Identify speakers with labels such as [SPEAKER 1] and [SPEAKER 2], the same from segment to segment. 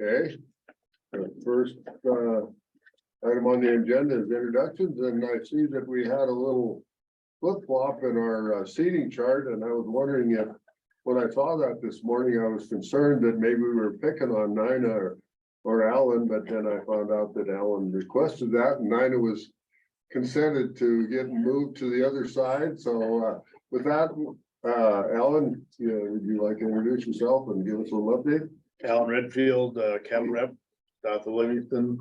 [SPEAKER 1] Okay. The first item on the agenda is introductions, and I see that we had a little flip-flop in our seating chart, and I was wondering if, when I saw that this morning, I was concerned that maybe we were picking on Nina or Alan, but then I found out that Alan requested that, and Nina was consented to get moved to the other side. So with that, Alan, would you like to introduce yourself and give us a little update?
[SPEAKER 2] Alan Redfield, cattle rep, south of Livingston.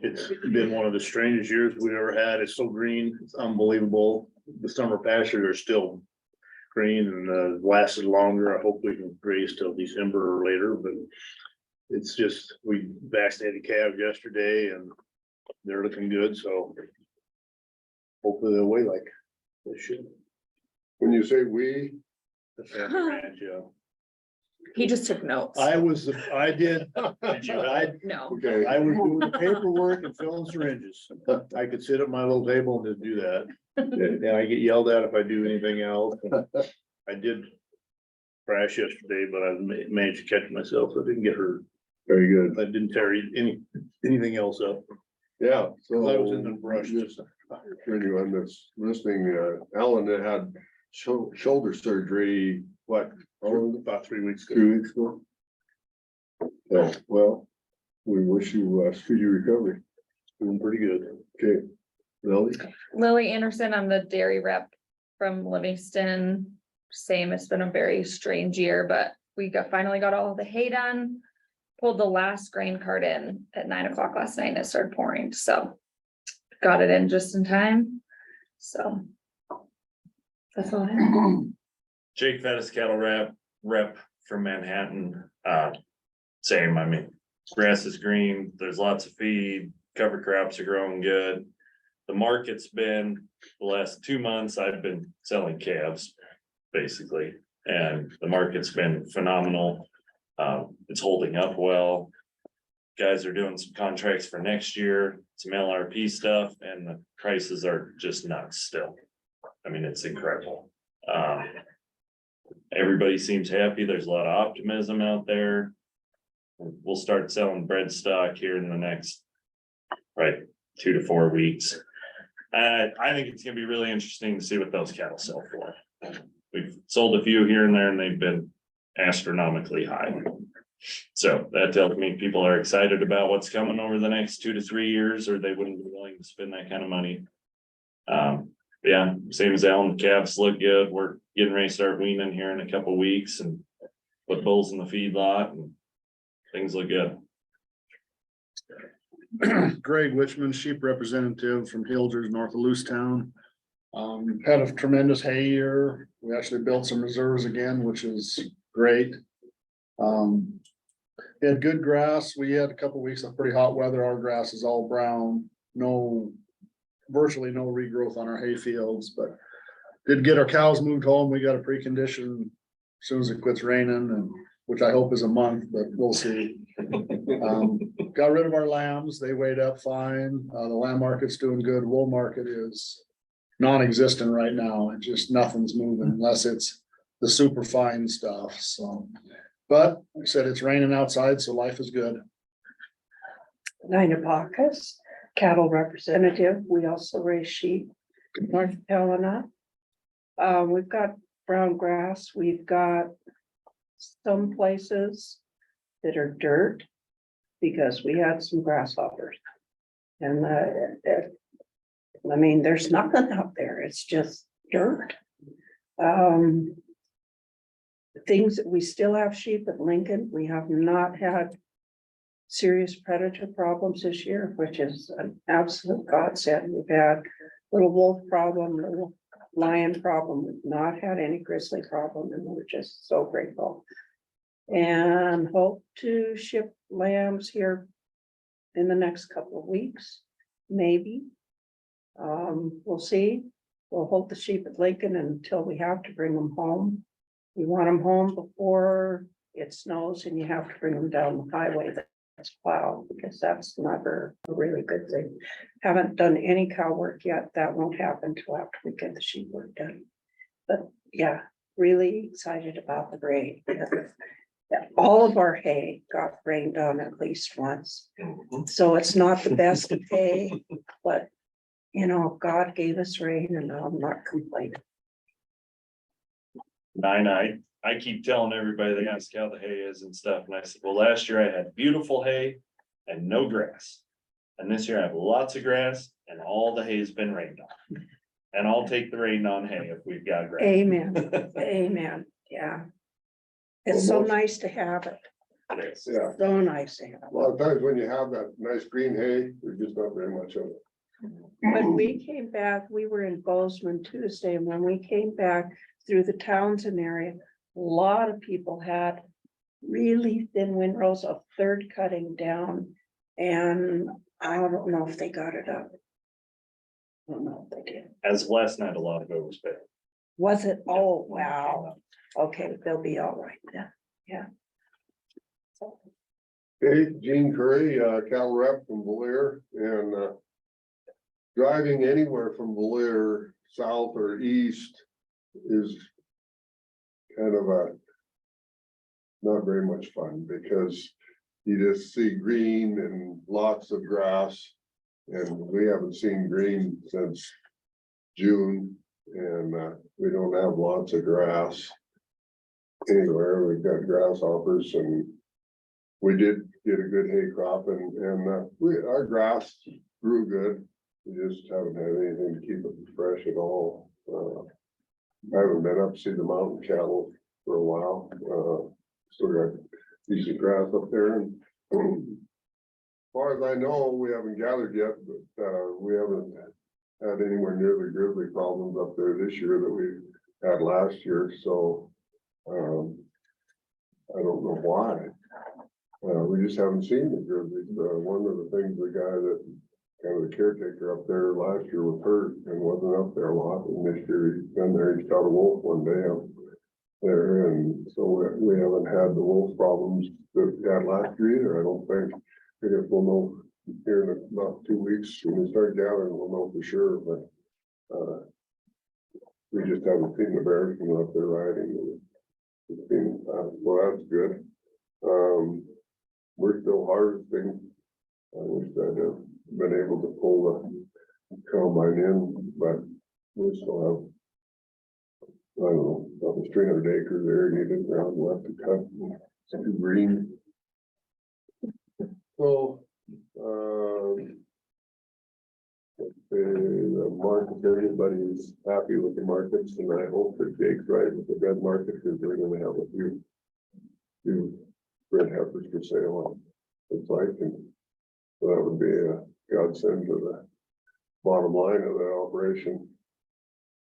[SPEAKER 2] It's been one of the strangest years we've ever had. It's so green, it's unbelievable. The summer pastures are still green and lasted longer. I hope we can graze till December or later, but it's just, we vaccinated calves yesterday and they're looking good, so hopefully they'll weigh like they should.
[SPEAKER 1] When you say we,
[SPEAKER 2] The family ranch, yeah.
[SPEAKER 3] He just took notes.
[SPEAKER 2] I did. Did you?
[SPEAKER 3] No.
[SPEAKER 1] okay,
[SPEAKER 2] I was doing the paperwork and filling syringes. I could sit at my little table and just do that. And I get yelled at if I do anything else. I did crash yesterday, but I managed to catch myself. I didn't get hurt.
[SPEAKER 1] very good.
[SPEAKER 2] I didn't tear anything else up.
[SPEAKER 1] Yeah, so
[SPEAKER 2] I was in the brush.
[SPEAKER 1] just for anyone that's listening, Alan had shoulder surgery, what,
[SPEAKER 2] About 3 weeks ago.
[SPEAKER 1] 2 weeks ago? Oh, well, we wish you speedy recovery.
[SPEAKER 2] Doing pretty good.
[SPEAKER 1] Okay. Lily?
[SPEAKER 3] Lily Anderson, I'm the dairy rep from Livingston. Same, it's been a very strange year, but we finally got all the hay done. Pulled the last grain cart in at 9 o'clock last night and it started pouring, so got it in just in time. So that's all I have.
[SPEAKER 4] Jake Fettis, cattle rep from Manhattan. Same, I mean, grass is green, there's lots of feed, cover crops are growing good. The market's been, the last 2 months, I've been selling calves, basically, and the market's been phenomenal. It's holding up well. Guys are doing some contracts for next year, some LRP stuff, and the prices are just nuts still. I mean, it's incredible. Everybody seems happy. There's a lot of optimism out there. We'll start selling bread stock here in the next, 2 to 4 weeks. I think it's gonna be really interesting to see what those cattle sell for. We've sold a few here and there and they've been astronomically high. So that tells me people are excited about what's coming over the next 2 to 3 years, or they wouldn't be willing to spend that kind of money. Yeah, same as Alan, the calves look good. We're getting ready to start weaning here in a couple weeks and put bulls in the feed lot and things look good.
[SPEAKER 2] Greg Witchman, sheep representative from Hilders, north of Lewistown. Had a tremendous hay year. We actually built some reserves again, which is great. We had good grass. We had a couple weeks of pretty hot weather. Our grass is all brown, virtually no regrowth on our hay fields, but did get our cows moved home. We got a precondition as soon as it quits raining, and which I hope is a month, but we'll see. Got rid of our lambs. They weighed up fine. The lamb market's doing good. Wool market is non-existent right now. It just, nothing's moving unless it's the super fine stuff. So, but like I said, it's raining outside, so life is good.
[SPEAKER 5] Nina Bacchus, cattle representative. We also raise sheep. North Helena. We've got brown grass. We've got some places that are dirt because we had some grasshoppers. And I mean, there's nothing out there. It's just dirt. Things that we still have sheep at Lincoln. We have not had serious predator problems this year, which is an absolute godsend. We've had little wolf problem, little lion problem. We've not had any grizzly problem, and we're just so grateful. And hope to ship lambs here in the next couple of weeks, maybe. We'll see. We'll hold the sheep at Lincoln until we have to bring them home. We want them home before it snows and you have to bring them down the highway that's plowed, because that's never a really good thing. Haven't done any cow work yet. That won't happen till after we get the sheep work done. But yeah, really excited about the grain. all of our hay got rained on at least once. So it's not the best of hay, but you know, God gave us rain and I'm not complaining.
[SPEAKER 4] I keep telling everybody they ask how the hay is and stuff, and I said, well, last year I had beautiful hay and no grass. And this year I have lots of grass and all the hay's been rained on. And I'll take the rain on hay if we've got grass.
[SPEAKER 5] Amen, amen, yeah. It's so nice to have it,
[SPEAKER 4] It is.
[SPEAKER 1] Yeah,
[SPEAKER 5] so nice to have
[SPEAKER 1] a lot of times when you have that nice green hay, there's just not very much of it.
[SPEAKER 5] it. When we came back, we were in Bozeman Tuesday, and when we came back through the Townsend area, a lot of people had really thin windrows, a third cutting down, and I don't know if they got it up. I don't know if they did.
[SPEAKER 4] As Wes had a lot of overspay.
[SPEAKER 5] Was it? Oh, wow. Okay, they'll be all right then. Yeah.
[SPEAKER 1] Hey, Gene Curry, Cal Rep from Valier, and driving anywhere from Valier, south or east is kind of not very much fun, because you just see green and lots of grass. And we haven't seen green since June, and we don't have lots of grass anywhere. We've got grasshoppers, and we did get a good hay crop, and our grass grew good. We just haven't had anything to keep it fresh at all. I haven't been up to see the mountain cattle for a while. Still got decent grass up there, and as far as I know, we haven't gathered yet, but we haven't had anywhere near the grizzly problems up there this year that we had last year, so I don't know why. We just haven't seen the grizzlies. One of the things, the guy that kind of the caretaker up there last year was hurt and wasn't up there a lot, and this year he's been there. He's got a wolf one day up there, and so we haven't had the wolf problems that we had last year either, I don't think. I guess we'll know here in about 2 weeks when we start gathering, we'll know for sure, but we just haven't seen the bears from up there riding. It's been, well, that's good. We're still harvesting. I wish I'd have been able to pull the combine in, but we still have, I don't know, about 300 acres there, needed ground left to cut. It's too green. So, the market, everybody's happy with the markets, and I hope that Jake's right with the red market, because we're gonna have a few red heifers for sale on the site, and so that would be a godsend to the bottom line of the operation.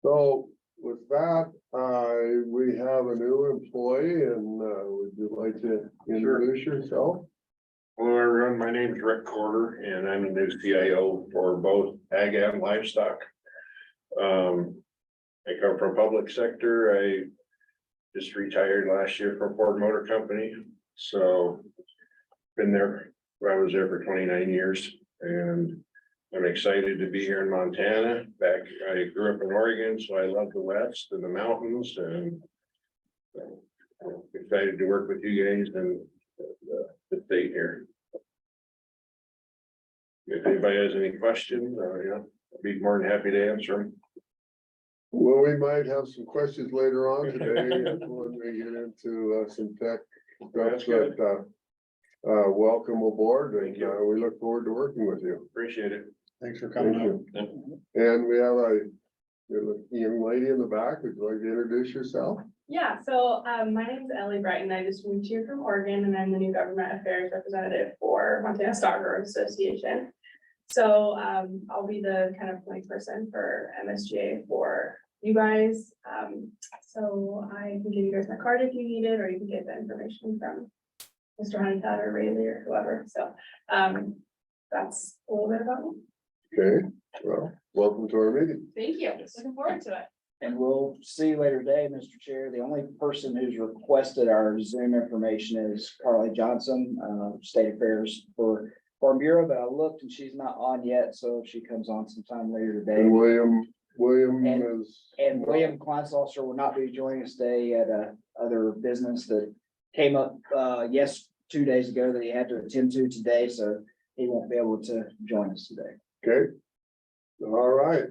[SPEAKER 1] So with that, we have a new employee, and would you like to introduce yourself?
[SPEAKER 6] Hello, everyone. My name is Rick Corder, and I'm the new CIO for both ag and livestock. I come from public sector. I just retired last year from Ford Motor Company, so been there. I was there for 29 years, and I'm excited to be here in Montana. I grew up in Oregon, so I love the West and the mountains, and excited to work with you guys and the state here. If anybody has any questions, I'd be more than happy to answer them.
[SPEAKER 1] Well, we might have some questions later on today when we get into some tech
[SPEAKER 6] That's
[SPEAKER 1] stuff,
[SPEAKER 6] good.
[SPEAKER 1] but welcome aboard, and we look forward to working with you.
[SPEAKER 6] Appreciate it.
[SPEAKER 2] Thanks for
[SPEAKER 1] Thank
[SPEAKER 2] coming up.
[SPEAKER 1] you. And we have a young lady in the back. Would you like to introduce yourself?
[SPEAKER 7] Yeah, so my name is Ellie Brighton. I just moved here from Oregon, and I'm the new government affairs representative for Montana Stock Growers Association. So I'll be the kind of point person for MSGA for you guys. So I can give you guys my card if you need it, or you can get the information from Mr. Huntington or Rayleigh or whoever. So that's a little bit about me.
[SPEAKER 1] Okay, well, welcome to our meeting.
[SPEAKER 7] Thank you. Looking forward to it.
[SPEAKER 8] And we'll see you later today, Mr. Chair. The only person who's requested our Zoom information is Carly Johnson, State Affairs for Farm Bureau, but I looked and she's not on yet, so if she comes on sometime later today.
[SPEAKER 1] And William is.
[SPEAKER 8] And William Client's officer will not be joining us today at other business that came up, 2 days ago that he had to attend to today, so he won't be able to join us today.
[SPEAKER 1] Okay. All right.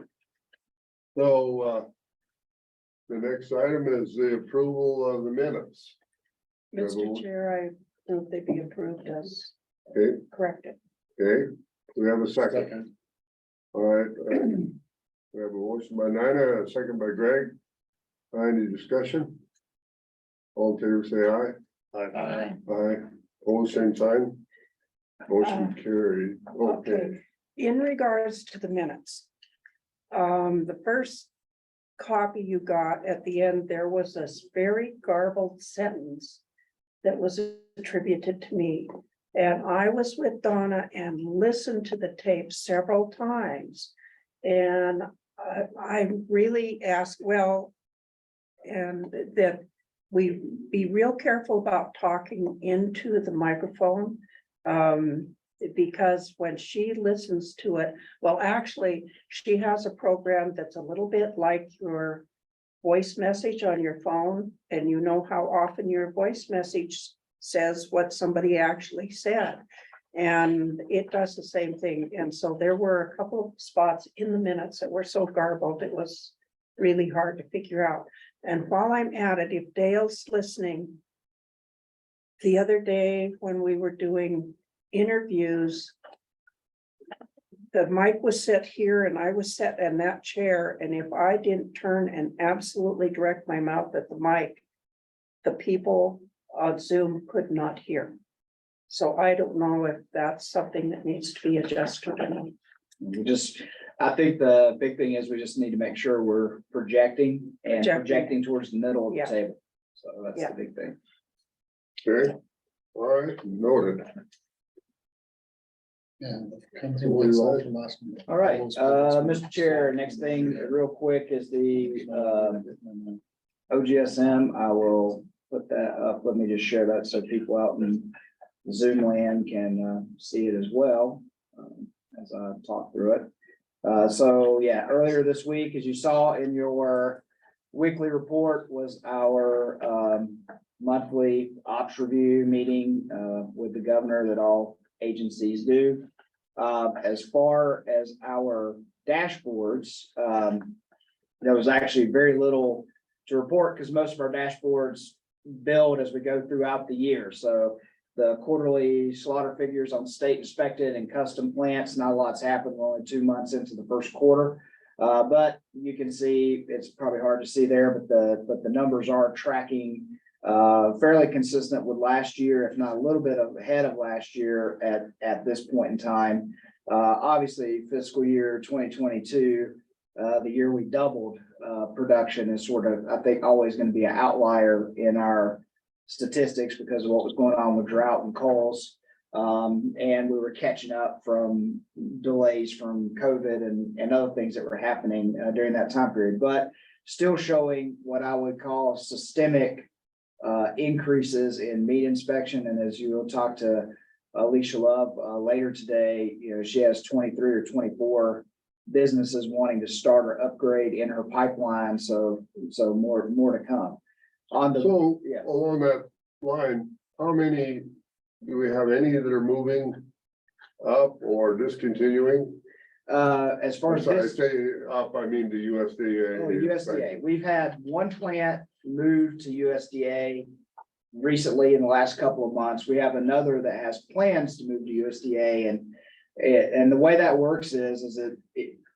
[SPEAKER 1] So, the next item is the approval of the minutes.
[SPEAKER 5] Mr. Chair, I move they be approved as
[SPEAKER 1] Okay,
[SPEAKER 5] corrected.
[SPEAKER 1] okay, we have a second.
[SPEAKER 2] Second.
[SPEAKER 1] All right. We have a motion by Nina, a second by Greg. Any discussion? All in favor, say aye.
[SPEAKER 3] Aye.
[SPEAKER 1] Aye, pose same sign. Motion carried. Okay,
[SPEAKER 5] Okay, in regards to the minutes. The first copy you got at the end, there was this very garbled sentence that was attributed to me. And I was with Donna and listened to the tape several times. And I really asked, well, and that we be real careful about talking into the microphone. Because when she listens to it, well, actually, she has a program that's a little bit like your voice message on your phone, and you know how often your voice message says what somebody actually said. And it does the same thing. And so there were a couple of spots in the minutes that were so garbled, it was really hard to figure out. And while I'm at it, if Dale's listening, the other day when we were doing interviews, the mic was set here and I was set in that chair, and if I didn't turn and absolutely direct my mouth at the mic, the people on Zoom could not hear. So I don't know if that's something that needs to be adjusted or not.
[SPEAKER 8] I think the big thing is we just need to make sure we're projecting
[SPEAKER 5] Projecting.
[SPEAKER 8] towards the middle of the
[SPEAKER 5] Yeah.
[SPEAKER 8] table. So that's
[SPEAKER 5] Yeah.
[SPEAKER 8] the big thing.
[SPEAKER 1] okay, all right, noted.
[SPEAKER 2] Yeah. Comes in with salt from last week.
[SPEAKER 8] All right, Mr. Chair, next thing real quick is the OGSM. I will put that up. Let me just share that so people out in Zoom land can see it as well as I talk through it. So yeah, earlier this week, as you saw in your weekly report, was our monthly ops review meeting with the governor that all agencies do. As far as our dashboards, there was actually very little to report because most of our dashboards build as we go throughout the year. So the quarterly slaughter figures on state inspected and custom plants, not a lot's happened. We're only 2 months into the first quarter. But you can see, it's probably hard to see there, but the numbers are tracking fairly consistent with last year, if not a little bit ahead of last year at this point in time. Obviously fiscal year 2022, the year we doubled production, is sort of, I think, always going to be an outlier in our statistics because of what was going on with drought and culls. And we were catching up from delays from COVID and other things that were happening during that time period, but still showing what I would call systemic increases in meat inspection. And as you will talk to Alicia Love later today, you know, she has 23 or 24 businesses wanting to start or upgrade in her pipeline. So more to come.
[SPEAKER 1] So
[SPEAKER 8] yeah.
[SPEAKER 1] along that line, how many, do we have any that are moving up or discontinuing?
[SPEAKER 8] As far as
[SPEAKER 1] I
[SPEAKER 8] this,
[SPEAKER 1] say up, I mean the USDA.
[SPEAKER 8] USDA, we've had one plant move to USDA recently in the last couple of months. We have another that has plans to move to USDA, and the way that works is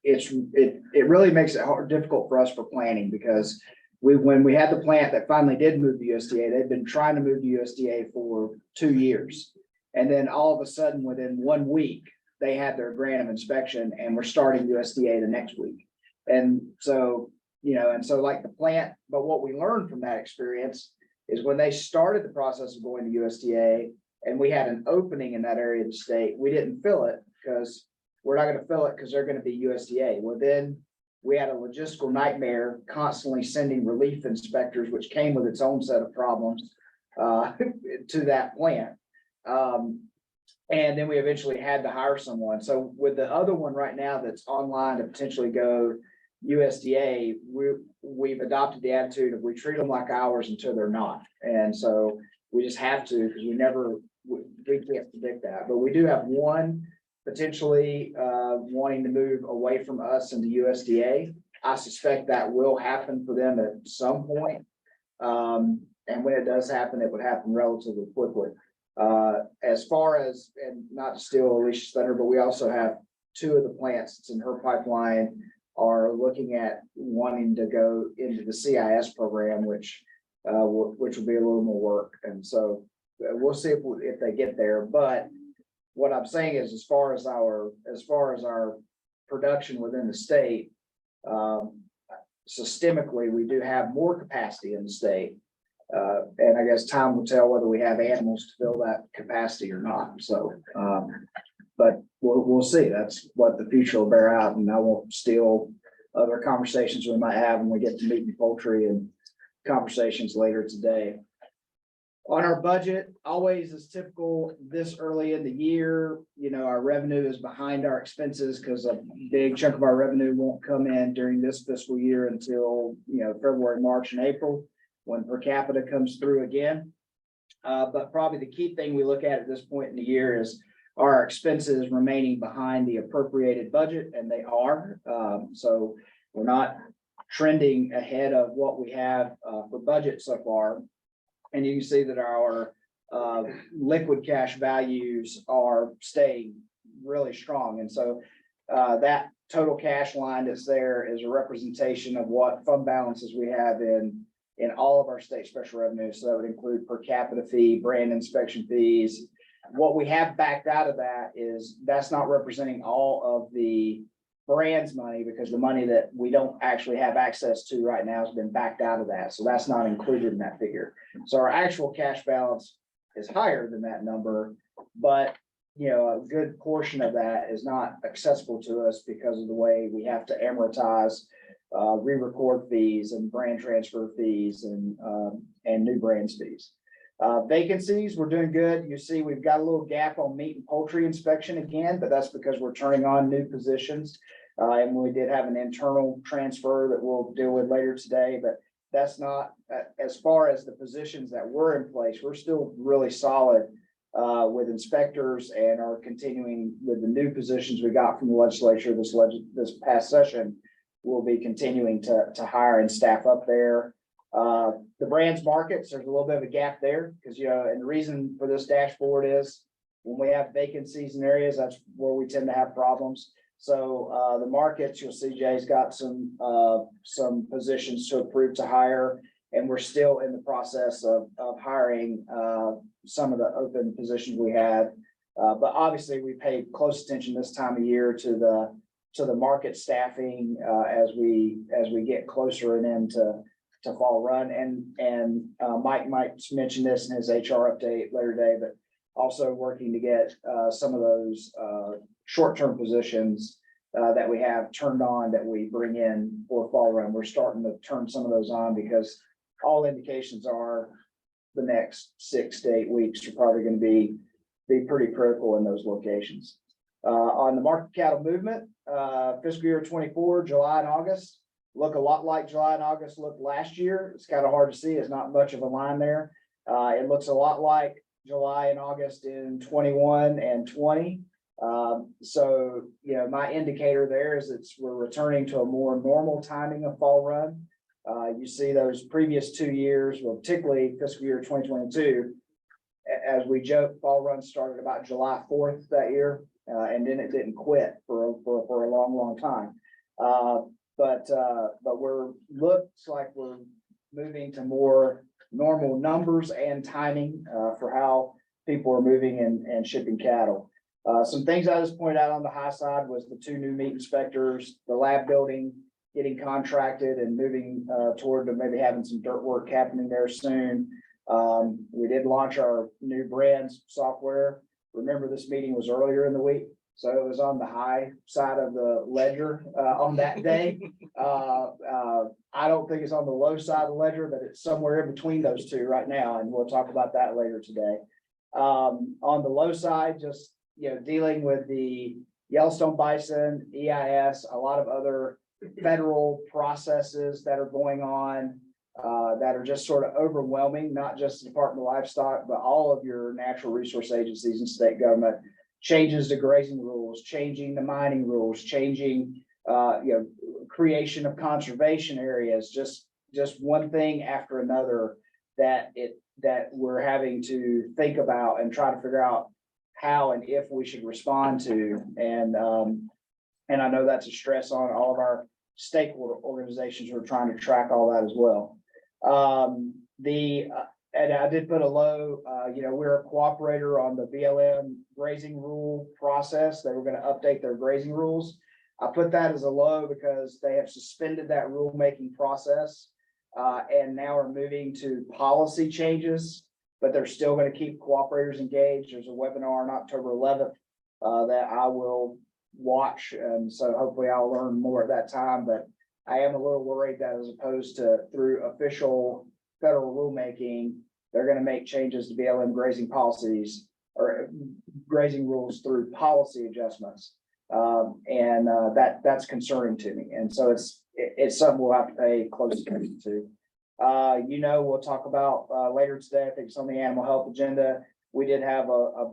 [SPEAKER 8] it really makes it difficult for us for planning, because when we had the plant that finally did move to USDA, they've been trying to move to USDA for 2 years. And then all of a sudden, within 1 week, they had their grant of inspection and we're starting USDA the next week. And so, like the plant, but what we learned from that experience is when they started the process of going to USDA and we had an opening in that area of the state, we didn't fill it because we're not going to fill it because they're going to be USDA. Well, then we had a logistical nightmare constantly sending relief inspectors, which came with its own set of problems to that plant. And then we eventually had to hire someone. So with the other one right now that's online to potentially go USDA, we've adopted the attitude of we treat them like ours until they're not. And so We just have to, because we can't predict that, but we do have one potentially wanting to move away from us into USDA. I suspect that will happen for them at some point. And when it does happen, it would happen relatively quickly. As far as, and not to steal Alicia's thunder, but we also have two of the plants that's in her pipeline are looking at wanting to go into the CIS program, which will be a little more work. And so we'll see if they get there. But what I'm saying is, as far as our production within the state, systemically, we do have more capacity in the state. And I guess time will tell whether we have animals to fill that capacity or not. So, but we'll see. That's what the future will bear out. And I won't steal other conversations we might have when we get to meat and poultry and conversations later today. On our budget, always is typical this early in the year, our revenue is behind our expenses because a big chunk of our revenue won't come in during this fiscal year until, February, March, and April, when per capita comes through again. But probably the key thing we look at this point in the year is, are our expenses remaining behind the appropriated budget? And they are. So we're not trending ahead of what we have for budget so far. And you can see that our liquid cash values are staying really strong. And so that total cash line that's there is a representation of what fund balances we have in all of our state special revenues. So that would include per capita fee, brand inspection fees. What we have backed out of that is that's not representing all of the brands money, because the money that we don't actually have access to right now has been backed out of that. So that's not included in that figure. So our actual cash balance is higher than that number, but a good portion of that is not accessible to us because of the way we have to amortize re-record fees and brand transfer fees and new brands fees. Vacancies, we're doing good. You see, we've got a little gap on meat and poultry inspection again, but that's because we're turning on new positions. And we did have an internal transfer that we'll deal with later today, but that's not, as far as the positions that were in place, we're still really solid with inspectors and are continuing with the new positions we got from the legislature this past session. We'll be continuing to hire and staff up there. The brands markets, there's a little bit of a gap there because, and the reason for this dashboard is when we have vacancies in areas, that's where we tend to have problems. So the markets, you'll see Jay's got some positions to approve to hire, and we're still in the process of hiring some of the open positions we had. But obviously we pay close attention this time of year to the market staffing as we get closer and into fall run. And Mike might mention this in his HR update later today, but also working to get some of those short-term positions that we have turned on that we bring in for fall run. We're starting to turn some of those on because all indications are the next 6 to 8 weeks are probably going to be pretty critical in those locations. On the market cattle movement, fiscal year 24, July and August look a lot like July and August looked last year. It's kind of hard to see. It's not much of a line there. It looks a lot like July and August in 21 and 20. So, my indicator there is we're returning to a more normal timing of fall run. You see those previous 2 years, well, particularly fiscal year 2022, as we joke, fall run started about July 4th that year, and then it didn't quit for a long time. But looks like we're moving to more normal numbers and timing for how people are moving and shipping cattle. Some things I just pointed out on the high side was the 2 new meat inspectors, the lab building getting contracted and moving toward maybe having some dirt work happening there soon. We did launch our new brands software. Remember, this meeting was earlier in the week, so it was on the high side of the ledger on that day. I don't think it's on the low side of the ledger, but it's somewhere in between those two right now, and we'll talk about that later today. On the low side, just dealing with the Yellowstone bison, EIS, a lot of other federal processes that are going on. that are just sort of overwhelming, not just the Department of Livestock, but all of your natural resource agencies and state government. Changes to grazing rules, changing the mining rules, changing, creation of conservation areas, just one thing after another that we're having to think about and try to figure out how and if we should respond to. And I know that's a stress on all of our stakeholder organizations who are trying to track all that as well. And I did put a low, we're a cooperator on the BLM grazing rule process. They were gonna update their grazing rules. I put that as a low because they have suspended that rulemaking process. And now are moving to policy changes, but they're still gonna keep cooperators engaged. There's a webinar on October 11th that I will watch, and so hopefully I'll learn more at that time, but I am a little worried that as opposed to through official federal rulemaking, they're gonna make changes to BLM grazing policies or grazing rules through policy adjustments. That's concerning to me. And so it's something we'll have to pay close attention to. We'll talk about later today. I think it's on the animal health agenda. We did have a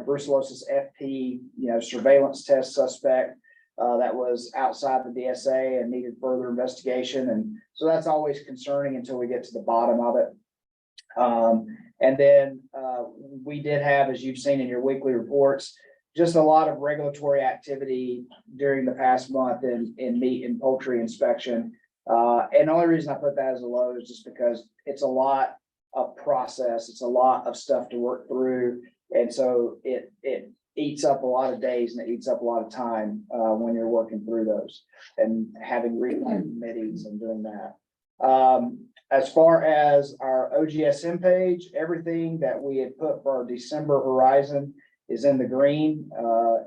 [SPEAKER 8] brucellosis FP, surveillance test suspect that was outside the DSA and needed further investigation. And so that's always concerning until we get to the bottom of it. And then we did have, as you've seen in your weekly reports, just a lot of regulatory activity during the past month in meat and poultry inspection. And the only reason I put that as a low is just because it's a lot of process. It's a lot of stuff to work through. And so it eats up a lot of days and it eats up a lot of time when you're working through those and having review committees and doing that. As far as our OGSM page, everything that we had put for our December horizon is in the green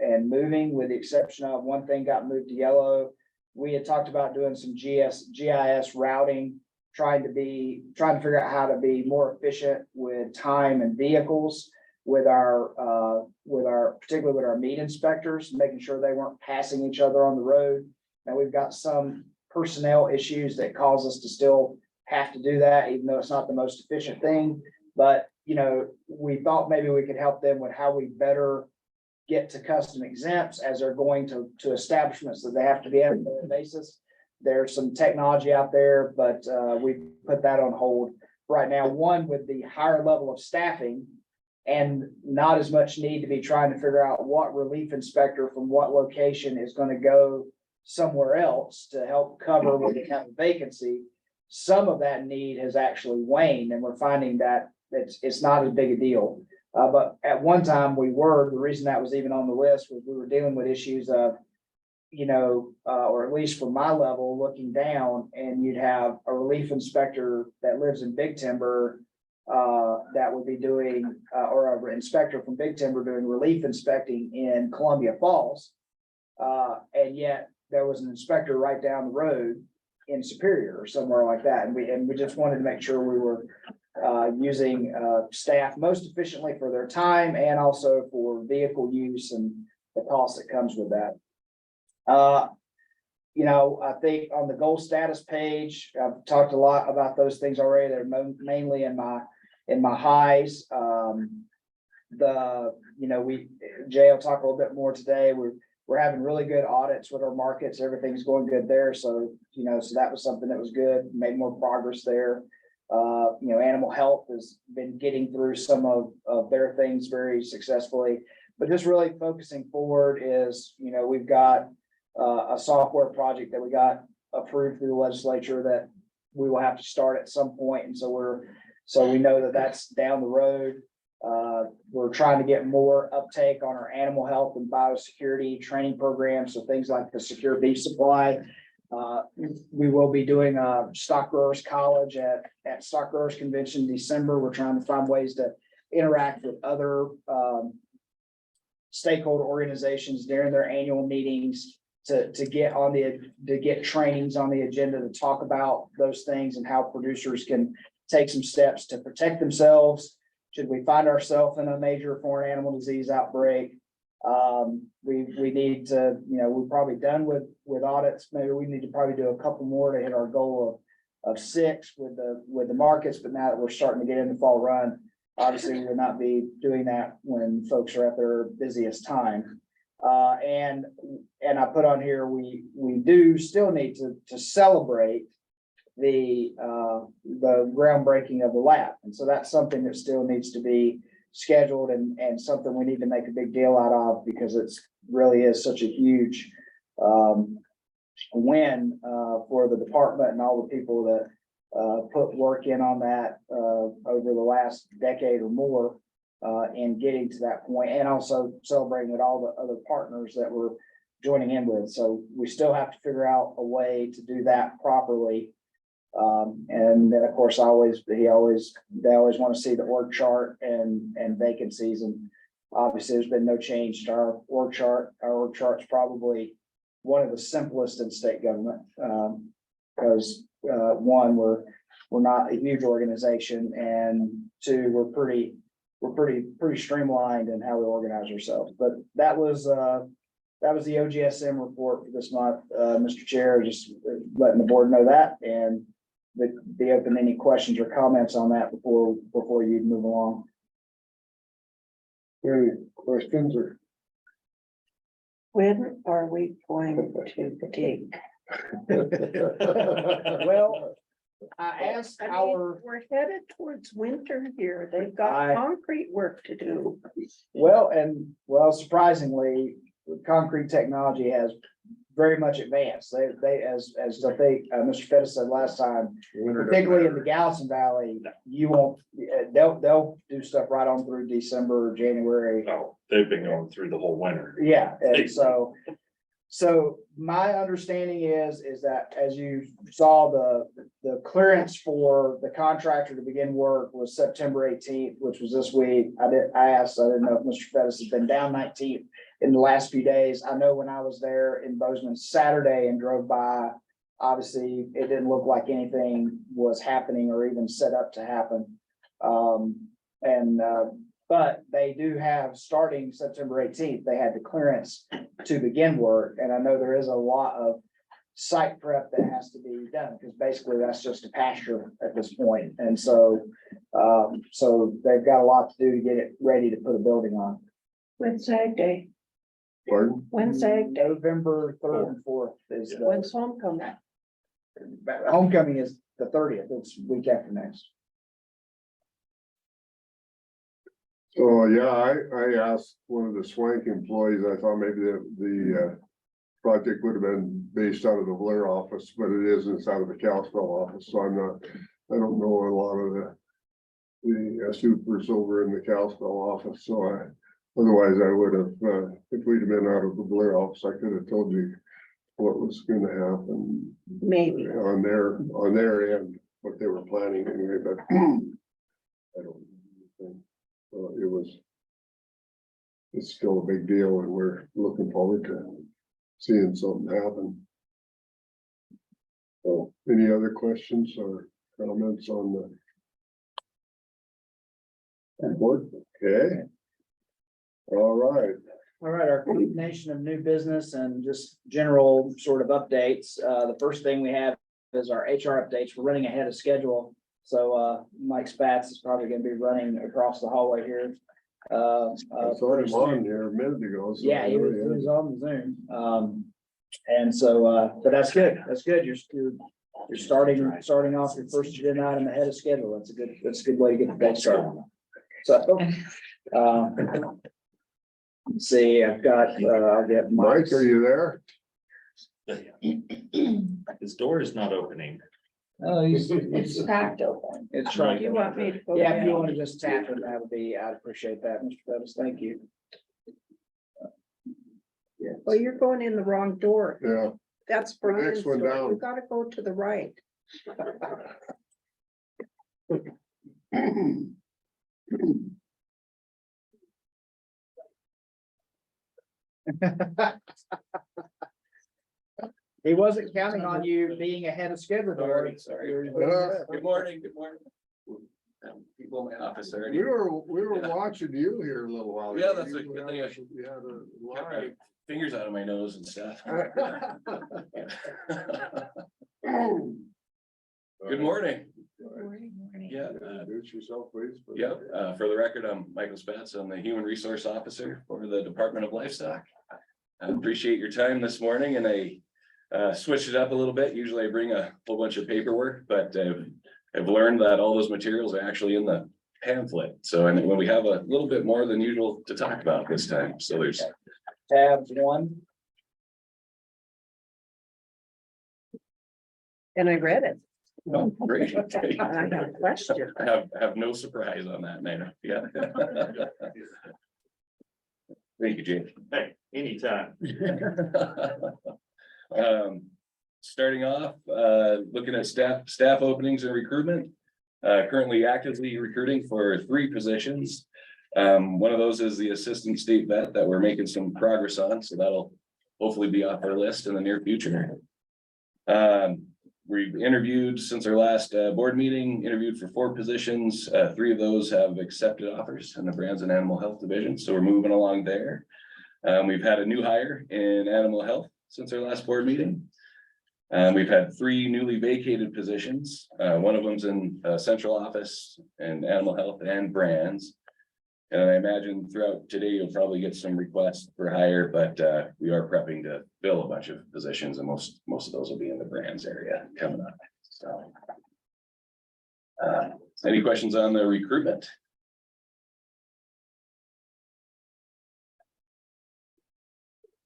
[SPEAKER 8] and moving, with the exception of one thing got moved to yellow. We had talked about doing some GIS routing, trying to figure out how to be more efficient with time and vehicles with our particularly with our meat inspectors, making sure they weren't passing each other on the road. And we've got some personnel issues that cause us to still have to do that, even though it's not the most efficient thing. But we thought maybe we could help them with how we better get to custom exempts as they're going to establishments that they have to be at a daily basis. There's some technology out there, but we put that on hold right now. One, with the higher level of staffing and not as much need to be trying to figure out what relief inspector from what location is going to go somewhere else to help cover when we have a vacancy. Some of that need has actually waned, and we're finding that it's not as big a deal. But at one time the reason that was even on the list was we were dealing with issues of, or at least from my level, looking down, and you'd have a relief inspector that lives in Big Timber that would be doing, or an inspector from Big Timber doing relief inspecting in Columbia Falls. And yet there was an inspector right down the road in Superior or somewhere like that. And we just wanted to make sure we were using staff most efficiently for their time and also for vehicle use and the cost that comes with that. I think on the goal status page, I've talked a lot about those things already. They're mainly in my highs. Jay will talk a little bit more today. We're having really good audits with our markets. Everything's going good there. So, so that was something that was good, made more progress there. Animal health has been getting through some of their things very successfully, but just really focusing forward is, we've got a software project that we got approved through the legislature that we will have to start at some point. And so we know that that's down the road. We're trying to get more uptake on our animal health and biosecurity training programs. So things like the secure beef supply. We will be doing a stock growers college at stock growers convention in December. We're trying to find ways to interact with other stakeholder organizations during their annual meetings to get trainings on the agenda to talk about those things and how producers can take some steps to protect themselves should we find ourselves in a major foreign animal disease outbreak. We need to, we're probably done with audits. Maybe we need to probably do a couple more to hit our goal 6 with the markets, but now that we're starting to get into fall run, obviously we would not be doing that when folks are at their busiest time. And I put on here, we do still need to celebrate the groundbreaking of the lab. And so that's something that still needs to be scheduled and something we need to make a big deal out of, because it's really is such a huge win for the department and all the people that put work in on that over the last decade or more in getting to that point, and also celebrating with all the other partners that we're joining in with. So we still have to figure out a way to do that properly. And then, of course, they always want to see the org chart and vacancies. And obviously, there's been no change to our org chart. Our org chart's probably one of the simplest in state government. Because one, we're not a huge organization, and two, we're pretty streamlined in how we organize ourselves. But that was the OGSM report for this month, Mr. Chair, just letting the board know that, and be open to any questions or comments on that before you move along.
[SPEAKER 1] Any questions or?
[SPEAKER 5] When are we going to dig?
[SPEAKER 8] Well, I asked
[SPEAKER 5] I mean,
[SPEAKER 8] our,
[SPEAKER 5] we're headed towards winter here. They've got concrete work to do.
[SPEAKER 8] well, surprisingly, concrete technology has very much advanced. They, as I think, Mr. Pettis said last time, particularly in the Gallatin Valley, you won't, they'll do stuff right on through December, January.
[SPEAKER 4] Oh, they've been going through the whole winter.
[SPEAKER 8] Yeah, and so my understanding is that as you saw, the clearance for the contractor to begin work was September 18th, which was this week. I didn't know if Mr. Pettis has been down 19th in the last few days. I know when I was there in Bozeman Saturday and drove by, obviously it didn't look like anything was happening or even set up to happen. But they do have, starting September 18th, they had the clearance to begin work. And I know there is a lot of site prep that has to be done, because basically that's just a pasture at this point. And so they've got a lot to do to get it ready to put a building on.
[SPEAKER 5] When's Ag Day?
[SPEAKER 1] Pardon?
[SPEAKER 5] When's Ag Day?
[SPEAKER 8] November 3rd and 4th is
[SPEAKER 5] When's homecoming?
[SPEAKER 8] homecoming is the 30th. It's week after next.
[SPEAKER 1] So, yeah, I asked one of the Swank employees, I thought maybe the project would have been based out of the Blair office, but it isn't. It's out of the Kalispell office, so I don't know a lot of the supers over in the Kalispell office, so otherwise I would have, if we'd have been out of the Blair office, I could have told you what was gonna happen.
[SPEAKER 5] Maybe.
[SPEAKER 1] On their end, what they were planning anyway, but I don't know. It's still a big deal, and we're looking forward to seeing something happen. So, any other questions or comments on the board? Okay. All right.
[SPEAKER 8] All right, our combination of new business and just general sort of updates. The first thing we have is our HR updates. We're running ahead of schedule. So Mike Spatz is probably gonna be running across the hallway here.
[SPEAKER 1] I saw him on there a minute ago. So
[SPEAKER 8] Yeah, he was on the Zoom. And so, but that's good. That's good. You're starting off your first agenda item ahead of schedule. That's a good way to get the day started. So, let's see, I've got, I'll get
[SPEAKER 1] Mike, are you there?
[SPEAKER 4] His door is not opening.
[SPEAKER 8] Oh,
[SPEAKER 3] It's cracked open.
[SPEAKER 8] It's
[SPEAKER 3] Do
[SPEAKER 8] right.
[SPEAKER 3] you want me to go?
[SPEAKER 8] Yeah, if you
[SPEAKER 3] down?
[SPEAKER 8] want to just tap it, I'd appreciate that, Mr. Pettis. Thank you. Yeah.
[SPEAKER 5] Well, you're going in the wrong door.
[SPEAKER 1] Yeah.
[SPEAKER 5] That's Brian's
[SPEAKER 1] Next one
[SPEAKER 5] door.
[SPEAKER 1] down.
[SPEAKER 5] You gotta go to the right.
[SPEAKER 8] He wasn't counting on you being ahead of schedule. Dory.
[SPEAKER 9] Good morning. People in my office already.
[SPEAKER 1] We were watching you here a little while.
[SPEAKER 9] Yeah,
[SPEAKER 1] ago.
[SPEAKER 9] that's a good thing.
[SPEAKER 1] You had a
[SPEAKER 9] Kept my
[SPEAKER 1] live.
[SPEAKER 9] fingers out of my nose and stuff. Good morning.
[SPEAKER 3] Morning.
[SPEAKER 9] Yeah,
[SPEAKER 1] Introduce yourself, please.
[SPEAKER 9] yep. For the record, I'm Michael Spatz. I'm the Human Resource Officer for the Department of Livestock. I appreciate your time this morning and I switched it up a little bit. Usually I bring a whole bunch of paperwork, but I've learned that all those materials are actually in the pamphlet. So, and when we have a little bit more than usual to talk about this time, so there's
[SPEAKER 8] Tab 1.
[SPEAKER 5] And I read it.
[SPEAKER 9] oh, great.
[SPEAKER 5] And I have a question.
[SPEAKER 9] I have no surprise on that, man. Yeah. Thank you, Jake.
[SPEAKER 4] Hey, anytime.
[SPEAKER 9] Starting off, looking at staff openings and recruitment. Currently actively recruiting for 3 positions. One of those is the assistant state vet that we're making some progress on, so that'll hopefully be off our list in the near future. We've interviewed since our last board meeting, interviewed for 4 positions. 3 of those have accepted offers in the Brands and Animal Health Division, so we're moving along there. We've had a new hire in animal health since our last board meeting. We've had 3 newly vacated positions. One of them's in central office and animal health and brands. And I imagine throughout today, you'll probably get some requests for hire, but we are prepping to fill a bunch of positions and most of those will be in the brands area coming up. So. Any questions on the recruitment?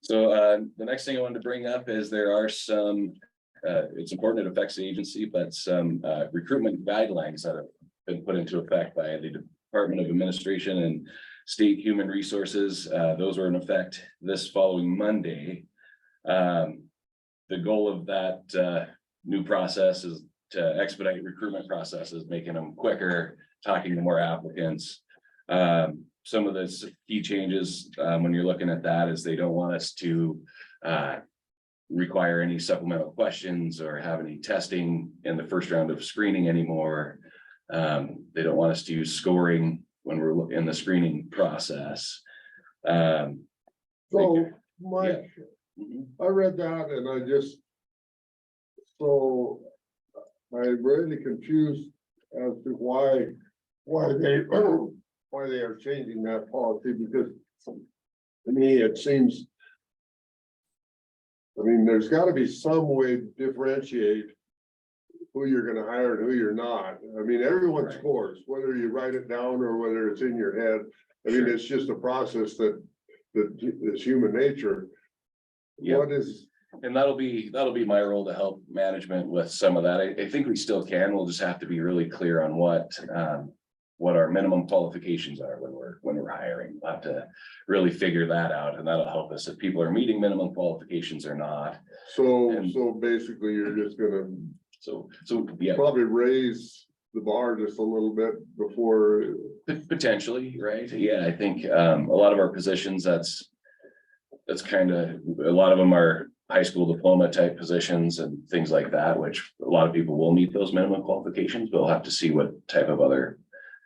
[SPEAKER 9] So the next thing I wanted to bring up is there are some, it's important it affects the agency, but some recruitment guidelines that have been put into effect by the Department of Administration and State Human Resources. Those were in effect this following Monday. The goal of that new process is to expedite recruitment processes, making them quicker, talking to more applicants. Some of the key changes when you're looking at that is they don't want us to require any supplemental questions or have any testing in the first round of screening anymore. They don't want us to use scoring when we're in the screening process.
[SPEAKER 1] So, Mike, I read that and I just, so I'm really confused as to why they are changing that policy, because to me, it seems, I mean, there's gotta be some way to differentiate who you're gonna hire and who you're not. I mean, everyone
[SPEAKER 9] Right.
[SPEAKER 1] scores, whether you write it down or whether it's in your head. I mean,
[SPEAKER 9] Sure.
[SPEAKER 1] it's just a process that is human nature.
[SPEAKER 9] Yeah.
[SPEAKER 1] What is,
[SPEAKER 9] And that'll be my role to help management with some of that. I think we still can. We'll just have to be really clear on what our minimum qualifications are when we're hiring. We'll have to really figure that out, and that'll help us if people are meeting minimum qualifications or not.
[SPEAKER 1] so basically you're just gonna
[SPEAKER 9] So yeah,
[SPEAKER 1] probably raise the bar just a little bit before.
[SPEAKER 9] potentially, right? Yeah, I think a lot of our positions, that's kind of, a lot of them are high school diploma type positions and things like that, which a lot of people will meet those minimum qualifications, but we'll have to see what type of other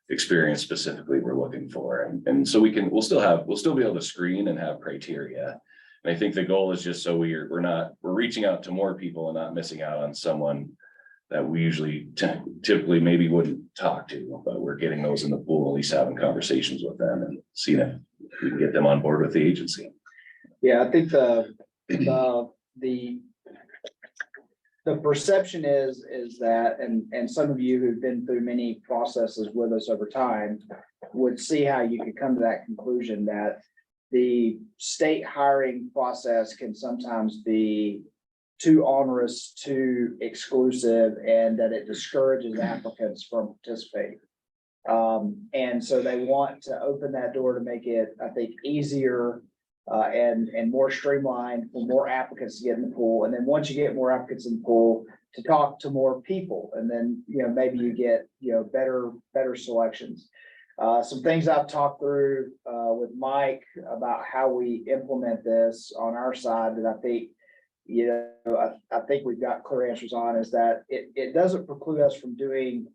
[SPEAKER 9] experience specifically we're looking for. And so we'll still be able to screen and have criteria. And I think the goal is just so we're reaching out to more people and not missing out on someone that we usually typically maybe wouldn't talk to, but we're getting those in the pool, at least having conversations with them and seeing if we can get them on board with the agency.
[SPEAKER 8] Yeah, I think the perception is that, and some of you who've been through many processes with us over time would see how you could come to that conclusion, that the state hiring process can sometimes be too onerous, too exclusive, and that it discourages applicants from participating. And so they want to open that door to make it, I think, easier and more streamlined for more applicants to get in the pool. And then once you get more applicants in the pool, to talk to more people, and then, maybe you get, better selections. Some things I've talked through with Mike about how we implement this on our side that I think, I think we've got clear answers on, is that it doesn't preclude us from doing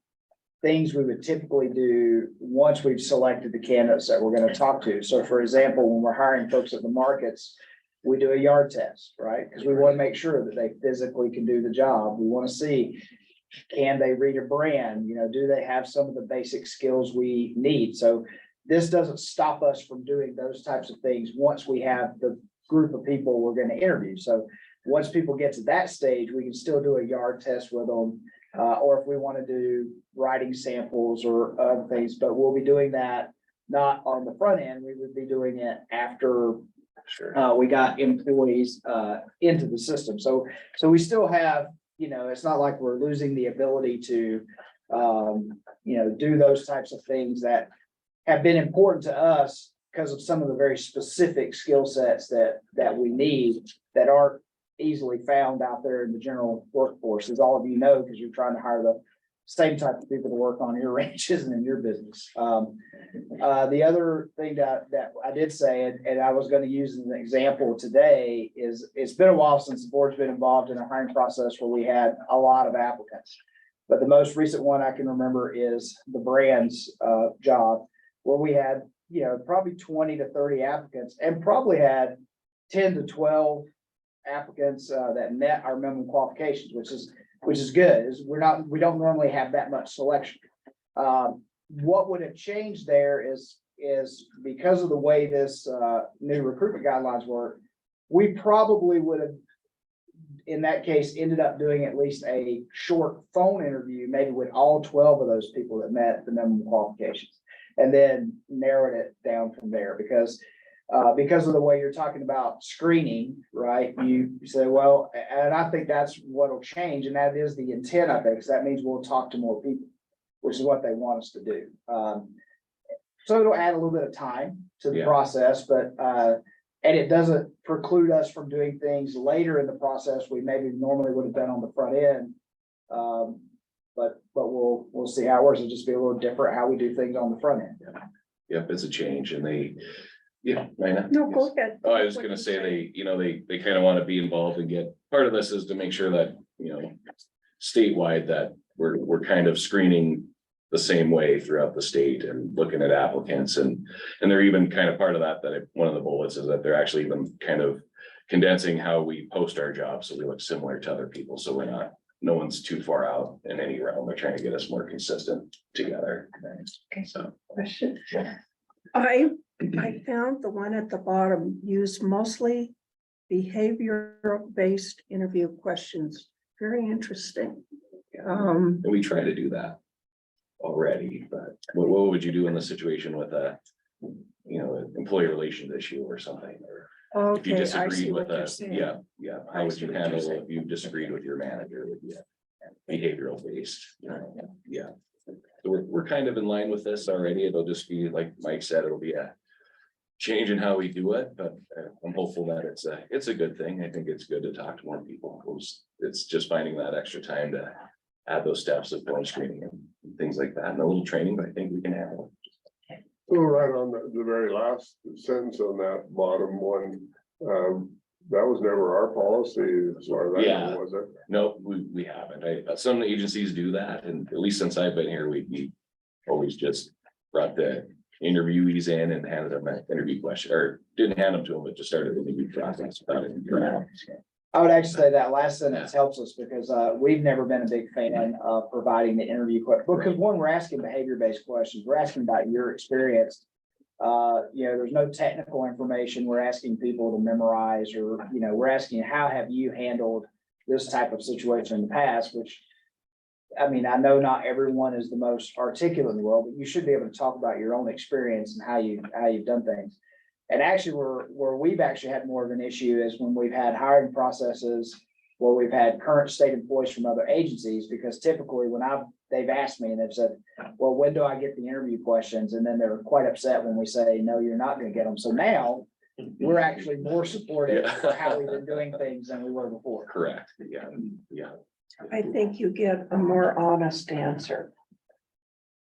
[SPEAKER 8] things we would typically do once we've selected the candidates that we're going to talk to. So for example, when we're hiring folks at the markets, we do a yard test, right? Because we want to make sure that they physically can do the job. We want to see, Can they read a brand? You know, do they have some of the basic skills we need? So this doesn't stop us from doing those types of things once we have the group of people we're gonna interview. So once people get to that stage, we can still do a yard test with them. Or if we want to do writing samples or other things, but we'll be doing that not on the front end. We would be doing it after we got employees into the system. So we still have, you know, it's not like we're losing the ability to do those types of things that have been important to us because of some of the very specific skill sets that we need that aren't easily found out there in the general workforce, as all of you know, because you're trying to hire the same type of people to work on your ranches and in your business. The other thing that I did say, and I was going to use as an example today, is it's been a while since the board's been involved in a hiring process where we had a lot of applicants. But the most recent one I can remember is the brands job, where we had, you know, probably 20 to 30 applicants and probably had 10 to 12 applicants that met our minimum qualifications, which is good. We don't normally have that much selection. What would have changed there is because of the way this new recruitment guidelines work, we probably would have, in that case, ended up doing at least a short phone interview, maybe with all 12 of those people that met the minimum qualifications, and then narrowed it down from there. Because of the way you're talking about screening, right? You say, well, and I think that's what'll change, and that is the intent, I think, because that means we'll talk to more people, which is what they want us to do. So it'll add a little bit of time to the process, but and it doesn't preclude us from doing things later in the process we maybe normally would have done on the front end. But we'll see how it works. It'll just be a little different how we do things on the front end.
[SPEAKER 9] Yep, it's a change and they,
[SPEAKER 5] No, go ahead.
[SPEAKER 9] Oh, I was gonna say they kind of want to be involved and get, part of this is to make sure that, statewide that we're kind of screening the same way throughout the state and looking at applicants and they're even kind of part of that one of the bullets is that they're actually even kind of condensing how we post our jobs. So we look similar to other people. So no one's too far out in any realm. They're trying to get us more consistent together.
[SPEAKER 5] Okay.
[SPEAKER 9] So.
[SPEAKER 5] Question. I found the one at the bottom, use mostly behavioral-based interview questions. Very interesting.
[SPEAKER 9] And we try to do that already, but what would you do in the situation with an employee relations issue or something? Or if you
[SPEAKER 5] Okay, I see
[SPEAKER 9] disagreed with
[SPEAKER 5] what you're saying.
[SPEAKER 9] how would you handle it if you disagreed with your manager? Behavioral based, So we're kind of in line with this already. It'll just be, like Mike said, it'll be a change in how we do it, but I'm hopeful that it's a good thing. I think it's good to talk to more people. It's just finding that extra time to add those steps of phone screening and things like that, and a little training, but I think we can handle it.
[SPEAKER 1] So right on the very last sentence on that bottom one, that was never our policy as far as I know, was it?
[SPEAKER 9] No, we haven't. Some agencies do that, and at least since I've been here, we always just brought the interviewees in and handed them an interview question, or didn't hand them to them, but just started the interview process without it.
[SPEAKER 8] I would actually say that last sentence helps us because we've never been a big fan of providing the interview question. Because one, we're asking behavior-based questions. We're asking about your experience. There's no technical information. We're asking people to memorize, or, we're asking how have you handled this type of situation in the past, which, I mean, I know not everyone is the most articulate in the world, but you should be able to talk about your own experience and how you've done things. And actually, where we've actually had more of an issue is when we've had hiring processes where we've had current state employees from other agencies, because typically when they've asked me and they've said, well, when do I get the interview questions? And then they're quite upset when we say, no, you're not going to get them. So now we're actually more supportive for how we've been doing things than we were before.
[SPEAKER 9] Correct. Yeah.
[SPEAKER 5] I think you get a more honest answer.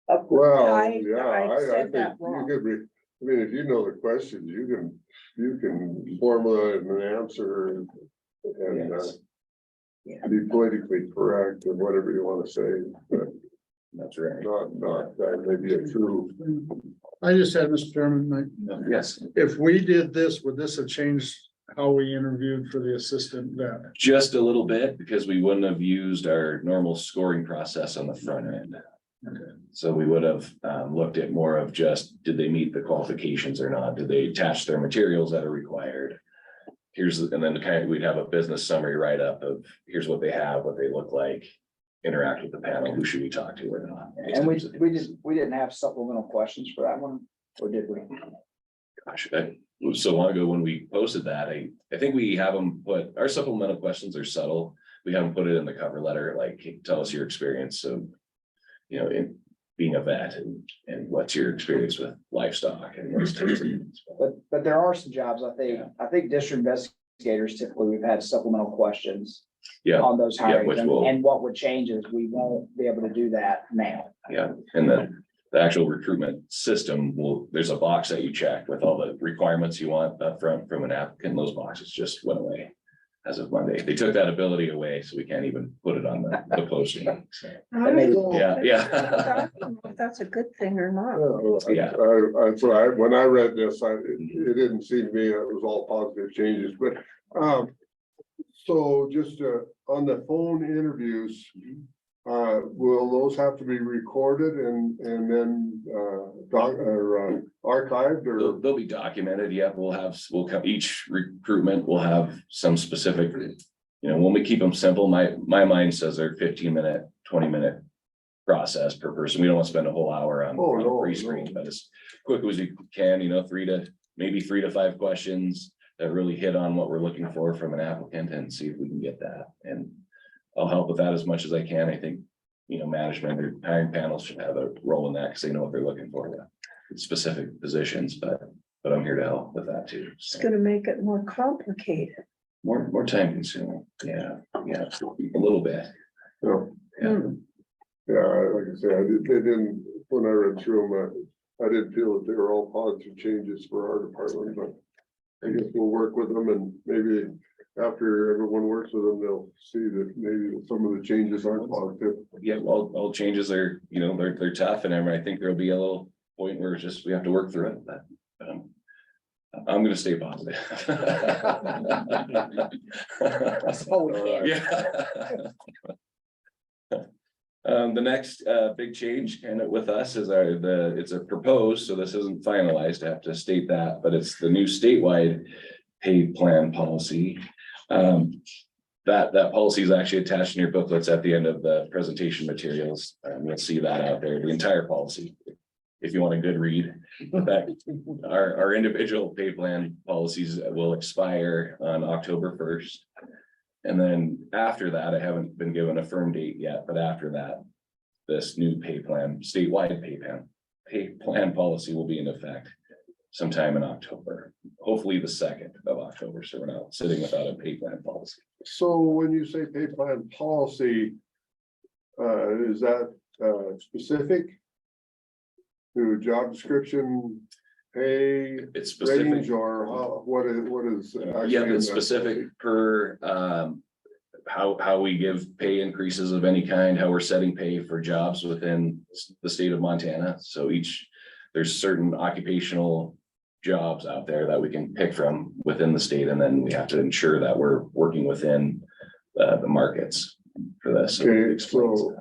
[SPEAKER 1] Well,
[SPEAKER 5] I
[SPEAKER 1] I
[SPEAKER 5] said
[SPEAKER 1] think
[SPEAKER 5] that
[SPEAKER 1] you
[SPEAKER 5] wrong.
[SPEAKER 1] could be, if you know the questions, you can formulate an answer and be politically correct or whatever you want to say, but
[SPEAKER 9] That's right.
[SPEAKER 1] not maybe a true.
[SPEAKER 2] I just had, Mr. Chairman,
[SPEAKER 9] Yes.
[SPEAKER 2] if we did this, would this have changed how we interviewed for the assistant vet?
[SPEAKER 9] Just a little bit, because we wouldn't have used our normal scoring process on the front end. So we would have looked at more of just, did they meet the qualifications or not? Did they attach their materials that are required? And then kind of, we'd have a business summary write-up of, here's what they have, what they look like, interact with the panel, who should we talk to or not?
[SPEAKER 8] And we didn't have supplemental questions for that one, or did we?
[SPEAKER 9] Gosh, that was so long ago when we posted that. I think we have them put, our supplemental questions are subtle. We haven't put it in the cover letter, like, tell us your experience. So, you know, in being a vet and what's your experience with livestock and those types of things.
[SPEAKER 8] But there are some jobs, I think district investigators typically, we've had supplemental questions
[SPEAKER 9] Yeah,
[SPEAKER 8] on those
[SPEAKER 9] yeah,
[SPEAKER 8] hirings.
[SPEAKER 9] which will-
[SPEAKER 8] And what would change is we won't be able to do that now.
[SPEAKER 9] yeah. And the actual recruitment system there's a box that you check with all the requirements you want up front from an applicant. Those boxes just went away as of Monday. They took that ability away, so we can't even put it on the posting. So, yeah.
[SPEAKER 5] If that's a good thing or not.
[SPEAKER 9] Yeah.
[SPEAKER 1] When I read this, it didn't seem to me it was all positive changes, but, so just, on the phone interviews, will those have to be recorded and then, archived or?
[SPEAKER 9] They'll be documented. Yeah, each recruitment will have some specific, you know, when we keep them simple, my mind says they're 15-minute, 20-minute process per person. We don't want to spend a whole hour on pre-screen, but as quick as you can, you know, 3 to 5 questions that really hit on what we're looking for from an applicant and see if we can get that. And I'll help with that as much as I can. I think, you know, management or hiring panels should have a role in that because they know what they're looking for, specific positions, but I'm here to help with that too.
[SPEAKER 5] It's
[SPEAKER 9] So,
[SPEAKER 5] gonna make it more complicated.
[SPEAKER 9] more time consuming. Yeah, a little bit.
[SPEAKER 1] Yeah.
[SPEAKER 9] Yeah.
[SPEAKER 1] Yeah, like I said, they didn't, when I read through them, I didn't feel that they were all positive changes for our department, but I guess we'll work with them and maybe after everyone works with them, they'll see that maybe some of the changes aren't positive.
[SPEAKER 9] Yeah, all changes are, you know, they're tough and I think there'll be a little point where we have to work through it, but I'm gonna stay positive.
[SPEAKER 8] That's all we can.
[SPEAKER 9] Yeah. The next big change kind of with us is it's a proposed, so this isn't finalized, I have to state that, but it's the new statewide pay plan policy. That policy is actually attached in your booklets at the end of the presentation materials. You'll see that out there, the entire policy. If you want a good read, that our individual pay plan policies will expire on October 1st. And then after that, I haven't been given a firm date yet, but after that, this new pay plan, statewide pay plan policy will be in effect sometime in October, hopefully the 2nd of October. So we're not sitting without a pay plan policy.
[SPEAKER 1] So when you say pay plan policy, is that specific to job description, pay
[SPEAKER 9] It's specific.
[SPEAKER 1] range, or what is? actually
[SPEAKER 9] Yeah,
[SPEAKER 1] in
[SPEAKER 9] it's
[SPEAKER 1] that
[SPEAKER 9] specific per how we give pay increases of any kind, how we're setting pay for jobs within the state of Montana. So there's certain occupational jobs out there that we can pick from within the state, and then we have to ensure that we're working within the markets for this.
[SPEAKER 1] Okay, so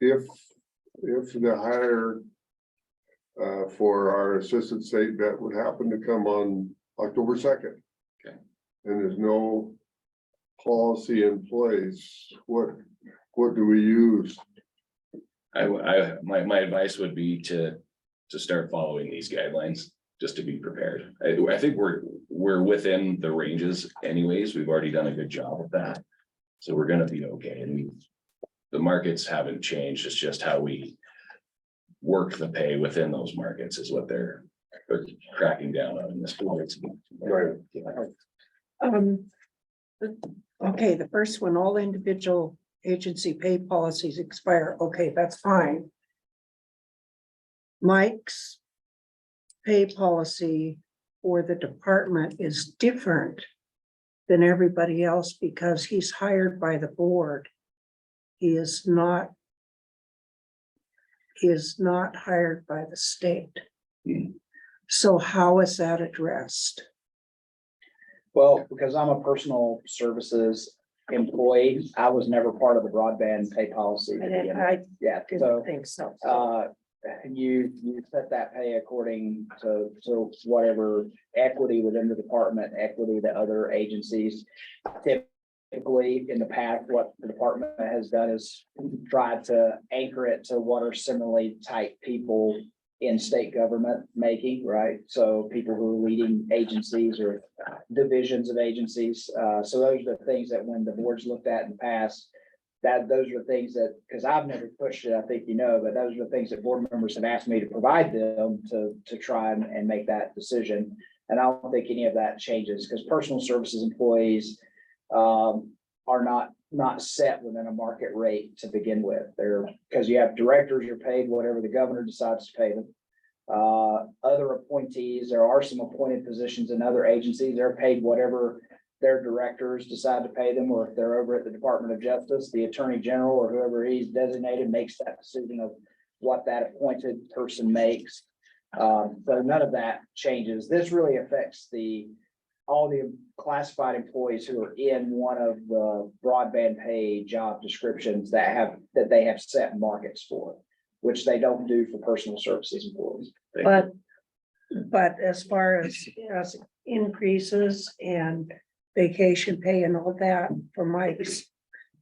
[SPEAKER 1] if the hire for our assistant state vet would happen to come on October 2nd.
[SPEAKER 9] Okay.
[SPEAKER 1] And there's no policy in place, what do we use?
[SPEAKER 9] My advice would be to start following these guidelines, just to be prepared. I think we're within the ranges anyways. We've already done a good job of that. So we're gonna be okay. And the markets haven't changed. It's just how we work the pay within those markets is what they're cracking down on in this.
[SPEAKER 1] Right.
[SPEAKER 5] Okay, the first one, all individual agency pay policies expire. Okay, that's fine. Mike's pay policy for the department is different than everybody else because he's hired by the board. He is not hired by the state.
[SPEAKER 9] Hmm.
[SPEAKER 5] So how is that addressed?
[SPEAKER 8] Well, because I'm a personal services employee, I was never part of the broadband pay policy.
[SPEAKER 5] I
[SPEAKER 8] Yeah, so,
[SPEAKER 5] didn't think so.
[SPEAKER 8] you set that pay according to whatever equity within the department, equity to other agencies. Typically, in the past, what the department has done is tried to anchor it to what are similarly type people in state government making, right? So people who are leading agencies or divisions of agencies. So those are the things that when the boards looked at in the past, those are the things that, because I've never pushed it, I think you know, but those are the things that board members have asked me to provide them to try and make that decision. And I don't think any of that changes, because personal services employees are not set within a market rate to begin with. They're, because you have directors, you're paid whatever the governor decides to pay them. Other appointees, there are some appointed positions in other agencies, they're paid whatever their directors decide to pay them, or if they're over at the Department of Justice, the Attorney General or whoever he's designated makes that decision of what that appointed person makes. So none of that changes. This really affects all the classified employees who are in one of the broadband pay job descriptions that they have set markets for, which they don't do for personal services employees.
[SPEAKER 5] But as far as increases and vacation pay and all that for Mike's,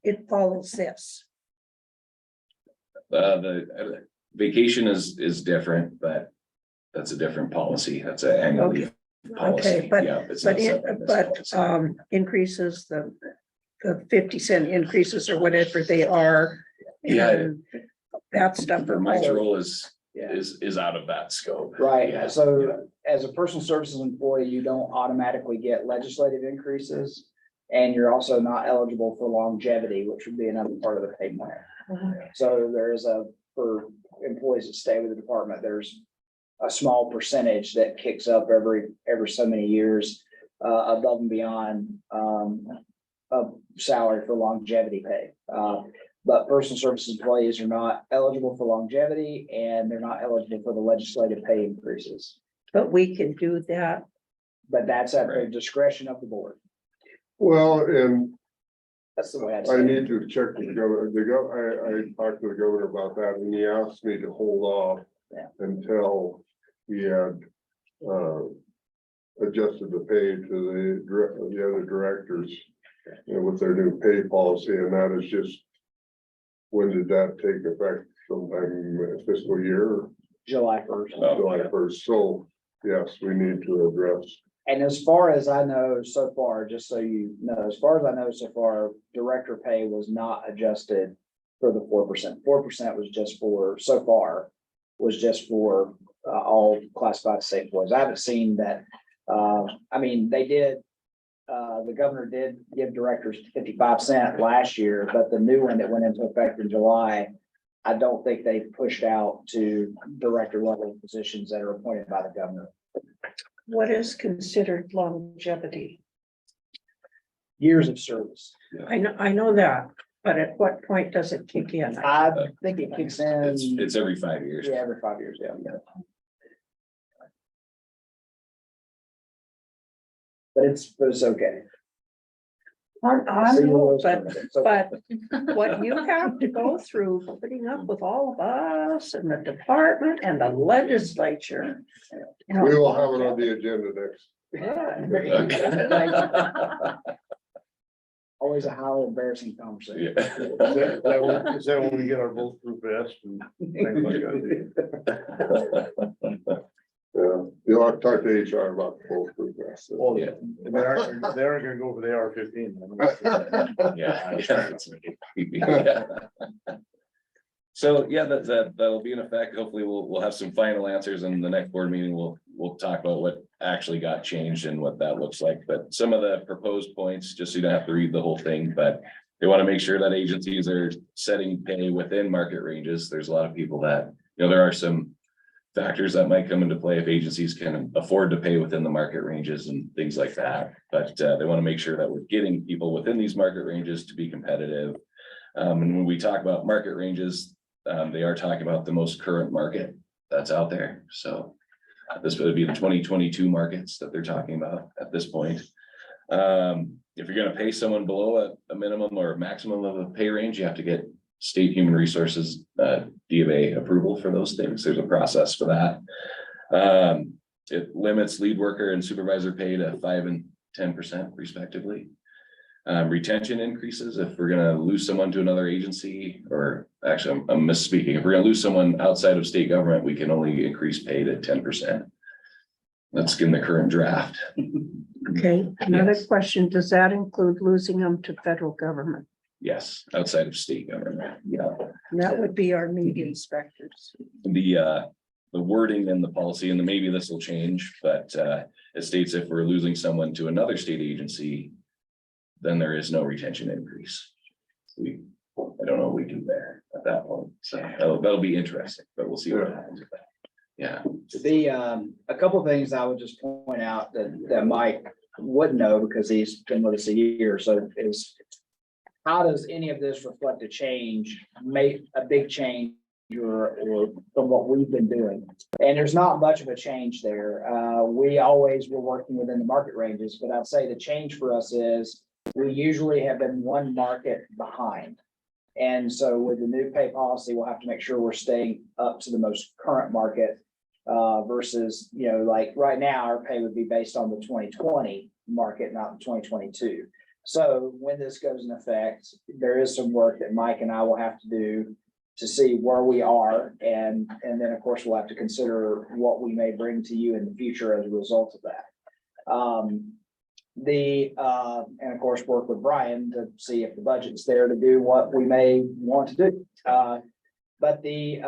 [SPEAKER 5] it follows this.
[SPEAKER 9] The vacation is different, but that's a different policy. That's an annual leave policy.
[SPEAKER 5] Okay, but,
[SPEAKER 9] Yeah, it's not separate from this policy.
[SPEAKER 5] increases, the 50-cent increases or whatever they are.
[SPEAKER 9] Yeah.
[SPEAKER 5] and That stuff for
[SPEAKER 9] Mike's
[SPEAKER 5] Mike.
[SPEAKER 9] role is
[SPEAKER 8] Yeah.
[SPEAKER 9] out of that scope.
[SPEAKER 8] Right,
[SPEAKER 9] Yeah.
[SPEAKER 8] so as a personal services employee, you don't automatically get legislative increases. And you're also not eligible for longevity, which would be another part of the pay plan. So there is for employees that stay with the department, there's a small percentage that kicks up every so many years above and beyond of salary for longevity pay. But personal services employees are not eligible for longevity and they're not eligible for the legislative pay increases.
[SPEAKER 5] But we can do that.
[SPEAKER 8] But that's at the discretion of the board.
[SPEAKER 1] Well, and
[SPEAKER 8] That's the way I'd
[SPEAKER 1] I
[SPEAKER 8] say it.
[SPEAKER 1] need to check with the governor. I talked to the governor about that and he asked me to hold off
[SPEAKER 8] Yeah.
[SPEAKER 1] until he had adjusted the pay to the other directors, you know, with their new pay policy, and that is just, when did that take effect? Sometime fiscal year,
[SPEAKER 8] July 1st.
[SPEAKER 1] July 1st. So yes, we need to address.
[SPEAKER 8] And as far as I know so far, just so you know, as far as I know so far, director pay was not adjusted for the 4%. 4% was just for, so far, was just for all classified state employees. I haven't seen that. I mean, they did, the governor did give directors 55 cents last year, but the new one that went into effect in July, I don't think they pushed out to director level positions that are appointed by the governor.
[SPEAKER 5] What is considered longevity?
[SPEAKER 8] Years of service.
[SPEAKER 5] I know that, but at what point does it kick in?
[SPEAKER 8] I think it kicks in.
[SPEAKER 9] It's every 5 years.
[SPEAKER 8] Yeah, every 5 years, yeah. But it's okay.
[SPEAKER 5] I
[SPEAKER 8] So you
[SPEAKER 5] know,
[SPEAKER 8] will-
[SPEAKER 5] but what you have to go through, putting up with all of us and the department and the legislature. you know,
[SPEAKER 1] We will have it on the agenda next.
[SPEAKER 8] Always a highly embarrassing conversation.
[SPEAKER 9] Yeah.
[SPEAKER 2] Is that when we get our bulletproof vest and things like that?
[SPEAKER 1] Yeah, you'll have to talk to HR about the full food vest.
[SPEAKER 2] Well,
[SPEAKER 9] Yeah.
[SPEAKER 2] they aren't gonna go for the AR-15.
[SPEAKER 9] Yeah. So, yeah, that'll be in effect. Hopefully, we'll have some final answers in the next board meeting. We'll talk about what actually got changed and what that looks like. But some of the proposed points, just so you don't have to read the whole thing, but they want to make sure that agencies are setting pay within market ranges. There's a lot of people that, there are some factors that might come into play if agencies can afford to pay within the market ranges and things like that. But they want to make sure that we're getting people within these market ranges to be competitive. And when we talk about market ranges, they are talking about the most current market that's out there. So this would be the 2022 markets that they're talking about at this point. If you're gonna pay someone below a minimum or maximum of a pay range, you have to get state human resources, D of A approval for those things. There's a process for that. It limits lead worker and supervisor pay to 5% and 10% respectively. Retention increases if we're gonna lose someone to another agency, or actually, I'm misspeaking. If we're gonna lose someone outside of state government, we can only increase pay to 10%. That's in the current draft.
[SPEAKER 5] Okay, another
[SPEAKER 9] Yes.
[SPEAKER 5] question, does that include losing them to federal government?
[SPEAKER 9] Yes, outside of state government, yeah.
[SPEAKER 5] And that would be our meat inspectors.
[SPEAKER 9] The wording in the policy, and maybe this will change, but it states if we're losing someone to another state agency, then there is no retention increase. I don't know what we do there at that point, so that'll be interesting, but we'll see what happens with that. Yeah,
[SPEAKER 8] A couple of things I would just point out that Mike would know because he's been with us a year, so is how does any of this reflect a change, make a big change or from what we've been doing? And there's not much of a change there. We always were working within the market ranges, but I'd say the change for us is we usually have been one market behind. And so with the new pay policy, we'll have to make sure we're staying up to the most current market versus, like right now, our pay would be based on the 2020 market, not the 2022. So when this goes in effect, there is some work that Mike and I will have to do to see where we are. And then, of course, we'll have to consider what we may bring to you in the future as a result of that. And of course, work with Brian to see if the budget's there to do what we may want to do. But the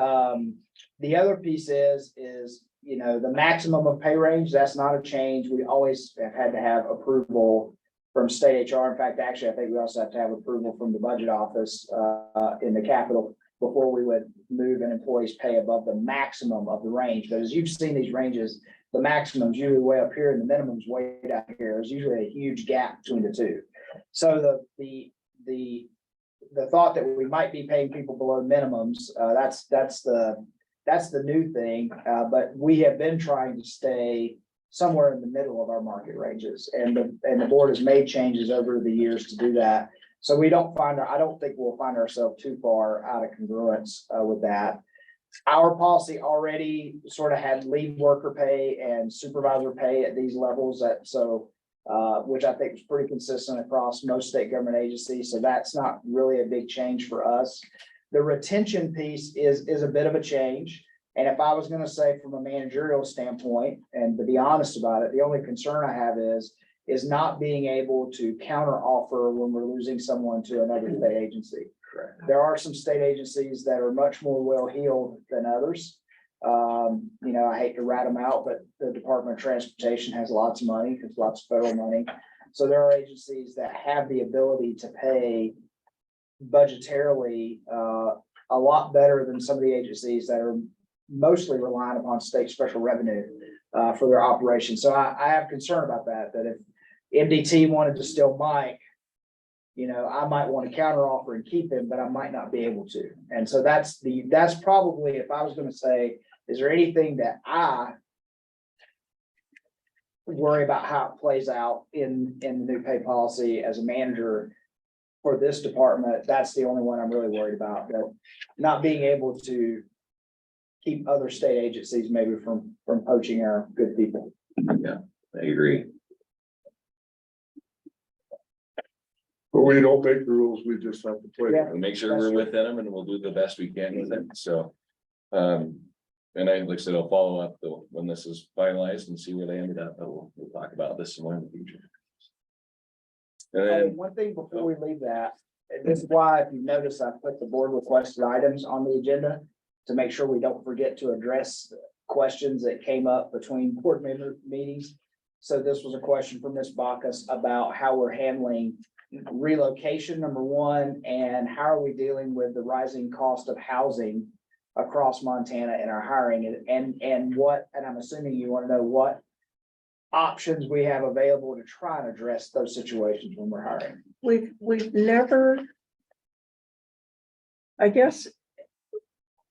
[SPEAKER 8] other piece is, the maximum of pay range, that's not a change. We always have had to have approval from state HR. In fact, actually, I think we also have to have approval from the budget office in the Capitol before we would move an employee's pay above the maximum of the range. But as you've seen these ranges, the maximum's usually way up here and the minimum's way down here. There's usually a huge gap between the two. So the thought that we might be paying people below minimums, that's the new thing. But we have been trying to stay somewhere in the middle of our market ranges, and the board has made changes over the years to do that. So I don't think we'll find ourselves too far out of congruence with that. Our policy already sort of had lead worker pay and supervisor pay at these levels which I think was pretty consistent across most state government agencies. So that's not really a big change for us. The retention piece is a bit of a change. And if I was going to say from a managerial standpoint, and to be honest about it, the only concern I have is not being able to counter offer when we're losing someone to another state agency. Correct. There are some state agencies that are much more well-heeled than others. I hate to rat them out, but the Department of Transportation has lots of money, because lots of federal money. So there are agencies that have the ability to pay budgetarily a lot better than some of the agencies that are mostly relying upon state special revenue for their operation. So I have concern about that if MDT wanted to steal Mike, I might want to counter offer and keep him, but I might not be able to. And so that's probably, if I was going to say, is there anything that I worry about how it plays out in the new pay policy as a manager for this department? That's the only one I'm really worried about, but not being able to keep other state agencies maybe from poaching our good people.
[SPEAKER 9] yeah, I agree.
[SPEAKER 1] But we don't make the rules, we just have to play.
[SPEAKER 8] Yeah.
[SPEAKER 9] We'll make sure we're within them, and we'll do the best we can with it, so. And like I said, I'll follow up when this is finalized and see where they ended up, but we'll talk about this some more in the future. And then,
[SPEAKER 8] One thing before we leave that, and this is why, if you notice, I put the board requested items on the agenda to make sure we don't forget to address questions that came up between board member meetings. So this was a question from Ms. Bacchus about how we're handling relocation, number one, and how are we dealing with the rising cost of housing across Montana in our hiring, and what, and I'm assuming you want to know what options we have available to try and address those situations when we're hiring.
[SPEAKER 5] We've never, I guess,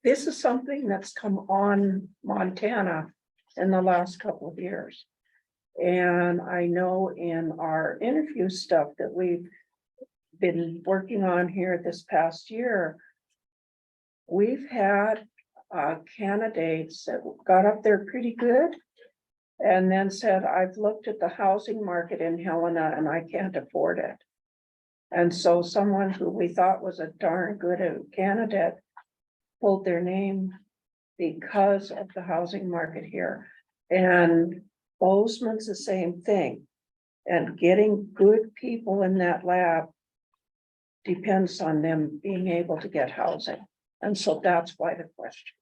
[SPEAKER 5] this is something that's come on Montana in the last couple of years. And I know in our interview stuff that we've been working on here this past year, we've had candidates that got up there pretty good and then said, I've looked at the housing market in Helena and I can't afford it. And so someone who we thought was a darn good candidate pulled their name because of the housing market here. And Bozeman's the same thing. And getting good people in that lab depends on them being able to get housing. And so that's why the question.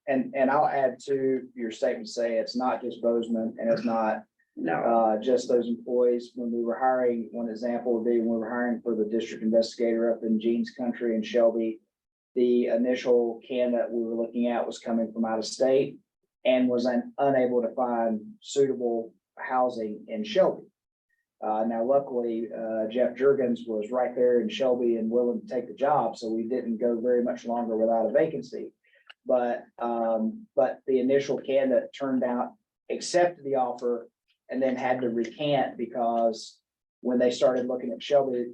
[SPEAKER 8] And I'll add to your statement, say it's not just Bozeman and it's not
[SPEAKER 5] No,
[SPEAKER 8] just those employees. When we were hiring, one example would be when we were hiring for the district investigator up in Jeans Country in Shelby. The initial candidate we were looking at was coming from out of state and was unable to find suitable housing in Shelby. Now luckily, Jeff Jurgens was right there in Shelby and willing to take the job, so we didn't go very much longer without a vacancy. But the initial candidate turned out, accepted the offer, and then had to recant because when they started looking at Shelby,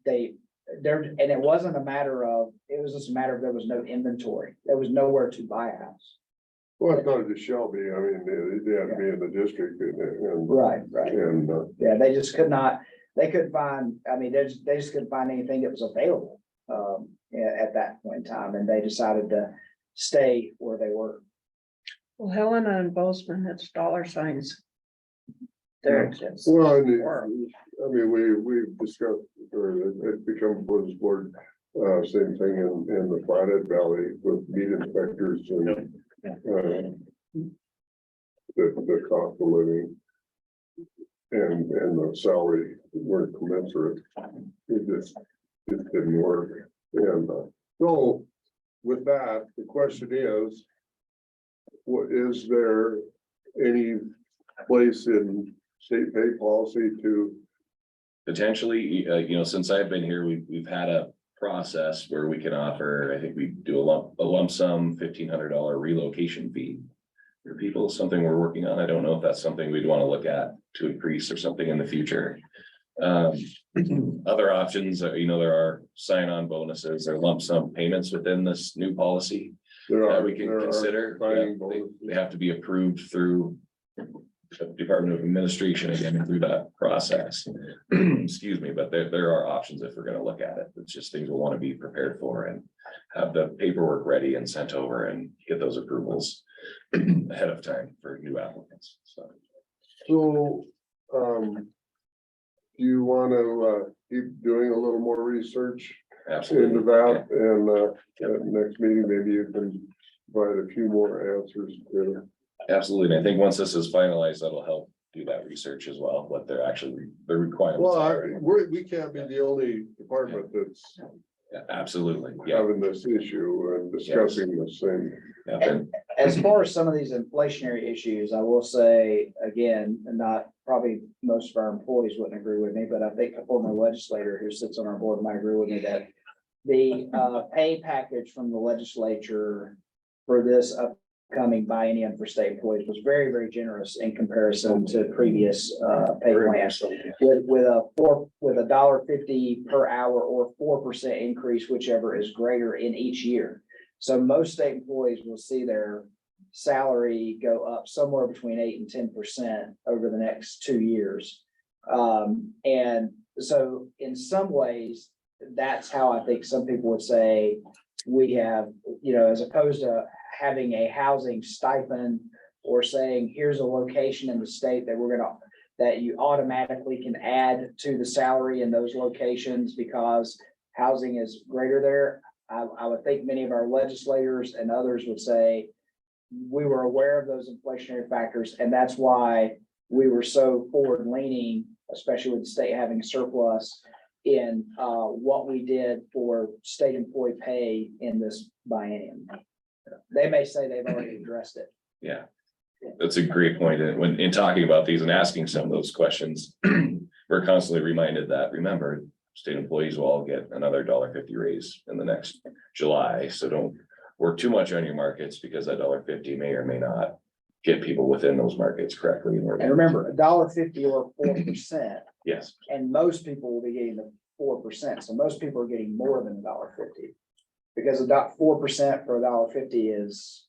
[SPEAKER 8] and it wasn't a matter of, it was just a matter of there was no inventory. There was nowhere to buy a house.
[SPEAKER 1] Well, it's not just Shelby, I mean, they had to be in the district and.
[SPEAKER 8] Right.
[SPEAKER 1] And,
[SPEAKER 8] Yeah, they just could not, they couldn't find, I mean, they just couldn't find anything that was available at that point in time, and they decided to stay where they were.
[SPEAKER 5] well, Helena and Bozeman, it's dollar signs. There it is.
[SPEAKER 1] well, I mean, we've discussed, or it's become for this board, same thing in the Flathead Valley with meat inspectors and. The cost of living. And the salary weren't commensurate. It didn't work. And so with that, the question is, what is there any place in state pay policy to?
[SPEAKER 9] Potentially, since I've been here, we've had a process where we can offer, I think we do a lump sum $1,500 relocation fee for people, something we're working on. I don't know if that's something we'd want to look at to increase or something in the future. Other options are, there are sign-on bonuses or lump sum payments within this new policy that we can consider. They have to be approved through the Department of Administration again through that process. Excuse me, but there are options if we're going to look at it. It's just things we'll want to be prepared for and have the paperwork ready and sent over and get those approvals ahead of time for new applicants. So
[SPEAKER 1] do you want to keep doing a little more research
[SPEAKER 9] absolutely.
[SPEAKER 1] into that? And at next meeting, maybe you can provide a few more answers to.
[SPEAKER 9] Absolutely. And I think once this is finalized, that'll help do that research as well, what they're actually, the requirements
[SPEAKER 1] Well,
[SPEAKER 9] are.
[SPEAKER 1] we can't be the only department that's
[SPEAKER 9] Yeah, absolutely. Yeah.
[SPEAKER 1] having this issue and discussing this thing.
[SPEAKER 9] Yeah, and
[SPEAKER 8] As far as some of these inflationary issues, I will say, again, and not probably most of our employees wouldn't agree with me, but I think a former legislator who sits on our board might agree with me that the pay package from the legislature for this upcoming biennium for state employees was very, very generous in comparison to previous pay plans. With a $1.50 per hour or 4% increase, whichever is greater in each year. So most state employees will see their salary go up somewhere between 8 and 10% over the next 2 years. And so in some ways, that's how I think some people would say we have, as opposed to having a housing stipend or saying, here's a location in the state that you automatically can add to the salary in those locations because housing is greater there. I would think many of our legislators and others would say, we were aware of those inflationary factors, and that's why we were so forward leaning, especially with the state having a surplus in what we did for state employee pay in this biennium. They may say they've already addressed it.
[SPEAKER 9] yeah, that's a great point. And when in talking about these and asking some of those questions, we're constantly reminded that, remember, state employees will all get another $1.50 raise in the next July. So don't work too much on your markets because that $1.50 may or may not get people within those markets correctly.
[SPEAKER 8] And remember, $1.50 or 4%,
[SPEAKER 9] Yes,
[SPEAKER 8] and most people will be getting the 4%, so most people are getting more than $1.50. Because about 4% for $1.50 is,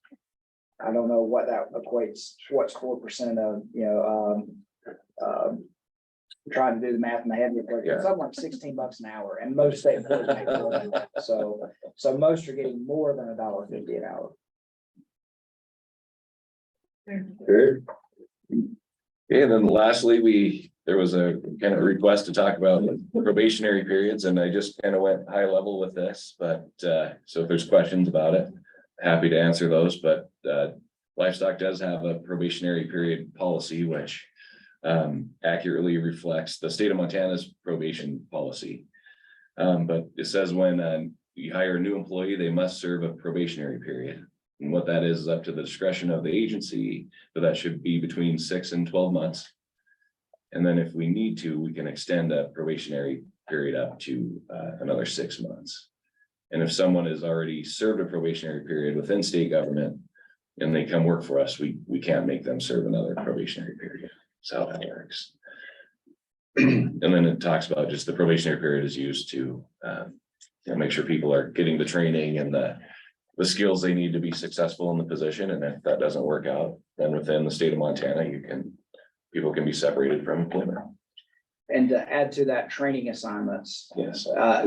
[SPEAKER 8] I don't know what that equates, what's 4% of, trying to do the math in my head, but it's something like $16 an hour, and most state employees make more than that. So most are getting more than $1.50 an hour.
[SPEAKER 1] Okay,
[SPEAKER 9] and then lastly, there was a kind of request to talk about probationary periods, and I just kind of went high level with this, but so if there's questions about it, happy to answer those, but livestock does have a probationary period policy, which accurately reflects the state of Montana's probation policy. But it says when you hire a new employee, they must serve a probationary period. And what that is up to the discretion of the agency, but that should be between 6 and 12 months. And then if we need to, we can extend that probationary period up to another 6 months. And if someone has already served a probationary period within state government and they come work for us, we can't make them serve another probationary period. That's how that works. And then it talks about just the probationary period is used to make sure people are getting the training and the skills they need to be successful in the position. And if that doesn't work out, then within the state of Montana, people can be separated from employment.
[SPEAKER 8] And to add to that, training assignments.
[SPEAKER 9] Yes.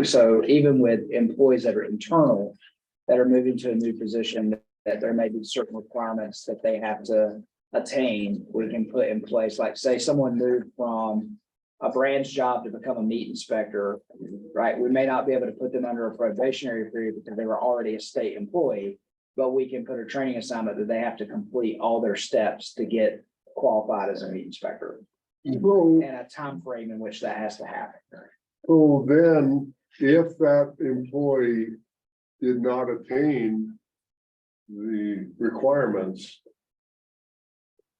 [SPEAKER 8] So even with employees that are internal, that are moving to a new position, that there may be certain requirements that they have to attain, we can put in place, like say someone moved from a branch job to become a meat inspector, right? We may not be able to put them under a probationary period because they were already a state employee, but we can put a training assignment that they have to complete all their steps to get qualified as a meat inspector.
[SPEAKER 1] so,
[SPEAKER 8] And a time frame in which that has to happen.
[SPEAKER 1] so then if that employee did not attain the requirements,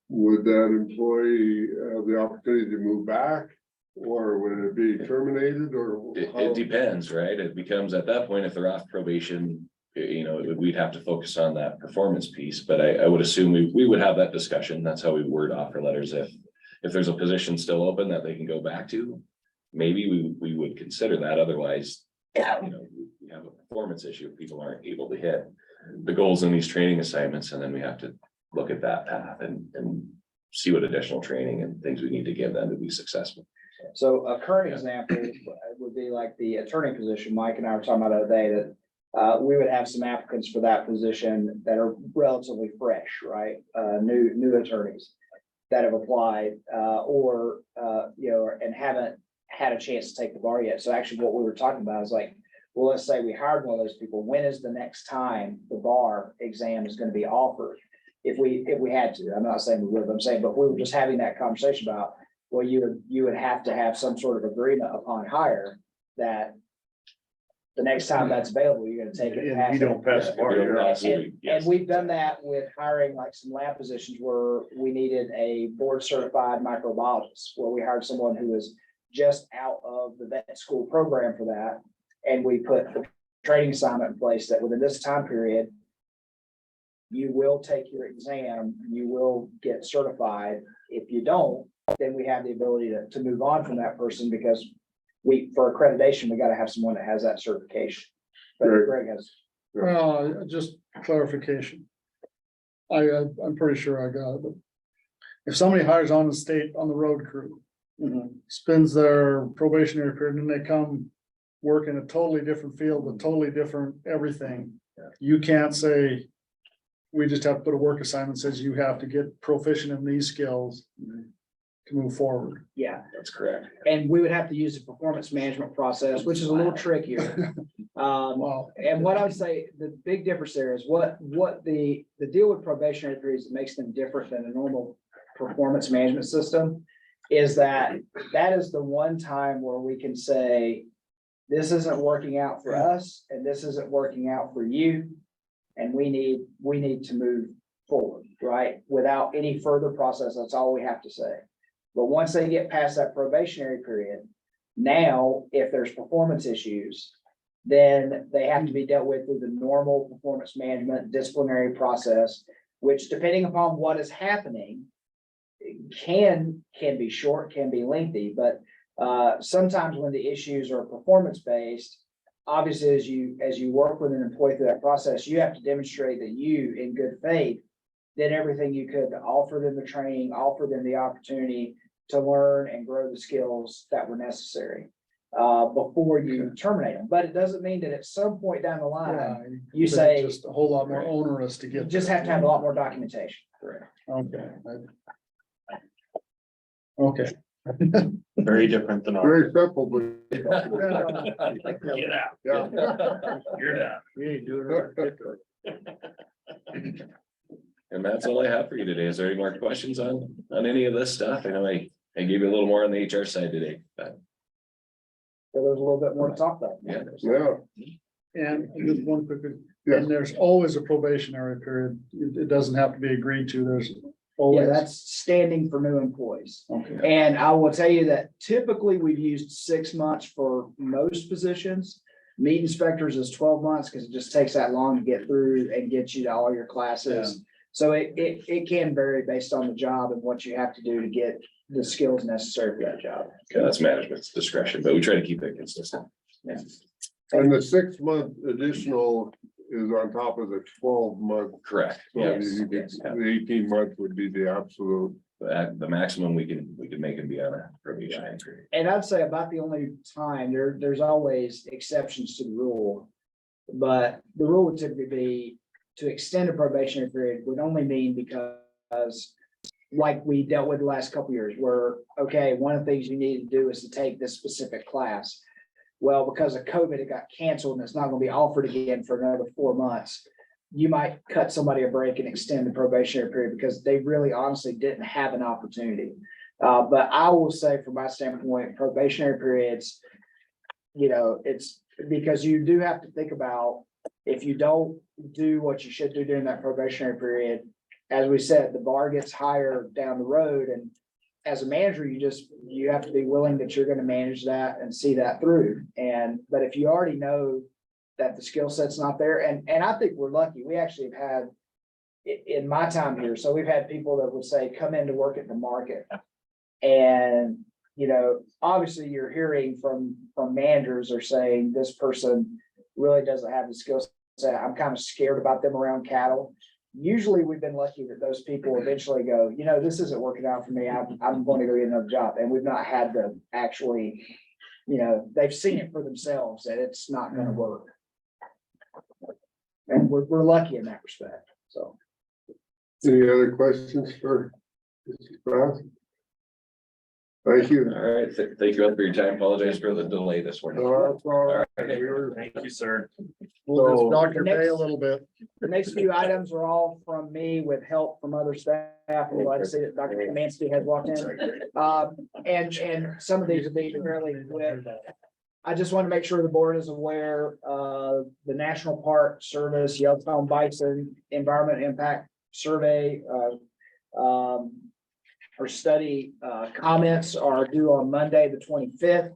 [SPEAKER 1] would that employee have the opportunity to move back? Or would it be terminated or?
[SPEAKER 9] It depends, right? It becomes at that point, if they're off probation, we'd have to focus on that performance piece, but I would assume we would have that discussion. That's how we word offer letters. If there's a position still open that they can go back to, maybe we would consider that. Otherwise, we have a performance issue if people aren't able to hit the goals in these training assignments, and then we have to look at that path and see what additional training and things we need to give them to be successful.
[SPEAKER 8] So a current example would be like the attorney position. Mike and I were talking about the other day that we would have some applicants for that position that are relatively fresh, right? New attorneys that have applied and haven't had a chance to take the bar yet. So actually what we were talking about is like, well, let's say we hired one of those people. When is the next time the bar exam is going to be offered? If we had to, I'm not saying we would, I'm saying, but we were just having that conversation about, well, you would have to have some sort of agreement upon hire that the next time that's available, you're gonna take it. and pass
[SPEAKER 2] You don't
[SPEAKER 8] it.
[SPEAKER 2] pass the bar, you're out.
[SPEAKER 8] And we've done that with hiring like some lab positions where we needed a board certified microbiologist, where we hired someone who was just out of the vet school program for that. And we put the training assignment in place that within this time period, you will take your exam, you will get certified. If you don't, then we have the ability to move on from that person because for accreditation, we got to have someone that has that certification. But
[SPEAKER 1] Right.
[SPEAKER 8] Greg has.
[SPEAKER 2] Just clarification. I'm pretty sure I got it, but if somebody hires on the road crew, spends their probationary period and they come work in a totally different field with totally different everything, you can't say, we just have to put a work assignment that says you have to get proficient in these skills to move forward.
[SPEAKER 8] Yeah,
[SPEAKER 9] That's correct.
[SPEAKER 8] and we would have to use the performance management process, which is a little trickier.
[SPEAKER 2] Wow.
[SPEAKER 8] And what I would say, the big difference there is what the deal with probationary periods that makes them different than a normal performance management system is that is the one time where we can say, this isn't working out for us and this isn't working out for you. And we need to move forward, right? Without any further process, that's all we have to say. But once they get past that probationary period, now, if there's performance issues, then they have to be dealt with through the normal performance management disciplinary process. which depending upon what is happening, can be short, can be lengthy, but sometimes when the issues are performance-based, obviously, as you work with an employee through that process, you have to demonstrate that you, in good faith, did everything you could to offer them the training, offer them the opportunity to learn and grow the skills that were necessary before you terminate them. But it doesn't mean that at some point down the line, you
[SPEAKER 2] But
[SPEAKER 8] say-
[SPEAKER 2] it's just a whole lot more onerous to
[SPEAKER 8] you
[SPEAKER 2] get.
[SPEAKER 8] just have to have a lot more documentation. Correct.
[SPEAKER 2] Okay. Okay.
[SPEAKER 4] Very different than ours.
[SPEAKER 1] Very simple, but.
[SPEAKER 4] Get out.
[SPEAKER 1] Yeah.
[SPEAKER 4] You're down.
[SPEAKER 2] We ain't doing it.
[SPEAKER 9] And that's all I have for you today. Is there any more questions on any of this stuff? I know I gave you a little more on the HR side today, but
[SPEAKER 8] So there's a little bit more to talk about.
[SPEAKER 9] yeah.
[SPEAKER 1] Yeah,
[SPEAKER 2] And just one quick,
[SPEAKER 1] Yes.
[SPEAKER 2] and there's always a probationary period. It doesn't have to be agreed to. There's
[SPEAKER 8] Yeah,
[SPEAKER 2] always.
[SPEAKER 8] that's standing for new employees.
[SPEAKER 2] Okay.
[SPEAKER 8] And I will tell you that typically we've used 6 months for most positions. Meat inspectors is 12 months because it just takes that long to get through and get you to all your classes. So it can vary based on the job and what you have to do to get the skills necessary for that job.
[SPEAKER 9] Okay, that's management's discretion, but we try to keep it consistent.
[SPEAKER 1] and the 6 month additional is on top of the 12 month.
[SPEAKER 9] Correct.
[SPEAKER 1] So
[SPEAKER 8] Yes,
[SPEAKER 1] you could-
[SPEAKER 8] yes.
[SPEAKER 1] the 18 months would be the absolute.
[SPEAKER 9] The maximum we can make him be on a probationary period.
[SPEAKER 8] And I'd say about the only time, there's always exceptions to the rule. But the rule would typically be to extend a probationary period would only mean because like we dealt with the last couple of years where, okay, one of the things you need to do is to take this specific class. Well, because of COVID, it got canceled and it's not gonna be offered again for another 4 months. You might cut somebody a break and extend the probationary period because they really honestly didn't have an opportunity. But I will say from my standpoint, probationary periods, it's because you do have to think about if you don't do what you should do during that probationary period, as we said, the bar gets higher down the road. And as a manager, you have to be willing that you're going to manage that and see that through. But if you already know that the skill set's not there, and I think we're lucky, we actually have had in my time here, so we've had people that would say, come in to work at the market. And, obviously you're hearing from managers are saying this person really doesn't have the skill set. I'm kind of scared about them around cattle. Usually we've been lucky that those people eventually go, this isn't working out for me. I'm going to go get another job. And we've not had to actually, they've seen it for themselves that it's not going to work. And we're lucky in that respect. So.
[SPEAKER 1] Any other questions for Mrs. Kraft? Thank you.
[SPEAKER 9] All right, thank you all for your time. Apologize for the delay this morning.
[SPEAKER 1] That's all right. We were-
[SPEAKER 4] Thank you, sir.
[SPEAKER 2] We'll
[SPEAKER 1] So-
[SPEAKER 2] just Dr. Day a
[SPEAKER 8] Next-
[SPEAKER 2] little bit.
[SPEAKER 8] The next few items are all from me with help from other staff. I'm glad to see that Dr. Kamansky has walked in. And some of these will be fairly quick. I just want to make sure the board is aware, the National Park Service, Yellowstone Bison Environment Impact Survey, or study, comments are due on Monday, the 25th.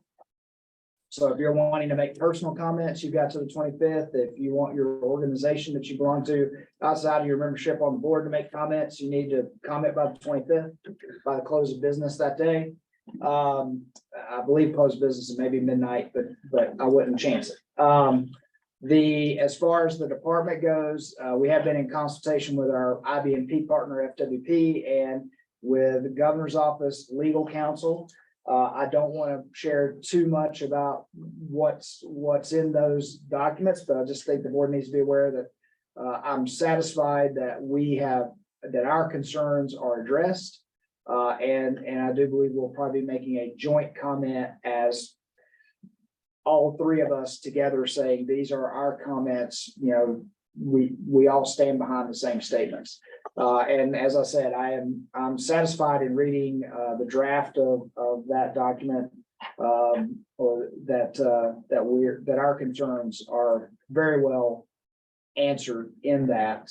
[SPEAKER 8] So if you're wanting to make personal comments, you've got to the 25th. If you want your organization that you belong to outside of your membership on the board to make comments, you need to comment by the 25th, by the close of business that day. I believe close of business is maybe midnight, but I wouldn't chance it. As far as the department goes, we have been in consultation with our IBMP partner, FWP, and with the governor's office legal counsel. I don't want to share too much about what's in those documents, but I just think the board needs to be aware that I'm satisfied that that our concerns are addressed. And I do believe we'll probably be making a joint comment as all three of us together saying, these are our comments, we all stand behind the same statements. And as I said, I'm satisfied in reading the draft of that document, or that our concerns are very well answered in that.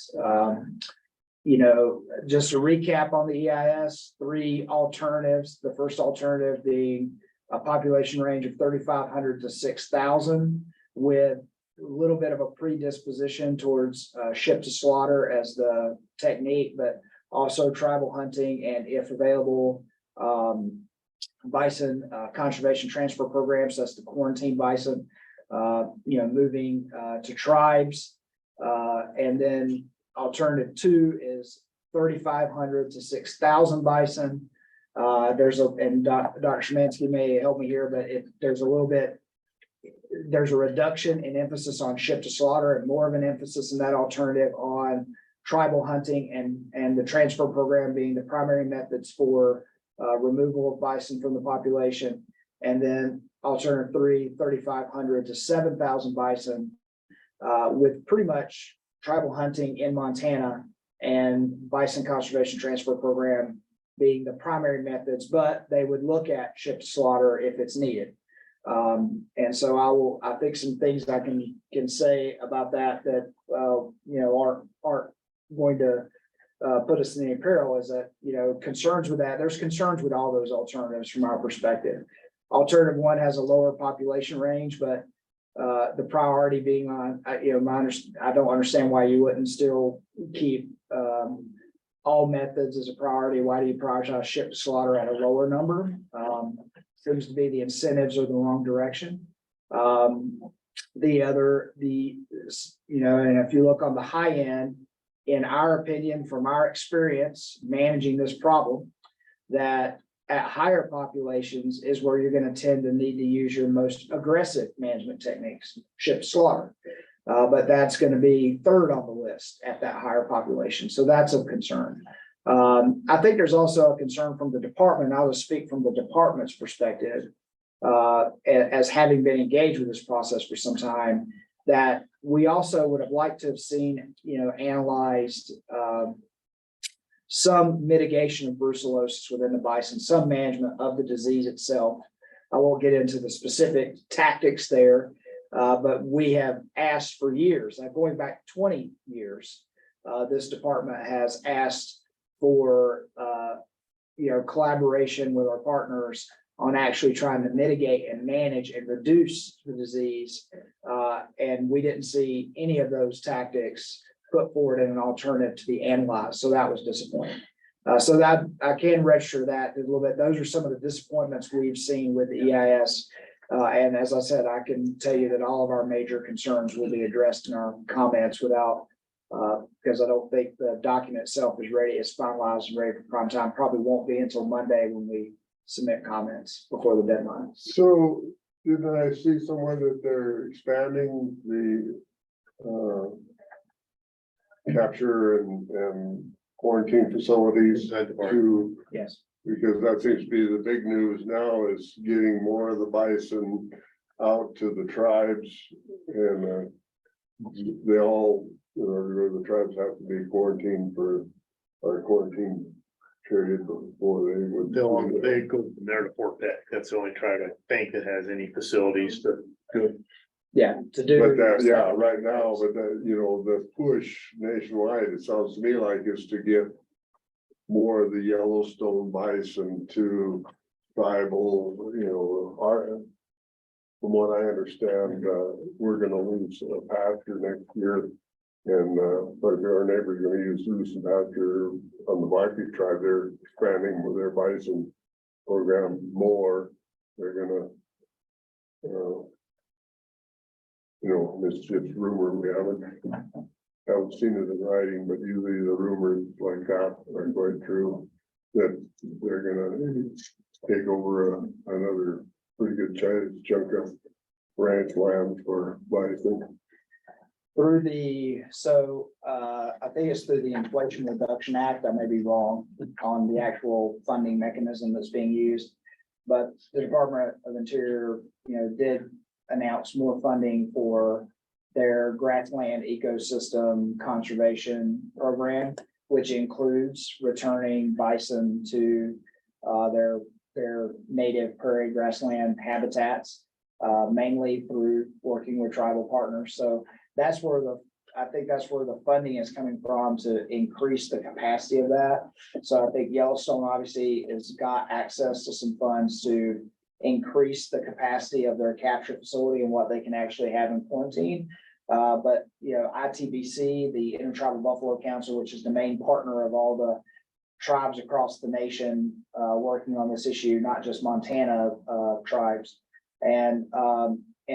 [SPEAKER 8] Just to recap on the EIS, 3 alternatives. The first alternative being a population range of 3,500 to 6,000 with little bit of a predisposition towards ship to slaughter as the technique, but also tribal hunting and if available, bison conservation transfer programs, that's the quarantine bison, moving to tribes. And then alternative 2 is 3,500 to 6,000 bison. And Dr. Szymanski may help me here, but there's a reduction in emphasis on ship to slaughter and more of an emphasis in that alternative on tribal hunting and the transfer program being the primary methods for removal of bison from the population. And then alternative 3, 3,500 to 7,000 bison with pretty much tribal hunting in Montana and bison conservation transfer program being the primary methods, but they would look at ship to slaughter if it's needed. And so I think some things I can say about that aren't going to put us in any peril is that, concerns with that, there's concerns with all those alternatives from our perspective. Alternative 1 has a lower population range, but the priority being on, I don't understand why you wouldn't still keep all methods as a priority. Why do you prioritize ship to slaughter at a lower number? Seems to be the incentives are the wrong direction. And if you look on the high end, in our opinion, from our experience managing this problem, that at higher populations is where you're going to tend to need to use your most aggressive management techniques, ship to slaughter. But that's going to be third on the list at that higher population. So that's of concern. I think there's also a concern from the department. I'll just speak from the department's perspective, as having been engaged with this process for some time, that we also would have liked to have seen, analyzed some mitigation of brucellosis within the bison, some management of the disease itself. I won't get into the specific tactics there, but we have asked for years, going back 20 years, this department has asked for, collaboration with our partners on actually trying to mitigate and manage and reduce the disease. And we didn't see any of those tactics put forward in an alternative to be analyzed. So that was disappointing. So that I can register that a little bit. Those are some of the disappointments we've seen with the EIS. And as I said, I can tell you that all of our major concerns will be addressed in our comments without, because I don't think the document itself is ready. It's finalized and ready for prime time. Probably won't be until Monday when we submit comments before the deadline.
[SPEAKER 1] So didn't I see somewhere that they're expanding the capture and quarantine facilities to,
[SPEAKER 8] Yes.
[SPEAKER 1] because that seems to be the big news now is getting more of the bison out to the tribes and they all, the tribes have to be quarantined for our quarantine period before they would.
[SPEAKER 10] They go from there to Fort Peck. That's the only tribe I think that has any facilities to go.
[SPEAKER 8] Yeah, to do.
[SPEAKER 1] But that, yeah, right now, but that, the push nationwide, it sounds to me like is to get more of the Yellowstone bison to tribal, from what I understand, we're gonna lose a pasture next year. And, but our neighbor's gonna use some pasture on the Blackfeet tribe. They're expanding with their bison program more. They're gonna, it's just rumor. We haven't seen it in writing, but usually the rumors like that are quite true. That they're gonna take over another pretty good chunk of ranch land for bison.
[SPEAKER 8] I think it's through the Inflation Reduction Act. I may be wrong on the actual funding mechanism that's being used. But the Department of Interior, did announce more funding for their grassland ecosystem conservation program, which includes returning bison to their native prairie grassland habitats, mainly through working with tribal partners. So that's where I think that's where the funding is coming from to increase the capacity of that. So I think Yellowstone obviously has got access to some funds to increase the capacity of their capture facility and what they can actually have in quarantine. But, you know, ITBC, the Intertribal Buffalo Council, which is the main partner of all the tribes across the nation, working on this issue, not just Montana, tribes. And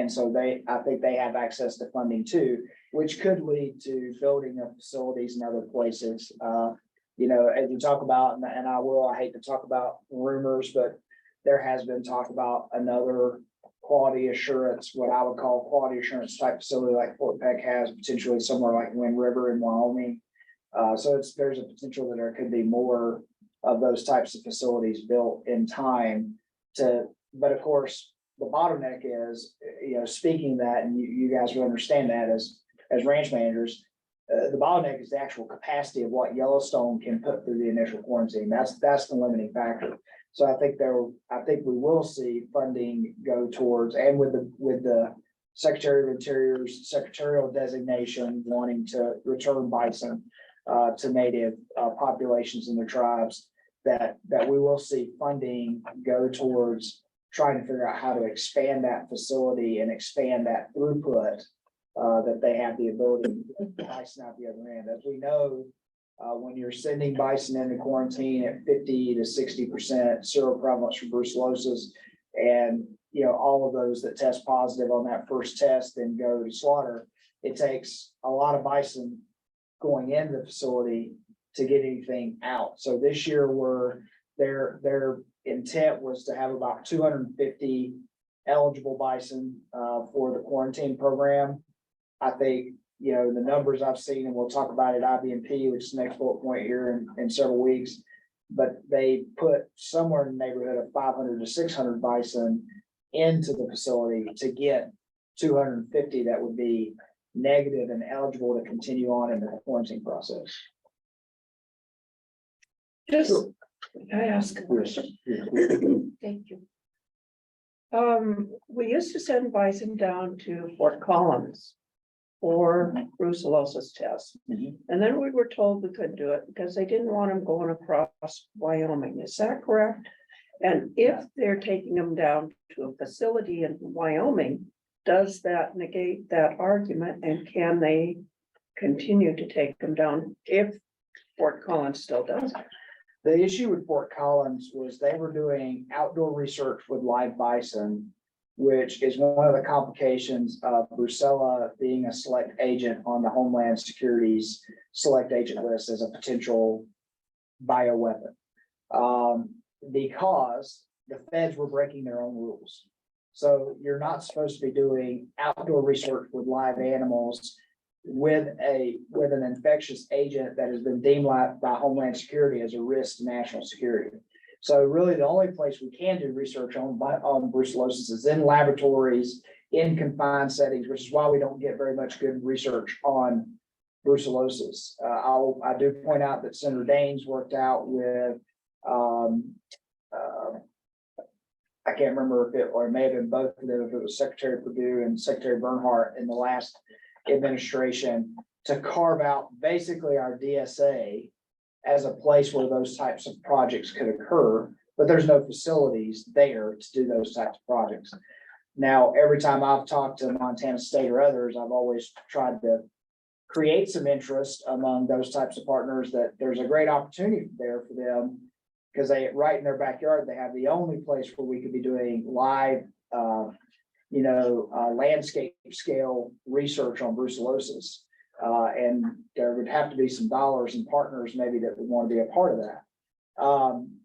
[SPEAKER 8] so I think they have access to funding too, which could lead to building of facilities in other places. You know, as you talk about, and I hate to talk about rumors, but there has been talk about another quality assurance, what I would call quality assurance type facility like Fort Peck has, potentially somewhere like Wind River in Wyoming. So there's a potential that there could be more of those types of facilities built in time but of course, the bottleneck is, you know, speaking that, and you guys will understand that as ranch managers, the bottleneck is the actual capacity of what Yellowstone can put through the initial quarantine. That's the limiting factor. So I think we will see funding go towards, and with the Secretary of Interior's secretarial designation wanting to return bison to native populations in their tribes, that we will see funding go towards trying to figure out how to expand that facility and expand that throughput that they have the ability to get bison out the other end. As we know, when you're sending bison into quarantine at 50 to 60% seroprevalence for brucellosis, and you know, all of those that test positive on that first test then go to slaughter, it takes a lot of bison going into the facility to get anything out. So this year their intent was to have about 250 eligible bison for the quarantine program. I think, you know, the numbers I've seen, and we'll talk about it, IBMP, which is the next bullet point here in several weeks, but they put somewhere in the neighborhood of 500 to 600 bison into the facility to get 250 that would be negative and eligible to continue on in the quarantine process.
[SPEAKER 5] Just, can I ask a question? Thank you. We used to send bison down to Fort Collins for brucellosis tests.
[SPEAKER 8] Mhm.
[SPEAKER 5] And then we were told we couldn't do it because they didn't want them going across Wyoming. Is that correct? And if they're taking them down to a facility in Wyoming, does that negate that argument? And can they continue to take them down if Fort Collins still does it?
[SPEAKER 8] The issue with Fort Collins was they were doing outdoor research with live bison, which is one of the complications of brucella being a select agent on the Homeland Security's select agent list as a potential bioweapon. Because the feds were breaking their own rules. So you're not supposed to be doing outdoor research with live animals with an infectious agent that has been deemed by Homeland Security as a risk to national security. So really the only place we can do research on brucellosis is in laboratories, in confined settings, which is why we don't get very much good research on brucellosis. I do point out that Senator Daines worked out with, I can't remember if it may have been both of them, if it was Secretary Perdue and Secretary Bernhardt in the last administration, to carve out basically our DSA as a place where those types of projects could occur, but there's no facilities there to do those types of projects. Now, every time I've talked to Montana State or others, I've always tried to create some interest among those types of partners that there's a great opportunity there for them, because they, right in their backyard, they have the only place where we could be doing live, landscape scale research on brucellosis. And there would have to be some dollars and partners maybe that would want to be a part of that.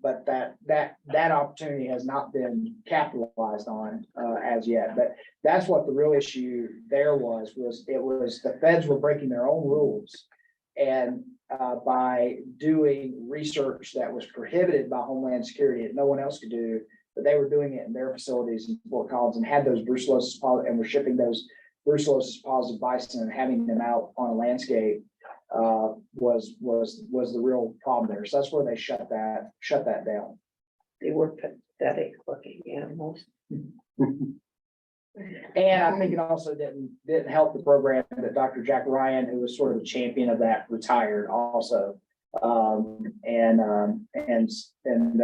[SPEAKER 8] But that opportunity has not been capitalized on as yet. But that's what the real issue there was the feds were breaking their own rules. And by doing research that was prohibited by Homeland Security that no one else could do, but they were doing it in their facilities in Fort Collins and had those brucellosis and were shipping those brucellosis positive bison and having them out on a landscape was the real problem there. So that's where they shut that down.
[SPEAKER 5] They were pathetic looking animals.
[SPEAKER 8] And I think it also didn't help the program that Dr. Jack Ryan, who was sort of a champion of that, retired also. And there's been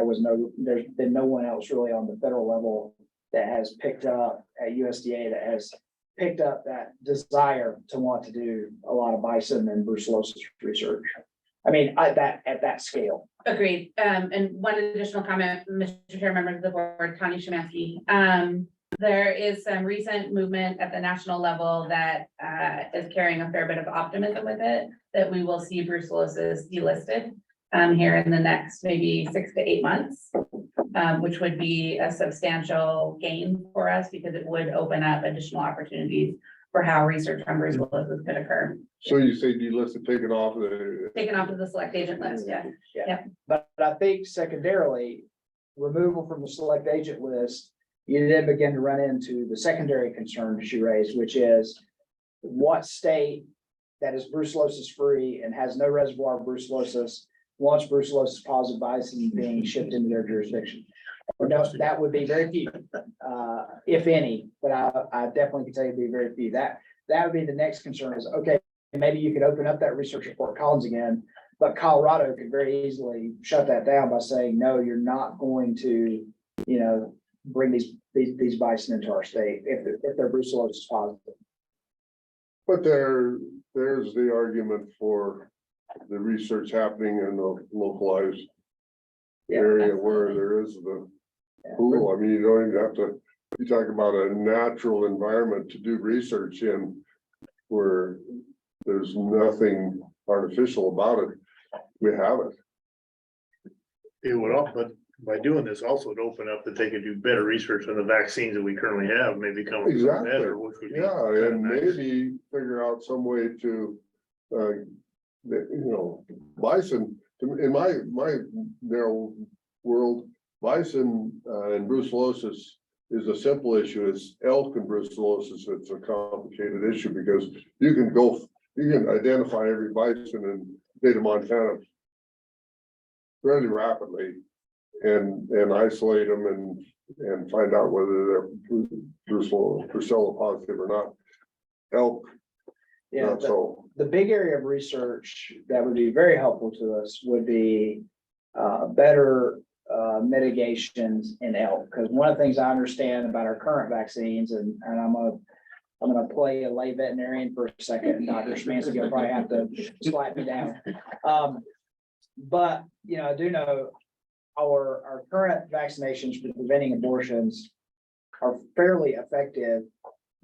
[SPEAKER 8] no one else really on the federal level that has picked up at USDA that has picked up that desire to want to do a lot of bison and brucellosis research. I mean, at that scale.
[SPEAKER 11] Agreed. And one additional comment, Mr. Chair, members of the board, Connie Szymanski. There is some recent movement at the national level that is carrying a fair bit of optimism with it, that we will see brucellosis delisted here in the next maybe 6 to 8 months, which would be a substantial gain for us because it would open up additional opportunities for how research on brucellosis could occur.
[SPEAKER 1] So you say delisted, taken off the,
[SPEAKER 11] Taken off of the select agent list, yeah.
[SPEAKER 8] But I think secondarily, removal from the select agent list, you then begin to run into the secondary concern that you raised, which is what state that is brucellosis free and has no reservoir of brucellosis wants brucellosis positive bison being shipped into their jurisdiction. No, that would be very few, if any, but I definitely can tell you it'd be very few. That would be the next concern is, okay, maybe you could open up that research at Fort Collins again, but Colorado could very easily shut that down by saying, no, you're not going to, bring these bison into our state if they're brucellosis positive.
[SPEAKER 1] but there's the argument for the research happening in the localized area where there is the pool. I mean, you don't even have to, you talk about a natural environment to do research in where there's nothing artificial about it. We have it.
[SPEAKER 10] It would, but by doing this also would open up that they could do better research on the vaccines that we currently have, maybe come.
[SPEAKER 1] Exactly.
[SPEAKER 10] Better, which would be
[SPEAKER 1] Yeah, and
[SPEAKER 10] nice.
[SPEAKER 1] maybe figure out some way to, bison, in my narrow world, bison and brucellosis is a simple issue. It's elk and brucellosis. It's a complicated issue because you can identify every bison in the state of Montana really rapidly and isolate them and find out whether they're brucella positive or not. Elk,
[SPEAKER 8] Yeah,
[SPEAKER 1] not so.
[SPEAKER 8] the big area of research that would be very helpful to us would be better mitigations in elk. Because one of the things I understand about our current vaccines, and I'm gonna play a lay veterinarian for a second, and Dr. Szymanski will probably have to slap me down. But, I do know our current vaccinations for preventing abortions are fairly effective.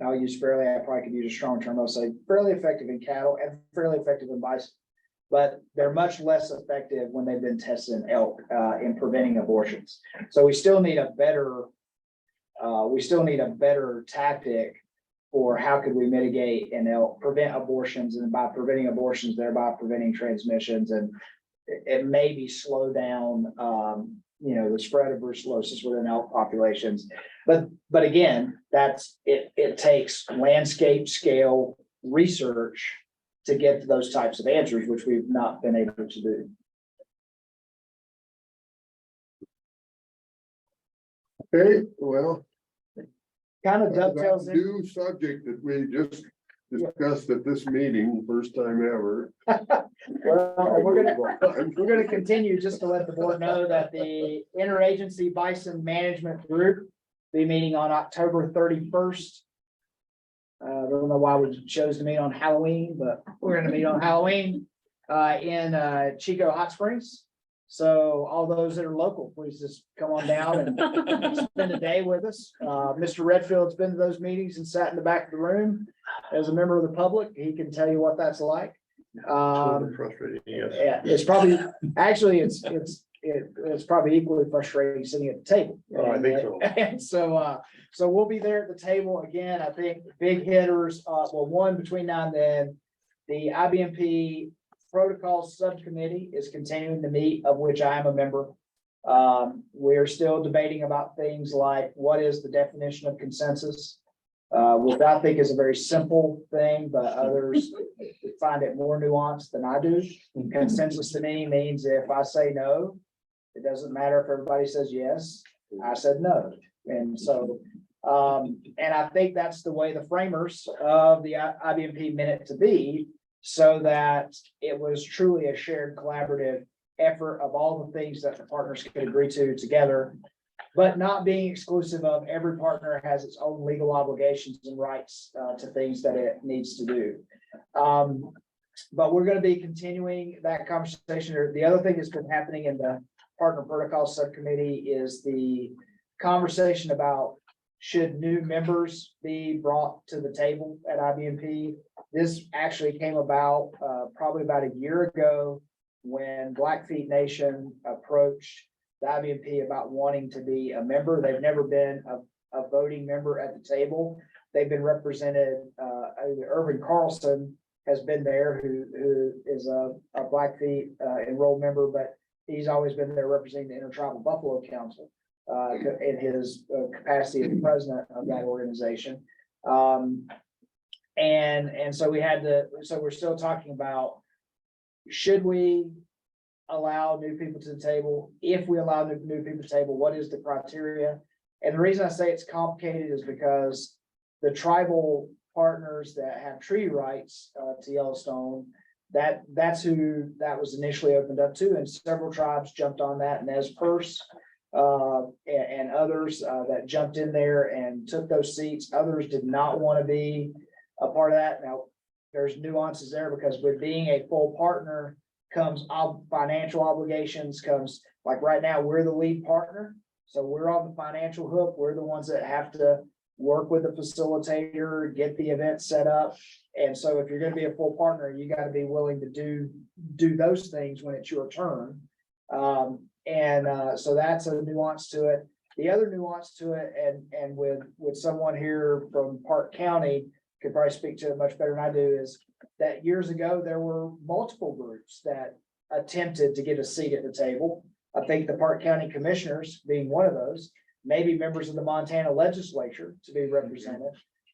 [SPEAKER 8] I'll use fairly, I probably could use a strong term. I'll say fairly effective in cattle and fairly effective in bison. But they're much less effective when they've been tested in elk in preventing abortions. So we still need a better tactic for how could we mitigate and prevent abortions, and by preventing abortions, thereby preventing transmissions, and it maybe slow down the spread of brucellosis within elk populations. But again, it takes landscape scale research to get to those types of answers, which we've not been able to do.
[SPEAKER 1] Okay, well.
[SPEAKER 8] Kind of dovetails in.
[SPEAKER 1] New subject that we just discussed at this meeting, first time ever.
[SPEAKER 8] Well, we're gonna continue just to let the board know that the Interagency Bison Management Group be meeting on October 31st. I don't know why we chose to meet on Halloween, but we're gonna meet on Halloween in Chico Hot Springs. So all those that are local, please just come on down and spend a day with us. Mr. Redfield's been to those meetings and sat in the back of the room as a member of the public. He can tell you what that's like.
[SPEAKER 10] Frustrating, yes.
[SPEAKER 8] Yeah, it's probably, actually, it's probably equally frustrating sitting at the table.
[SPEAKER 10] Oh, I think so.
[SPEAKER 8] And so we'll be there at the table again. I think big hitters, one between now and then, the IBMP Protocol Subcommittee is continuing to meet, of which I am a member. We're still debating about things like what is the definition of consensus? Which I think is a very simple thing, but others find it more nuanced than I do. Consensus to me means if I say no, it doesn't matter if everybody says yes, I said no. And so, and I think that's the way the framers of the IBMP meant it to be, so that it was truly a shared collaborative effort of all the things that the partners could agree to together. but not being exclusive of every partner has its own legal obligations and rights to things that it needs to do. But we're gonna be continuing that conversation. Or the other thing that's been happening in the partner protocol subcommittee is the conversation about should new members be brought to the table at IBMP. This actually came about probably about a year ago when Blackfeet Nation approached the IBMP about wanting to be a member. They've never been a voting member at the table. They've been represented, Irvin Carlson has been there, who is a Blackfeet enrolled member, but he's always been there representing the Intertribal Buffalo Council in his capacity as president of that organization. And so we're still talking about, should we allow new people to the table? If we allow new people to the table, what is the criteria? And the reason I say it's complicated is because the tribal partners that have treaty rights to Yellowstone, that's who that was initially opened up to, and several tribes jumped on that, Nez Perce and others that jumped in there and took those seats. Others did not want to be a part of that. Now, there's nuances there because with being a full partner comes financial obligations, comes like right now, we're the lead partner. So we're on the financial hook. We're the ones that have to work with the facilitator, get the event set up. And so if you're going to be a full partner, you got to be willing to do those things when it's your turn. So that's a nuance to it. The other nuance to it, and with someone here from Park County could probably speak to it much better than I do, is that years ago, there were multiple groups that attempted to get a seat at the table. I think the Park County Commissioners being one of those, maybe members of the Montana legislature to be represented.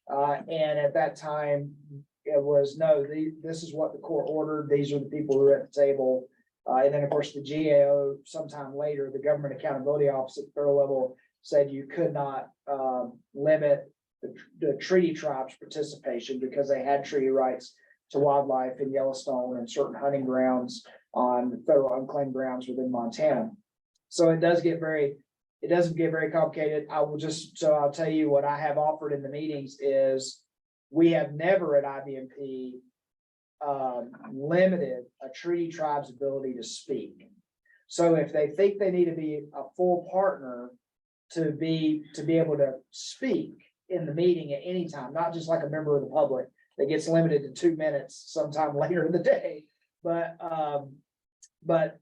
[SPEAKER 8] And at that time, it was, no, this is what the court ordered. These are the people who are at the table. And then, of course, the GAO, sometime later, the Government Accountability Office at the federal level said you could not limit the treaty tribes' participation because they had treaty rights to wildlife in Yellowstone and certain hunting grounds on federal unclaimed grounds within Montana. So it doesn't get very complicated. I'll tell you what I have offered in the meetings is we have never at IBMP limited a treaty tribe's ability to speak. So if they think they need to be a full partner to be able to speak in the meeting at any time, not just like a member of the public that gets limited to 2 minutes sometime later in the day, but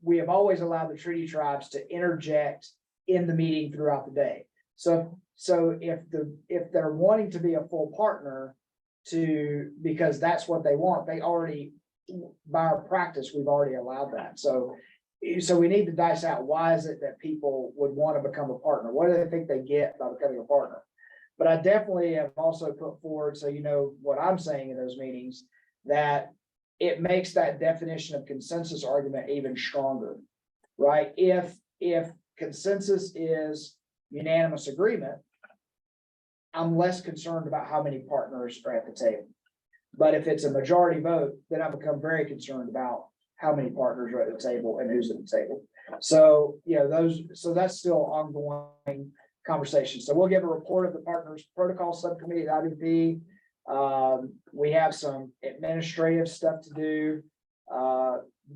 [SPEAKER 8] we have always allowed the treaty tribes to interject in the meeting throughout the day. So if they're wanting to be a full partner because that's what they want, they already, by our practice, we've already allowed that. So we need to dice out, why is it that people would want to become a partner? What do they think they get by becoming a partner? But I definitely have also put forward, so you know what I'm saying in those meetings, that it makes that definition of consensus argument even stronger, right? If consensus is unanimous agreement, I'm less concerned about how many partners are at the table. But if it's a majority vote, then I become very concerned about how many partners are at the table and who's at the table. So, that's still ongoing conversation. So we'll give a report of the partners protocol subcommittee at IBP. We have some administrative stuff to do.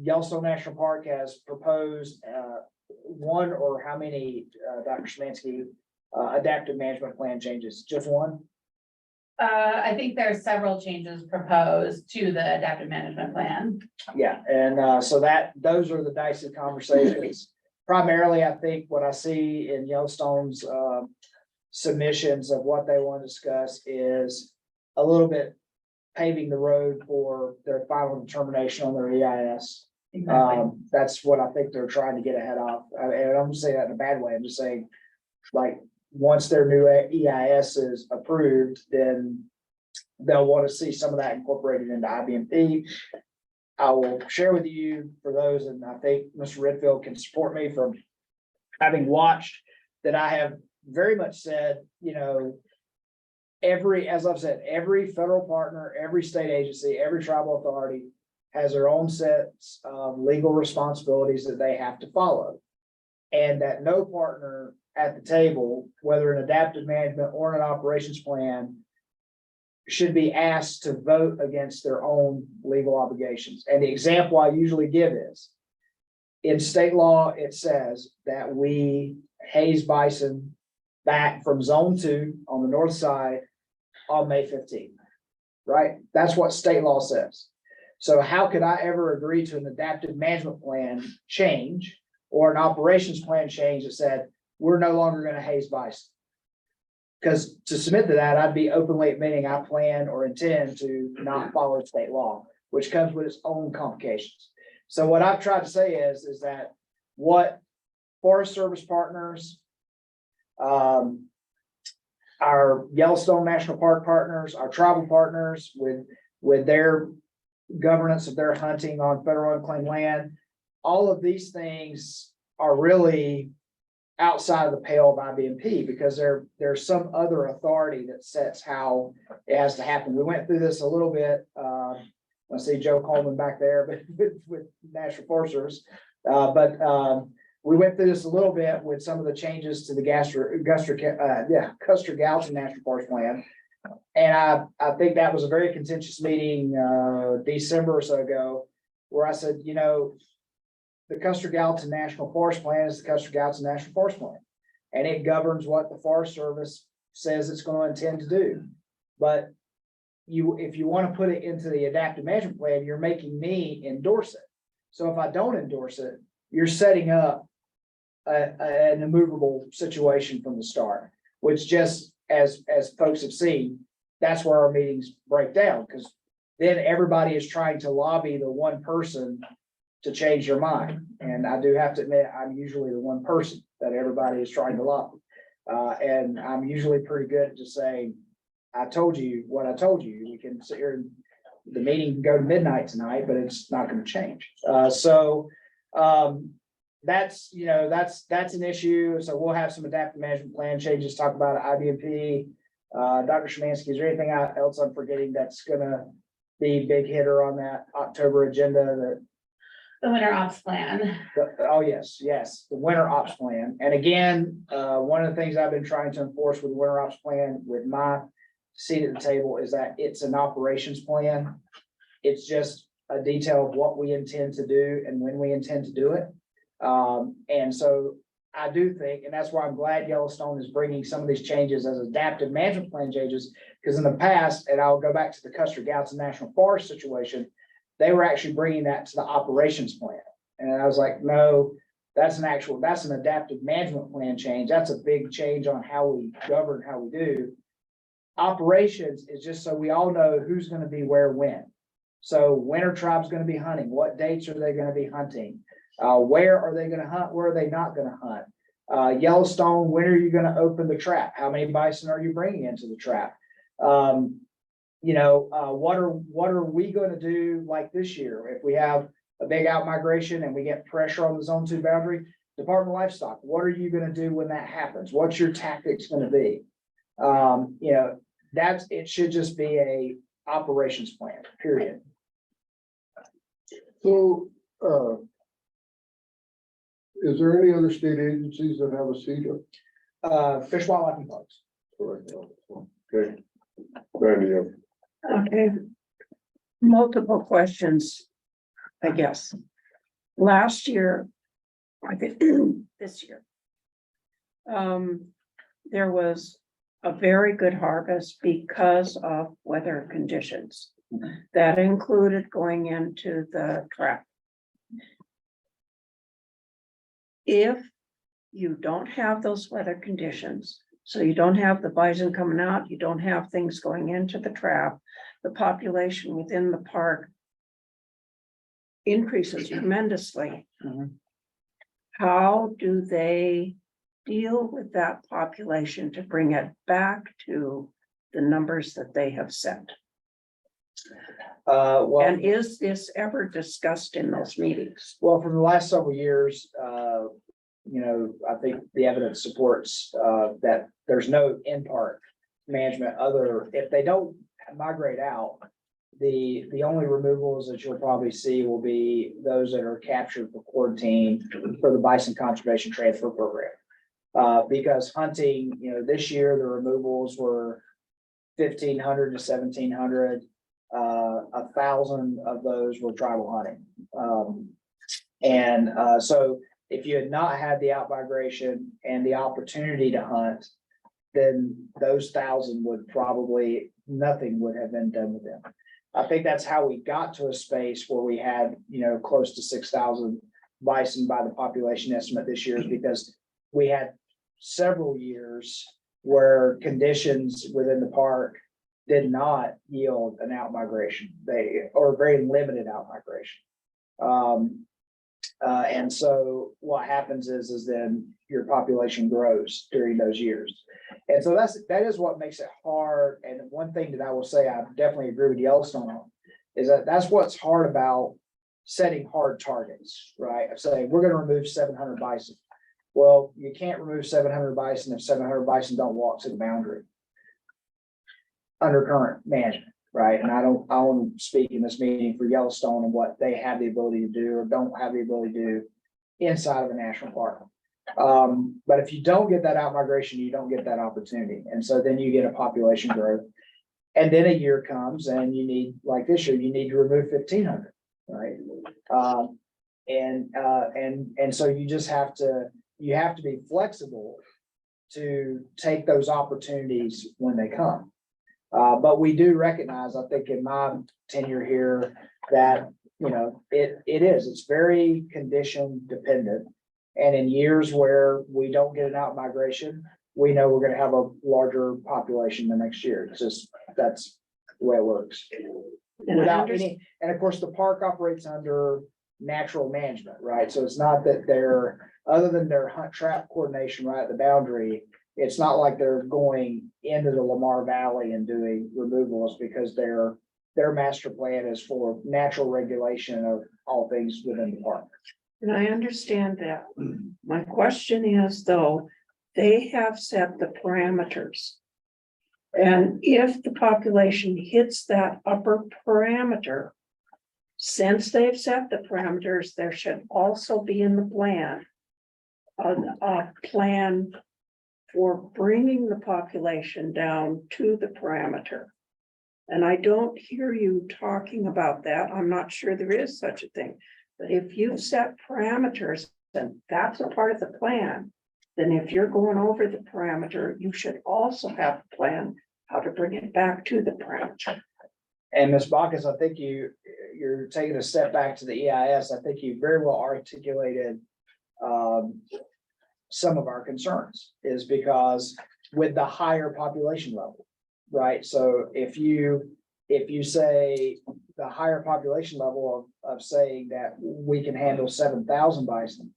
[SPEAKER 8] Yellowstone National Park has proposed one or how many, Dr. Szymanski, adaptive management plan changes? Just one?
[SPEAKER 11] I think there are several changes proposed to the adaptive management plan.
[SPEAKER 8] Yeah, and so those are the dicey conversations. Primarily, I think what I see in Yellowstone's submissions of what they want to discuss is a little bit paving the road for their final determination on their EIS. That's what I think they're trying to get ahead of. And I'm gonna say that in a bad way. I'm just saying, like, once their new EIS is approved, then they'll want to see some of that incorporated into IBMP. I will share with you for those, and I think Mr. Redfield can support me from having watched that I have very much said, as I've said, every federal partner, every state agency, every tribal authority has their own sets of legal responsibilities that they have to follow. And that no partner at the table, whether an adaptive management or an operations plan, should be asked to vote against their own legal obligations. And the example I usually give is, in state law, it says that we haze bison back from zone 2 on the north side on May 15th. Right? That's what state law says. So how could I ever agree to an adaptive management plan change or an operations plan change that said, we're no longer gonna haze bison? Because to submit to that, I'd be openly admitting I plan or intend to not follow state law, which comes with its own complications. So what I've tried to say is that what Forest Service partners, our Yellowstone National Park partners, our tribal partners with their governance of their hunting on federal unclaimed land, all of these things are really outside of the pale of IBMP because there's some other authority that sets how it has to happen. We went through this a little bit. I see Joe Coleman back there, but with National Forest Service. We went through this a little bit with some of the changes to the Custer Gallatin National Forest Plan. And I think that was a very contentious meeting, December or so ago, where I said, you know, the Custer Gallatin National Forest Plan is the Custer Gallatin National Forest Plan. And it governs what the Forest Service says it's going to intend to do. But if you want to put it into the adaptive management plan, you're making me endorse it. So if I don't endorse it, you're setting up an immovable situation from the start, which just as folks have seen, that's where our meetings break down, because then everybody is trying to lobby the one person to change your mind. And I do have to admit, I'm usually the one person that everybody is trying to lobby. And I'm usually pretty good at just saying, I told you what I told you. We can sit here and the meeting can go to midnight tonight, but it's not going to change. That's, you know, that's an issue. So we'll have some adaptive management plan changes, talk about IBMP. Dr. Szymanski, is there anything else I'm forgetting that's gonna be big hitter on that October agenda?
[SPEAKER 11] The winter ops plan.
[SPEAKER 8] Oh, yes, the winter ops plan. And again, one of the things I've been trying to enforce with the winter ops plan with my seat at the table is that it's an operations plan. It's just a detail of what we intend to do and when we intend to do it. And so I do think, and that's why I'm glad Yellowstone is bringing some of these changes as adaptive management plan changes, because in the past, and I'll go back to the Custer Gallatin National Forest situation, they were actually bringing that to the operations plan. And I was like, no, that's an adaptive management plan change. That's a big change on how we govern, how we do. Operations is just so we all know who's going to be where, when. So when are tribes going to be hunting? What dates are they going to be hunting? Where are they going to hunt? Where are they not going to hunt? Yellowstone, when are you going to open the trap? How many bison are you bringing into the trap? What are we going to do like this year? If we have a big out migration and we get pressure on the zone 2 boundary, Department of Livestock, what are you going to do when that happens? What's your tactics going to be? It should just be a operations plan, period.
[SPEAKER 1] So, is there any other state agencies that have a seat up
[SPEAKER 8] Fish, Wildlife and Parks.
[SPEAKER 1] right now? Okay. Randy,
[SPEAKER 5] Okay. Multiple questions, I guess. Last year, I think this year, there was a very good harvest because of weather conditions. That included going into the trap. If you don't have those weather conditions, so you don't have the bison coming out, you don't have things going into the trap, the population within the park increases tremendously.
[SPEAKER 8] Mhm.
[SPEAKER 5] How do they deal with that population to bring it back to the numbers that they have set? And is this ever discussed in those meetings?
[SPEAKER 8] Well, from the last several years, I think the evidence supports that there's no in-park management if they don't migrate out, the only removals that you'll probably see will be those that are captured for quarantine for the Bison Conservation Transfer Program. Because hunting, this year the removals were 1,500 to 1,700. 1,000 of those were tribal hunting. So if you had not had the outmigration and the opportunity to hunt, then those 1,000 would probably, nothing would have been done with them. I think that's how we got to a space where we had, close to 6,000 bison by the population estimate this year, is because we had several years where conditions within the park did not yield an outmigration, or very limited outmigration. And so what happens is then your population grows during those years. And so that is what makes it hard. And one thing that I will say, I definitely agree with Yellowstone on, is that's what's hard about setting hard targets, right? Of saying, we're gonna remove 700 bison. Well, you can't remove 700 bison if 700 bison don't walk to the boundary under current management, right? And I don't speak in this meeting for Yellowstone and what they have the ability to do or don't have the ability to do inside of a national park. But if you don't get that outmigration, you don't get that opportunity. And so then you get a population growth. And then a year comes and you need, like this year, you need to remove 1,500, right? And so you just have to be flexible to take those opportunities when they come. But we do recognize, I think in my tenure here, that, it's very condition dependent. And in years where we don't get an outmigration, we know we're gonna have a larger population the next year. It's just, that's the way it works.
[SPEAKER 5] And
[SPEAKER 8] And of course, the park operates under natural management, right? So it's not that they're, other than their hunt trap coordination right at the boundary, it's not like they're going into the Lamar Valley and doing removals, because their master plan is for natural regulation of all things within the park.
[SPEAKER 5] And I understand that. My question is, though, they have set the parameters. And if the population hits that upper parameter, since they've set the parameters, there should also be in the plan a plan for bringing the population down to the parameter. And I don't hear you talking about that. I'm not sure there is such a thing. But if you've set parameters, then that's a part of the plan. Then if you're going over the parameter, you should also have a plan how to bring it back to the parameter.
[SPEAKER 8] And Ms. Bacchus, I think you're taking a step back to the EIS. I think you very well articulated some of our concerns, is because with the higher population level, right? So if you say the higher population level of saying that we can handle 7,000 bison,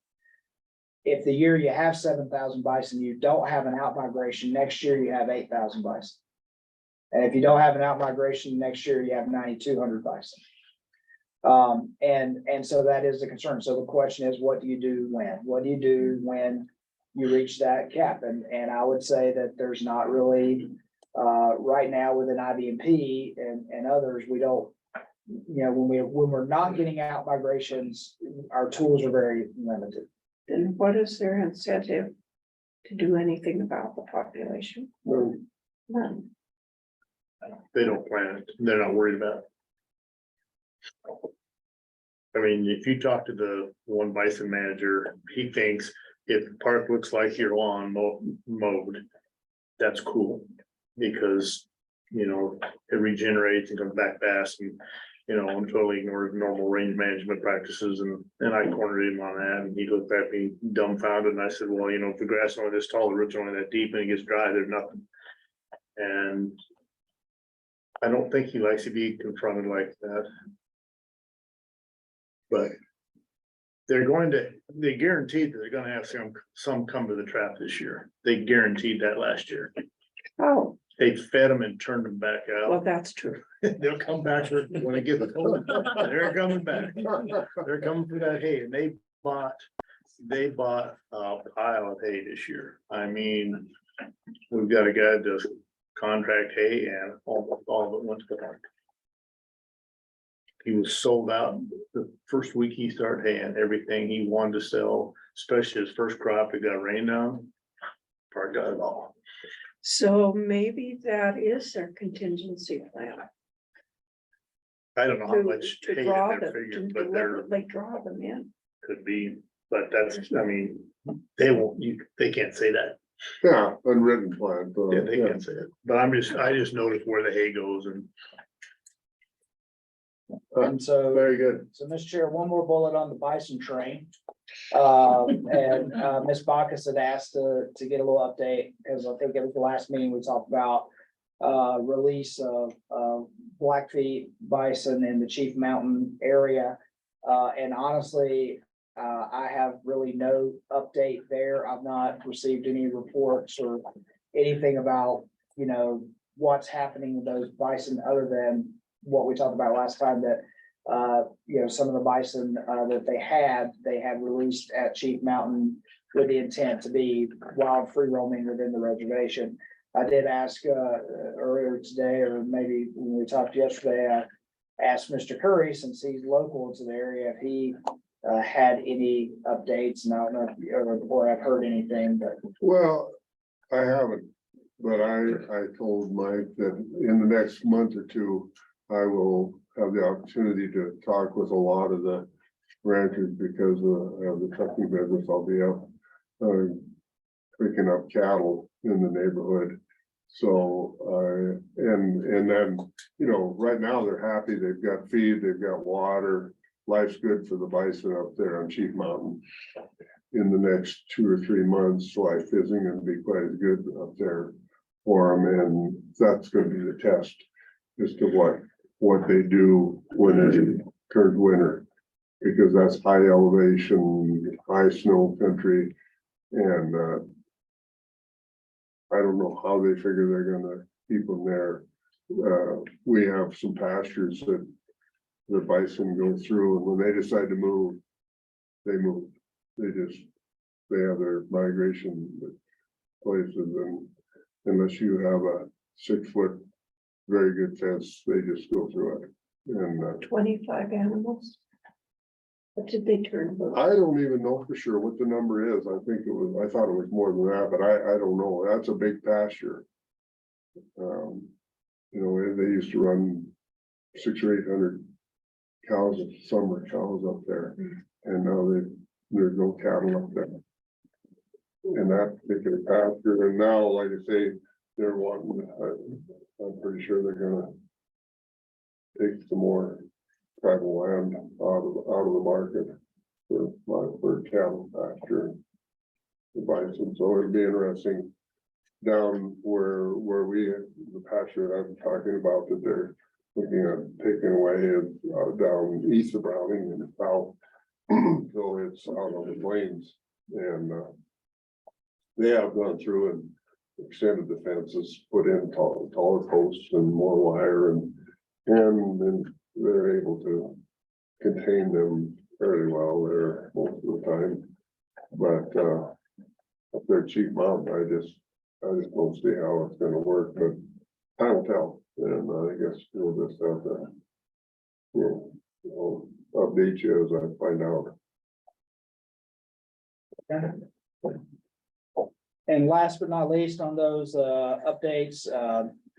[SPEAKER 8] if the year you have 7,000 bison, you don't have an outmigration, next year you have 8,000 bison. And if you don't have an outmigration, next year you have 9,200 bison. And so that is the concern. So the question is, what do you do when? What do you do when you reach that cap? And I would say that there's not really, right now with an IBMP and others, we don't, when we're not getting out migrations, our tools are very limited.
[SPEAKER 5] Then what is their incentive to do anything about the population? None.
[SPEAKER 10] They don't plan it. They're not worried about it. I mean, if you talk to the one bison manager, he thinks if the park looks like your lawn mowed, that's cool. Because, it regenerates and comes back fast, and, I'm totally ignoring normal range management practices, and I cornered him on that, and he looked at me dumbfounded, and I said, well, if the grass is only this tall, the roots are only that deep, and it gets dry, there's nothing. And I don't think he likes to be confronted like that. But they guaranteed that they're gonna have some come to the trap this year. They guaranteed that last year.
[SPEAKER 5] Oh,
[SPEAKER 10] They fed them and turned them back
[SPEAKER 5] well,
[SPEAKER 10] out.
[SPEAKER 5] that's true.
[SPEAKER 10] They'll come back when they get the cold. They're coming back. They're coming for that hay, and they bought a pile of hay this year. I mean, we've got a guy that does contract hay, and almost all of it went to the park. He was sold out the first week he started haying everything he wanted to sell, especially his first crop. It got rained on. Park got it all.
[SPEAKER 5] So maybe that is their contingency plan.
[SPEAKER 10] I don't know how much
[SPEAKER 5] To
[SPEAKER 10] hay
[SPEAKER 5] draw
[SPEAKER 10] they're
[SPEAKER 5] them, to
[SPEAKER 10] figuring, but there
[SPEAKER 5] deliberately draw them in.
[SPEAKER 10] could be, but that's, I mean, they won't, they can't say that.
[SPEAKER 1] Yeah, unwritten plan. So,
[SPEAKER 10] Yeah, they can't say it, but I just noticed where the hay goes and
[SPEAKER 8] And so.
[SPEAKER 1] Very good.
[SPEAKER 8] So, Mr. Chair, one more bullet on the bison train. And Ms. Bacchus had asked to get a little update, because I think it was the last meeting we talked about. Release of Blackfeet bison in the Chief Mountain area. And honestly, I have really no update there. I've not received any reports or anything about, you know, what's happening with those bison, other than what we talked about last time, that you know, some of the bison that they had released at Chief Mountain with the intent to be wild free roaming within the reservation. I did ask earlier today, or maybe when we talked yesterday, I asked Mr. Curry, since he's local to the area, if he had any updates, and I don't know or I've heard anything, but.
[SPEAKER 1] Well, I haven't, but I told Mike that in the next month or two, I will have the opportunity to talk with a lot of the ranchers, because of the trucking business. I'll be up picking up cattle in the neighborhood. So and then, you know, right now they're happy. They've got feed, they've got water. Life's good for the bison up there on Chief Mountain. In the next 2 or 3 months, life isn't gonna be quite as good up there for them, and that's gonna be the test as to what they do when it turns winter. Because that's high elevation, high snow country, and I don't know how they figure they're gonna keep them there. We have some pastures that the bison go through, and when they decide to move, they move. They have their migration places, and unless you have a 6-foot, very good fence, they just go through it. And
[SPEAKER 5] 25 animals. What did they turn loose?
[SPEAKER 1] I don't even know for sure what the number is. I thought it was more than that, but I don't know. That's a big pasture. You know, they used to run 600 or 800 cows, summer cows up there, and now there's no cattle up there. In that particular pasture, and now, like I say, they're wanting, I'm pretty sure they're gonna take some more tribal land out of the market for cattle pasture. The bison, so it'd be interesting down where the pasture that I'm talking about, that they're looking at taking away down east of Browning and south. So it's out on the plains, and they have gone through and extended the fences, put in taller posts and more wire, and then they're able to contain them fairly well there most of the time. But up there at Chief Mountain, I just don't see how it's gonna work, but time will tell. And I guess we'll just have to, we'll update you as I find out.
[SPEAKER 8] And last but not least, on those updates,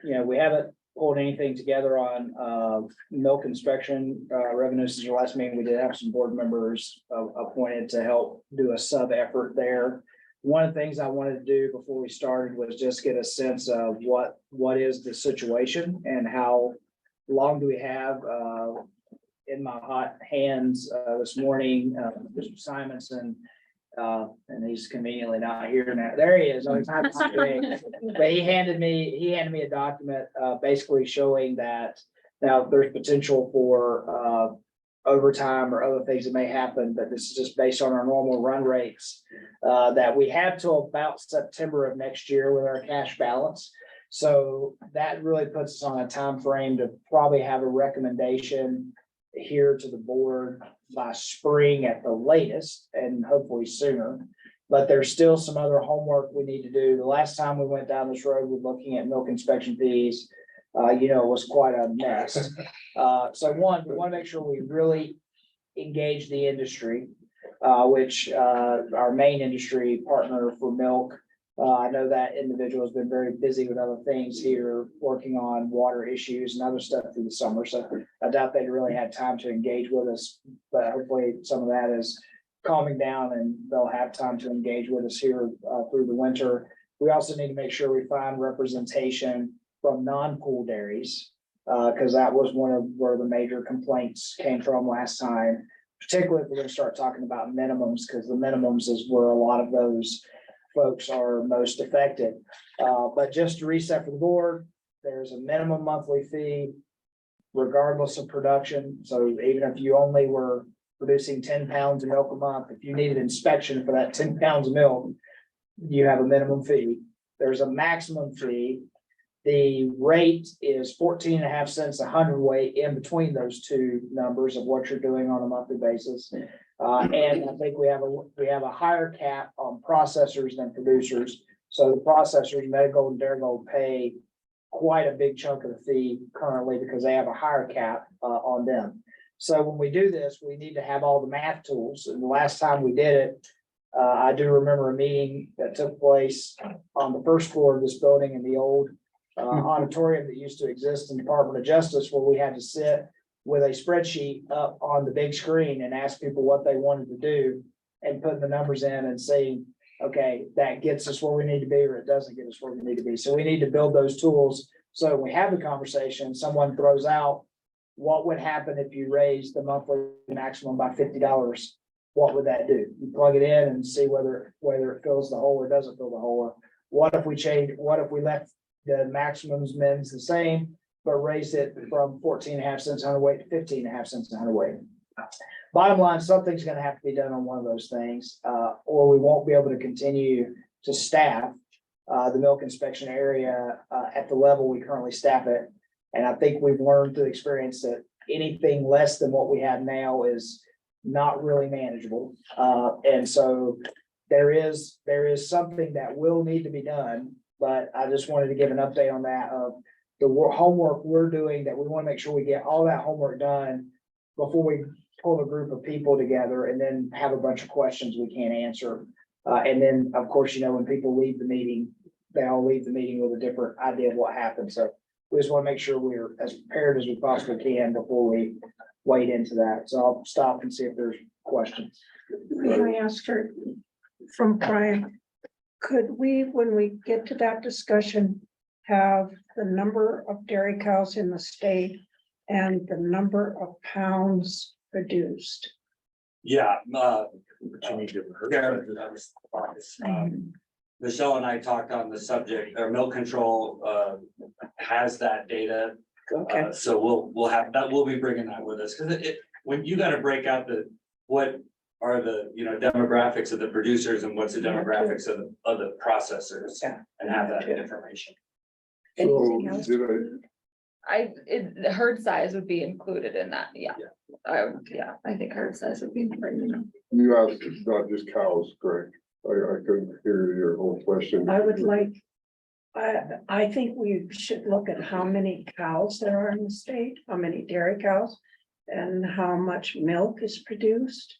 [SPEAKER 8] you know, we haven't pulled anything together on milk inspection revenues. Since your last meeting, we did have some board members appointed to help do a sub effort there. One of the things I wanted to do before we started was just get a sense of what is the situation and how long do we have. In my hot hands this morning, Mr. Simonson, and he's conveniently not here now. There he is. Oh, he's not today. But he handed me a document basically showing that now there's potential for overtime or other things that may happen, but this is just based on our normal run rates that we have till about September of next year with our cash balance. So that really puts us on a time frame to probably have a recommendation here to the board by spring at the latest, and hopefully sooner. But there's still some other homework we need to do. The last time we went down this road with looking at milk inspection fees, you know, it was quite a mess. So one, we want to make sure we really engage the industry, which our main industry partner for milk I know that individual has been very busy with other things here, working on water issues and other stuff through the summer, so I doubt they really had time to engage with us, but hopefully some of that is calming down and they'll have time to engage with us here through the winter. We also need to make sure we find representation from non-pool dairies, because that was one of where the major complaints came from last time. Particularly if we're gonna start talking about minimums, because the minimums is where a lot of those folks are most affected. But just to reset for the board, there's a minimum monthly fee regardless of production. So even if you only were producing 10 pounds of milk a month, if you needed inspection for that 10 pounds of milk, you have a minimum fee. There's a maximum fee. The rate is 14.5 cents a hundredweight in between those two numbers of what you're doing on a monthly basis. And I think we have a higher cap on processors than producers. So the processors, Medigold and Darigold, pay quite a big chunk of the fee currently because they have a higher cap on them. So when we do this, we need to have all the math tools. And the last time we did it, I do remember a meeting that took place on the first floor of this building in the old auditorium that used to exist in the Department of Justice, where we had to sit with a spreadsheet up on the big screen and ask people what they wanted to do and put the numbers in and saying, okay, that gets us where we need to be, or it doesn't get us where we need to be. So we need to build those tools. So when we have the conversation, someone throws out, what would happen if you raised the monthly maximum by $50? What would that do? You plug it in and see whether it fills the hole or doesn't fill the hole. What if we left the maximums mins the same, but raised it from 14.5 cents a hundredweight to 15.5 cents a hundredweight? Bottom line, something's gonna have to be done on one of those things, or we won't be able to continue to staff the milk inspection area at the level we currently staff it. And I think we've learned through experience that anything less than what we have now is not really manageable. And so there is something that will need to be done, but I just wanted to give an update on that of the homework we're doing, that we want to make sure we get all that homework done before we pull a group of people together and then have a bunch of questions we can't answer. And then, of course, when people leave the meeting, they all leave the meeting with a different idea of what happened. So we just want to make sure we're as prepared as we possibly can before we wade into that. So I'll stop and see if there's questions.
[SPEAKER 5] May I ask her from Brian, could we, when we get to that discussion, have the number of dairy cows in the state and the number of pounds produced?
[SPEAKER 12] Yeah,
[SPEAKER 10] You need to-
[SPEAKER 12] Michelle and I talked on the subject, or milk control, has that data.
[SPEAKER 5] Okay.
[SPEAKER 12] So we'll have that, we'll be bringing that with us, because when you gotta break out what are the, demographics of the producers and what's the demographics of the processors.
[SPEAKER 5] Yeah.
[SPEAKER 12] And have that information.
[SPEAKER 5] Anything else?
[SPEAKER 1] Did
[SPEAKER 3] Herd size would be included in that, yeah. I think herd size would be included.
[SPEAKER 1] you asked, it's not just cows, correct? I couldn't hear your whole question.
[SPEAKER 5] I would like, I think we should look at how many cows there are in the state, how many dairy cows, and how much milk is produced.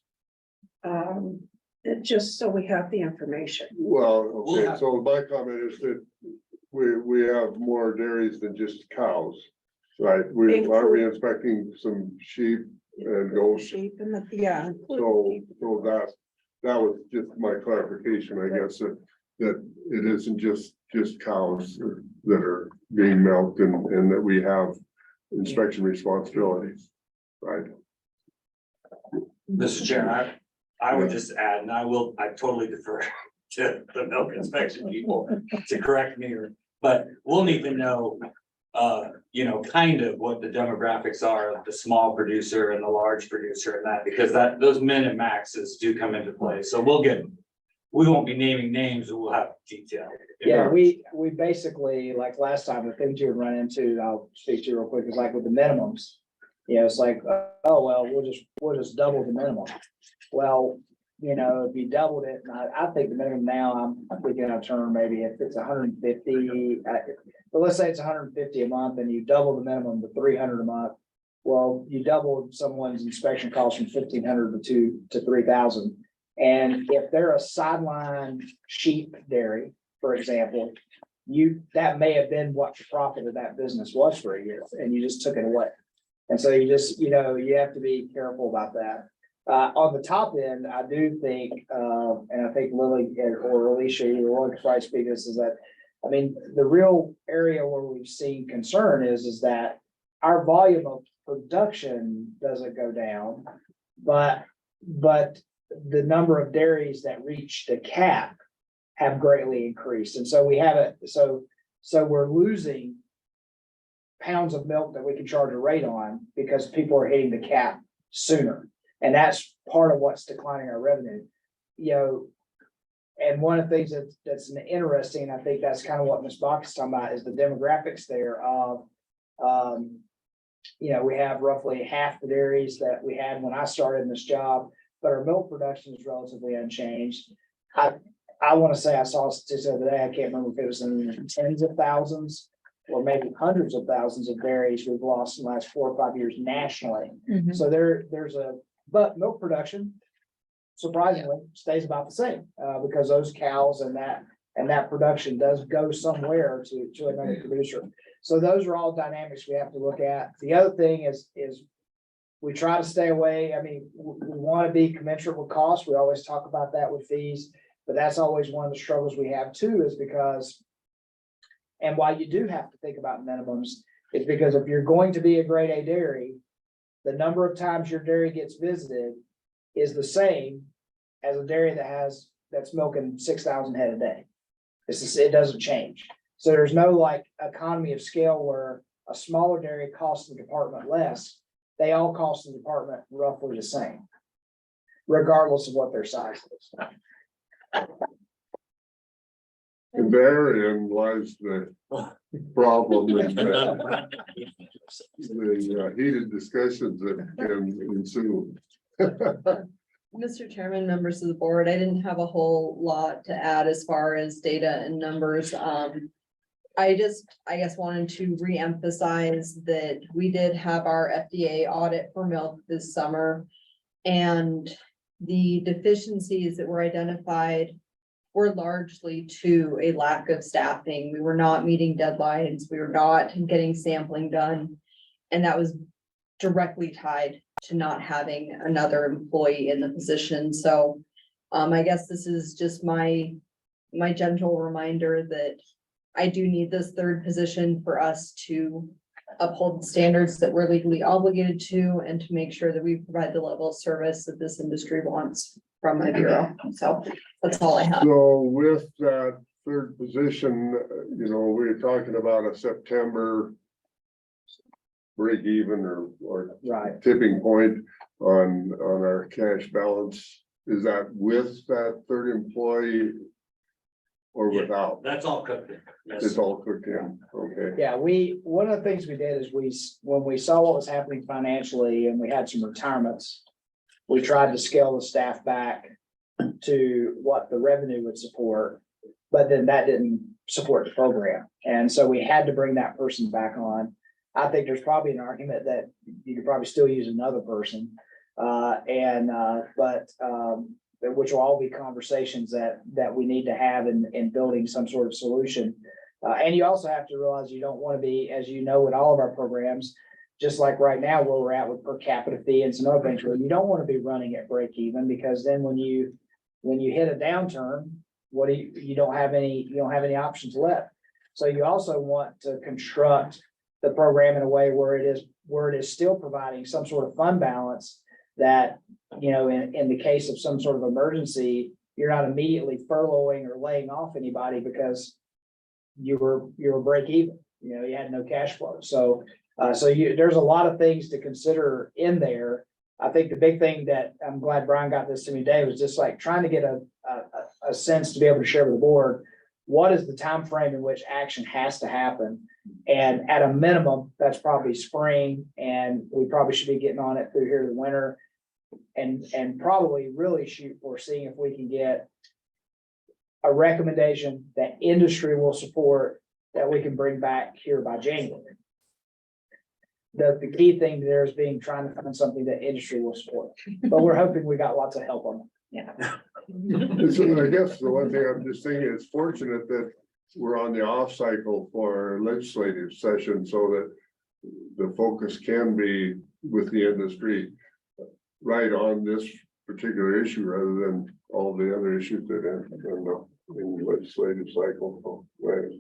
[SPEAKER 5] Just so we have the information.
[SPEAKER 1] Well,
[SPEAKER 12] We'll
[SPEAKER 1] okay,
[SPEAKER 12] have-
[SPEAKER 1] so my comment is that we have more dairies than just cows, right? Are we inspecting some sheep and goats?
[SPEAKER 5] Sheep and yeah.
[SPEAKER 1] So that was just my clarification, I guess, that it isn't just cows that are being milked and that we have inspection responsibilities, right?
[SPEAKER 12] Mr. Chair, I would just add, and I totally defer to the milk inspection people to correct me, but we'll need to know, kind of what the demographics are of the small producer and the large producer and that, because those min and maxes do come into play. So we won't be naming names, but we'll have detail.
[SPEAKER 8] Yeah, we basically, like last time, the things you would run into, I'll speak to you real quick, is like with the minimums. It's like, oh, well, we'll just double the minimum. Well, if you doubled it, and I think the minimum now, I'm thinking of term, maybe if it's 150, but let's say it's 150 a month and you double the minimum to 300 a month. Well, you double someone's inspection cost from 1,500 to 3,000. And if they're a sideline sheep dairy, for example, that may have been what the profit of that business was for a year, and you just took it away. And so you just, you have to be careful about that. On the top end, I do think, and I think Lily or Alicia, you were one to try to speak this, is that, I mean, the real area where we've seen concern is that our volume of production doesn't go down, but the number of dairies that reach the cap have greatly increased. And so we have it, so we're losing pounds of milk that we can charge a rate on because people are hitting the cap sooner. And that's part of what's declining our revenue. And one of the things that's interesting, and I think that's kind of what Ms. Bach is talking about, is the demographics there of, we have roughly half the dairies that we had when I started in this job, but our milk production is relatively unchanged. I want to say I saw a statistic the other day, I can't remember if it was in the tens of thousands or maybe hundreds of thousands of dairies we've lost in the last 4 or 5 years nationally. So but milk production, surprisingly, stays about the same, because those cows and that production does go somewhere to another producer. So those are all dynamics we have to look at. The other thing is we try to stay away. I mean, we want to be commensurate with costs. We always talk about that with fees, but that's always one of the struggles we have too, is because, and why you do have to think about minimums is because if you're going to be a grade A dairy, the number of times your dairy gets visited is the same as a dairy that's milking 6,000 head a day. It doesn't change. So there's no like economy of scale where a smaller dairy costs the department less. They all cost the department roughly the same, regardless of what their size is.
[SPEAKER 1] And therein lies the problem and the heated discussions that can ensue.
[SPEAKER 13] Mr. Chairman, members of the board, I didn't have a whole lot to add as far as data and numbers. I guess wanted to reemphasize that we did have our FDA audit for milk this summer. And the deficiencies that were identified were largely to a lack of staffing. We were not meeting deadlines. We were not getting sampling done. And that was directly tied to not having another employee in the position. So I guess this is just my gentle reminder that I do need this third position for us to uphold the standards that we're legally obligated to, and to make sure that we provide the level of service that this industry wants from my bureau. So that's all I have.
[SPEAKER 1] So with that third position, we're talking about a September break even or
[SPEAKER 8] Right.
[SPEAKER 1] tipping point on our cash balance. Is that with that third employee or
[SPEAKER 12] Yeah.
[SPEAKER 1] without?
[SPEAKER 12] That's all cooked in. Yes.
[SPEAKER 1] It's all cooked in, okay.
[SPEAKER 8] Yeah, one of the things we did is when we saw what was happening financially and we had some retirements, we tried to scale the staff back to what the revenue would support, but then that didn't support the program. And so we had to bring that person back on. I think there's probably an argument that you could probably still use another person. Which will all be conversations that we need to have in building some sort of solution. And you also have to realize you don't want to be, as you know, with all of our programs, just like right now where we're at with per capita fee and some other things, where you don't want to be running at break even, because then when you hit a downturn, you don't have any options left. So you also want to construct the program in a way where it is still providing some sort of fund balance that, in the case of some sort of emergency, you're not immediately furloughing or laying off anybody because you were break even, you had no cash flow. So there's a lot of things to consider in there. I think the big thing that I'm glad Brian got this to me today was just like trying to get a sense to be able to share with the board, what is the time frame in which action has to happen? And at a minimum, that's probably spring, and we probably should be getting on it through here the winter, and probably really shoot for seeing if we can get a recommendation that industry will support that we can bring back here by January. The key thing there is trying to find something that industry will support, but we're hoping we got lots of help on it.
[SPEAKER 13] Yeah.
[SPEAKER 1] I guess the one thing I'm just thinking, it's fortunate that we're on the off cycle for legislative session so that the focus can be with the industry right on this particular issue rather than all the other issues that end up in the legislative cycle. So, right.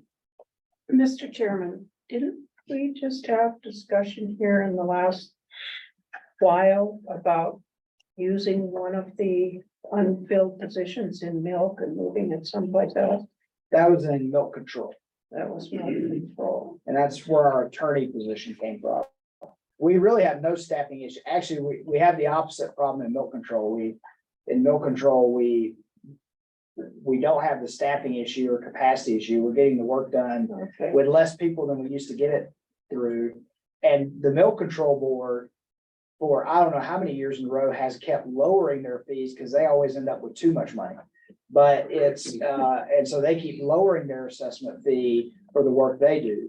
[SPEAKER 5] Mr. Chairman, didn't we just have discussion here in the last while about using one of the unfilled positions in milk and moving it someplace else?
[SPEAKER 8] That was in milk control,
[SPEAKER 5] That was milk control.
[SPEAKER 8] and that's where our attorney position came from. We really have no staffing issue. Actually, we have the opposite problem in milk control. In milk control, we don't have the staffing issue or capacity issue. We're getting the work done
[SPEAKER 5] Okay.
[SPEAKER 8] with less people than we used to get it through. And the milk control board, for I don't know how many years in a row, has kept lowering their fees because they always end up with too much money. But it's, and so they keep lowering their assessment fee for the work they do.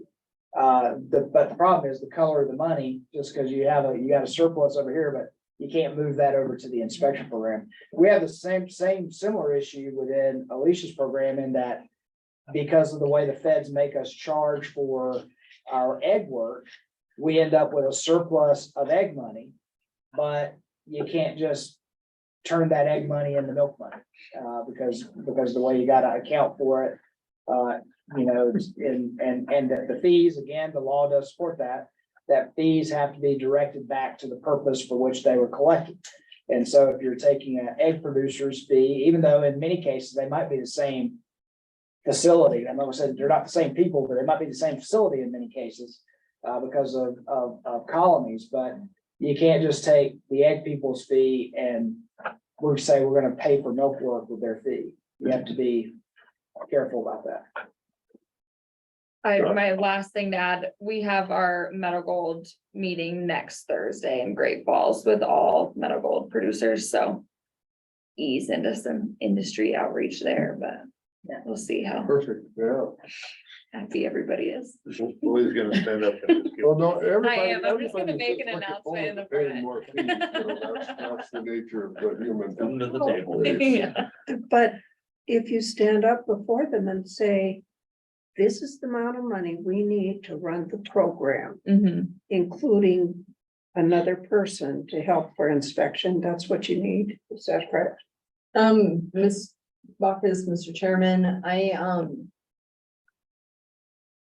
[SPEAKER 8] But the problem is the color of the money, just because you got a surplus over here, but you can't move that over to the inspection program. We have the same similar issue within Alicia's program in that because of the way the feds make us charge for our egg work, we end up with a surplus of egg money, but you can't just turn that egg money into milk money, because the way you gotta account for it, and the fees, again, the law does support that fees have to be directed back to the purpose for which they were collected. And so if you're taking an egg producer's fee, even though in many cases they might be the same facility, I'm not saying they're not the same people, but they might be the same facility in many cases, because of colonies, but you can't just take the egg people's fee and we're gonna pay for milk work with their fee. You have to be careful about that.
[SPEAKER 3] My last thing to add, we have our Meadow Gold meeting next Thursday in Great Falls with all Meadow Gold producers, so ease into some industry outreach there, but we'll see how
[SPEAKER 1] Perfect, yeah.
[SPEAKER 3] happy everybody is.
[SPEAKER 10] Well, he's gonna stand up and just give.
[SPEAKER 1] Well, no, everybody.
[SPEAKER 3] I am. I'm just gonna
[SPEAKER 1] everybody
[SPEAKER 3] make an
[SPEAKER 1] looking
[SPEAKER 3] announcement in the
[SPEAKER 1] forward to paying
[SPEAKER 3] front.
[SPEAKER 1] more fees, that's the nature of the human.
[SPEAKER 4] Come to the table.
[SPEAKER 3] Yeah.
[SPEAKER 5] But if you stand up before them and say, this is the amount of money we need to run the program,
[SPEAKER 3] Mhm.
[SPEAKER 5] including another person to help for inspection, that's what you need, is that correct?
[SPEAKER 13] Ms. Bacchus, Mr. Chairman,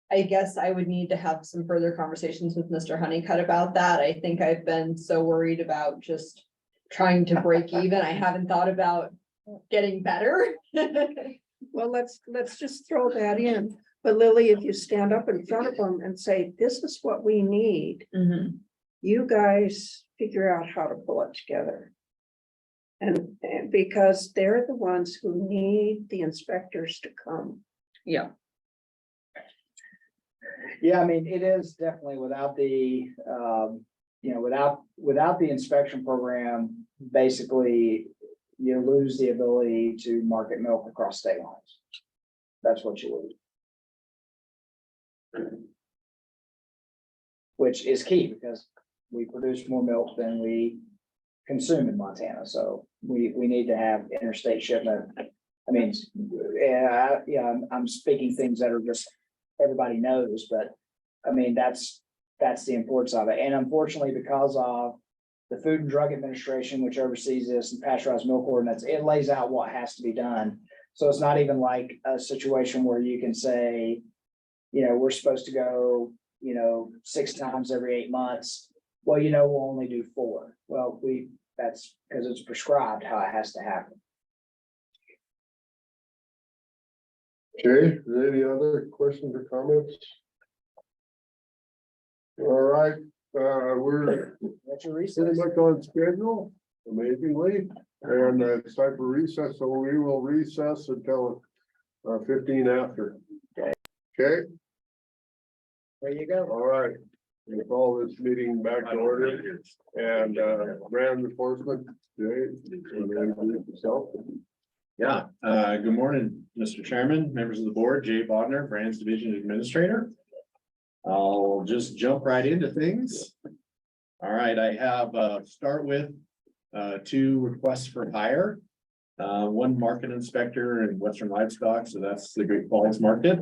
[SPEAKER 13] I guess I would need to have some further conversations with Mr. Honeycutt about that. I think I've been so worried about just trying to break even. I haven't thought about getting better.
[SPEAKER 5] Well, let's just throw that in. But Lily, if you stand up in front of them and say, this is what we need,
[SPEAKER 3] Mhm.
[SPEAKER 5] you guys figure out how to pull it together. And because they're the ones who need the inspectors to come.
[SPEAKER 3] Yeah.
[SPEAKER 8] Yeah, I mean, it is definitely without the, without the inspection program, basically, you lose the ability to market milk across state lines. That's what you lose. Which is key because we produce more milk than we consume in Montana, so we need to have interstate shipment. I mean, I'm speaking things that are just, everybody knows, but I mean, that's the importance of it. And unfortunately, because of the Food and Drug Administration, which oversees this, and pasteurized milk ordinance, it lays out what has to be done. So it's not even like a situation where you can say, we're supposed to go, 6 times every 8 months. Well, we'll only do 4. Well, that's because it's prescribed how it has to happen.
[SPEAKER 1] Okay, any other questions or comments? All right, we're
[SPEAKER 8] That's your
[SPEAKER 1] pretty
[SPEAKER 8] recess.
[SPEAKER 1] much on schedule, amazingly, and it's time for recess, so we will recess until 15 after. Okay,
[SPEAKER 8] There you go.
[SPEAKER 1] all right, we'll call this meeting back to order, and brand enforcement, Jay, and then introduce yourself.
[SPEAKER 14] Yeah, good morning, Mr. Chairman, members of the board, Jay Bodnar, Brands Division Administrator. I'll just jump right into things. All right, I have, start with 2 requests for hire. one market inspector in Western Livestock, so that's the Great Falls Market.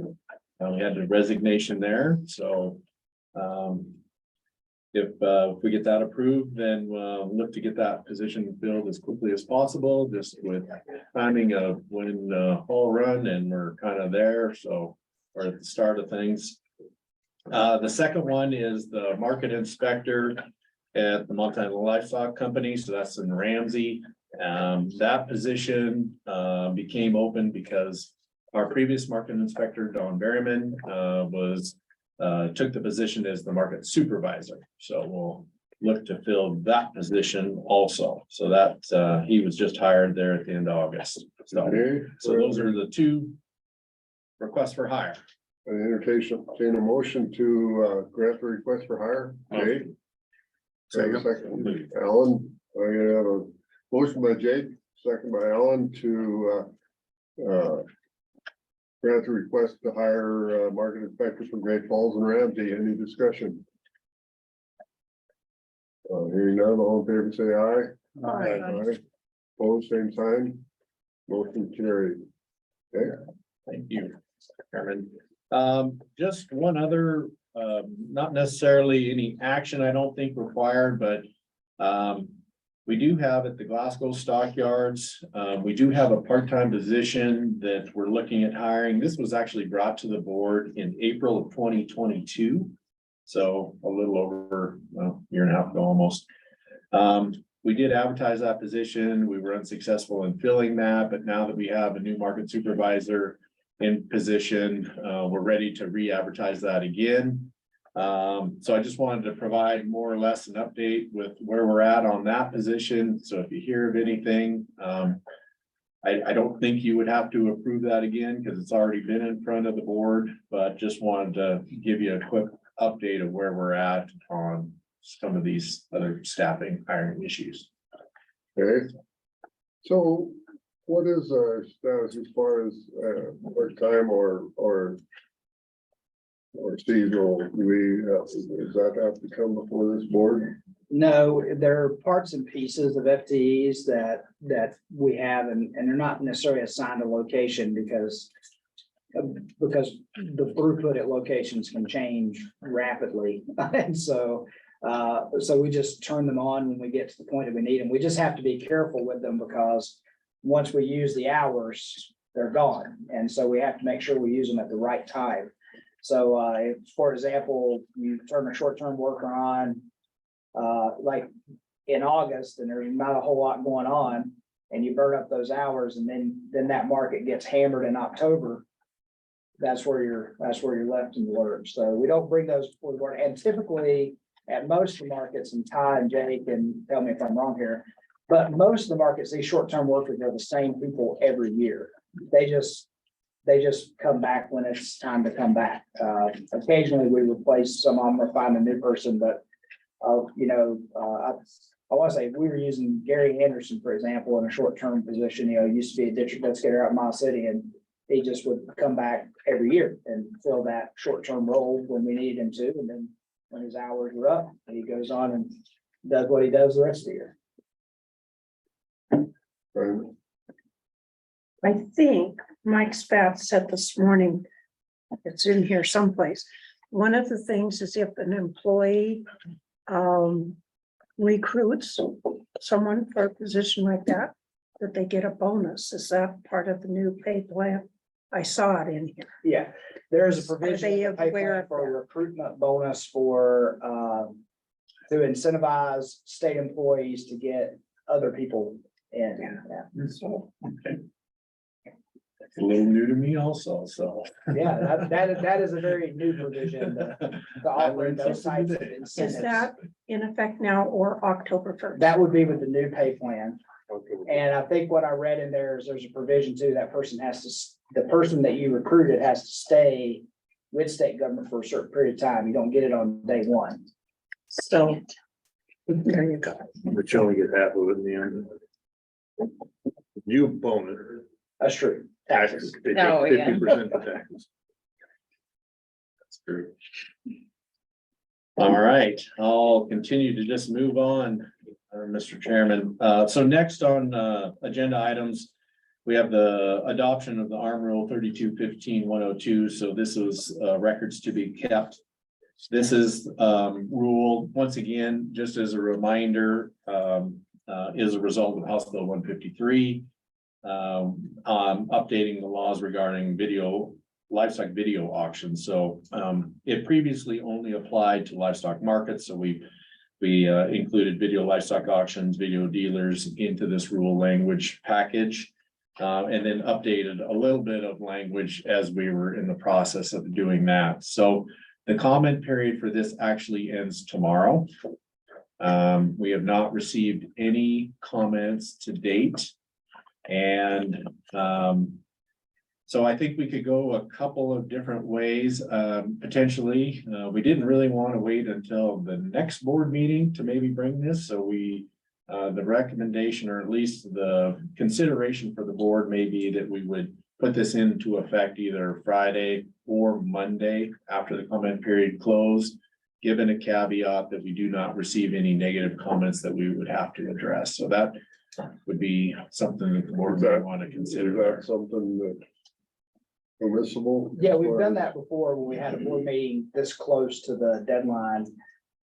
[SPEAKER 14] We had a resignation there, so. If we get that approved, then we'll look to get that position filled as quickly as possible, just with timing of when fall run, and we're kind of there, so we're at the start of things. The second one is the market inspector at the Montana Livestock Company, so that's in Ramsey. That position became open because our previous market inspector, Don Berryman, took the position as the market supervisor. So we'll look to fill that position also. So that he was just hired there at the end of August. So those are the two requests for hire.
[SPEAKER 1] An entertain a motion to grant the request for hire. Jay? Second. Alan, I have a motion by Jay, second by Alan to grant the request to hire market inspectors from Great Falls and Ramsey. Any discussion? Hearing none, all in favor say aye. Aye. Opposed, same sign. Motion carried. Okay.
[SPEAKER 14] Thank you, Chairman. Just one other, not necessarily any action, I don't think required, but we do have at the Glasgow Stockyards, we do have a part-time position that we're looking at hiring. This was actually brought to the board in April of 2022. So a little over a year and a half ago almost. We did advertise that position. We were unsuccessful in filling that, but now that we have a new market supervisor in position, we're ready to re-advertise that again. So I just wanted to provide more or less an update with where we're at on that position. So if you hear of anything, I don't think you would have to approve that again because it's already been in front of the board, but just wanted to give you a quick update of where we're at on some of these other staffing hiring issues.
[SPEAKER 1] Okay. So what is our status as far as part-time or seasonal? Do we, does that have to come before this board?
[SPEAKER 8] No, there are parts and pieces of FTEs that we have, and they're not necessarily assigned a location because the throughput at locations can change rapidly. And so we just turn them on when we get to the point that we need them. We just have to be careful with them because once we use the hours, they're gone. And so we have to make sure we use them at the right time. So if, for example, you turn a short-term worker on like in August and there's not a whole lot going on and you burn up those hours and then that market gets hammered in October, that's where you're left in the lurch. So we don't bring those before the board. And typically at most of the markets, and Ty and Jay can tell me if I'm wrong here, but most of the markets, these short-term workers are the same people every year. They just come back when it's time to come back. Occasionally we replace some of them or find a new person, but I want to say we were using Gary Anderson, for example, in a short-term position. He used to be a district investigator out in Miles City, and he just would come back every year and fill that short-term role when we needed him to. And then when his hours were up, he goes on and does what he does the rest of the year.
[SPEAKER 5] I think Mike Spath said this morning, it's in here someplace. One of the things is if an employee recruits someone for a position like that they get a bonus. Is that part of the new pay plan? I saw it in here.
[SPEAKER 8] Yeah, there is a provision
[SPEAKER 5] Are they
[SPEAKER 8] in the pay
[SPEAKER 5] aware
[SPEAKER 8] plan
[SPEAKER 5] of
[SPEAKER 8] for a
[SPEAKER 5] that?
[SPEAKER 8] recruitment bonus for to incentivize state employees to get other people in. Yeah.
[SPEAKER 5] So,
[SPEAKER 14] It's a little new to me also, so.
[SPEAKER 8] Yeah, that is a very new provision to operate those types of
[SPEAKER 5] is
[SPEAKER 8] incentives.
[SPEAKER 5] that in effect now or October 1st?
[SPEAKER 8] That would be with the new pay plan. And I think what I read in there is there's a provision too, that person has to, the person that you recruited has to stay with state government for a certain period of time. You don't get it on day one.
[SPEAKER 5] So there you go.
[SPEAKER 10] But you only get half of it in the end. You bonus.
[SPEAKER 8] That's true. Taxes.
[SPEAKER 10] They
[SPEAKER 3] Oh,
[SPEAKER 10] take
[SPEAKER 3] yeah.
[SPEAKER 10] 50% of taxes.
[SPEAKER 14] That's true. All right, I'll continue to just move on, Mr. Chairman. So next on agenda items we have the adoption of the ARM Rule 3215-102. So this was records to be kept. This is rule, once again, just as a reminder, is a result of House Bill 153. Updating the laws regarding livestock video auctions. So it previously only applied to livestock markets. So we included video livestock auctions, video dealers into this rule language package. And then updated a little bit of language as we were in the process of doing that. So the comment period for this actually ends tomorrow. We have not received any comments to date. And so I think we could go a couple of different ways, potentially. We didn't really want to wait until the next board meeting to maybe bring this, so the recommendation, or at least the consideration for the board may be that we would put this into effect either Friday or Monday after the comment period closed, given a caveat that we do not receive any negative comments that we would have to address. So that would be something that the board would want to
[SPEAKER 1] Is
[SPEAKER 14] consider.
[SPEAKER 1] that something that permissible?
[SPEAKER 8] Yeah, we've done that before when we had a board meeting this close to the deadline.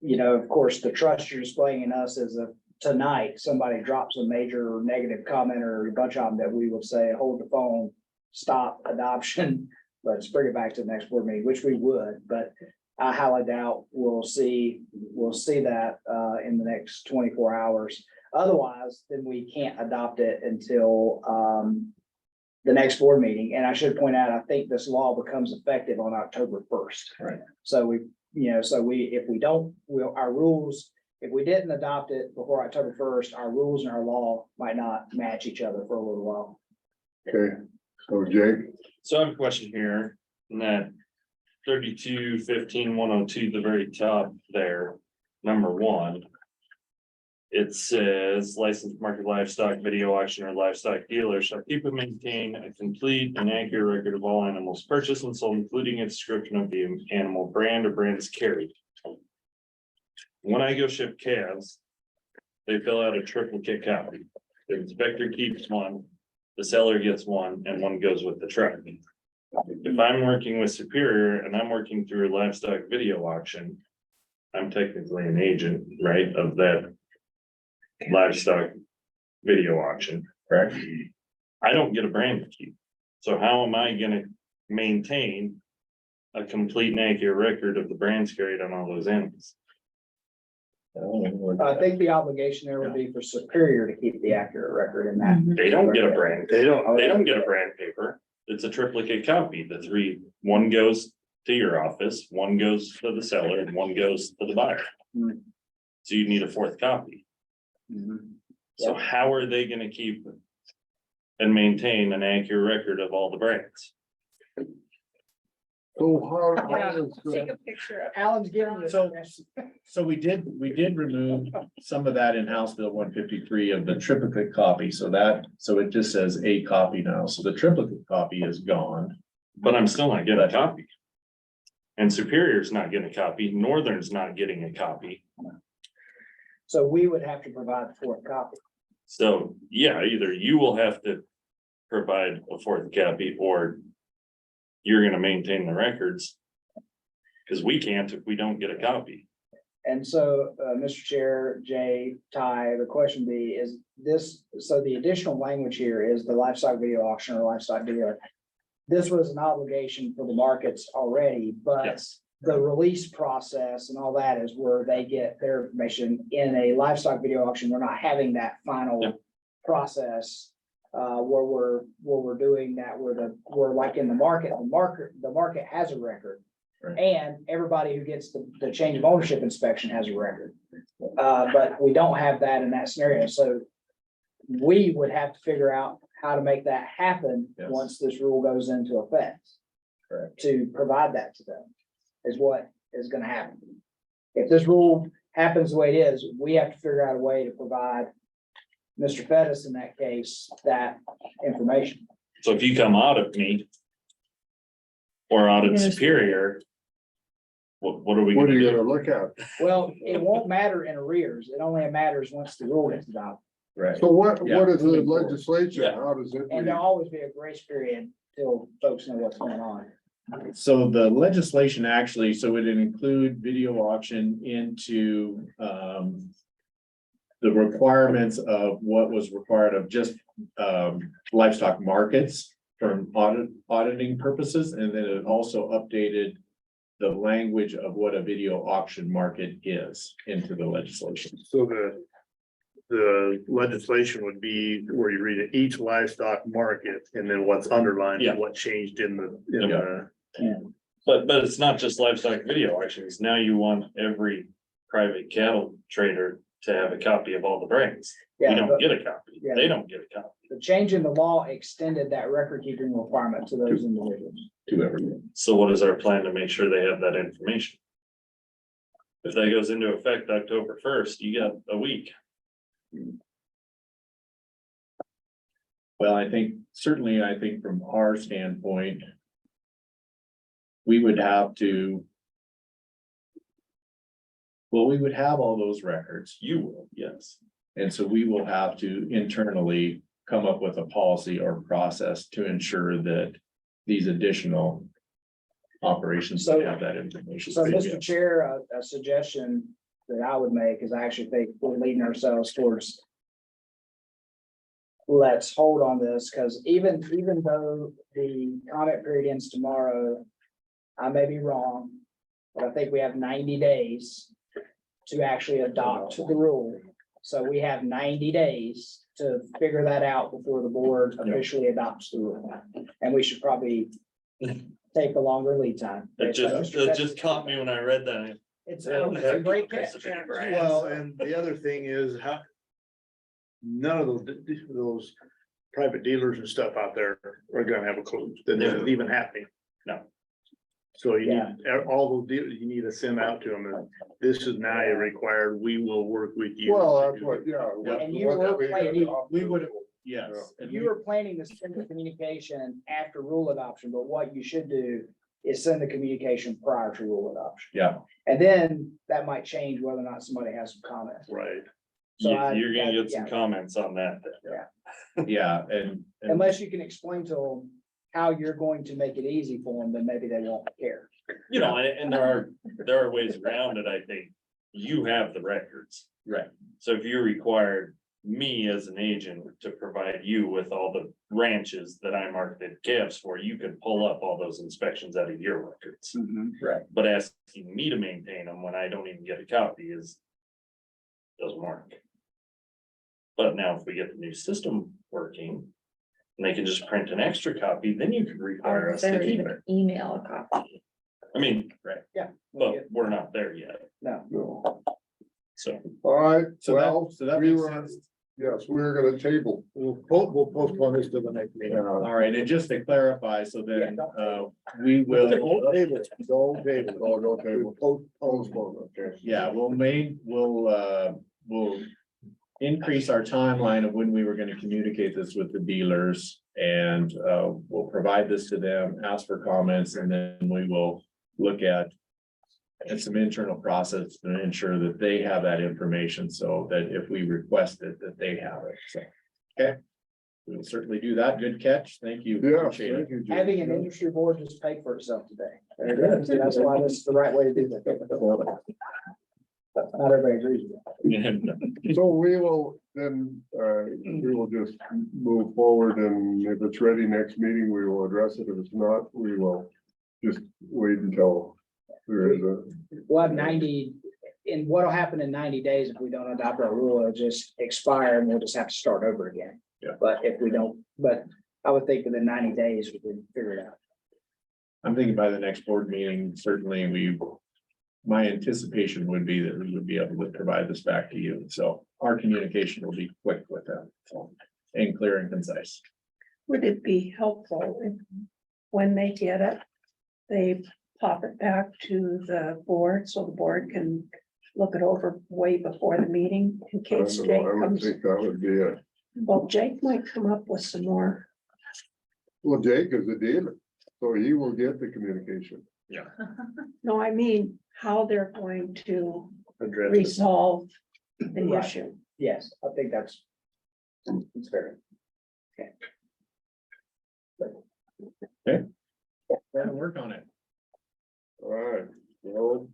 [SPEAKER 8] You know, of course, the trust you're displaying in us is a tonight, somebody drops a major negative comment or a bunch of them that we would say, hold the phone, stop adoption, let's bring it back to the next board meeting, which we would, but I highly doubt we'll see that in the next 24 hours. Otherwise, then we can't adopt it until the next board meeting. And I should point out, I think this law becomes effective on October 1st.
[SPEAKER 14] Right.
[SPEAKER 8] So our rules, if we didn't adopt it before October 1st, our rules and our law might not match each other for a little while.
[SPEAKER 1] Okay, so Jake,
[SPEAKER 4] So I have a question here, in that 3215-102, the very top there, number 1. It says licensed market livestock video auction or livestock dealer shall keep and maintain a complete and accurate record of all animals purchased and sold, including a description of the animal brand or brands carried. When I go ship calves, they fill out a triplicate copy. The inspector keeps one, the seller gets one, and one goes with the truck. If I'm working with Superior and I'm working through a livestock video auction, I'm technically an agent, right, of that livestock video auction, correct? I don't get a brand to keep. So how am I gonna maintain a complete and accurate record of the brands carried on all those animals?
[SPEAKER 8] I think the obligation there would be for Superior to keep the accurate record in that.
[SPEAKER 4] They don't get a brand.
[SPEAKER 10] They don't.
[SPEAKER 4] They don't get a brand paper. It's a triplicate copy. The three, one goes to your office, one goes to the seller, and one goes to the buyer.
[SPEAKER 8] Mhm.
[SPEAKER 4] So you need a 4th copy.
[SPEAKER 8] Mhm.
[SPEAKER 4] So how are they gonna keep and maintain an accurate record of all the brands?
[SPEAKER 1] so how
[SPEAKER 3] Yeah,
[SPEAKER 1] is,
[SPEAKER 3] take a picture of.
[SPEAKER 8] Alan's giving you.
[SPEAKER 14] So we did remove some of that in House Bill 153 of the triplicate copy. So it just says a copy now. So the triplicate copy is gone.
[SPEAKER 4] But I'm still not getting a copy. And Superior's not getting a copy, Northern's not getting a copy.
[SPEAKER 8] So we would have to provide the 4th copy.
[SPEAKER 4] So, yeah, either you will have to provide a 4th copy or you're gonna maintain the records. Cause we can't if we don't get a copy.
[SPEAKER 8] And so, Mr. Chair, Jay, Ty, the question be, is this, so the additional language here is the livestock video auction or livestock dealer. This was an obligation for the markets already, but
[SPEAKER 4] Yes.
[SPEAKER 8] the release process and all that is where they get their information. In a livestock video auction, we're not having that final
[SPEAKER 4] Yeah.
[SPEAKER 8] process. Where we're doing that, we're like in the market has a record.
[SPEAKER 14] Right.
[SPEAKER 8] And everybody who gets the change of ownership inspection has a record. But we don't have that in that scenario, so we would have to figure out how to make that happen.
[SPEAKER 14] Yes.
[SPEAKER 8] Once this rule goes into effect.
[SPEAKER 14] Correct.
[SPEAKER 8] To provide that to them, is what is gonna happen. If this rule happens the way it is, we have to figure out a way to provide Mr. Fettis in that case, that information.
[SPEAKER 4] So if you come out of me. Or out of
[SPEAKER 3] Yes.
[SPEAKER 4] Superior. What are we
[SPEAKER 1] what are
[SPEAKER 4] gonna
[SPEAKER 1] you
[SPEAKER 4] do?
[SPEAKER 1] gonna look at?
[SPEAKER 8] Well, it won't matter in arrears. It only matters once the rule gets adopted.
[SPEAKER 14] Right.
[SPEAKER 1] So what
[SPEAKER 14] Yeah,
[SPEAKER 1] is the
[SPEAKER 14] moving forward.
[SPEAKER 1] legislation?
[SPEAKER 4] Yeah.
[SPEAKER 1] How does it?
[SPEAKER 8] And
[SPEAKER 1] read?
[SPEAKER 8] there'll always be a grace period till folks know what's going on.
[SPEAKER 14] So the legislation actually, so it include video auction into, the requirements of what was required of just, livestock markets from auditing purposes, and then it also updated the language of what a video auction market is into the legislation.
[SPEAKER 10] So the legislation would be where you read it, each livestock market and then what's underlined
[SPEAKER 4] Yeah.
[SPEAKER 10] and what changed in the.
[SPEAKER 4] But it's not just livestock video auctions. Now you want every private cattle trader to have a copy of all the brands. You
[SPEAKER 8] Yeah,
[SPEAKER 4] don't
[SPEAKER 8] but
[SPEAKER 4] get a copy.
[SPEAKER 8] Yeah.
[SPEAKER 4] They don't get a copy.
[SPEAKER 8] the change in the law extended that record keeping requirement to those individuals.
[SPEAKER 14] To everyone.
[SPEAKER 4] So what is our plan to make sure they have that information? If that goes into effect October 1st, you got a week.
[SPEAKER 14] Well, I think, certainly, I think from our standpoint, we would have to. Well, we would have all those records,
[SPEAKER 4] You will, yes.
[SPEAKER 14] and so we will have to internally come up with a policy or process to ensure that these additional operations would have that information.
[SPEAKER 8] So, Mr. Chair, a suggestion that I would make is I actually think we're leading ourselves towards. Let's hold on this, because even though the comment period ends tomorrow, I may be wrong, but I think we have 90 days to actually adopt the rule. So we have 90 days to figure that out before the board officially adopts the rule. And we should probably take a longer lead time.
[SPEAKER 4] It just caught me when I read that.
[SPEAKER 8] It's a great catch.
[SPEAKER 10] Well, and the other thing is how. None of those private dealers and stuff out there are gonna have a clue that this is even happening.
[SPEAKER 4] No.
[SPEAKER 10] So you need, all those dealers, you need to send out to them, and this is now required, we will work with you.
[SPEAKER 1] Well, that's what, yeah.
[SPEAKER 8] And you were planning-
[SPEAKER 14] we would- Yes. and
[SPEAKER 8] You were planning to send the communication after rule adoption, but what you should do is send the communication prior to rule adoption.
[SPEAKER 14] Yeah,
[SPEAKER 8] And then that might change whether or not somebody has some comments.
[SPEAKER 10] Right.
[SPEAKER 8] So
[SPEAKER 4] You're gonna get some
[SPEAKER 8] yeah.
[SPEAKER 4] comments on that. then.
[SPEAKER 14] yeah, and.
[SPEAKER 8] Unless you can explain to them how you're going to make it easy for them, then maybe they won't care.
[SPEAKER 4] You know, and there are ways around it, I think. You have the records.
[SPEAKER 14] Right.
[SPEAKER 4] So if you required me as an agent to provide you with all the ranches that I marketed calves for, you could pull up all those inspections out of your records.
[SPEAKER 14] Right.
[SPEAKER 4] But asking me to maintain them when I don't even get a copy doesn't work. But now if we get the new system working, and they can just print an extra copy, then you could require
[SPEAKER 3] Or
[SPEAKER 4] us to
[SPEAKER 3] there
[SPEAKER 4] keep
[SPEAKER 3] even
[SPEAKER 4] it.
[SPEAKER 3] email a copy.
[SPEAKER 4] I mean,
[SPEAKER 8] Yeah.
[SPEAKER 4] but we're not there yet,
[SPEAKER 8] No.
[SPEAKER 1] No.
[SPEAKER 4] so.
[SPEAKER 1] All right,
[SPEAKER 14] So
[SPEAKER 1] well,
[SPEAKER 14] so that
[SPEAKER 1] we
[SPEAKER 14] makes
[SPEAKER 1] were,
[SPEAKER 14] sense.
[SPEAKER 1] yes, we were gonna table.
[SPEAKER 10] We'll postpone this to the next meeting.
[SPEAKER 14] All right, and just to clarify, so then, we will,
[SPEAKER 1] Don't table. Don't table. Postpone, okay.
[SPEAKER 14] yeah, we'll increase our timeline of when we were gonna communicate this with the dealers. And, we'll provide this to them, ask for comments, and then we will look at some internal process to ensure that they have that information, so that if we request it, that they have it, so, okay. We'll certainly do that. Good catch. Thank you.
[SPEAKER 1] Yeah.
[SPEAKER 14] Appreciate it.
[SPEAKER 1] thank you, Jim.
[SPEAKER 8] Having an industry board just pay for itself today. There it is. That's why this is the right way to do that. Not everybody agrees with that.
[SPEAKER 1] So we will then, we will just move forward, and if it's ready next meeting, we will address it. If it's not, we will just wait until there is a.
[SPEAKER 8] We'll have 90, and what'll happen in 90 days if we don't adopt our rule, it'll just expire and we'll just have to start over again.
[SPEAKER 14] Yeah.
[SPEAKER 8] But if we don't, but I would think within 90 days, we can figure it out.
[SPEAKER 14] I'm thinking by the next board meeting, certainly my anticipation would be that we would be able to provide this back to you. So our communication will be quick with them, so, and clear and concise.
[SPEAKER 5] Would it be helpful if, when they get it, they pop it back to the board so the board can look it over way before the meeting in
[SPEAKER 1] I
[SPEAKER 5] case
[SPEAKER 1] don't know,
[SPEAKER 5] Jake
[SPEAKER 1] I would
[SPEAKER 5] comes?
[SPEAKER 1] think that would be a,
[SPEAKER 5] Well, Jake might come up with some more.
[SPEAKER 1] well, Jake is a dealer, so he will get the communication.
[SPEAKER 5] No, I mean, how they're going to
[SPEAKER 10] Address it.
[SPEAKER 5] resolve the
[SPEAKER 8] Right.
[SPEAKER 5] issue.
[SPEAKER 8] Yes, I think that's It's fair.
[SPEAKER 14] Gotta work on it.
[SPEAKER 1] All right, well,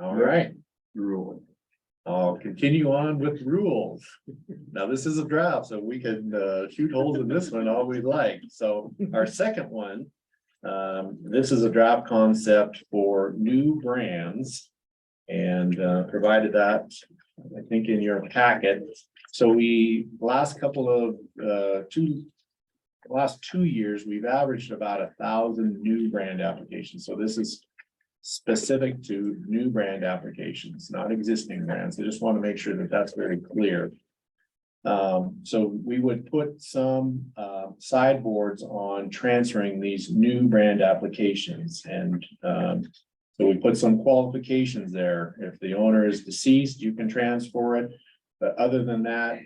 [SPEAKER 14] All right,
[SPEAKER 1] rule.
[SPEAKER 14] I'll continue on with rules. Now, this is a draft, so we can shoot holes in this one all we'd like. So our second one. This is a draft concept for new brands. And provided that, I think, in your packet. So we, last 2 years, we've averaged about 1,000 new brand applications. So this is specific to new brand applications, not existing brands. I just want to make sure that that's very clear. So we would put some sideboards on transferring these new brand applications, and so we put some qualifications there. If the owner is deceased, you can transfer it. But other than that,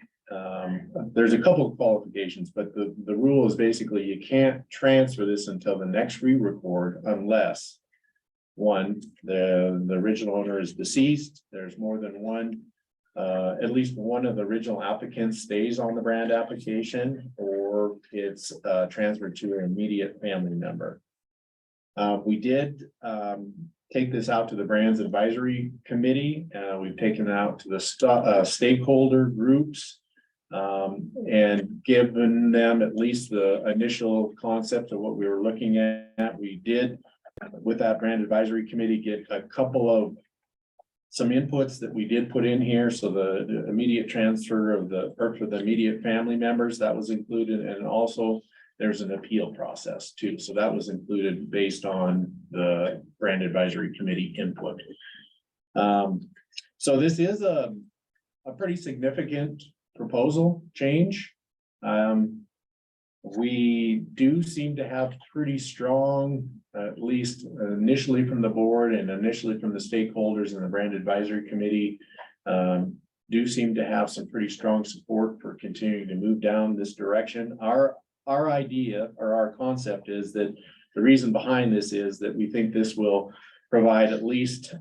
[SPEAKER 14] there's a couple of qualifications, but the rule is basically you can't transfer this until the next re-record unless one, the original owner is deceased, there's more than one, at least one of the original applicants stays on the brand application, or it's transferred to an immediate family member. We did take this out to the Brands Advisory Committee. We've taken it out to the stakeholder groups and given them at least the initial concept of what we were looking at. We did, with that Brand Advisory Committee, get a couple of some inputs that we did put in here. So the immediate transfer of for the immediate family members, that was included, and also there's an appeal process too. So that was included based on the Brand Advisory Committee input. So this is a pretty significant proposal change. We do seem to have pretty strong, at least initially from the board and initially from the stakeholders in the Brand Advisory Committee, do seem to have some pretty strong support for continuing to move down this direction. Our idea or our concept is that the reason behind this is that we think this will provide at least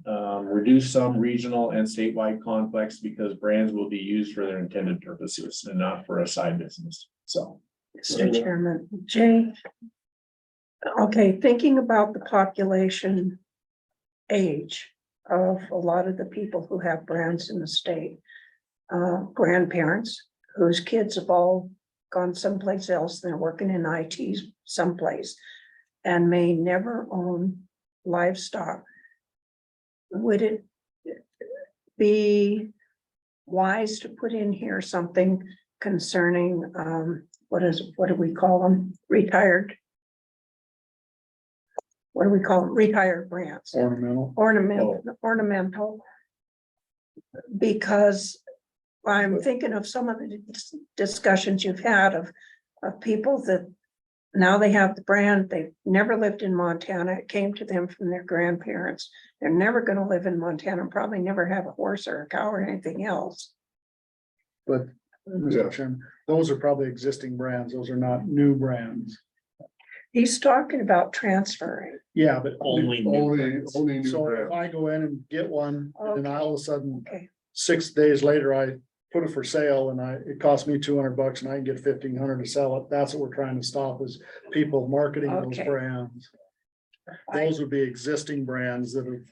[SPEAKER 14] reduce some regional and statewide conflicts, because brands will be used for their intended purposes and not for a side business. So.
[SPEAKER 5] Mr. Chairman, Jay. Okay, thinking about the population age of a lot of the people who have brands in the state, grandparents whose kids have all gone someplace else, they're working in IT someplace and may never own livestock. Would it be wise to put in here something concerning, what do we call them? Retired. What do we call them? Retired brands. Ornamental. Because I'm thinking of some of the discussions you've had of people that now they have the brand, they've never lived in Montana, it came to them from their grandparents. They're never gonna live in Montana, probably never have a horse or a cow or anything else.
[SPEAKER 2] But Mr. Chairman, those are probably existing brands. Those are not new brands.
[SPEAKER 5] He's talking about transferring.
[SPEAKER 2] Yeah, but
[SPEAKER 1] Only new
[SPEAKER 2] so if
[SPEAKER 1] brands.
[SPEAKER 2] I go in and get one, and then all of a sudden,
[SPEAKER 5] Okay,
[SPEAKER 2] 6 days later, I put it for sale and it cost me $200 and I can get 1,500 to sell it. That's what we're trying to stop, is people marketing those
[SPEAKER 5] Okay.
[SPEAKER 2] brands. Those would be existing brands that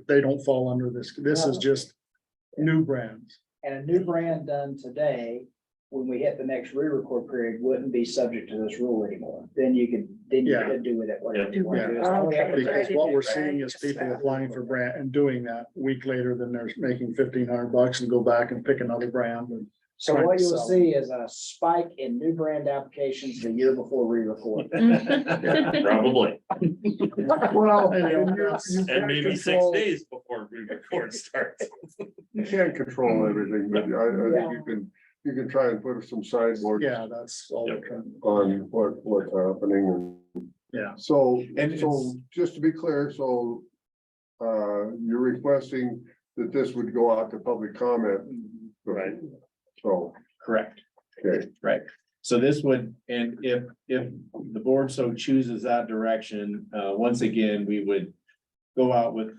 [SPEAKER 2] they don't fall under this. This is just new brands.
[SPEAKER 8] And a new brand done today, when we hit the next re-record period, wouldn't be subject to this rule anymore. Then you could do with it whatever you want to do. It's only up to the-
[SPEAKER 2] Because what we're seeing is people applying for brand and doing that a week later, then they're making $1,500 and go back and pick another brand. And
[SPEAKER 8] So
[SPEAKER 2] trying
[SPEAKER 8] what
[SPEAKER 2] to
[SPEAKER 8] you will
[SPEAKER 2] sell.
[SPEAKER 8] see is a spike in new brand applications the year before re-record.
[SPEAKER 4] Probably,
[SPEAKER 1] Well,
[SPEAKER 4] and maybe 6 days before re-record starts.
[SPEAKER 1] you can't control everything, but I think you can try and put some sideboards
[SPEAKER 2] Yeah, that's all. we're trying to-
[SPEAKER 1] on what's happening.
[SPEAKER 2] Yeah.
[SPEAKER 1] So,
[SPEAKER 14] And
[SPEAKER 1] so just to be clear, so you're requesting that this would go out to public comment.
[SPEAKER 14] Right.
[SPEAKER 1] So,
[SPEAKER 14] Correct.
[SPEAKER 1] okay,
[SPEAKER 14] Right. So this would, and if the board so chooses that direction, once again, we would go out with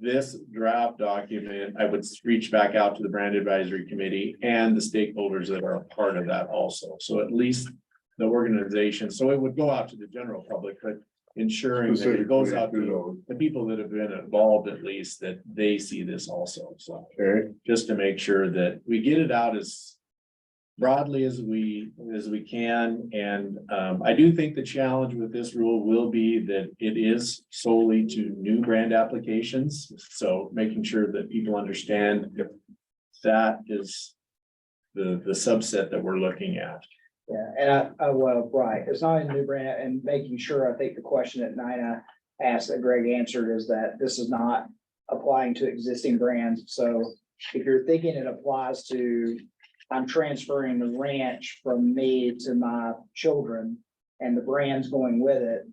[SPEAKER 14] this draft document, I would reach back out to the brand advisory committee and the stakeholders that are a part of that also. So at least the organization, so it would go out to the general public, but ensuring that it goes out to the people that have been involved, at least that they see this also. So
[SPEAKER 1] Okay,
[SPEAKER 14] just to make sure that we get it out as broadly as we can. And I do think the challenge with this rule will be that it is solely to new brand applications. So making sure that people understand that is the subset that we're looking at.
[SPEAKER 8] Yeah, and well, right, it's not a new brand and making sure, I think the question that Nina asked that Greg answered is that this is not applying to existing brands. So if you're thinking it applies to, I'm transferring the ranch from me to my children and the brand's going with it,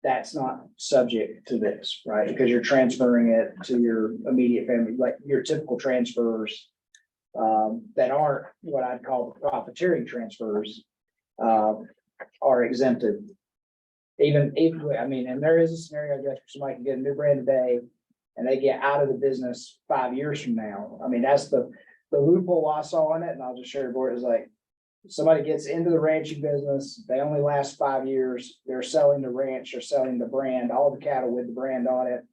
[SPEAKER 8] that's not subject to this, right? Because you're transferring it to your immediate family, like your typical transfers that aren't what I'd call the profiteering transfers are exempted. Even, I mean, and there is a scenario, I guess, where somebody can get a new brand today and they get out of the business 5 years from now. I mean, that's the loophole I saw in it, and I'll just share the board, is like, somebody gets into the ranching business, they only last 5 years, they're selling the ranch, they're selling the brand, all the cattle with the brand on it.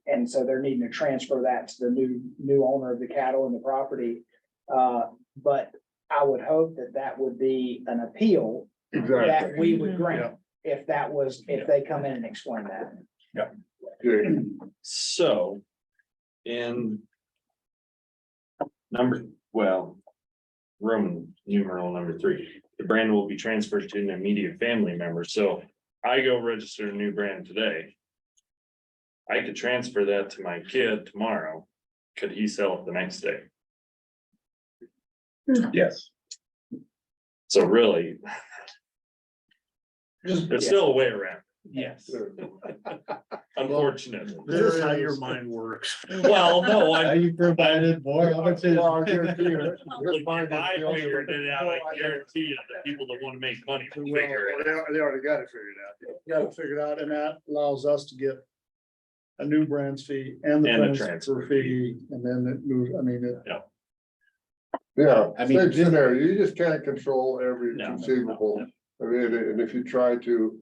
[SPEAKER 8] And so they're needing to transfer that to the new owner of the cattle and the property. But I would hope that that would be an appeal that
[SPEAKER 1] exactly.
[SPEAKER 8] we would grant if they come in and explain that.
[SPEAKER 1] Okay,
[SPEAKER 4] So in Roman numeral number 3, the brand will be transferred to an immediate family member. So I go register a new brand today. I could transfer that to my kid tomorrow. Could he sell it the next day?
[SPEAKER 14] Yes.
[SPEAKER 4] So really, there's still a way around.
[SPEAKER 14] Yes.
[SPEAKER 4] Unfortunately.
[SPEAKER 10] This is how your mind works.
[SPEAKER 4] Well, no, I.
[SPEAKER 14] You provided more opportunity.
[SPEAKER 1] Well, I guarantee you, this
[SPEAKER 4] If
[SPEAKER 1] mind
[SPEAKER 4] I
[SPEAKER 1] is the only-
[SPEAKER 4] figured it out, I guarantee you the people that want to make money will
[SPEAKER 2] Well,
[SPEAKER 4] figure it out.
[SPEAKER 2] they already got it figured out. Got it figured out, and that allows us to get a new brands fee and the
[SPEAKER 4] And the
[SPEAKER 2] transfer
[SPEAKER 4] transfer
[SPEAKER 2] fee, and then it moves, I mean,
[SPEAKER 1] Yeah,
[SPEAKER 14] I mean,
[SPEAKER 1] same scenario, you just can't control every
[SPEAKER 4] No,
[SPEAKER 1] conceivable, I mean, and if you try to.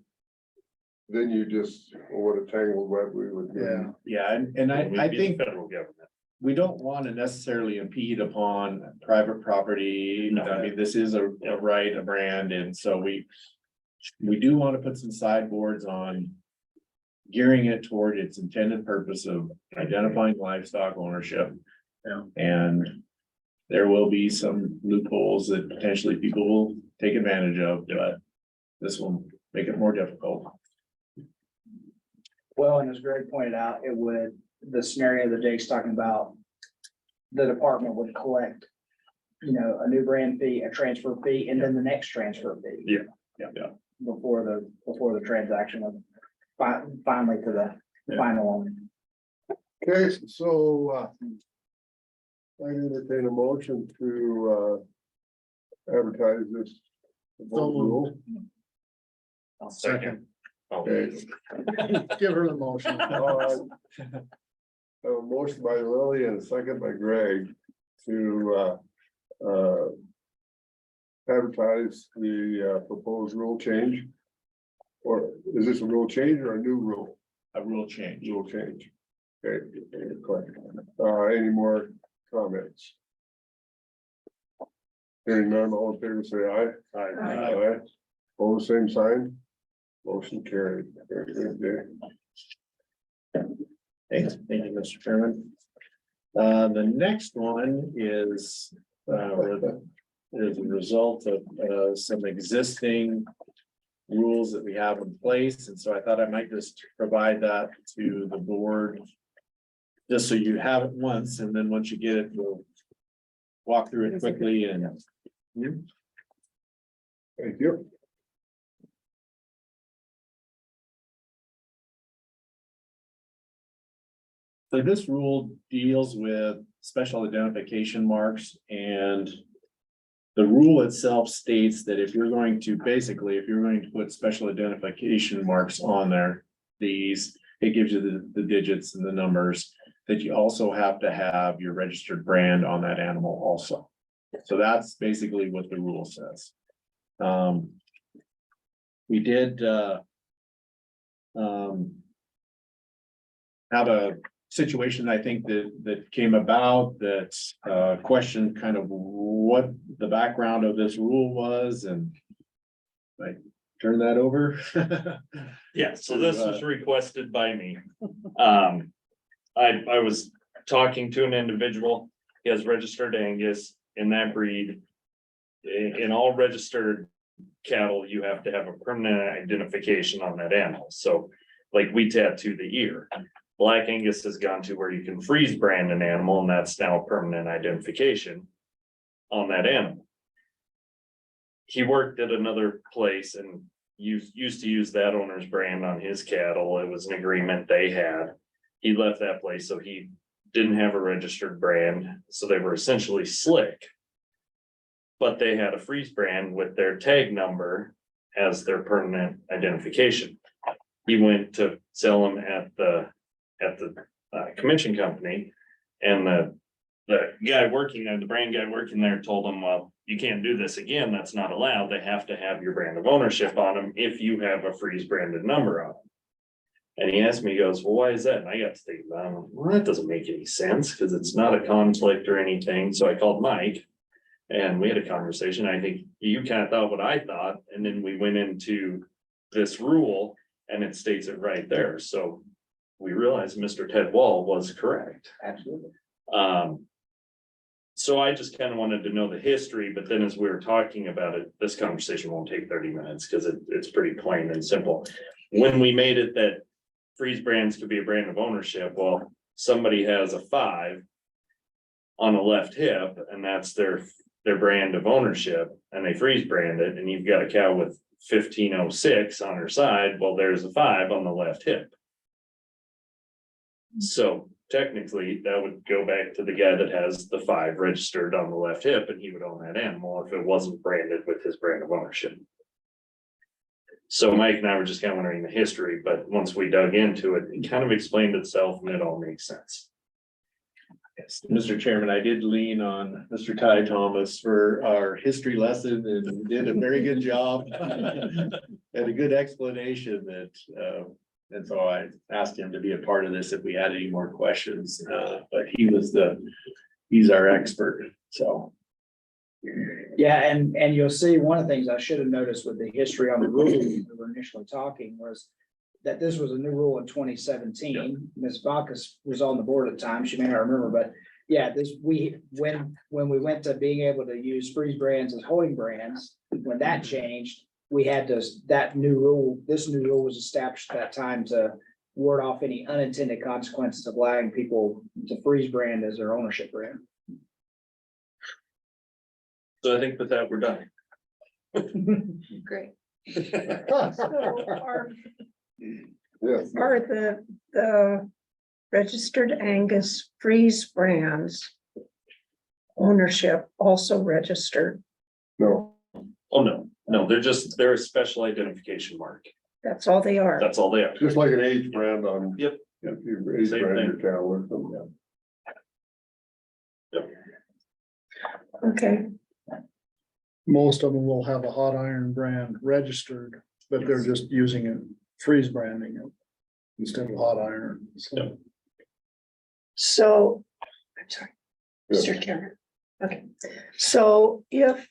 [SPEAKER 1] Then you just, what a tangled web we would be.
[SPEAKER 2] yeah.
[SPEAKER 14] Yeah, and I
[SPEAKER 4] We'd be the
[SPEAKER 14] think
[SPEAKER 4] Federal government.
[SPEAKER 14] we don't want to necessarily impede upon private property.
[SPEAKER 4] No.
[SPEAKER 14] I mean, this is a right, a brand, and so we do want to put some sideboards on gearing it toward its intended purpose of identifying livestock ownership.
[SPEAKER 2] Yeah.
[SPEAKER 14] And there will be some loopholes that potentially people will take advantage of, but this will make it more difficult.
[SPEAKER 8] Well, and as Greg pointed out, the scenario that Jake's talking about, the department would collect, a new brand fee, a transfer fee, and then the next transfer fee.
[SPEAKER 4] Yeah.
[SPEAKER 8] Before the transaction of finally to the final owner.
[SPEAKER 1] Okay, so, I entertain a motion to, advertise this. Rule.
[SPEAKER 4] Second.
[SPEAKER 1] Okay.
[SPEAKER 2] Give her the motion.
[SPEAKER 1] A motion by Lily and a second by Greg to, advertise the, proposed rule change. Or is this a rule change or a new rule?
[SPEAKER 14] A rule change.
[SPEAKER 1] Rule change. Okay, correct. Any more comments? Hearing none, all in favor, say aye. Aye. All the same sign. Motion carried. Very good, Jay.
[SPEAKER 14] Thank you, Mr. Chairman. The next one is a result of some existing rules that we have in place, and so I thought I might just provide that to the board. Just so you have it once, and then once you get it, we'll walk through it quickly and.
[SPEAKER 1] Thank you.
[SPEAKER 14] So this rule deals with special identification marks, and the rule itself states that if you're going to put special identification marks on there, these it gives you the digits and the numbers, that you also have to have your registered brand on that animal also. So that's basically what the rule says. We did, have a situation, I think, that came about that questioned kind of what the background of this rule was, and I turn that over.
[SPEAKER 4] Yeah, so this was requested by me. I was talking to an individual, he has registered Angus in that breed. In all registered cattle, you have to have a permanent identification on that animal, so like we tattoo the ear. Black Angus has gone to where you can freeze brand an animal, and that's now a permanent identification on that animal. He worked at another place and used to use that owner's brand on his cattle. It was an agreement they had. He left that place, so he didn't have a registered brand, so they were essentially slick. But they had a freeze brand with their tag number as their permanent identification. He went to sell them at the commission company, and the guy working there, the brand guy working there, told him, well, you can't do this again, that's not allowed, they have to have your brand of ownership on them if you have a freeze branded number on them. And he asked me, he goes, well, why is that? And I got to think about it, well, that doesn't make any sense, because it's not a conflict or anything. So I called Mike and we had a conversation. I think you kind of thought what I thought, and then we went into this rule and it states it right there. So we realized Mr. Ted Wall was correct.
[SPEAKER 8] Absolutely.
[SPEAKER 4] So I just kind of wanted to know the history, but then as we were talking about it, this conversation won't take 30 minutes because it's pretty plain and simple. When we made it that freeze brands could be a brand of ownership, well, somebody has a 5 on the left hip and that's their brand of ownership, and they freeze brand it, and you've got a cow with 1506 on her side, well, there's a 5 on the left hip. So technically, that would go back to the guy that has the 5 registered on the left hip, and he would own that animal if it wasn't branded with his brand of ownership. So Mike and I were just kind of wondering the history, but once we dug into it, it kind of explained itself and it all makes sense.
[SPEAKER 14] Yes, Mr. Chairman, I did lean on Mr. Ty Thomas for our history lesson and did a very good job. And a good explanation that, and so I asked him to be a part of this if we had any more questions, but he's our expert, so.
[SPEAKER 8] Yeah, and you'll see one of the things I should have noticed with the history on the rule we were initially talking was that this was a new rule in 2017. Ms. Bacchus was on the board at the time. She may not remember, but yeah, when we went to being able to use freeze brands as holding brands, when that changed, we had to, this new rule was established at that time to ward off any unintended consequences of allowing people to freeze brand as their ownership brand.
[SPEAKER 4] So I think with that, we're done.
[SPEAKER 3] Great.
[SPEAKER 1] Yes,
[SPEAKER 5] Are the registered Angus freeze brands ownership also registered?
[SPEAKER 1] no,
[SPEAKER 4] Oh, no, they're a special identification mark.
[SPEAKER 5] That's all they are.
[SPEAKER 4] That's all they are.
[SPEAKER 1] just like an age brand on.
[SPEAKER 4] Yep.
[SPEAKER 1] If you age
[SPEAKER 4] Same
[SPEAKER 1] brand
[SPEAKER 4] thing.
[SPEAKER 1] your cattle or something.
[SPEAKER 5] Okay,
[SPEAKER 2] Most of them will have a hot iron brand registered, but they're just using it, freeze branding it instead of hot iron. So
[SPEAKER 5] so, I'm sorry, Mr. Chairman. Okay, so if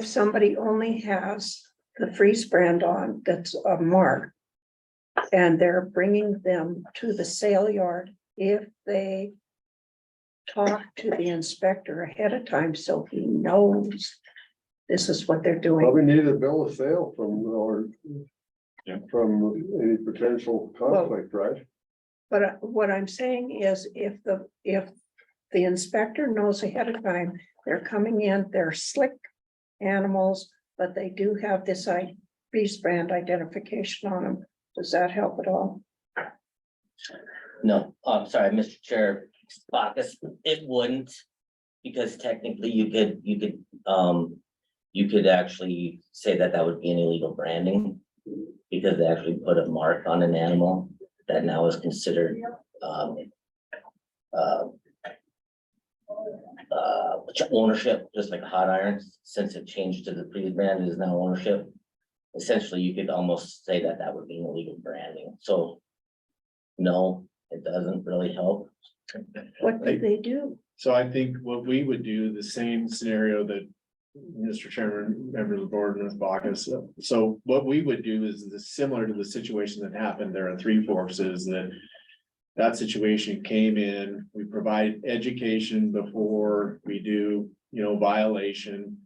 [SPEAKER 5] somebody only has the freeze brand on, that's a mark, and they're bringing them to the sale yard, if they talk to the inspector ahead of time, so he knows this is what they're doing.
[SPEAKER 1] Probably need a bill of sale from
[SPEAKER 4] Yeah.
[SPEAKER 1] from any potential conflict, right?
[SPEAKER 5] But what I'm saying is if the inspector knows ahead of time, they're coming in, they're slick animals, but they do have this freeze brand identification on them. Does that help at all?
[SPEAKER 15] No, I'm sorry, Mr. Chair, Bacchus, it wouldn't, because technically you could actually say that would be an illegal branding. because they actually put a mark on an animal that now is considered, ownership, just like a hot iron, since it changed to the previous brand is now ownership. Essentially, you could almost say that that would be illegal branding, so. No, it doesn't really help.
[SPEAKER 5] What did they do?
[SPEAKER 14] So I think what we would do, the same scenario that Mr. Chairman, member of the board, Ms. Bacchus. So what we would do is similar to the situation that happened there at Three Forks is that that situation came in, we provide education before we do, violation.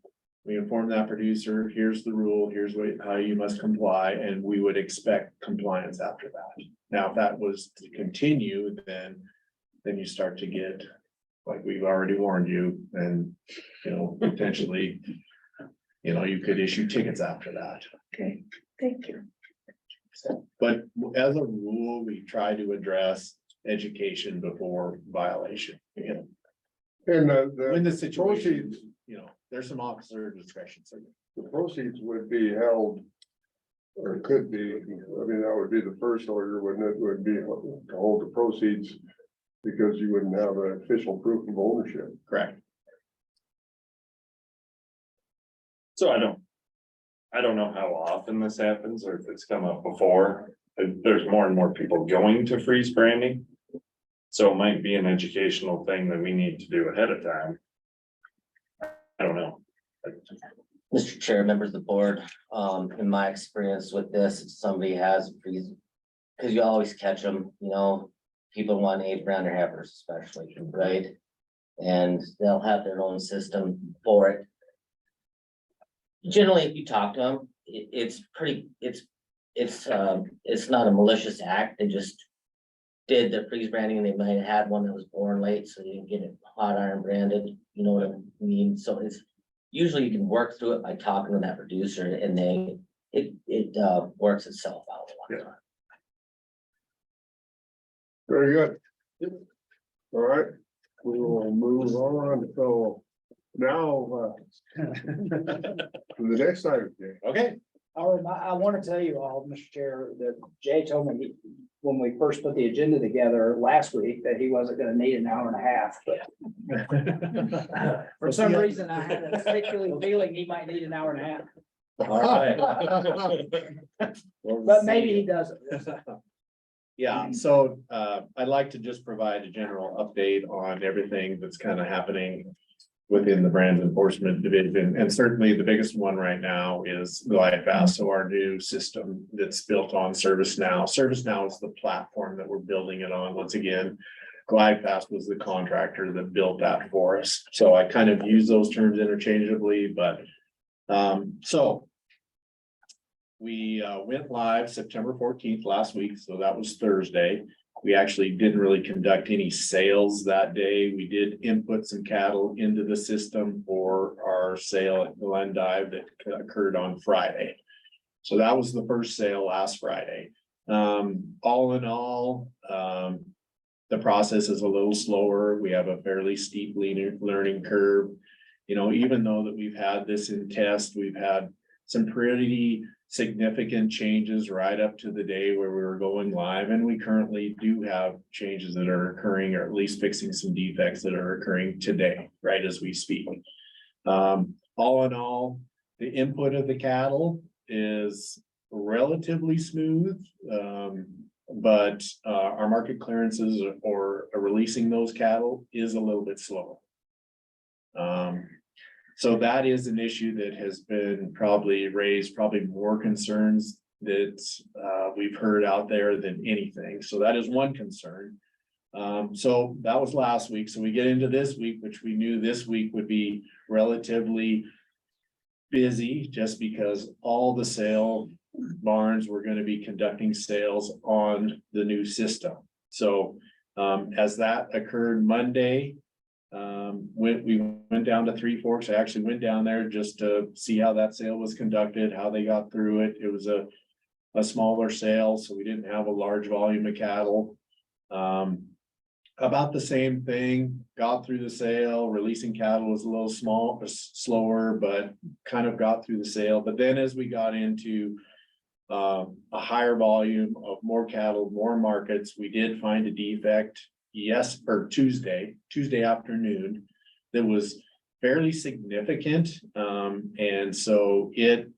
[SPEAKER 14] We inform that producer, here's the rule, here's how you must comply, and we would expect compliance after that. Now, if that was to continue, then you start to get, like we've already warned you, and, potentially, you could issue tickets after that.
[SPEAKER 5] Okay, thank you.
[SPEAKER 14] But as a rule, we try to address education before violation.
[SPEAKER 1] And
[SPEAKER 14] When the
[SPEAKER 1] the
[SPEAKER 14] situation,
[SPEAKER 1] proceeds,
[SPEAKER 14] there's some officer discretion. So
[SPEAKER 1] the proceeds would be held. Or could be, that would be the first order, wouldn't it, would be to hold the proceeds. Because you wouldn't have an official proof of ownership.
[SPEAKER 14] correct.
[SPEAKER 4] So I don't know how often this happens or if it's come up before. There's more and more people going to freeze branding. So it might be an educational thing that we need to do ahead of time. I don't know.
[SPEAKER 15] Mr. Chair, members of the board, in my experience with this, if somebody has freeze, because you always catch them, people want age brand their heifers especially, right? And they'll have their own system for it. Generally, if you talk to them, it's not a malicious act. They just did the freeze branding and they might have had one that was born late, so they didn't get it hot iron branded, you know what I mean? So it's usually you can work through it by talking to that producer and it works itself out a lot of time.
[SPEAKER 1] Very good. All right, we will move on, so now, to the next item.
[SPEAKER 14] Okay.
[SPEAKER 8] I want to tell you all, Mr. Chair, that Jay told me when we first put the agenda together last week that he wasn't gonna need an hour and a half, but for some reason I had a particular feeling he might need an hour and a half,
[SPEAKER 14] All right.
[SPEAKER 8] but maybe he doesn't.
[SPEAKER 14] Yeah, so I'd like to just provide a general update on everything that's kind of happening within the brand enforcement division. And certainly the biggest one right now is GlideFast, so our new system that's built on ServiceNow. ServiceNow is the platform that we're building it on. Once again, GlideFast was the contractor that built that for us. So I kind of use those terms interchangeably, but so we went live September 14th last week, so that was Thursday. We actually didn't really conduct any sales that day. We did input some cattle into the system for our sale at Glendive that occurred on Friday. So that was the first sale last Friday. All in all, the process is a little slower. We have a fairly steep learning curve. Even though that we've had this in test, we've had some pretty significant changes right up to the day where we were going live. And we currently do have changes that are occurring, or at least fixing some defects that are occurring today, right as we speak. All in all, the input of the cattle is relatively smooth. But our market clearances or releasing those cattle is a little bit slow. So that is an issue that has been raised more concerns that we've heard out there than anything. So that is one concern. So that was last week. So we get into this week, which we knew this week would be relatively busy just because all the sale barns were going to be conducting sales on the new system. So as that occurred Monday, we went down to Three Forks. I actually went down there just to see how that sale was conducted, how they got through it. It was a smaller sale, so we didn't have a large volume of cattle. About the same thing, got through the sale. Releasing cattle was a little slower, but kind of got through the sale. But then as we got into a higher volume of more cattle, more markets. We did find a defect, Tuesday afternoon, that was fairly significant. And so it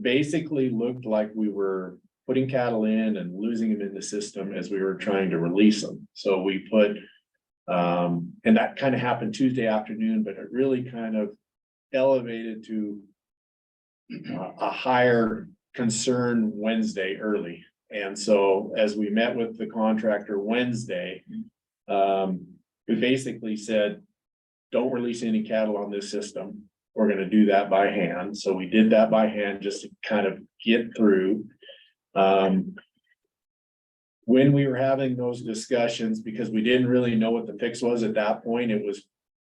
[SPEAKER 14] basically looked like we were putting cattle in and losing them in the system as we were trying to release them. So we put, and that kind of happened Tuesday afternoon, but it really kind of elevated to a higher concern Wednesday early. And so as we met with the contractor Wednesday, we basically said, don't release any cattle on this system. We're gonna do that by hand. So we did that by hand just to kind of get through. When we were having those discussions, because we didn't really know what the fix was at that point,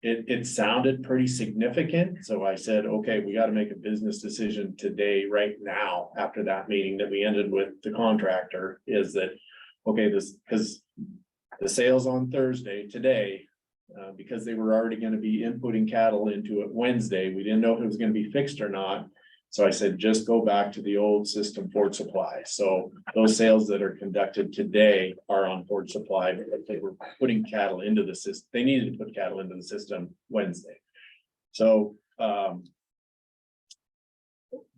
[SPEAKER 14] it sounded pretty significant. So I said, okay, we got to make a business decision today, right now, after that meeting that we ended with the contractor, is that, okay, because the sales on Thursday, today, because they were already going to be inputting cattle into it Wednesday, we didn't know if it was going to be fixed or not. So I said, just go back to the old system, Ford Supply. So those sales that are conducted today are on Ford Supply, but they were putting cattle into the system. They needed to put cattle into the system Wednesday. So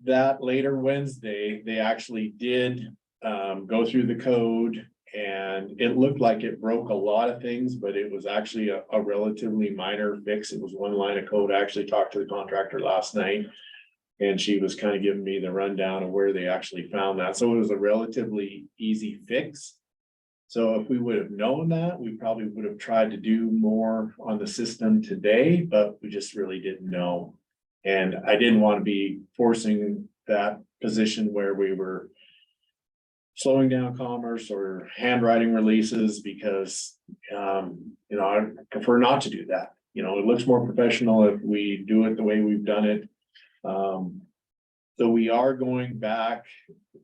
[SPEAKER 14] that later Wednesday, they actually did go through the code, and it looked like it broke a lot of things, but it was actually a relatively minor fix. It was one line of code. I actually talked to the contractor last night, and she was kind of giving me the rundown of where they actually found that. So it was a relatively easy fix. So if we would have known that, we probably would have tried to do more on the system today, but we just really didn't know. And I didn't want to be forcing that position where we were slowing down commerce or handwriting releases, because, I prefer not to do that. It looks more professional if we do it the way we've done it. So we are going back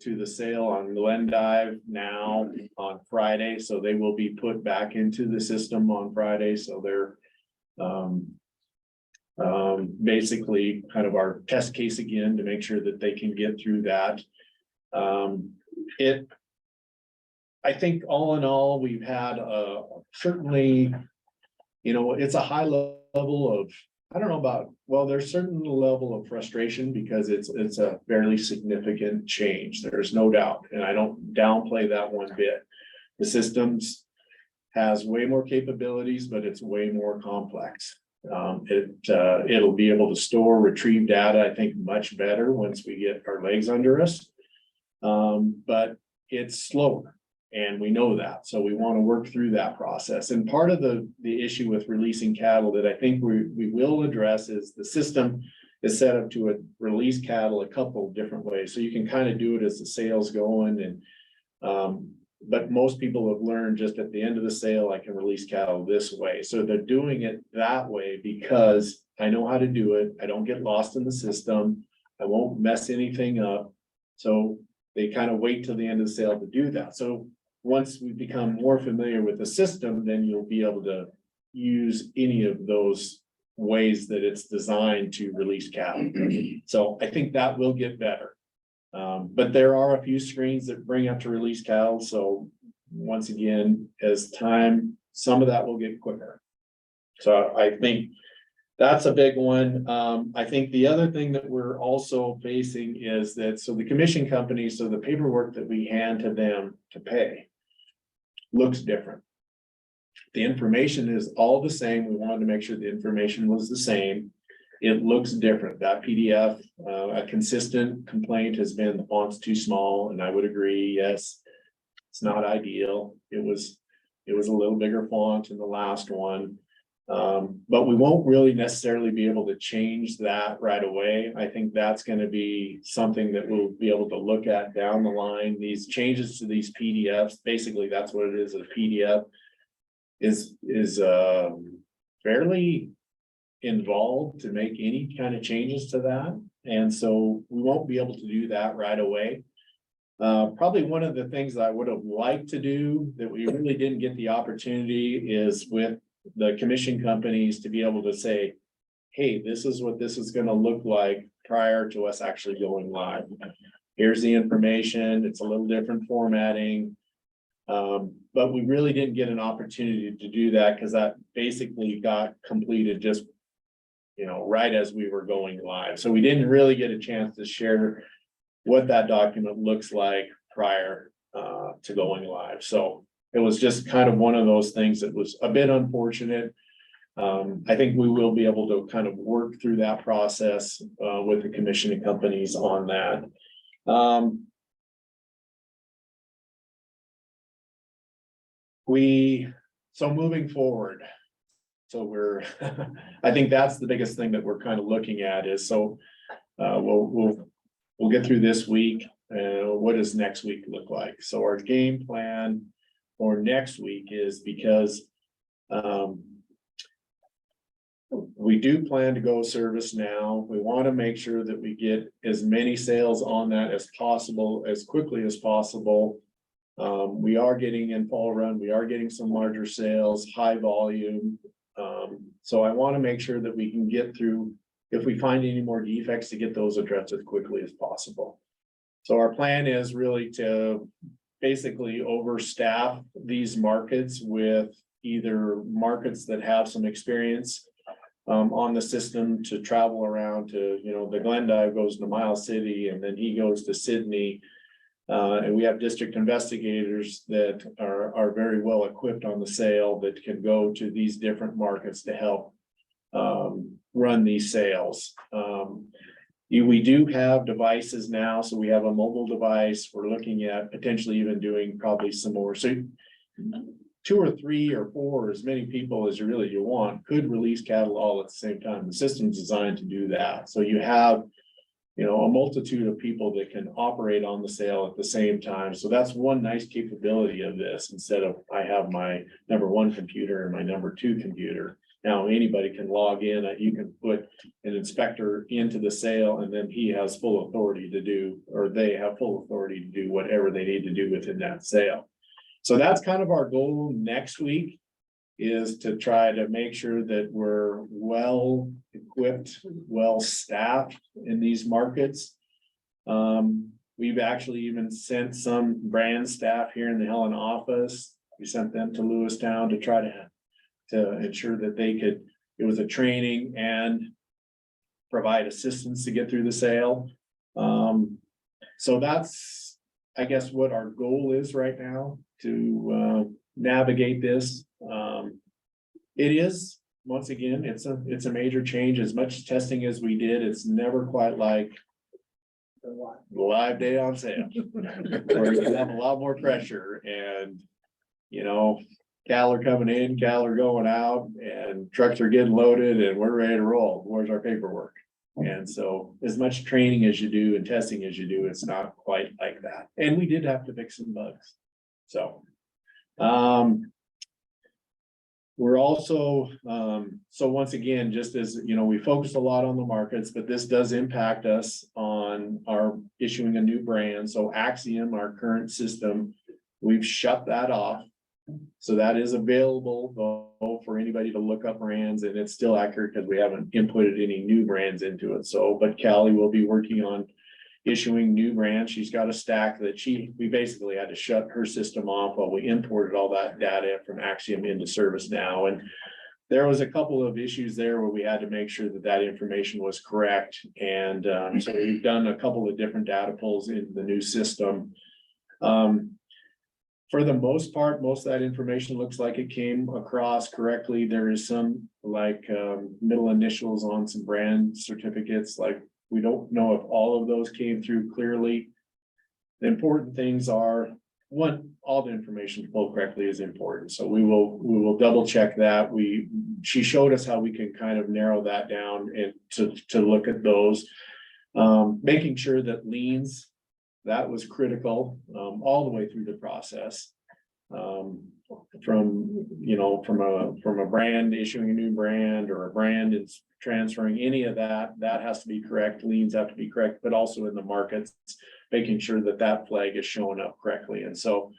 [SPEAKER 14] to the sale on Glendive now on Friday, so they will be put back into the system on Friday. So they're basically kind of our test case again to make sure that they can get through that. I think all in all, we've had certainly, it's a high level of, I don't know about, well, there's certain level of frustration because it's a fairly significant change. There's no doubt. And I don't downplay that one bit. The systems has way more capabilities, but it's way more complex. It'll be able to store, retrieve data, I think, much better once we get our legs under us. But it's slower, and we know that. So we want to work through that process. And part of the issue with releasing cattle that I think we will address is the system is set up to release cattle a couple of different ways. So you can kind of do it as the sale's going, and but most people have learned just at the end of the sale, I can release cattle this way. So they're doing it that way because I know how to do it. I don't get lost in the system. I won't mess anything up. So they kind of wait till the end of the sale to do that. So once we become more familiar with the system, then you'll be able to use any of those ways that it's designed to release cattle. So I think that will get better. But there are a few screens that bring up to release cattle. So once again, as time, some of that will get quicker. So I think that's a big one. I think the other thing that we're also facing is that, so the commission company, so the paperwork that we hand to them to pay looks different. The information is all the same. We wanted to make sure the information was the same. It looks different. That PDF, a consistent complaint has been the font's too small, and I would agree, yes, it's not ideal. It was a little bigger font in the last one. But we won't really necessarily be able to change that right away. I think that's going to be something that we'll be able to look at down the line. These changes to these PDFs, basically that's what it is. A PDF is fairly involved to make any kind of changes to that. And so we won't be able to do that right away. Probably one of the things that I would have liked to do that we really didn't get the opportunity is with the commission companies to be able to say, hey, this is what this is going to look like prior to us actually going live. here's the information, it's a little different formatting. But we really didn't get an opportunity to do that because that basically got completed just, right as we were going live. So we didn't really get a chance to share what that document looks like prior to going live. So it was just kind of one of those things that was a bit unfortunate. I think we will be able to kind of work through that process with the commissioning companies on that. So moving forward, so I think that's the biggest thing that we're kind of looking at is, we'll get through this week. What does next week look like? So our game plan for next week is because, we do plan to go service now. We want to make sure that we get as many sales on that as possible, as quickly as possible. We are getting in fall run, we are getting some larger sales, high volume. So I want to make sure that we can get through, if we find any more defects, to get those addressed as quickly as possible. So our plan is really to basically overstaff these markets with either markets that have some experience on the system to travel around to, the Glendive goes to Miles City and then he goes to Sydney. And we have district investigators that are very well equipped on the sale that can go to these different markets to help run these sales. We do have devices now, so we have a mobile device. We're looking at potentially even doing probably some more. So 2 or 3 or 4, as many people as you want, could release cattle all at the same time. The system's designed to do that. So you have, a multitude of people that can operate on the sale at the same time. So that's one nice capability of this, instead of I have my number 1 computer and my number 2 computer. Now anybody can log in, you can put an inspector into the sale and then he has full authority to do, or they have full authority to do whatever they need to do within that sale. So that's kind of our goal next week, is to try to make sure that we're well equipped, well staffed in these markets. We've actually even sent some brand staff here in the Helen office. We sent them to Lewistown to try to ensure that it was a training and provide assistance to get through the sale. So that's, I guess, what our goal is right now, to navigate this. It is, once again, it's a major change. As much testing as we did, it's never quite like live day on sale. Where you have a lot more pressure and, cattle are coming in, cattle are going out, and trucks are getting loaded and we're ready to roll. Where's our paperwork? And so as much training as you do and testing as you do, it's not quite like that. And we did have to fix some bugs. So, we're also, so once again, just as, we focused a lot on the markets, but this does impact us on our issuing a new brand. So Axiom, our current system, we've shut that off. So that is available though for anybody to look up brands, and it's still accurate because we haven't inputted any new brands into it. So, but Callie will be working on issuing new brands. She's got a stack that we basically had to shut her system off while we imported all that data from Axiom into service now. And there was a couple of issues there where we had to make sure that that information was correct. And so we've done a couple of different data pulls into the new system. For the most part, most of that information looks like it came across correctly. There is some middle initials on some brand certificates. We don't know if all of those came through clearly. The important things are, one, all the information flowed correctly is important. So we will double check that. She showed us how we can kind of narrow that down and to look at those. Making sure that liens, that was critical all the way through the process. From a brand issuing a new brand, or a brand is transferring, any of that has to be correct. Liens have to be correct, but also in the markets, making sure that that flag is showing up correctly. And so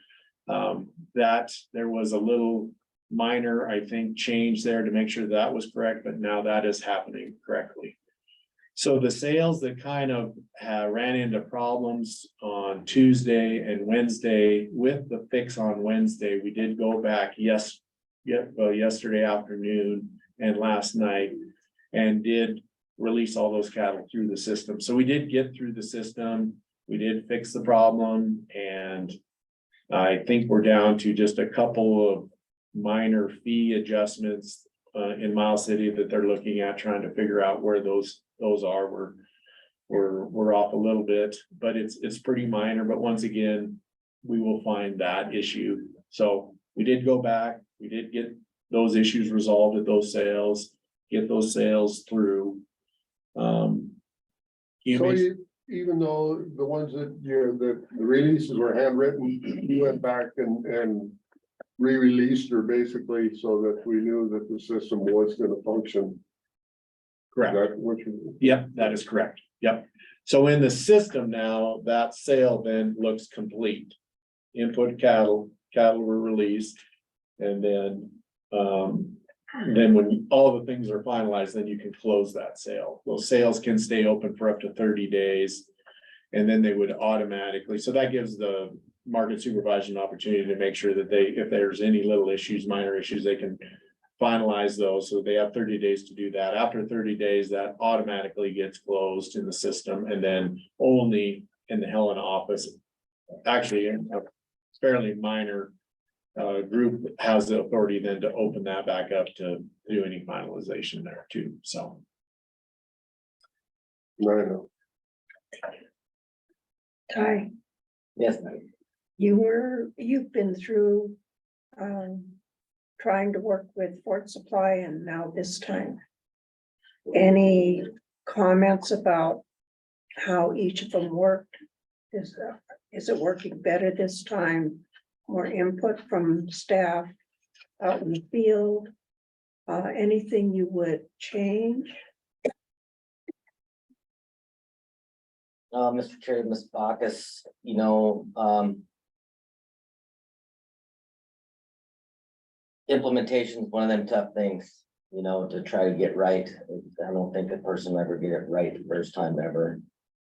[SPEAKER 14] that there was a little minor, I think, change there to make sure that was correct, but now that is happening correctly. So the sales that kind of ran into problems on Tuesday and Wednesday with the fix on Wednesday, we did go back yesterday afternoon and last night and did release all those cattle through the system. So we did get through the system. We did fix the problem, and I think we're down to just a couple of minor fee adjustments in Miles City that they're looking at, trying to figure out where those are. We're off a little bit, but it's pretty minor. But once again, we will find that issue. So we did go back, we did get those issues resolved at those sales, get those sales through.
[SPEAKER 1] Even though the ones that the releases were handwritten, you went back and re-released her basically so that we knew that the system was gonna function.
[SPEAKER 14] Correct.
[SPEAKER 1] That what you?
[SPEAKER 14] Yep, that is correct. Yep. So in the system now, that sale then looks complete. Input cattle were released. And then when all the things are finalized, then you can close that sale. Those sales can stay open for up to 30 days. And then they would automatically, so that gives the market supervisor an opportunity to make sure that if there's any little issues, minor issues, they can finalize those. So they have 30 days to do that. After 30 days, that automatically gets closed in the system, and then only in the Helena office, actually a fairly minor group has the authority then to open that back up to do any finalization there too. So.
[SPEAKER 1] I know.
[SPEAKER 5] Ty,
[SPEAKER 15] Yes,
[SPEAKER 5] you've been through, trying to work with Fort Supply and now this time. Any comments about how each of them worked? Is it working better this time? More input from staff out in the field? Anything you would change?
[SPEAKER 15] Mr. Chair, Ms. Bacchus, implementation is one of them tough things, to try to get right. I don't think a person will ever get it right the first time ever.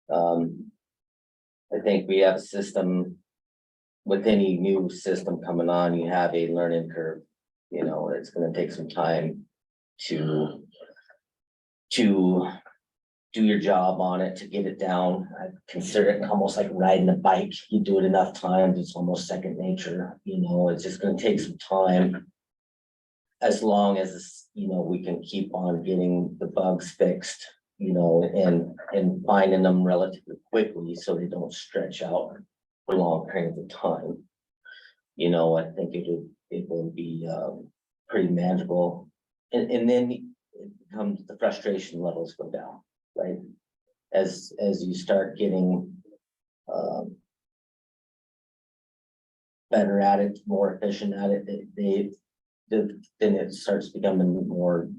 [SPEAKER 15] I think we have a system, with any new system coming on, you have a learning curve. It's gonna take some time to do your job on it, to get it down. I consider it almost like riding a bike. You do it enough times, it's almost second nature. It's just gonna take some time. As long as, we can keep on getting the bugs fixed, and finding them relatively quickly so they don't stretch out for long periods of time. I think it will be pretty manageable. And then it becomes, the frustration levels go down, right? As you start getting better at it, more efficient at it, then it starts becoming more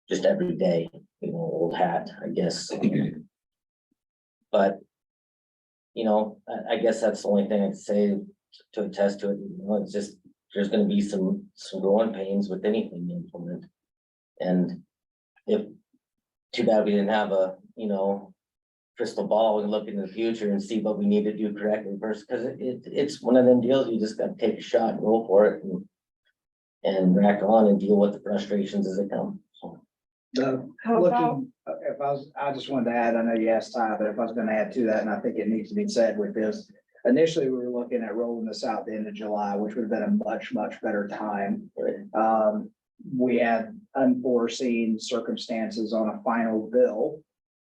[SPEAKER 15] just every day, old hat, I guess. But I guess that's the only thing I can say to attest to it. It's just, there's gonna be some growing pains with anything you implement. And if, too bad we didn't have a, crystal ball and look into the future and see what we need to do correctly first, because it's one of them deals, you just gotta take a shot and go for it and rack on and deal with the frustrations as they come. So.
[SPEAKER 5] How about,
[SPEAKER 8] I just wanted to add, I know you asked Ty, but if I was gonna add to that, and I think it needs to be said with this. Initially, we were looking at rolling this out the end of July, which would have been a much, much better time. We had unforeseen circumstances on a final bill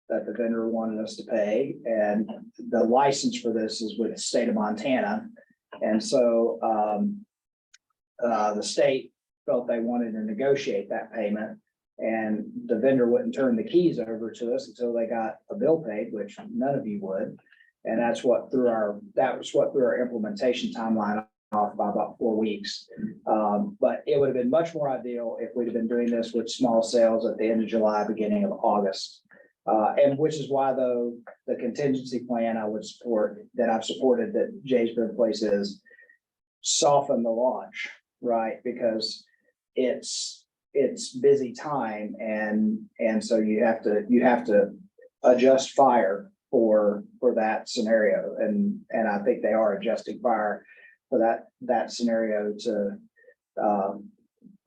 [SPEAKER 8] that the vendor wanted us to pay, and the license for this is with the state of Montana. And so the state felt they wanted to negotiate that payment, and the vendor wouldn't turn the keys over to us until they got a bill paid, which none of you would. And that was what threw our implementation timeline off by about 4 weeks. But it would have been much more ideal if we'd have been doing this with small sales at the end of July, beginning of August. And which is why, though, the contingency plan I would support, that I've supported, that Jay's been in place, is soften the launch, right? Because it's it's busy time and so you have to adjust fire for that scenario. And I think they are adjusting fire for that scenario to,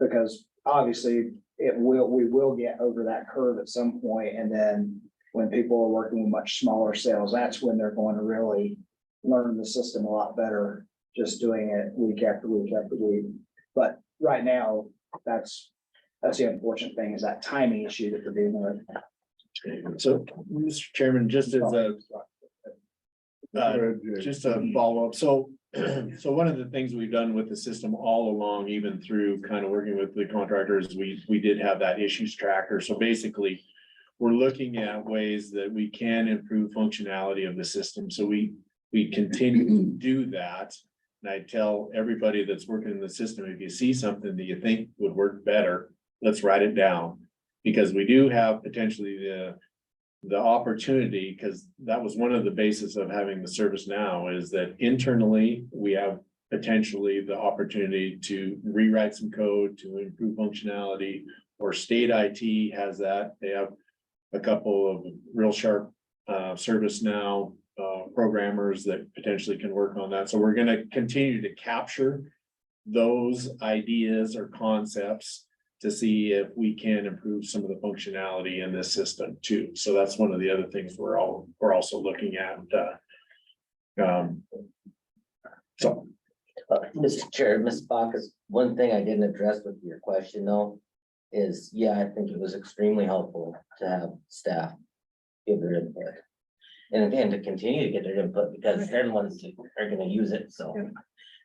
[SPEAKER 8] because obviously we will get over that curve at some point. And then when people are working with much smaller sales, that's when they're going to really learn the system a lot better, just doing it week after week after week. But right now, that's the unfortunate thing, is that timing issue that we're dealing with.
[SPEAKER 14] So, Mr. Chairman, just as a, just a follow-up, so one of the things we've done with the system all along, even through kind of working with the contractors, we did have that issues tracker. So basically, we're looking at ways that we can improve functionality of the system. So we continue to do that. And I tell everybody that's working in the system, if you see something that you think would work better, let's write it down. Because we do have potentially the opportunity, because that was one of the basis of having the service now, is that internally, we have potentially the opportunity to rewrite some code to improve functionality, or state IT has that. They have a couple of real sharp ServiceNow programmers that potentially can work on that. So we're gonna continue to capture those ideas or concepts to see if we can improve some of the functionality in this system too. So that's one of the other things we're also looking at. So.
[SPEAKER 15] Mr. Chair, Ms. Bacchus, one thing I didn't address with your question though, is, yeah, I think it was extremely helpful to have staff give their input. And again, to continue to get their input, because they're the ones that are gonna use it, so.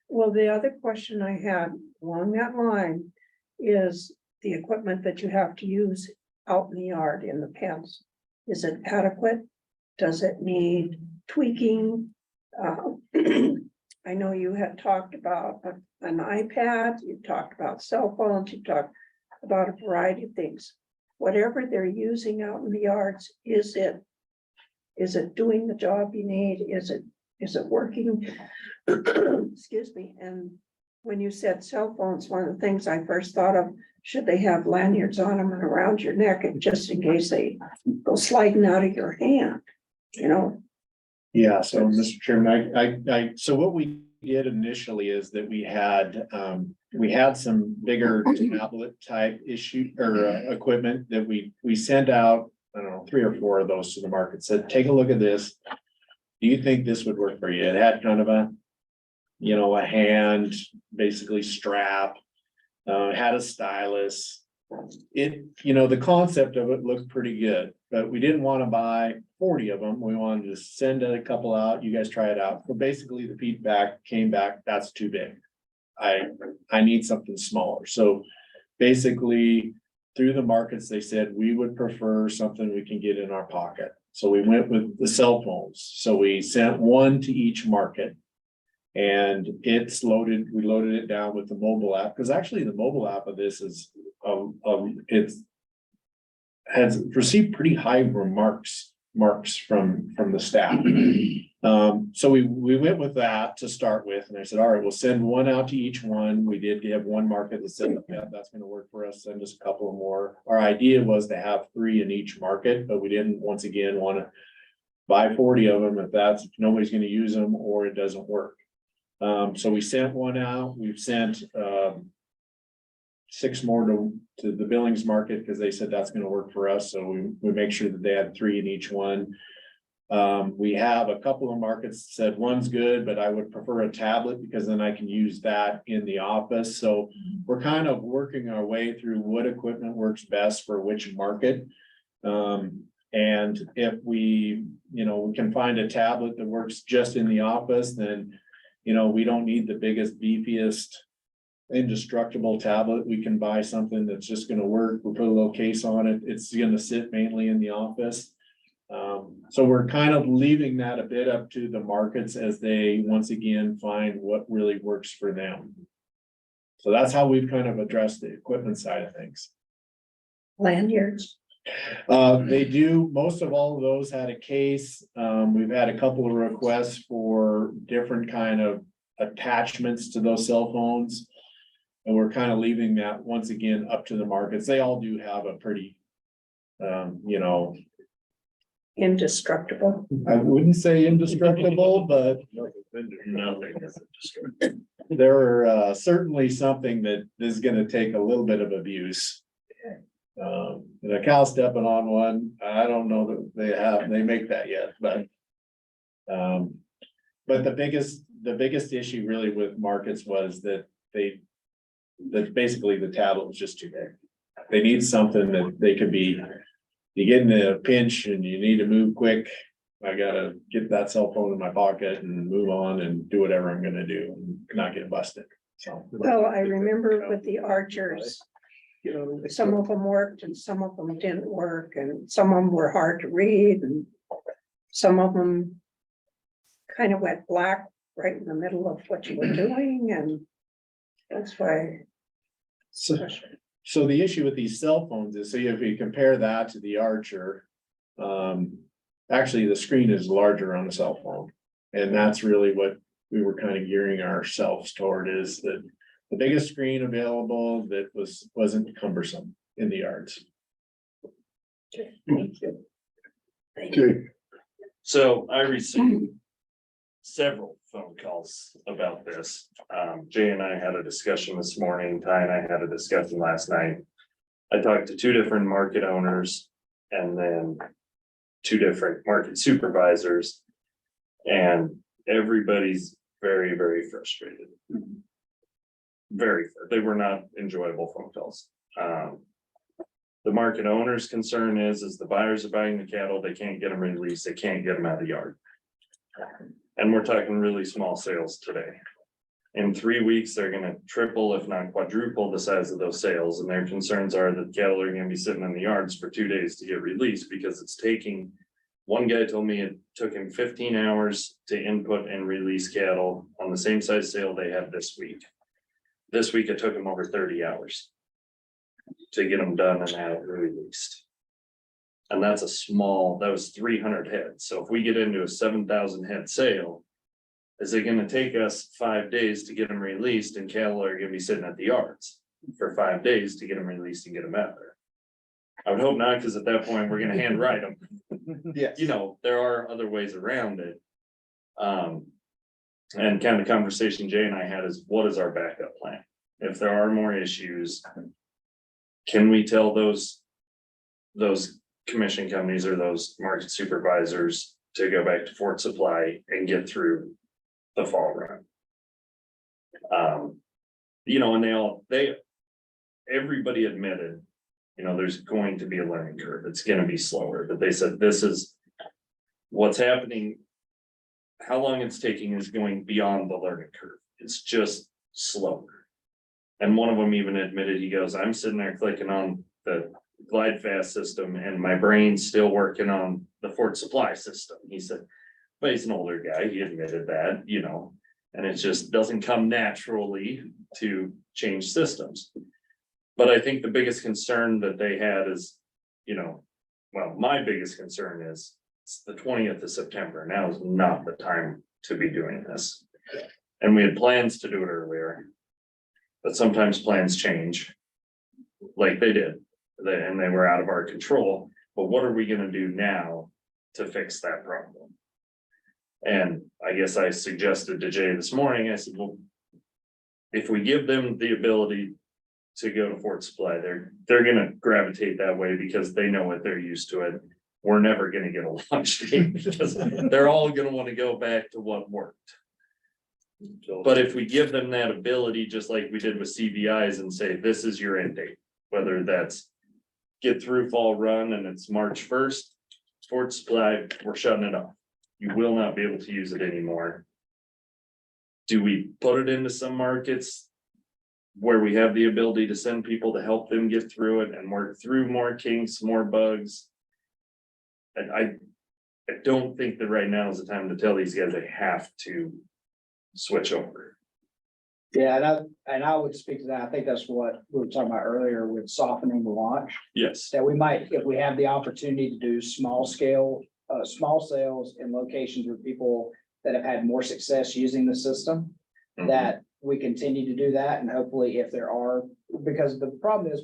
[SPEAKER 5] Well, the other question I had along that line is the equipment that you have to use out in the yard in the pens. Is it adequate? Does it need tweaking? I know you had talked about an iPad, you talked about cell phones, you talked about a variety of things. Whatever they're using out in the yards, is it doing the job you need? Is it working? Excuse me. And when you said cell phones, one of the things I first thought of, should they have lanyards on them and around your neck, and just in case they go sliding out of your hand, you know?
[SPEAKER 14] Yeah, so Mr. Chairman, so what we did initially is that we had some bigger tablet type issue or equipment that we sent out, I don't know, 3 or 4 of those to the market, said, take a look at this. Do you think this would work for you? It had kind of a hand, basically strap, had a stylus. The concept of it looked pretty good, but we didn't want to buy 40 of them. We wanted to send a couple out. You guys try it out. But basically the feedback came back, that's too big. I need something smaller. So basically through the markets, they said we would prefer something we can get in our pocket. So we went with the cell phones. So we sent one to each market. And it's loaded, we loaded it down with the mobile app, because actually the mobile app of this is, has received pretty high marks from the staff. So we went with that to start with, and I said, all right, we'll send one out to each one. We did have one market that said, yeah, that's gonna work for us, send us a couple more. Our idea was to have 3 in each market, but we didn't, once again, want to buy 40 of them if nobody's gonna use them or it doesn't work. So we sent one out. We've sent 6 more to the Billings market because they said that's going to work for us. So we make sure that they had 3 in each one. We have a couple of markets that said one's good, but I would prefer a tablet because then I can use that in the office. So we're kind of working our way through what equipment works best for which market. And if we can find a tablet that works just in the office, then we don't need the biggest, beefiest, indestructible tablet. We can buy something that's just gonna work. We'll put a little case on it. It's gonna sit mainly in the office. So we're kind of leaving that a bit up to the markets as they, once again, find what really works for them. So that's how we've kind of addressed the equipment side of things.
[SPEAKER 5] Lanyards.
[SPEAKER 14] They do, most of all of those had a case. We've had a couple of requests for different kind of attachments to those cell phones. And we're kind of leaving that once again up to the markets. They all do have a pretty, you know,
[SPEAKER 5] Indestructible.
[SPEAKER 14] I wouldn't say indestructible, but
[SPEAKER 4] Nothing is destroyed.
[SPEAKER 14] they're certainly something that is gonna take a little bit of abuse. And a cow stepping on one, I don't know that they make that yet, but. But the biggest issue really with markets was that that basically the tablet was just too big. They need something that they could be, you get in a pinch and you need to move quick. I gotta get that cell phone in my pocket and move on and do whatever I'm gonna do and not get busted, so.
[SPEAKER 5] Well, I remember with the Archers, some of them worked and some of them didn't work, and some of them were hard to read, and some of them kind of went black right in the middle of what you were doing, and that's why.
[SPEAKER 14] So the issue with these cell phones is, so if you compare that to the Archer, actually the screen is larger on the cell phone. And that's really what we were kind of gearing ourselves toward, is that the biggest screen available that wasn't cumbersome in the yards.
[SPEAKER 1] Okay,
[SPEAKER 4] So I received several phone calls about this. Jay and I had a discussion this morning, Ty and I had a discussion last night. I talked to two different market owners and then two different market supervisors. And everybody's very, very frustrated. They were not enjoyable phone calls. The market owner's concern is the buyers are buying the cattle, they can't get them released, they can't get them out of the yard. And we're talking really small sales today. In 3 weeks, they're gonna triple, if not quadruple, the size of those sales, and their concerns are that cattle are gonna be sitting in the yards for 2 days to get released, because it's taking. One guy told me it took him 15 hours to input and release cattle on the same size sale they had this week. This week, it took him over 30 hours to get them done and out and released. And that was 300 heads. So if we get into a 7,000 head sale, is it gonna take us 5 days to get them released, and cattle are gonna be sitting at the yards for 5 days to get them released and get them out there? I would hope not, because at that point, we're gonna hand write them.
[SPEAKER 8] Yes.
[SPEAKER 4] You know, there are other ways around it. And kind of the conversation Jay and I had is, what is our backup plan? If there are more issues, can we tell those commission companies or those market supervisors to go back to Fort Supply and get through the fall run? You know, and everybody admitted, you know, there's going to be a learning curve. It's gonna be slower, but they said, this is what's happening. How long it's taking is going beyond the learning curve. It's just slower. And one of them even admitted, he goes, I'm sitting there clicking on the glide fast system and my brain's still working on the Fort Supply system. He said, but he's an older guy. He admitted that, you know, and it just doesn't come naturally to change systems. But I think the biggest concern that they had is, you know, well, my biggest concern is it's the 20th of September. Now is not the time to be doing this. And we had plans to do it earlier. But sometimes plans change. Like they did, and they were out of our control. But what are we gonna do now to fix that problem? And I guess I suggested to Jay this morning, I said, well, if we give them the ability to go to Fort Supply, they're gonna gravitate that way because they know what they're used to it. We're never gonna get a launch date because they're all gonna wanna go back to what worked. But if we give them that ability, just like we did with CBIs, and say, this is your end date, whether that's get through fall run and it's March 1st, Fort Supply, we're shutting it off. You will not be able to use it anymore. Do we put it into some markets where we have the ability to send people to help them get through it and work through more kinks, more bugs? And I don't think that right now is the time to tell these guys they have to switch over.
[SPEAKER 8] Yeah, and I would speak to that. I think that's what we were talking about earlier with softening the launch.
[SPEAKER 4] Yes.
[SPEAKER 8] That we might, if we have the opportunity to do small sales in locations where people that have had more success using the system, that we continue to do that, and hopefully if there are, because the problem is,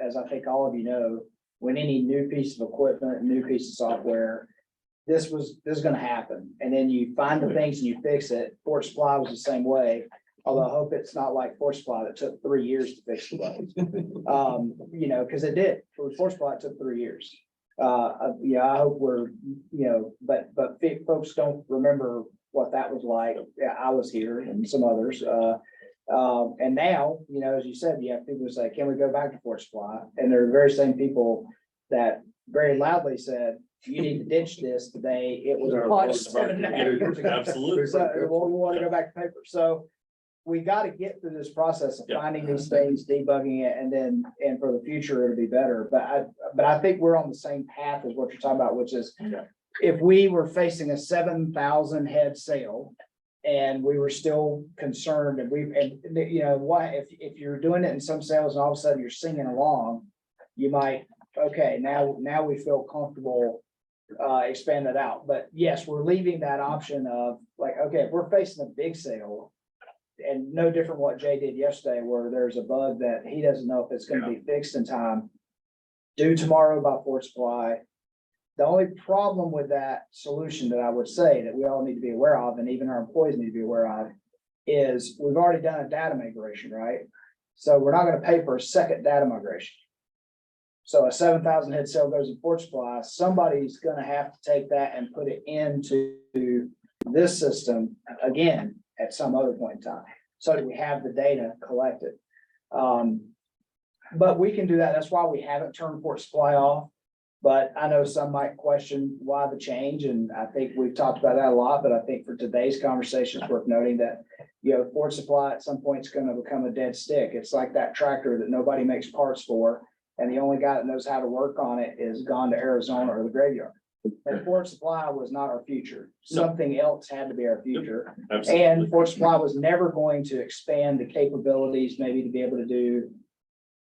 [SPEAKER 8] as I think all of you know, when any new piece of equipment, new piece of software, this is gonna happen, and then you find the things and you fix it. Fort Supply was the same way, although I hope it's not like Fort Supply that took 3 years to fix the bugs. You know, because it did, for Fort Supply, it took 3 years. Yeah, I hope we're, you know, but folks don't remember what that was like. Yeah, I was here and some others, and now, you know, as you said, you have people who say, can we go back to Fort Supply? And they're the very same people that very loudly said, you need to ditch this today. It was launched 7.5 years ago.
[SPEAKER 4] Absolutely.
[SPEAKER 8] So, well, we want to go back to paper. So we got to get through this process of
[SPEAKER 4] Yeah.
[SPEAKER 8] finding these things, debugging it, and for the future, it'll be better. But I think we're on the same path as what you're talking about, which is if we were facing a 7,000 head sale and we were still concerned and you know, what, if you're doing it in some sales and all of a sudden you're singing along, you might, okay, now we feel comfortable expand that out. But yes, we're leaving that option of like, okay, if we're facing a big sale and no different what Jay did yesterday, where there's a bug that he doesn't know if it's gonna be fixed in time, due tomorrow by Fort Supply. The only problem with that solution that I would say that we all need to be aware of, and even our employees need to be aware of, is we've already done a data migration, right? So we're not gonna pay for a second data migration. So a 7,000 head sale goes in Fort Supply, somebody's gonna have to take that and put it into this system again at some other point in time, so that we have the data collected. But we can do that. That's why we haven't turned Fort Supply off. But I know some might question why the change, and I think we've talked about that a lot, but I think for today's conversation, it's worth noting that, you know, Fort Supply at some point is gonna become a dead stick. It's like that tractor that nobody makes parts for, and the only guy that knows how to work on it is gone to Arizona or the graveyard. And Fort Supply was not our future. Something else had to be our future.
[SPEAKER 4] Absolutely.
[SPEAKER 8] And Fort Supply was never going to expand the capabilities, maybe to be able to do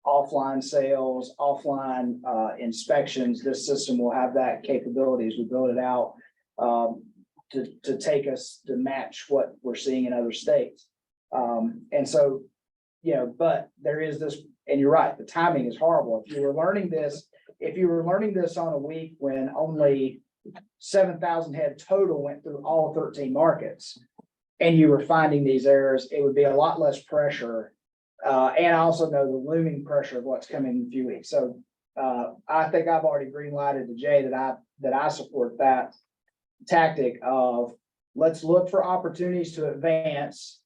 [SPEAKER 8] offline sales, offline inspections. This system will have that capabilities. We built it out to take us to match what we're seeing in other states. And so, you know, but there is this, and you're right, the timing is horrible. If you were learning this on a week when only 7,000 head total went through all 13 markets, and you were finding these errors, it would be a lot less pressure. And I also know the looming pressure of what's coming in a few weeks. So I think I've already green lighted to Jay that I support that tactic of let's look for opportunities to advance,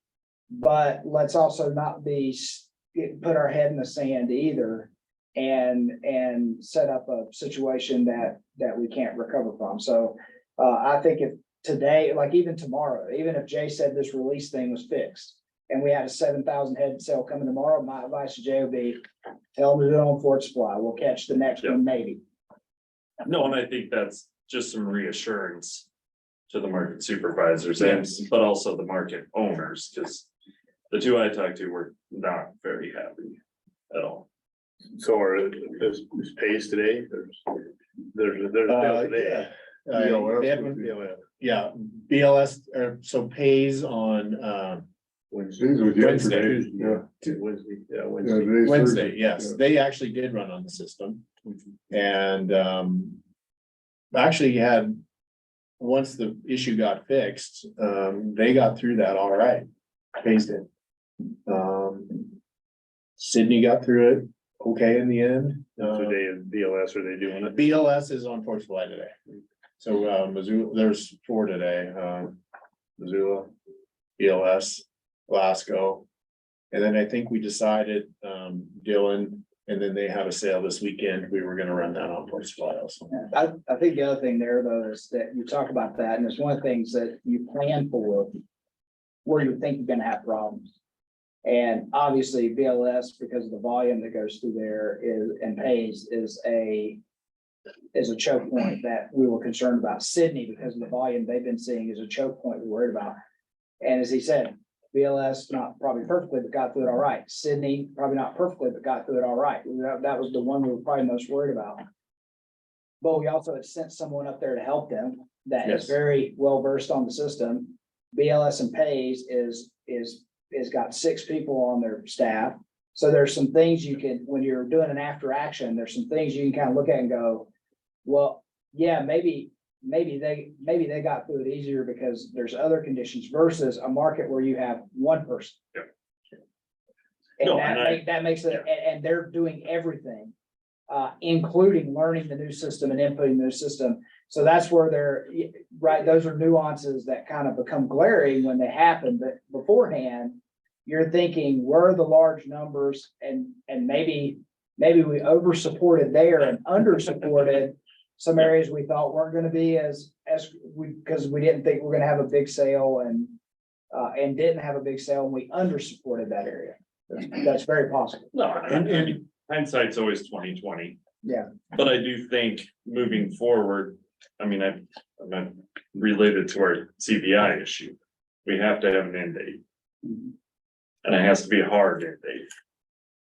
[SPEAKER 8] but let's also not put our head in the sand either and set up a situation that we can't recover from. So I think if today, like even tomorrow, even if Jay said this release thing was fixed and we had a 7,000 head sale coming tomorrow, my advice to Jay would be, tell him to do it on Fort Supply. We'll catch the next one maybe.
[SPEAKER 4] No, and I think that's just some reassurance to the market supervisors and, but also the market owners, because the two I talked to were not very happy at all.
[SPEAKER 10] So are this pays today? There's bill today.
[SPEAKER 14] Yeah, BLS, or so pays on
[SPEAKER 1] Wednesdays was
[SPEAKER 14] Wednesday.
[SPEAKER 1] yesterday. Yeah.
[SPEAKER 10] Wednesday, yeah,
[SPEAKER 1] Yeah,
[SPEAKER 10] Wednesday.
[SPEAKER 1] today's
[SPEAKER 14] Wednesday,
[SPEAKER 1] Thursday.
[SPEAKER 14] yes,
[SPEAKER 1] Yeah.
[SPEAKER 14] they actually did run on the system. And actually had, once the issue got fixed, they got through that all right. Phased it. Sydney got through it okay in the end.
[SPEAKER 10] Today is BLS, are they doing it?
[SPEAKER 14] BLS is on Fort Supply today. So Missoula, there's 4 today, Missoula, BLS, Glasgow. And then I think we decided, Dylan, and then they have a sale this weekend. We were gonna run that on Fort Supply also.
[SPEAKER 8] I think the other thing there though is that you talk about that, and it's one of the things that you plan for where you think you're gonna have problems. And obviously BLS, because of the volume that goes through there and pays is a choke point that we were concerned about. Sydney, because of the volume they've been seeing, is a choke point we're worried about. And as he said, BLS, not probably perfectly, but got through it all right. Sydney, probably not perfectly, but got through it all right. That was the one we were probably most worried about. But we also had sent someone up there to help them that is
[SPEAKER 4] Yes.
[SPEAKER 8] very well versed on the system. BLS and pays is has got 6 people on their staff. So there's some things you can, when you're doing an after action, there's some things you can kind of look at and go, well, yeah, maybe they got through it easier because there's other conditions versus a market where you have one person.
[SPEAKER 4] Yeah.
[SPEAKER 8] And
[SPEAKER 4] No, and
[SPEAKER 8] that makes it, and they're doing everything, including learning the new system and inputting the new system. So that's where they're, right, those are nuances that kind of become glaring when they happen, but beforehand, you're thinking, where are the large numbers and maybe we over supported there and under supported some areas we thought weren't gonna be as because we didn't think we're gonna have a big sale and didn't have a big sale and we under supported that area. That's very possible.
[SPEAKER 4] No, and hindsight's always 20/20.
[SPEAKER 8] Yeah.
[SPEAKER 4] But I do think moving forward, I mean, I'm not related to our CBI issue. We have to have an end date. And it has to be a hard end date.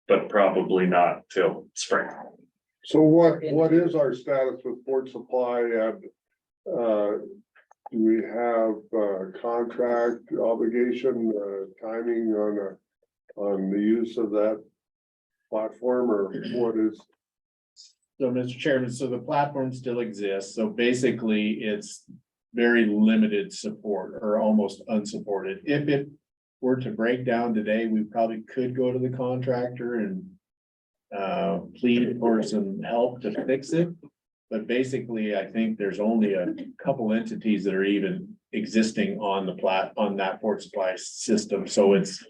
[SPEAKER 4] But probably not till spring.
[SPEAKER 1] So what is our status with Fort Supply and, do we have contract obligation, timing on the use of that platform or what is?
[SPEAKER 14] So, Mr. Chairman, so the platform still exists, so basically it's very limited support or almost unsupported. If it were to break down today, we probably could go to the contractor and plead for some help to fix it. But basically, I think there's only a couple entities that are even existing on that Fort Supply system, so it's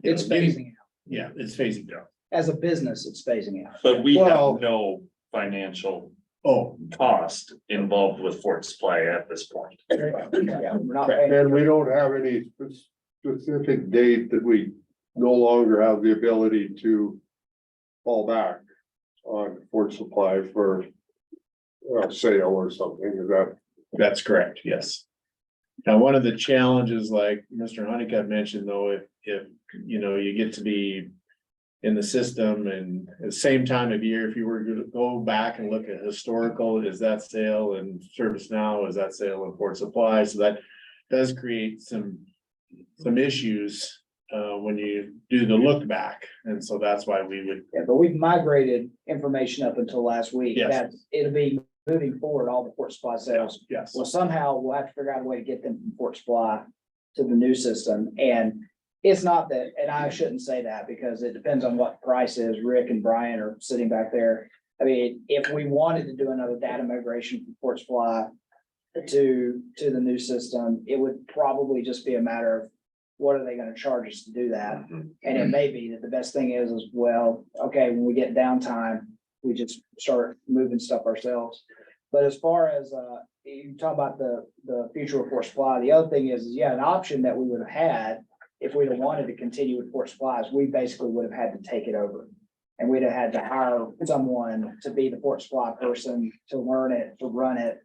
[SPEAKER 8] Phasing out.
[SPEAKER 14] Yeah, it's phasing out.
[SPEAKER 8] As a business, it's phasing out.
[SPEAKER 4] But we
[SPEAKER 1] Well-
[SPEAKER 4] have no financial
[SPEAKER 14] Oh,
[SPEAKER 4] cost involved with Fort Supply at this point.
[SPEAKER 8] Yeah, we're not paying.
[SPEAKER 1] And we don't have any specific date that we no longer have the ability to fall back on Fort Supply for a sale or something, is that?
[SPEAKER 14] that's correct, yes. Now, one of the challenges, like Mr. Honeycutt mentioned, though, if you get to be in the system and at the same time of year, if you were to go back and look at historical, is that sale and service now, is that sale in Fort Supply? So that does create some issues when you do the look back. And so that's why we would,
[SPEAKER 8] Yeah, but we've migrated information up until last week.
[SPEAKER 14] Yes.
[SPEAKER 8] That it'll be moving forward, all the Fort Supply sales.
[SPEAKER 14] yes,
[SPEAKER 8] Well, somehow we'll have to figure out a way to get them from Fort Supply to the new system. And it's not that, and I shouldn't say that because it depends on what the price is. Rick and Brian are sitting back there. I mean, if we wanted to do another data migration from Fort Supply to the new system, it would probably just be a matter of what are they gonna charge us to do that? And it may be that the best thing is, well, okay, when we get downtime, we just start moving stuff ourselves. But as far as, you talk about the future of Fort Supply, the other thing is, yeah, an option that we would have had if we'd have wanted to continue with Fort Supplies, we basically would have had to take it over. And we'd have had to hire someone to be the Fort Supply person, to learn it, to run it.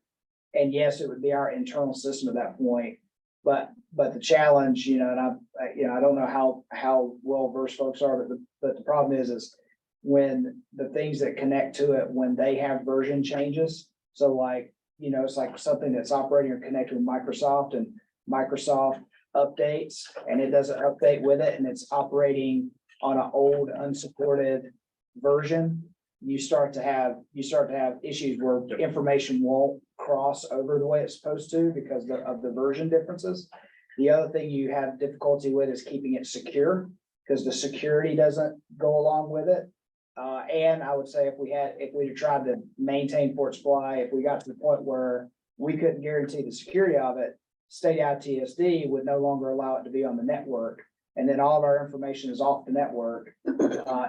[SPEAKER 8] And yes, it would be our internal system at that point. But the challenge, and I don't know how well versed folks are, but the problem is when the things that connect to it, when they have version changes. So like, it's like something that's operating or connected with Microsoft and Microsoft updates and it doesn't update with it and it's operating on an old unsupported version. You start to have issues where information won't cross over the way it's supposed to because of the version differences. The other thing you have difficulty with is keeping it secure because the security doesn't go along with it. And I would say if we'd have tried to maintain Fort Supply, if we got to the point where we couldn't guarantee the security of it, state ITSD would no longer allow it to be on the network. And then all of our information is off the network,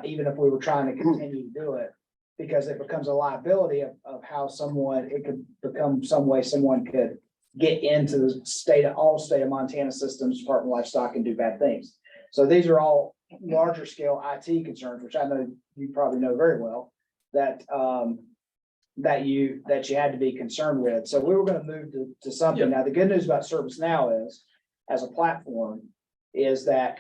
[SPEAKER 8] even if we were trying to continue to do it. Because it becomes a liability of how it could become some way someone could get into the all state of Montana systems, Department of Livestock and do bad things. So these are all larger scale IT concerns, which I know you probably know very well, that you had to be concerned with. So we were going to move to something.
[SPEAKER 4] Yep.
[SPEAKER 8] Now, the good news about ServiceNow is, as a platform, is that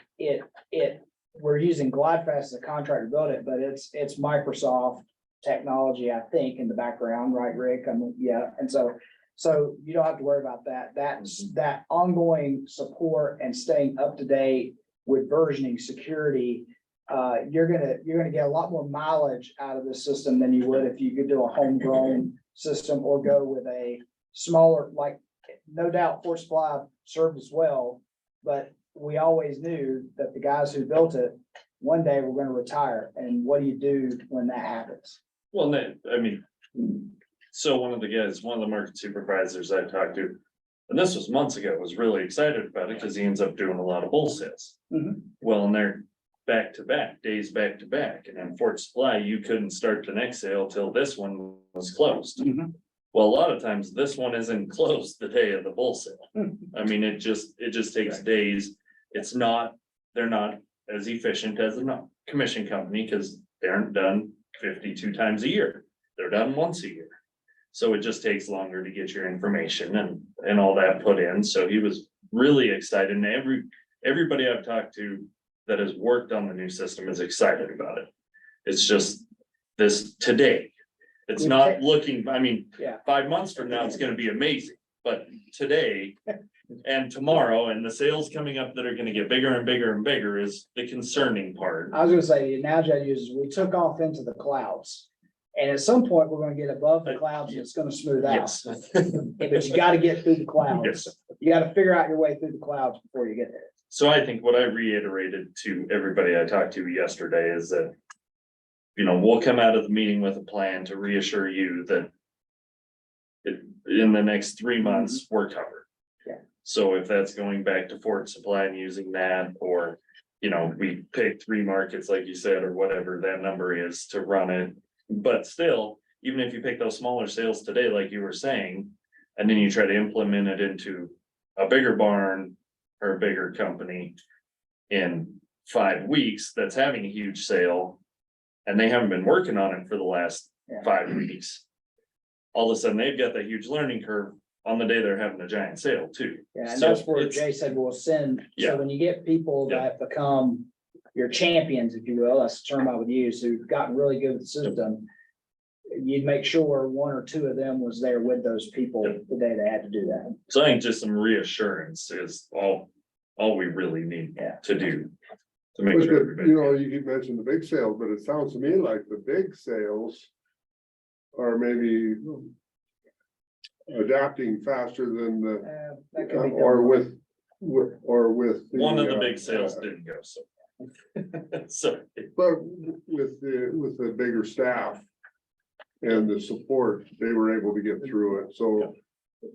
[SPEAKER 8] we're using GlideFast as a contractor to build it, but it's Microsoft technology, I think, in the background, right, Rick? Yeah. And so So you don't have to worry about that. That's that ongoing support and staying up to date with versioning security. You're gonna get a lot more mileage out of the system than you would if you could do a homegrown system or go with a smaller, like, no doubt Fort Supply served us well. But we always knew that the guys who built it, one day were gonna retire. And what do you do when that happens?
[SPEAKER 4] Well, I mean, so one of the market supervisors I talked to, and this was months ago, was really excited about it because he ends up doing a lot of bull sales.
[SPEAKER 8] Mhm.
[SPEAKER 4] Well, and they're back to back, days back to back, and in Fort Supply, you couldn't start the next sale till this one was closed.
[SPEAKER 8] Mhm.
[SPEAKER 4] Well, a lot of times this one isn't closed the day of the bull sale. I mean, it just takes days. They're not as efficient as a commission company because they aren't done 52 times a year. They're done once a year. So it just takes longer to get your information and all that put in. So he was really excited, and everybody I've talked to that has worked on the new system is excited about it. It's just this today. It's not looking, I mean,
[SPEAKER 8] Yeah.
[SPEAKER 4] 5 months from now, it's gonna be amazing, but today and tomorrow and the sales coming up that are gonna get bigger and bigger and bigger is the concerning part.
[SPEAKER 8] I was gonna say, the analogy I use is we took off into the clouds. And at some point, we're gonna get above the clouds and it's gonna smooth out.
[SPEAKER 4] Yes.
[SPEAKER 8] But you gotta get through the clouds.
[SPEAKER 4] Yes.
[SPEAKER 8] You gotta figure out your way through the clouds before you get there.
[SPEAKER 4] So I think what I reiterated to everybody I talked to yesterday is that, we'll come out of the meeting with a plan to reassure you that in the next 3 months, we're covered.
[SPEAKER 8] Yeah.
[SPEAKER 4] So if that's going back to Fort Supply and using that, or, we pick 3 markets, like you said, or whatever that number is to run it. But still, even if you pick those smaller sales today, like you were saying, and then you try to implement it into a bigger barn or a bigger company in 5 weeks, that's having a huge sale, and they haven't been working on it for the last
[SPEAKER 8] Yeah.
[SPEAKER 4] 5 weeks. All of a sudden, they've got that huge learning curve on the day they're having a giant sale too.
[SPEAKER 8] Yeah, and
[SPEAKER 4] So
[SPEAKER 8] that's where
[SPEAKER 4] it's-
[SPEAKER 8] Jay said we'll send,
[SPEAKER 4] Yeah.
[SPEAKER 8] so when you get people
[SPEAKER 4] Yeah.
[SPEAKER 8] that become your champions, if you will, that's the term I would use, who've gotten really good with the system. You'd make sure 1 or 2 of them was there with those people
[SPEAKER 4] Yeah.
[SPEAKER 8] the day they had to do that.
[SPEAKER 4] So I think just some reassurance is all we really need
[SPEAKER 8] Yeah.
[SPEAKER 4] to do. To make
[SPEAKER 1] But
[SPEAKER 4] sure everybody.
[SPEAKER 1] you keep mentioning the big sales, but it sounds to me like the big sales are maybe adapting faster than the,
[SPEAKER 8] That could be
[SPEAKER 1] or
[SPEAKER 8] done.
[SPEAKER 1] with.
[SPEAKER 4] One of the
[SPEAKER 1] uh,
[SPEAKER 4] big sales didn't go, so. So,
[SPEAKER 1] But with the bigger staff and the support, they were able to get through it, so.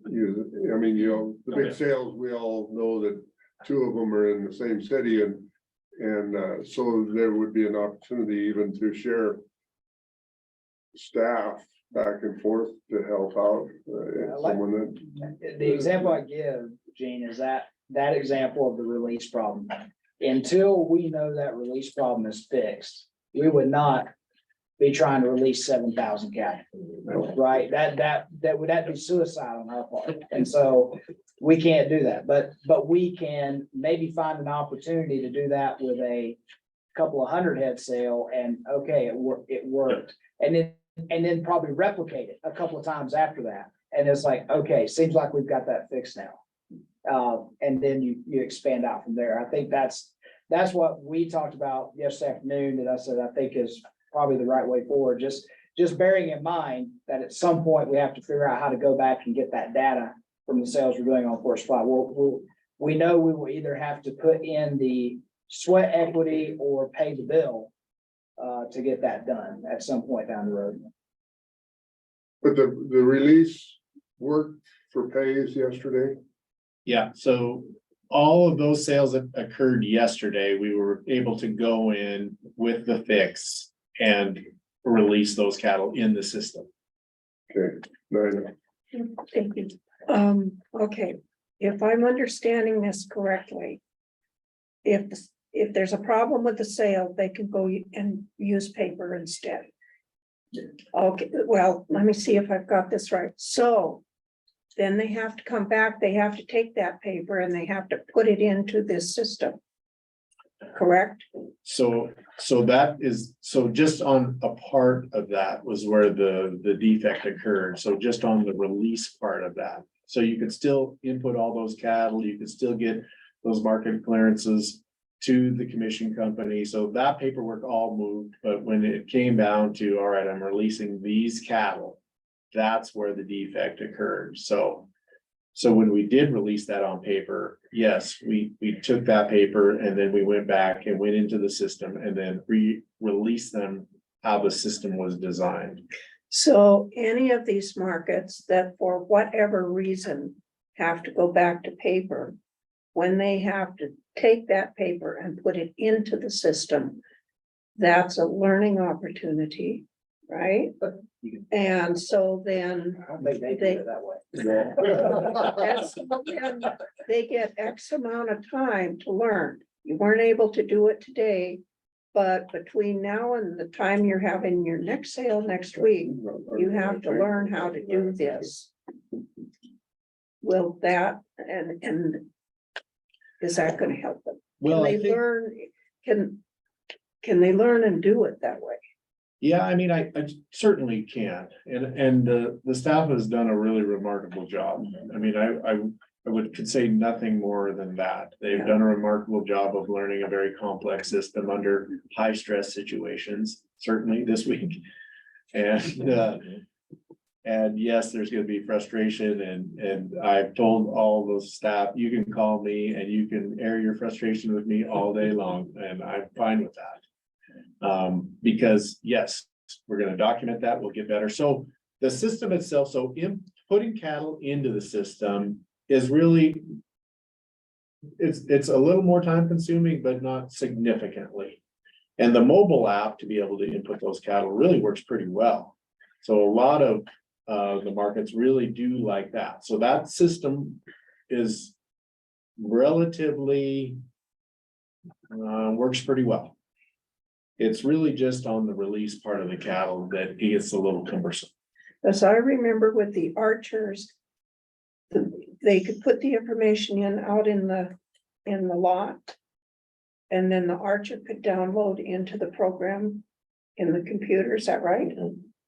[SPEAKER 1] The
[SPEAKER 4] Okay.
[SPEAKER 1] big sales, we all know that 2 of them are in the same city and so there would be an opportunity even to share staff back and forth to help out,
[SPEAKER 8] I like-
[SPEAKER 1] someone that.
[SPEAKER 8] The example I give, Gene, is that example of the release problem. Until we know that release problem is fixed, we would not be trying to release 7,000 cattle. Right? That would be suicide on our part. And so we can't do that, but we can maybe find an opportunity to do that with a couple of 100 head sale and okay, it worked. And then probably replicate it a couple of times after that. And it's like, okay, seems like we've got that fixed now. And then you expand out from there. I think that's what we talked about yesterday afternoon that I said, I think is probably the right way forward. Just bearing in mind that at some point we have to figure out how to go back and get that data from the sales we're doing on Fort Supply. We know we will either have to put in the sweat equity or pay the bill to get that done at some point down the road.
[SPEAKER 1] But the release worked for pays yesterday.
[SPEAKER 14] Yeah, so all of those sales that occurred yesterday, we were able to go in with the fix and release those cattle in the system.
[SPEAKER 1] Okay, nine.
[SPEAKER 5] Thank you. Okay, if I'm understanding this correctly. If there's a problem with the sale, they can go and use paper instead. Okay, well, let me see if I've got this right. So then they have to come back, they have to take that paper and they have to put it into this system. correct?
[SPEAKER 14] So that is, so just on a part of that was where the defect occurred. So just on the release part of that. So you could still input all those cattle, you could still get those market clearances to the commission company. So that paperwork all moved, but when it came down to, all right, I'm releasing these cattle, that's where the defect occurred. So when we did release that on paper, yes, we took that paper and then we went back and went into the system and then released them how the system was designed.
[SPEAKER 5] So any of these markets that for whatever reason have to go back to paper, when they have to take that paper and put it into the system, that's a learning opportunity, right? And so then
[SPEAKER 8] I don't think they do it that way.
[SPEAKER 5] then they get X amount of time to learn. You weren't able to do it today, but between now and the time you're having your next sale next week, you have to learn how to do this. Will that, and is that gonna help them?
[SPEAKER 14] Well, I
[SPEAKER 5] Can they
[SPEAKER 14] think,
[SPEAKER 5] learn, can they learn and do it that way?
[SPEAKER 14] yeah, I mean, I certainly can. And the staff has done a really remarkable job. I mean, could say nothing more than that. They've done a remarkable job of learning a very complex system under high stress situations, certainly this week. And yes, there's gonna be frustration and I've told all the staff, you can call me and you can air your frustration with me all day long, and I'm fine with that. Because yes, we're gonna document that, we'll get better. So the system itself, so in putting cattle into the system is really, it's a little more time consuming, but not significantly. And the mobile app to be able to input those cattle really works pretty well. So a lot of the markets really do like that. So that system is relatively works pretty well. It's really just on the release part of the cattle that gets a little cumbersome.
[SPEAKER 5] As I remember with the archers, they could put the information in out in the lot. And then the archer could download into the program in the computer, is that right?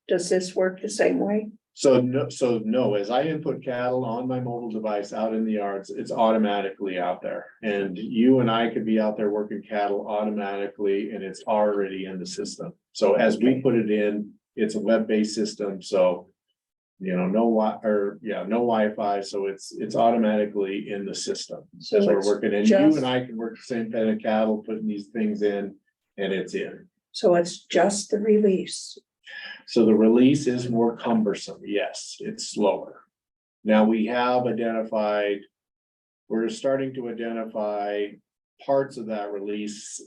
[SPEAKER 5] Does this work the same way?
[SPEAKER 14] So no, as I input cattle on my mobile device out in the yards, it's automatically out there. And you and I could be out there working cattle automatically and it's already in the system. So as we put it in, it's a web-based system, so you know, no Wi-Fi, so it's automatically in the system.
[SPEAKER 5] So
[SPEAKER 14] As we're
[SPEAKER 5] it's
[SPEAKER 14] working, and you and I can work the same kind of cattle, putting these things in, and it's in.
[SPEAKER 5] So it's just the release.
[SPEAKER 14] So the release is more cumbersome, yes, it's slower. Now we have identified, we're starting to identify parts of that release.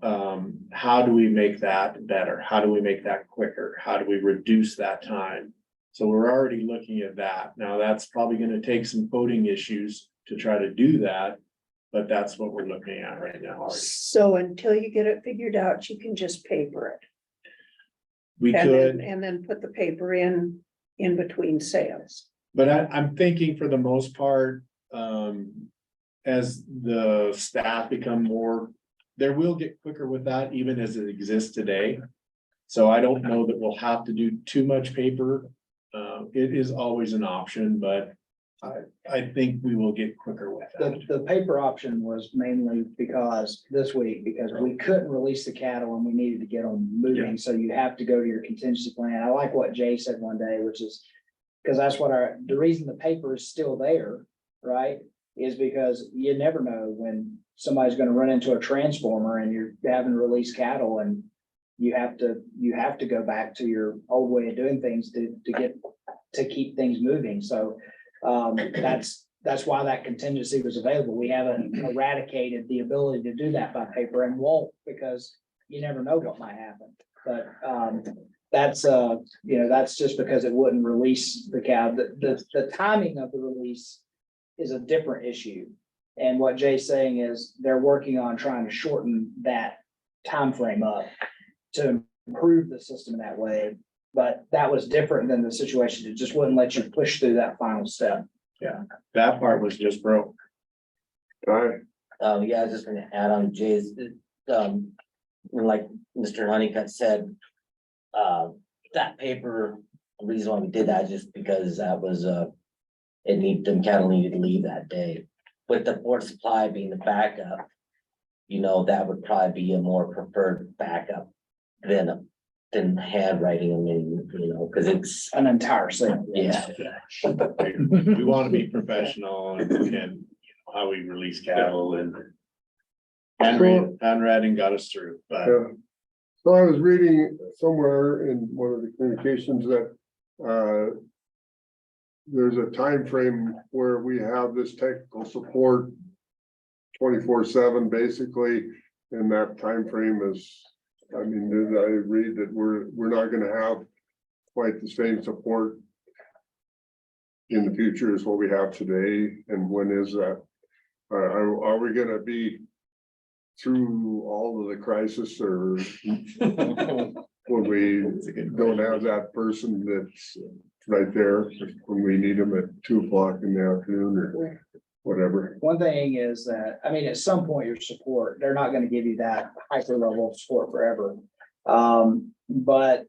[SPEAKER 14] How do we make that better? How do we make that quicker? How do we reduce that time? So we're already looking at that. Now that's probably gonna take some coding issues to try to do that, but that's what we're looking at right now.
[SPEAKER 5] So until you get it figured out, you can just paper it.
[SPEAKER 14] We could.
[SPEAKER 5] And then put the paper in between sales.
[SPEAKER 14] But I'm thinking for the most part, as the staff become more, they will get quicker with that even as it exists today. So I don't know that we'll have to do too much paper. It is always an option, but I think we will get quicker with that.
[SPEAKER 8] The paper option was mainly because this week, because we couldn't release the cattle and we needed to get them moving, so you have to go to your contingency plan. I like what Jay said one day, which is, because that's what the reason the paper is still there, right? Is because you never know when somebody's gonna run into a transformer and you're having to release cattle and you have to go back to your old way of doing things to keep things moving. So that's why that contingency was available. We haven't eradicated the ability to do that by paper and won't, because you never know what might happen. But that's just because it wouldn't release the cow. The timing of the release is a different issue. And what Jay's saying is they're working on trying to shorten that time frame up to improve the system in that way. But that was different than the situation. It just wouldn't let you push through that final step.
[SPEAKER 14] Yeah, that part was just broke.
[SPEAKER 1] All right,
[SPEAKER 15] Yeah, I was just gonna add on Jay's, like Mr. Honeycutt said, that paper, the reason why we did that, just because that was, them cattle needed to leave that day. With the Ford Supply being the backup, that would probably be a more preferred backup than handwriting them in, cause it's,
[SPEAKER 8] An entire thing.
[SPEAKER 15] yeah.
[SPEAKER 14] We want to be professional and how we release cattle and handwriting got us through, but
[SPEAKER 1] Yeah. So I was reading somewhere in one of the communications that, there's a time frame where we have this technical support 24/7, basically, and that time frame is, I mean, did I read that we're not gonna have quite the same support in the future as what we have today, and when is that? Are we gonna be through all of the crisis, or when we don't have that person that's right there when we need them at 2 o'clock in the afternoon or whatever?
[SPEAKER 8] One thing is that, I mean, at some point, your support, they're not gonna give you that hyper level of support forever. One of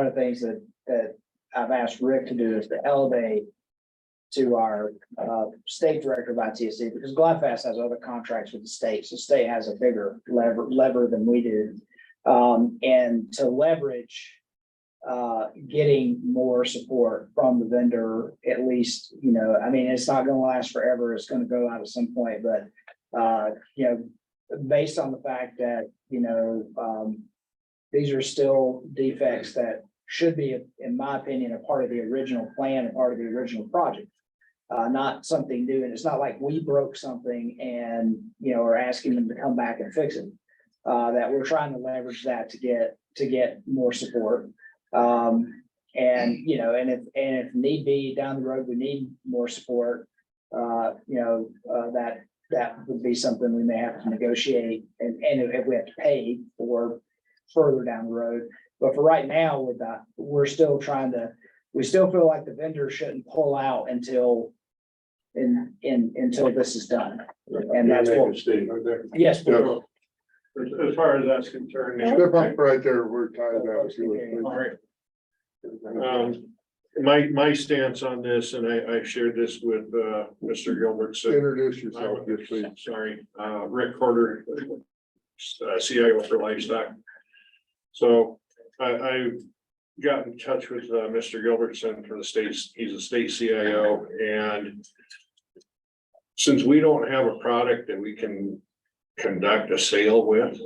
[SPEAKER 8] the things that I've asked Rick to do is to elevate to our state director of ITSC, because Gladfast has other contracts with the state, so the state has a bigger lever than we do. And to leverage getting more support from the vendor, at least, I mean, it's not gonna last forever, it's gonna go out at some point, but based on the fact that, these are still defects that should be, in my opinion, a part of the original plan, a part of the original project. Not something new, and it's not like we broke something and, are asking them to come back and fix it. That we're trying to leverage that to get more support. And if need be, down the road, we need more support, that would be something we may have to negotiate, and if we have to pay for further down the road. But for right now, with that, we still feel like the vendor shouldn't pull out until this is done. And that's what, yes.
[SPEAKER 1] Yeah.
[SPEAKER 6] As far as that's concerned.
[SPEAKER 1] Step up right there, we're tied down to it.
[SPEAKER 6] My stance on this, and I shared this with Mr. Gilbert.
[SPEAKER 1] Introduce yourself, please.
[SPEAKER 6] Sorry, Rick Porter, CIO for Livestock. So I got in touch with Mr. Gilbertson from the states. He's a state CIO, and since we don't have a product that we can conduct a sale with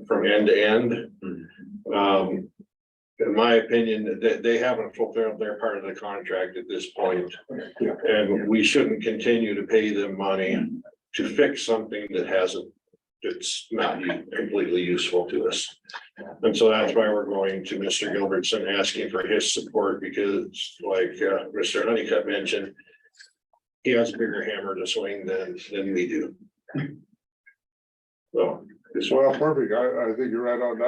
[SPEAKER 6] from end to end, in my opinion, they haven't fulfilled their part of the contract at this point. And we shouldn't continue to pay them money to fix something that's not completely useful to us. And so that's why we're going to Mr. Gilbertson, asking for his support, because like Mr. Honeycutt mentioned, he has a bigger hammer to swing than we do. So.
[SPEAKER 1] Well, perfect. I think you're right on.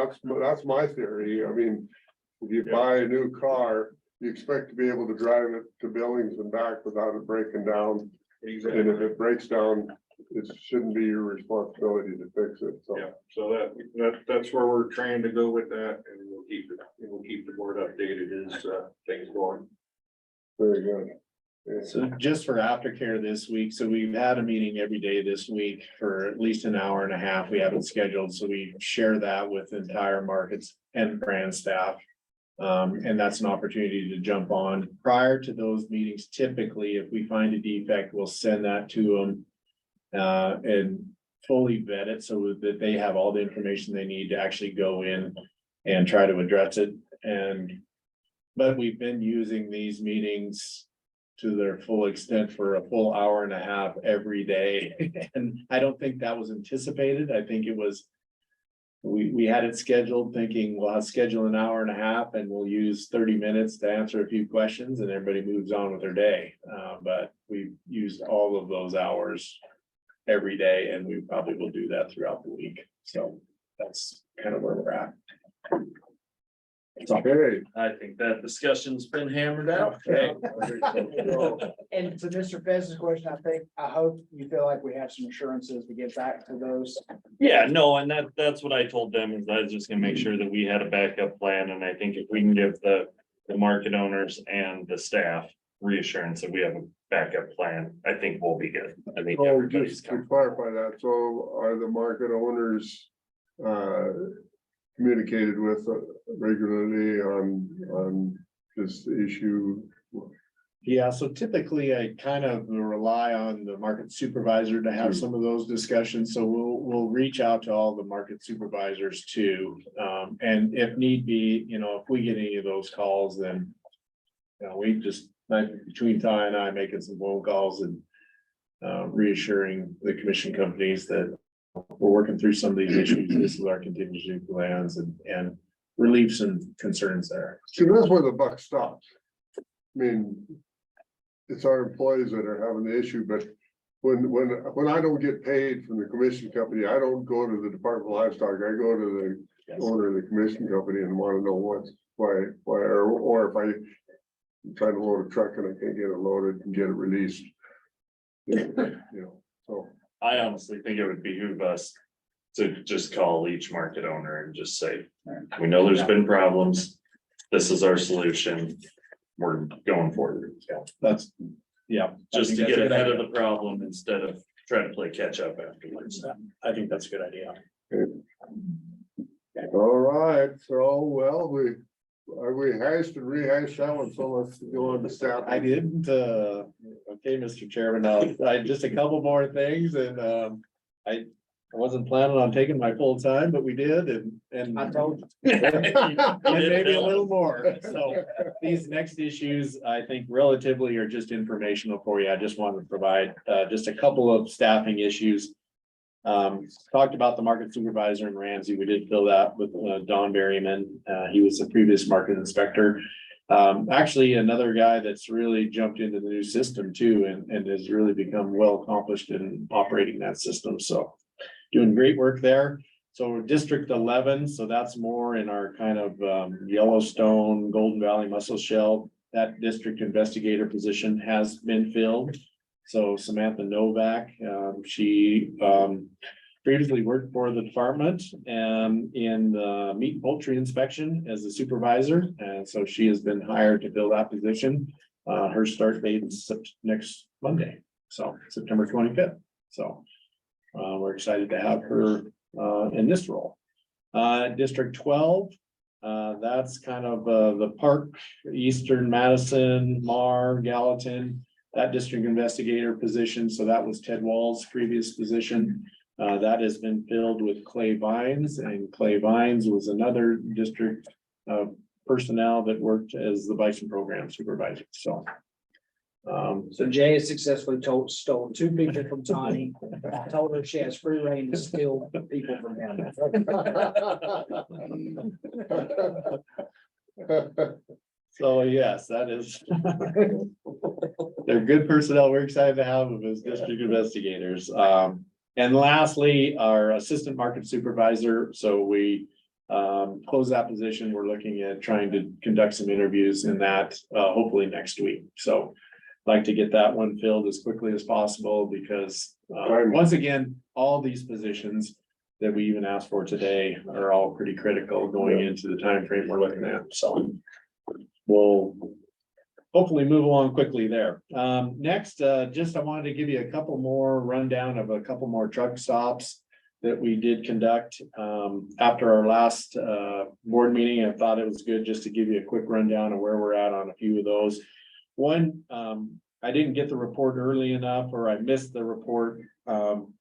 [SPEAKER 1] That's my theory. I mean, if you buy a new car, you expect to be able to drive it to Billings and back without it breaking down. And if it breaks down, it shouldn't be your responsibility to fix it. So.
[SPEAKER 6] Yeah, so that's where we're trying to go with that, and we'll keep the board updated as things go on.
[SPEAKER 1] Very good. Yeah.
[SPEAKER 14] so just for aftercare this week, so we've had a meeting every day this week for at least an hour and a half. We have it scheduled, so we share that with the entire markets and brand staff. And that's an opportunity to jump on. Prior to those meetings, typically, if we find a defect, we'll send that to them and fully vet it so that they have all the information they need to actually go in and try to address it. But we've been using these meetings to their full extent for a full hour and a half every day. And I don't think that was anticipated. I think it was, we had it scheduled thinking, well, I'll schedule an hour and a half and we'll use 30 minutes to answer a few questions and everybody moves on with their day. But we've used all of those hours every day, and we probably will do that throughout the week. So that's kind of where we're at.
[SPEAKER 1] Okay.
[SPEAKER 14] I think that discussion's been hammered out. Okay.
[SPEAKER 1] I think so.
[SPEAKER 8] And to Mr. Fez's question, I hope you feel like we have some assurances to get back to those.
[SPEAKER 4] Yeah, no, and that's what I told them, is I was just gonna make sure that we had a backup plan, and I think if we can give the market owners and the staff reassurance that we have a backup plan, I think we'll be good. I think
[SPEAKER 1] So
[SPEAKER 4] everybody's
[SPEAKER 1] just to
[SPEAKER 4] comfortable.
[SPEAKER 1] clarify that, so are the market owners communicated with regularly on this issue?
[SPEAKER 14] Yeah, so typically I kind of rely on the market supervisor to have some of those discussions, so we'll reach out to all the market supervisors too. And if need be, if we get any of those calls, then we just, between Ty and I, making some phone calls and reassuring the commission companies that we're working through some of these issues. This is our contingency plans and relieve some concerns there.
[SPEAKER 1] See, that's where the buck stops. I mean, it's our employees that are having the issue, but when I don't get paid from the commission company, I don't go to the Department of Livestock. I go to the owner of the commission company and want to know why, or if I'm trying to load a truck and I can't get it loaded and get it released. So.
[SPEAKER 4] I honestly think it would behoove us to just call each market owner and just say, we know there's been problems. This is our solution. We're going forward.
[SPEAKER 14] That's, yeah.
[SPEAKER 4] Just to get ahead of the problem instead of trying to play catch up afterwards.
[SPEAKER 14] I think that's a good idea.
[SPEAKER 1] All right, so well, we hashed and rehashed that one, so let's go on to staff.
[SPEAKER 14] I didn't, okay, Mr. Chairman, just a couple more things and, I wasn't planning on taking my full time, but we did and.
[SPEAKER 8] I told you.
[SPEAKER 14] And maybe a little more. So these next issues, I think relatively are just informational for you. I just wanted to provide, just a couple of staffing issues. Talked about the market supervisor in Ramsey. We did fill that with Don Berryman. He was the previous market inspector. Actually, another guy that's really jumped into the new system too, and has really become well accomplished in operating that system. So doing great work there. So District 11, so that's more in our kind of Yellowstone, Golden Valley, Muscle Shell. That district investigator position has been filled. So Samantha Novak, she previously worked for the department and in the meat and poultry inspection as a supervisor. And so she has been hired to fill that position. Her start date is next Monday, so September 25th. So we're excited to have her in this role. District 12, that's kind of the Park, Eastern Madison, Mar, Gallatin. That district investigator position, so that was Ted Wall's previous position. That has been filled with Clay Vines, and Clay Vines was another district personnel that worked as the bison program supervisor, so.
[SPEAKER 8] So Jay has successfully stole two people from Tawny. I told her she has free reign to steal people from him.
[SPEAKER 14] So yes, that is. They're good personnel. We're excited to have them as district investigators. And lastly, our assistant market supervisor. So we close that position. We're looking at trying to conduct some interviews in that hopefully next week. So I'd like to get that one filled as quickly as possible because once again, all these positions that we even asked for today are all pretty critical going into the time frame we're looking at. So we'll hopefully move along quickly there. Next, just I wanted to give you a couple more rundown of a couple more truck stops that we did conduct after our last board meeting. I thought it was good just to give you a quick rundown of where we're at on a few of those. One, I didn't get the report early enough, or I missed the report from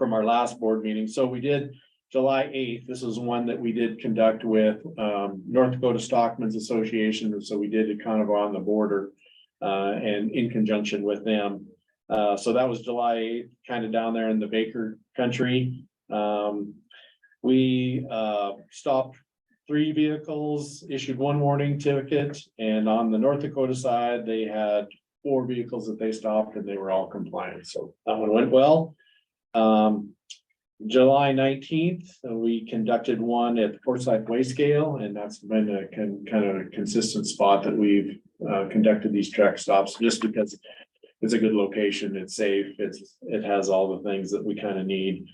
[SPEAKER 14] our last board meeting. So we did July 8th. This was one that we did conduct with North Dakota Stockmen's Association. So we did it kind of on the border and in conjunction with them. So that was July 8th, kind of down there in the Baker country. We stopped 3 vehicles, issued 1 warning ticket, and on the North Dakota side, they had 4 vehicles that they stopped and they were all compliant. So that one went well. July 19th, we conducted one at Forsyth Wayscale, and that's been a kind of a consistent spot that we've conducted these track stops, just because it's a good location, it's safe, it has all the things that we kind of need.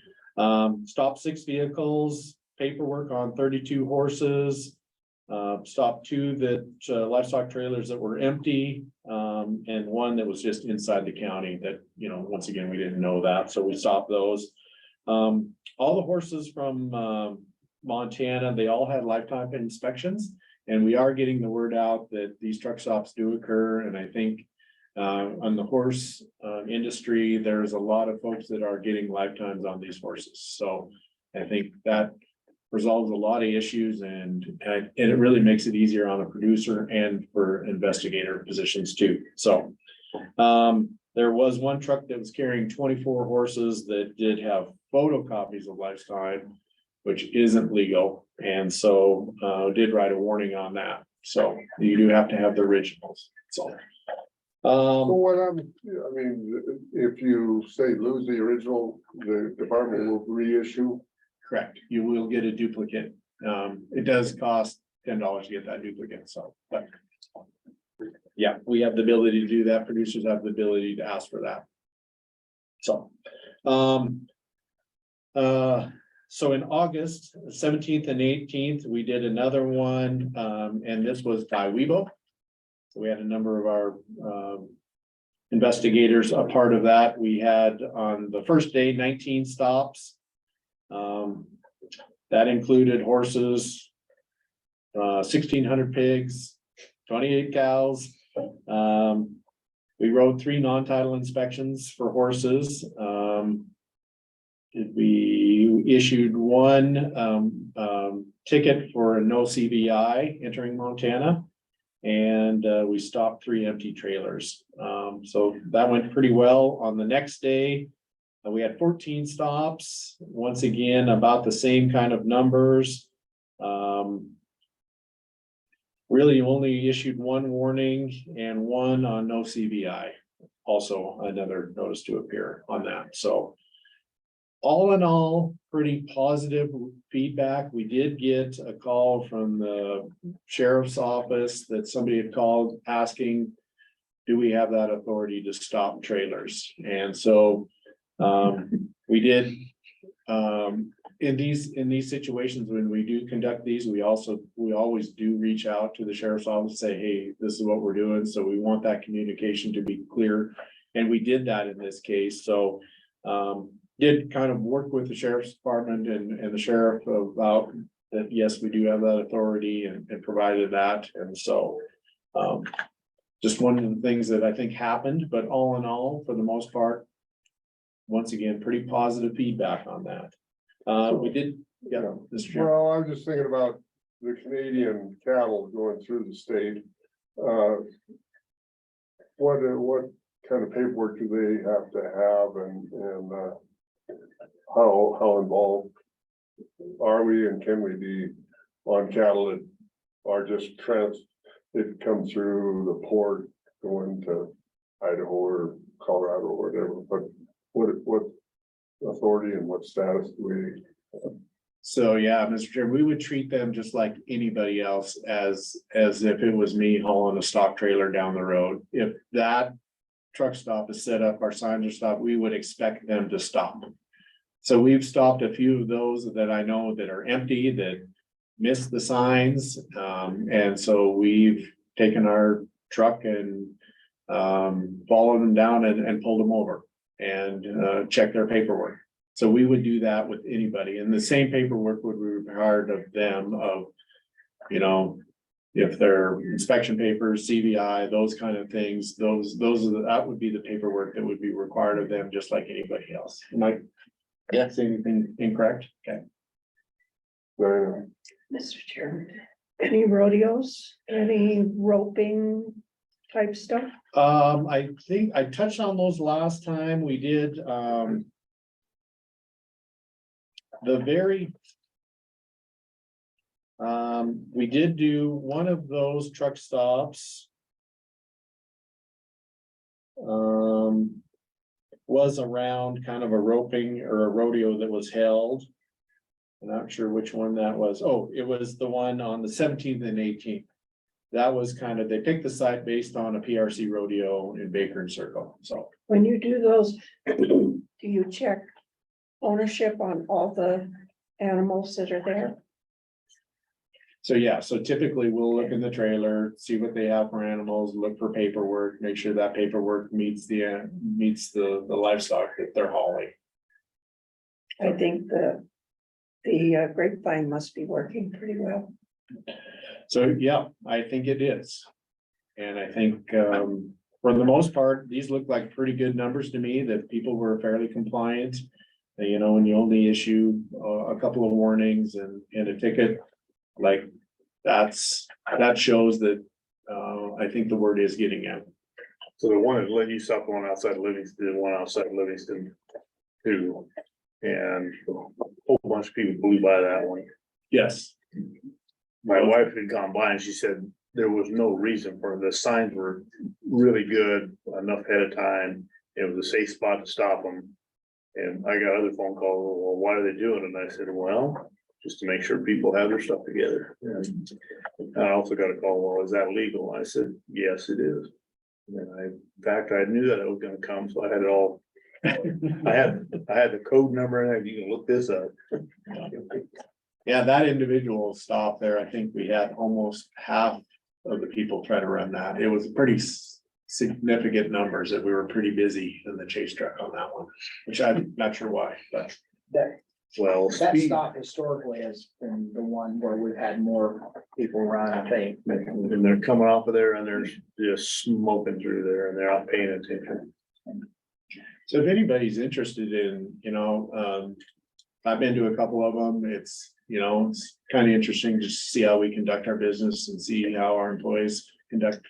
[SPEAKER 14] Stopped 6 vehicles, paperwork on 32 horses. Stopped 2 that livestock trailers that were empty, and 1 that was just inside the county that, you know, once again, we didn't know that, so we stopped those. All the horses from Montana, they all had lifetime inspections, and we are getting the word out that these truck stops do occur, and I think on the horse industry, there's a lot of folks that are getting lifetimes on these horses, so I think that resolves a lot of issues, and it really makes it easier on a producer and for investigator positions too. So there was 1 truck that was carrying 24 horses that did have photocopies of lifetime, which isn't legal, and so did write a warning on that. So you do have to have the originals. So
[SPEAKER 1] So what I mean, if you say lose the original, the department will reissue.
[SPEAKER 14] correct, you will get a duplicate. It does cost $10 to get that duplicate, so, but. Yeah, we have the ability to do that. Producers have the ability to ask for that. So, so in August 17th and 18th, we did another one, and this was by Weibo. So we had a number of our investigators a part of that. We had on the first day 19 stops. That included horses, 1,600 pigs, 28 cows. We rode 3 non-title inspections for horses. We issued 1 ticket for a no CBI entering Montana. And we stopped 3 empty trailers. So that went pretty well. On the next day, we had 14 stops, once again, about the same kind of numbers. Really only issued 1 warning and 1 on no CBI. Also another notice to appear on that. So all in all, pretty positive feedback. We did get a call from the sheriff's office that somebody had called asking, do we have that authority to stop trailers? And so we did, in these situations, when we do conduct these, we always do reach out to the sheriff's office, say, hey, this is what we're doing. So we want that communication to be clear. And we did that in this case. So did kind of work with the sheriff's department and the sheriff about that. Yes, we do have that authority and provided that. And so just one of the things that I think happened, but all in all, for the most part, once again, pretty positive feedback on that. We did, yeah, Mr. Chairman.
[SPEAKER 1] Well, I'm just thinking about the Canadian cattle going through the state. What kind of paperwork do they have to have, and how involved are we, and can we be on cattle that are just it come through the port going to Idaho or Colorado or whatever, but what authority and what status do we?
[SPEAKER 14] So, yeah, Mr. Chairman, we would treat them just like anybody else, as if it was me hauling a stock trailer down the road. If that truck stop is set up, our signs are stopped, we would expect them to stop. So we've stopped a few of those that I know that are empty, that missed the signs. And so we've taken our truck and followed them down and pulled them over and checked their paperwork. So we would do that with anybody, and the same paperwork would be required of them of, you know, if they're inspection papers, CVI, those kind of things, that would be the paperwork that would be required of them, just like anybody else. Am I saying anything incorrect? Okay.
[SPEAKER 5] Mr. Chairman, any rodeos, any roping type stuff?
[SPEAKER 14] I think I touched on those last time. We did, we did do one of those truck stops. was around kind of a roping or a rodeo that was held. I'm not sure which one that was. Oh, it was the one on the 17th and 18th. That was kind of, they picked the site based on a PRC rodeo in Baker and Circle, so.
[SPEAKER 5] When you do those, do you check ownership on all the animals that are there?
[SPEAKER 14] So yeah, so typically we'll look in the trailer, see what they have for animals, look for paperwork, make sure that paperwork meets the livestock that they're hauling.
[SPEAKER 5] I think the grapevine must be working pretty well.
[SPEAKER 14] So yeah, I think it is. And I think for the most part, these look like pretty good numbers to me, that people were fairly compliant. You know, when you only issue a couple of warnings and a ticket, like that shows that I think the word is getting out.
[SPEAKER 10] So the one that you saw one outside Livingston, one outside Livingston too. And a whole bunch of people blew by that one.
[SPEAKER 14] Yes.
[SPEAKER 10] My wife had gone by and she said there was no reason for it. The signs were really good, enough ahead of time. It was a safe spot to stop them. And I got other phone calls, well, why are they doing it? And I said, well, just to make sure people have their stuff together. And I also got a call, well, is that legal? I said, yes, it is. And in fact, I knew that it was gonna come, so I had it all. I had the code number and you can look this up.
[SPEAKER 14] Yeah, that individual stop there, I think we had almost half of the people try to run that. It was pretty significant numbers that we were pretty busy in the chase truck on that one, which I'm not sure why, but.
[SPEAKER 10] Well,
[SPEAKER 8] That
[SPEAKER 10] speed,
[SPEAKER 8] stop historically has been the one where we've had more people run, I think.
[SPEAKER 10] and they're coming off of there and they're just smoking through there and they're not paying attention.
[SPEAKER 14] So if anybody's interested in, I've been to a couple of them. It's kind of interesting just to see how we conduct our business and see how our employees conduct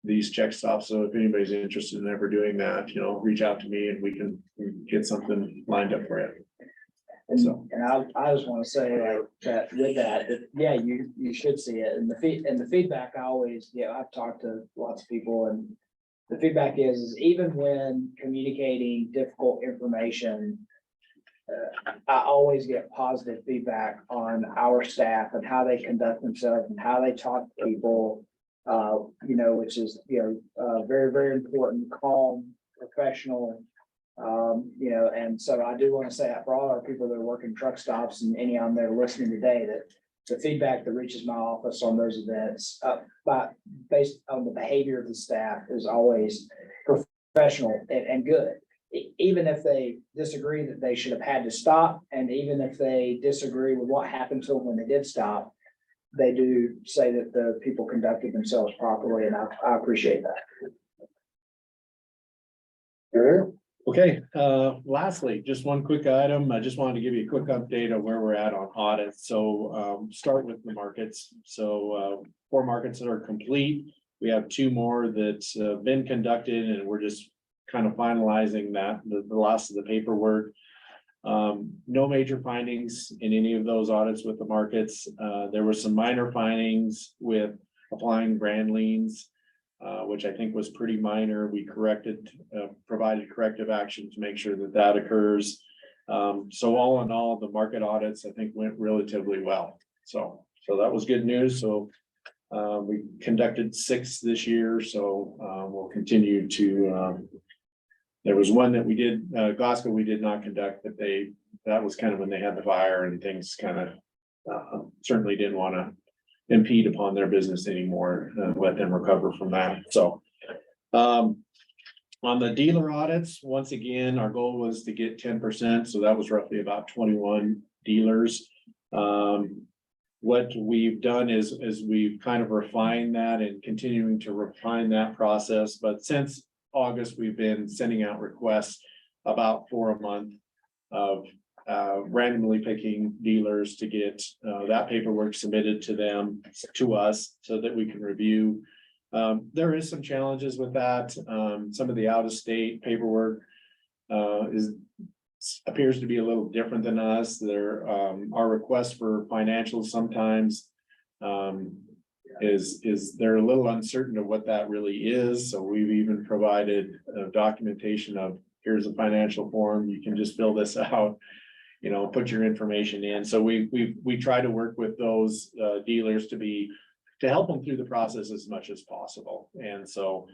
[SPEAKER 14] these check stops. So if anybody's interested in ever doing that, reach out to me and we can get something lined up for you. So.
[SPEAKER 8] And I just wanna say like that with that, yeah, you should see it. And the feedback I always, I've talked to lots of people and the feedback is even when communicating difficult information, I always get positive feedback on our staff and how they conduct themselves and how they talk to people. Which is, very, very important, calm, professional. And so I do want to say that for all our people that are working truck stops and any on there listening today, that the feedback that reaches my office on those events, based on the behavior of the staff is always professional and good. Even if they disagree that they should have had to stop, and even if they disagree with what happened to them when they did stop, they do say that the people conducted themselves properly, and I appreciate that.
[SPEAKER 14] Okay, lastly, just one quick item. I just wanted to give you a quick update on where we're at on audits. So start with the markets. So 4 markets that are complete. We have 2 more that have been conducted and we're just kind of finalizing that, the last of the paperwork. No major findings in any of those audits with the markets. There were some minor findings with applying brand liens, which I think was pretty minor. We provided corrective action to make sure that occurs. So all in all, the market audits, I think, went relatively well. So that was good news. So we conducted 6 this year, so we'll continue to. There was one that we did, Glasgow, we did not conduct, but that was kind of when they had the fire and things kind of certainly didn't want to impede upon their business anymore, let them recover from that. So on the dealer audits, once again, our goal was to get 10%. So that was roughly about 21 dealers. What we've done is we've kind of refined that and continuing to refine that process. But since August, we've been sending out requests about 4 a month of randomly picking dealers to get that paperwork submitted to us so that we can review. There is some challenges with that. Some of the out-of-state paperwork appears to be a little different than us. Our request for financials sometimes is they're a little uncertain of what that really is. So we've even provided documentation of here's a financial form, you can just fill this out. You know, put your information in. So we try to work with those dealers to help them through the process as much as possible. And so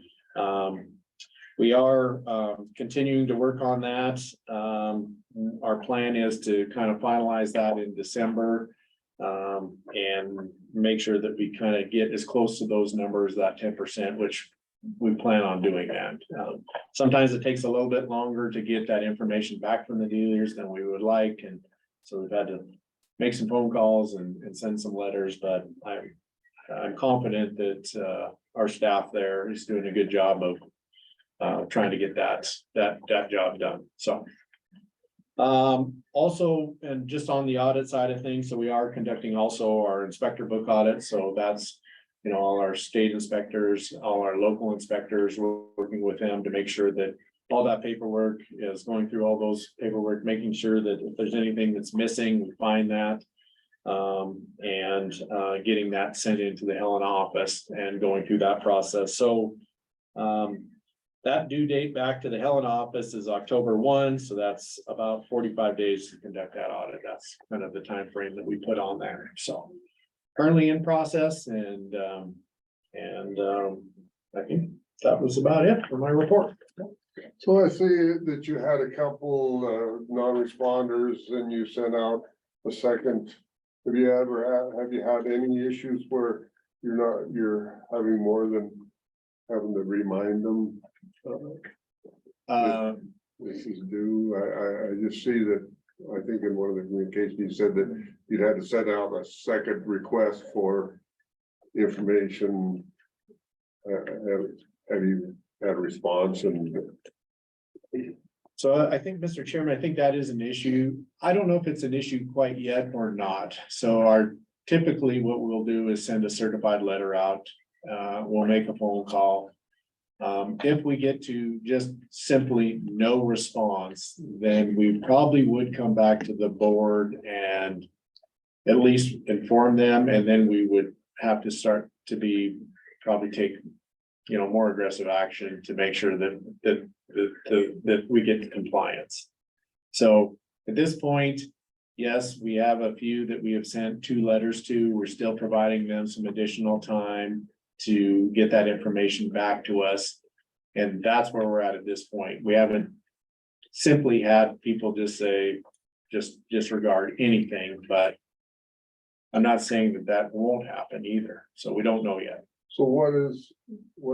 [SPEAKER 14] we are continuing to work on that. Our plan is to kind of finalize that in December. And make sure that we kind of get as close to those numbers, that 10%, which we plan on doing that. Sometimes it takes a little bit longer to get that information back from the dealers than we would like, and so we've had to make some phone calls and send some letters, but I'm confident that our staff there is doing a good job of trying to get that job done, so. Also, and just on the audit side of things, so we are conducting also our inspector book audit, so that's, you know, all our state inspectors, all our local inspectors, we're working with them to make sure that all that paperwork is going through all those paperwork, making sure that if there's anything that's missing, we find that. And getting that sent into the Helena office and going through that process. So that due date back to the Helena office is October 1, so that's about 45 days to conduct that audit. That's kind of the time frame that we put on there. So currently in process, and I think that was about it for my report.
[SPEAKER 1] So I see that you had a couple non-responders and you sent out a second. Have you had any issues where you're having more than having to remind them? This is due. I just see that, I think in one of the communications, you said that you'd had to send out a second request for information. Have you had a response? And
[SPEAKER 14] so I think, Mr. Chairman, I think that is an issue. I don't know if it's an issue quite yet or not. So typically what we'll do is send a certified letter out. We'll make a phone call. If we get to just simply no response, then we probably would come back to the board and at least inform them, and then we would have to start to probably take, you know, more aggressive action to make sure that we get to compliance. So at this point, yes, we have a few that we have sent 2 letters to. We're still providing them some additional time to get that information back to us. And that's where we're at this point. We haven't simply had people just say, just disregard anything, but I'm not saying that won't happen either. So we don't know yet.
[SPEAKER 1] so what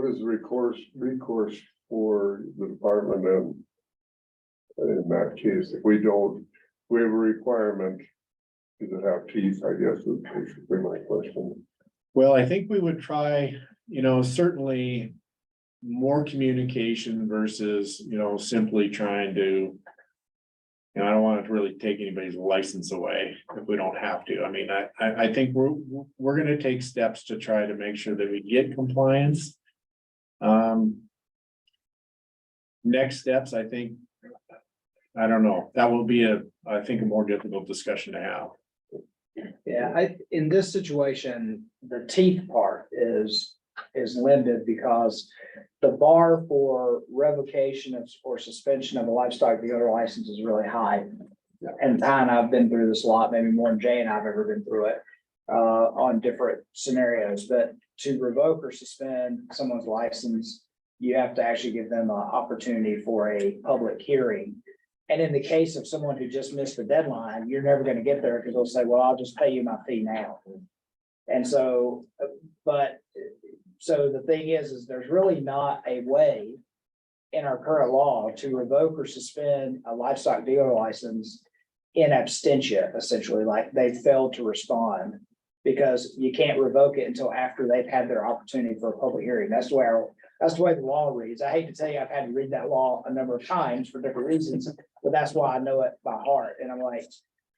[SPEAKER 1] is recourse for the department in that case? If we have a requirement, does it have teeth? I guess would be my question.
[SPEAKER 14] Well, I think we would try, you know, certainly more communication versus, you know, simply trying to, you know, I don't want to really take anybody's license away if we don't have to. I mean, I think we're going to take steps to try to make sure that we get compliance. Next steps, I think, I don't know, that will be I think a more difficult discussion to have.
[SPEAKER 8] Yeah, in this situation, the teeth part is limited because the bar for revocation or suspension of a livestock dealer license is really high. And Ty, I've been through this a lot, maybe more than Jay and I've ever been through it on different scenarios, but to revoke or suspend someone's license, you have to actually give them an opportunity for a public hearing. And in the case of someone who just missed the deadline, you're never going to get there because they'll say, well, I'll just pay you my fee now. And so, so the thing is there's really not a way in our current law to revoke or suspend a livestock dealer license in absentia, essentially, like they failed to respond, because you can't revoke it until after they've had their opportunity for a public hearing. That's the way the law reads. I hate to tell you, I've had to read that law a number of times for different reasons, but that's why I know it by heart. And I'm like,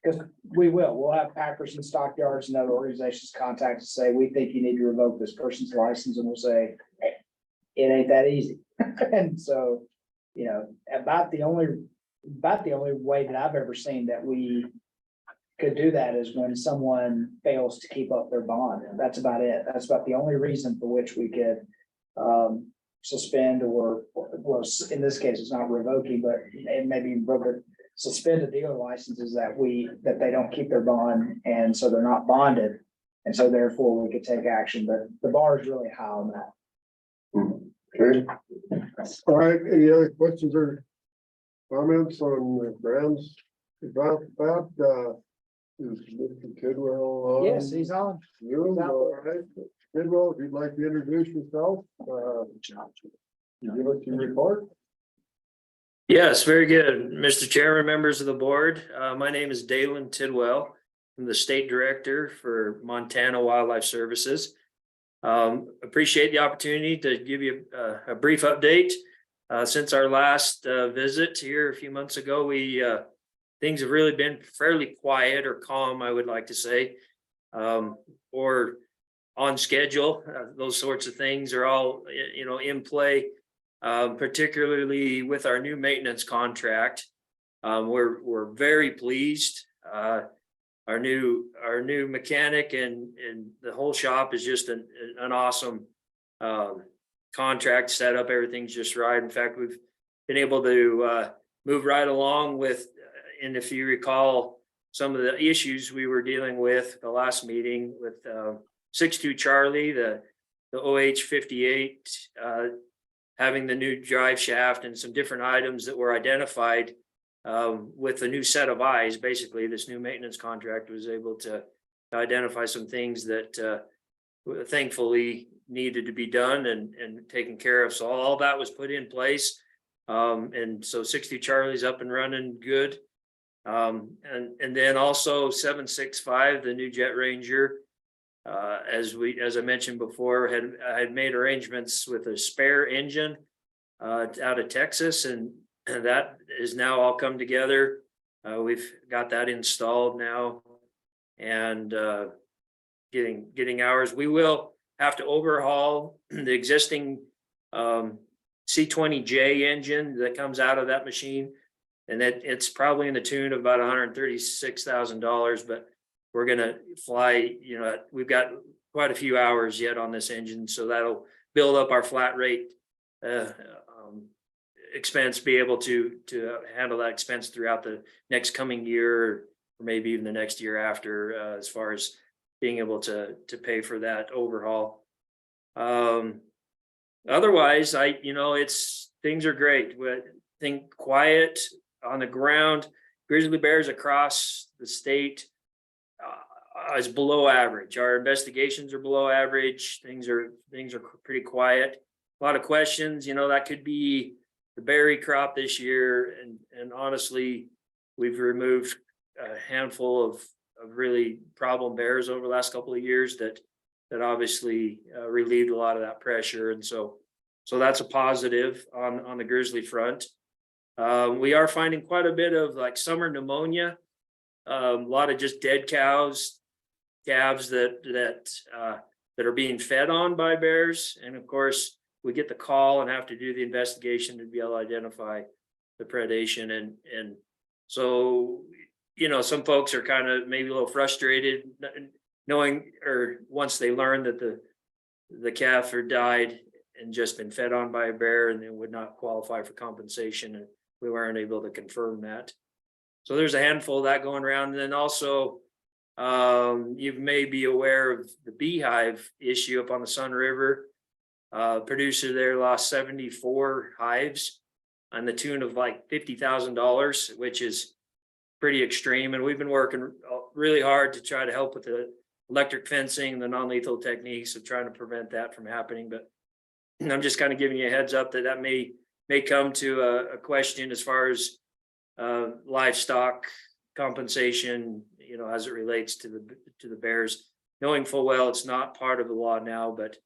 [SPEAKER 8] because we'll have packers and stockyards and other organizations contact us, say, we think you need to revoke this person's license, and we'll say, hey, it ain't that easy. And so, you know, about the only way that I've ever seen that we could do that is when someone fails to keep up their bond. That's about it. That's about the only reason for which we could suspend or, well, in this case, it's not revoking, but it may be suspend a dealer licenses that they don't keep their bond, and so they're not bonded. And so therefore we could take action, but the bar is really high on that.
[SPEAKER 1] Okay. All right, any other questions or comments on the grounds about that? Is Mr. Tidwell on?
[SPEAKER 8] Yes, he's on.
[SPEAKER 1] You, all right. Tidwell, if you'd like to introduce yourself, give us your report.
[SPEAKER 16] Yes, very good. Mr. Chairman, members of the board, my name is Dalen Tidwell. I'm the State Director for Montana Wildlife Services. Appreciate the opportunity to give you a brief update. Since our last visit here a few months ago, things have really been fairly quiet or calm, I would like to say, or on schedule. Those sorts of things are all, in play, particularly with our new maintenance contract. We're very pleased. Our new mechanic and the whole shop is just an awesome contract set up. Everything's just right. In fact, we've been able to move right along with, and if you recall, some of the issues we were dealing with the last meeting with 62 Charlie, the OH58, having the new drive shaft and some different items that were identified with the new set of eyes. Basically, this new maintenance contract was able to identify some things that thankfully needed to be done and taken care of. So all that was put in place. And so 60 Charlie's up and running good. And then also 765, the new Jet Ranger, as I mentioned before, I had made arrangements with a spare engine out of Texas, and that is now all come together. We've got that installed now and getting hours. We will have to overhaul the existing C20J engine that comes out of that machine. And it's probably in the tune of about $136,000, but we're gonna fly, we've got quite a few hours yet on this engine, so that'll build up our flat rate expense, be able to handle that expense throughout the next coming year, or maybe even the next year after, as far as being able to pay for that overhaul. Otherwise, things are great. I think quiet on the ground. Grizzly bears across the state is below average. Our investigations are below average. Things are pretty quiet. A lot of questions, that could be the berry crop this year. And honestly, we've removed a handful of really problem bears over the last couple of years that obviously relieved a lot of that pressure. And so that's a positive on the grizzly front. We are finding quite a bit of like summer pneumonia, a lot of just dead calves that are being fed on by bears. And of course, we get the call and have to do the investigation to be able to identify the predation. And so, some folks are kind of maybe a little frustrated knowing, or once they learn that the calf had died and just been fed on by a bear and it would not qualify for compensation. And we weren't able to confirm that. So there's a handful of that going around. And then also, you may be aware of the beehive issue up on the Sun River. Producer there lost 74 hives on the tune of like $50,000, which is pretty extreme. And we've been working really hard to try to help with the electric fencing, the non-lethal techniques of trying to prevent that from happening. But I'm just kind of giving you a heads up that may come to a question as far as livestock compensation, as it relates to the bears, knowing full well it's not part of the law now, but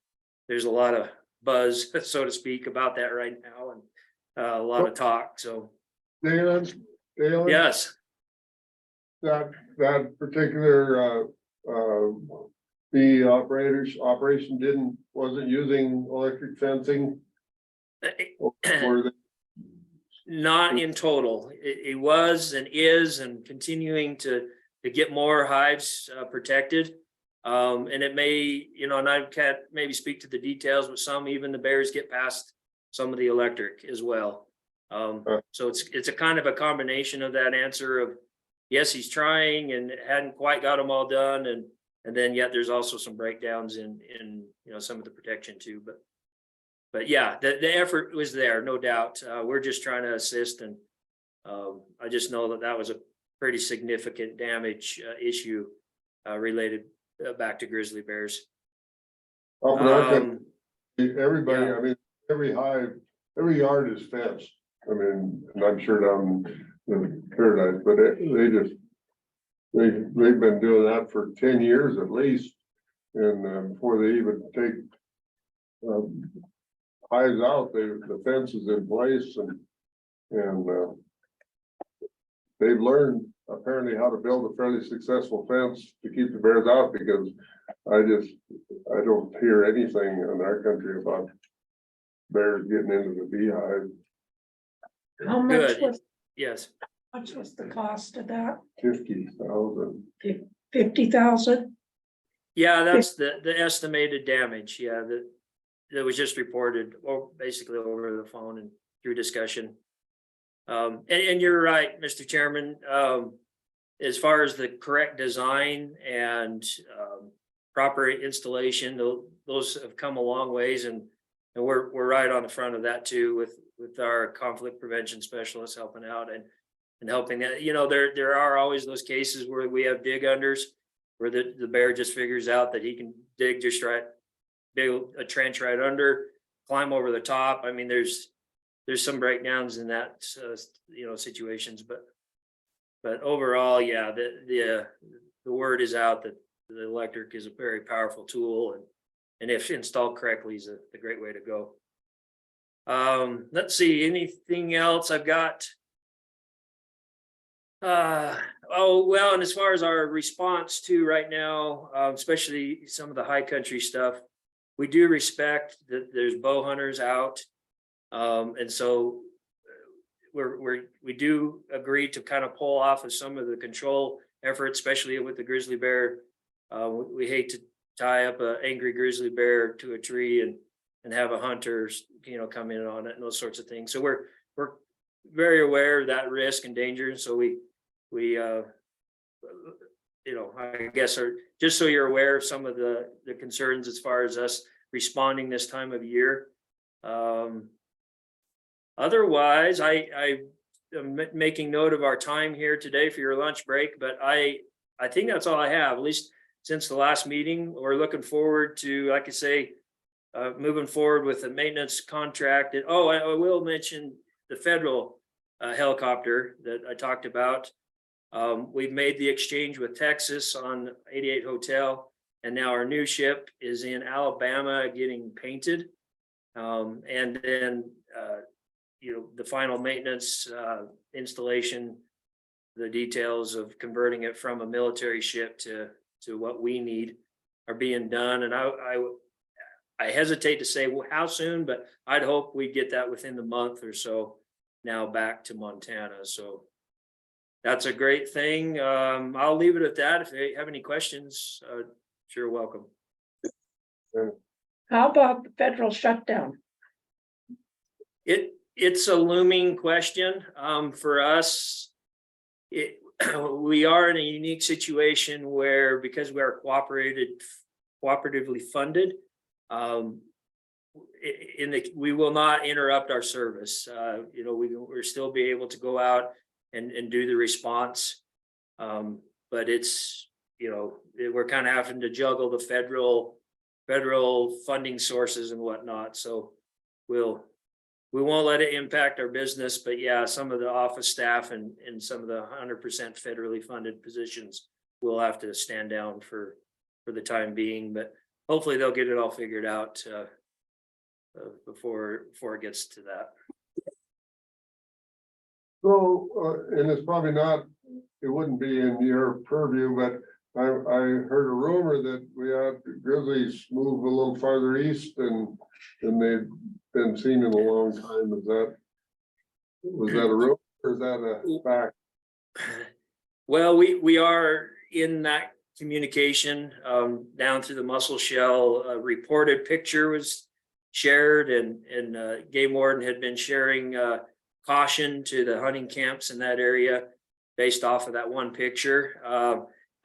[SPEAKER 16] there's a lot of buzz, so to speak, about that right now, and a lot of talk. So,
[SPEAKER 1] Dalen,
[SPEAKER 16] yes,
[SPEAKER 1] that particular the operation wasn't using electric fencing. Were they?
[SPEAKER 16] Not in total. It was and is and continuing to get more hives protected. And it may, and I can't maybe speak to the details, but even the bears get past some of the electric as well. So it's a kind of a combination of that answer of, yes, he's trying and hadn't quite got them all done, and then yet there's also some breakdowns in some of the protection too, but yeah, the effort was there, no doubt. We're just trying to assist, and I just know that was a pretty significant damage issue related back to grizzly bears.
[SPEAKER 1] Up in our country,
[SPEAKER 16] Um,
[SPEAKER 1] everybody,
[SPEAKER 16] yeah.
[SPEAKER 1] I mean, every hive, every yard is fenced. I mean, and I'm sure down in Paradise, but they've been doing that for 10 years at least. And before they even take hives out, the fence is in place, and they've learned apparently how to build a fairly successful fence to keep the bears out, because I don't hear anything in our country about bears getting into the beehive.
[SPEAKER 5] How much
[SPEAKER 16] Good.
[SPEAKER 5] was,
[SPEAKER 16] Yes.
[SPEAKER 5] the cost of that?
[SPEAKER 1] 50,000.
[SPEAKER 5] 50,000?
[SPEAKER 16] Yeah, that's the estimated damage. Yeah, that was just reported, or basically over the phone and through discussion. And you're right, Mr. Chairman. As far as the correct design and proper installation, those have come a long ways, and we're right on the front of that too, with our conflict prevention specialists helping out and helping that. There are always those cases where we have dig unders, where the bear just figures out that he can dig just right, dig a trench right under, climb over the top. I mean, there's some breakdowns in that, situations, but overall, yeah, the word is out that the electric is a very powerful tool, and if installed correctly is a great way to go. Let's see, anything else I've got? And as far as our response to right now, especially some of the high country stuff, we do respect that there's bow hunters out. And so we do agree to kind of pull off of some of the control efforts, especially with the grizzly bear. We hate to tie up an angry grizzly bear to a tree and have a hunter, come in on it and those sorts of things. So we're very aware of that risk and danger. So we I guess, just so you're aware of some of the concerns as far as us responding this time of year. Otherwise, I am making note of our time here today for your lunch break, but I think that's all I have, at least since the last meeting. We're looking forward to, like I say, moving forward with the maintenance contract. And I will mention the federal helicopter that I talked about. We've made the exchange with Texas on 88 Hotel, and now our new ship is in Alabama getting painted. And then the final maintenance installation, the details of converting it from a military ship to what we need are being done. And I hesitate to say how soon, but I'd hope we get that within the month or so now back to Montana. So that's a great thing. I'll leave it at that. If you have any questions, sure, welcome.
[SPEAKER 5] How about the federal shutdown?
[SPEAKER 16] It's a looming question for us. We are in a unique situation where, because we are cooperatively funded, we will not interrupt our service. We'll still be able to go out and do the response. But it's, we're kind of having to juggle the federal funding sources and whatnot. So we won't let it impact our business, but yeah, some of the office staff and some of the 100% federally funded positions will have to stand down for the time being, but hopefully they'll get it all figured out before it gets to that.
[SPEAKER 1] So, and it's probably not, it wouldn't be in your purview, but I heard a rumor that we had grizzlies move a little farther east than they've been seen in a long time. Was that a rumor or is that a fact?
[SPEAKER 16] Well, we are in that communication down through the mussel shell. A reported picture was shared and game warden had been sharing caution to the hunting camps in that area based off of that one picture.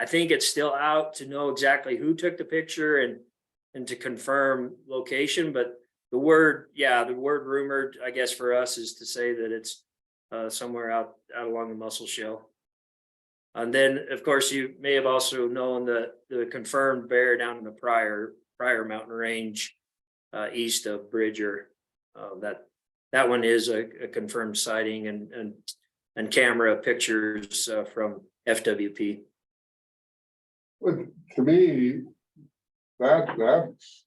[SPEAKER 16] I think it's still out to know exactly who took the picture and to confirm location, but the word rumored, I guess for us is to say that it's somewhere out along the Muscle Shell. And then, of course, you may have also known the confirmed bear down in the Prior mountain range east of Bridger. That one is a confirmed sighting and camera pictures from FWP.
[SPEAKER 1] But to me, that's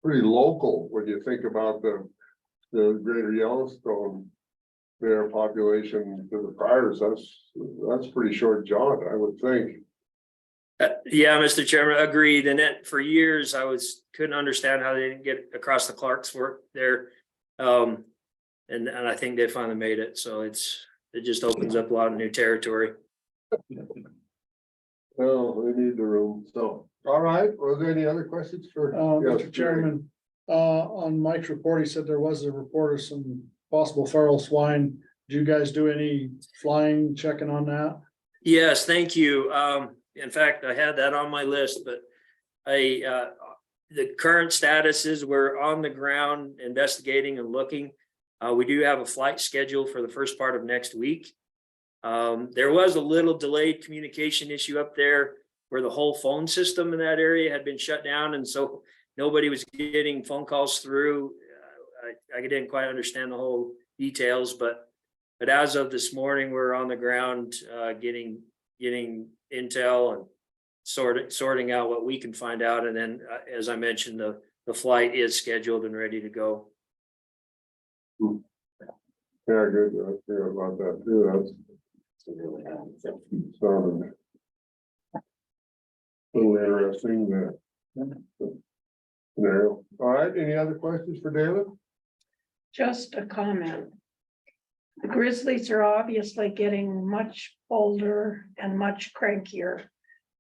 [SPEAKER 1] pretty local when you think about the greater Yellowstone bear population to the Priors. That's pretty short jaunt, I would think.
[SPEAKER 16] Yeah, Mr. Chairman, agreed. And that for years I couldn't understand how they didn't get across the Clarks Fork there. And I think they finally made it. So it just opens up a lot of new territory.
[SPEAKER 1] Well, we need the room. So, all right. Was there any other questions for? Yes,
[SPEAKER 2] Mr. Chairman, on Mike's report, he said there was a report of some possible feral swine. Did you guys do any flying checking on that?
[SPEAKER 16] Yes, thank you. In fact, I had that on my list, but the current status is we're on the ground investigating and looking. We do have a flight scheduled for the first part of next week. There was a little delayed communication issue up there where the whole phone system in that area had been shut down. And so nobody was getting phone calls through. I didn't quite understand the whole details, but as of this morning, we're on the ground, getting intel and sorting out what we can find out. And then, as I mentioned, the flight is scheduled and ready to go.
[SPEAKER 1] Yeah, good. I figured about that too. That's sounded a little interesting there. All right, any other questions for David?
[SPEAKER 5] Just a comment. The grizzlies are obviously getting much older and much crankier.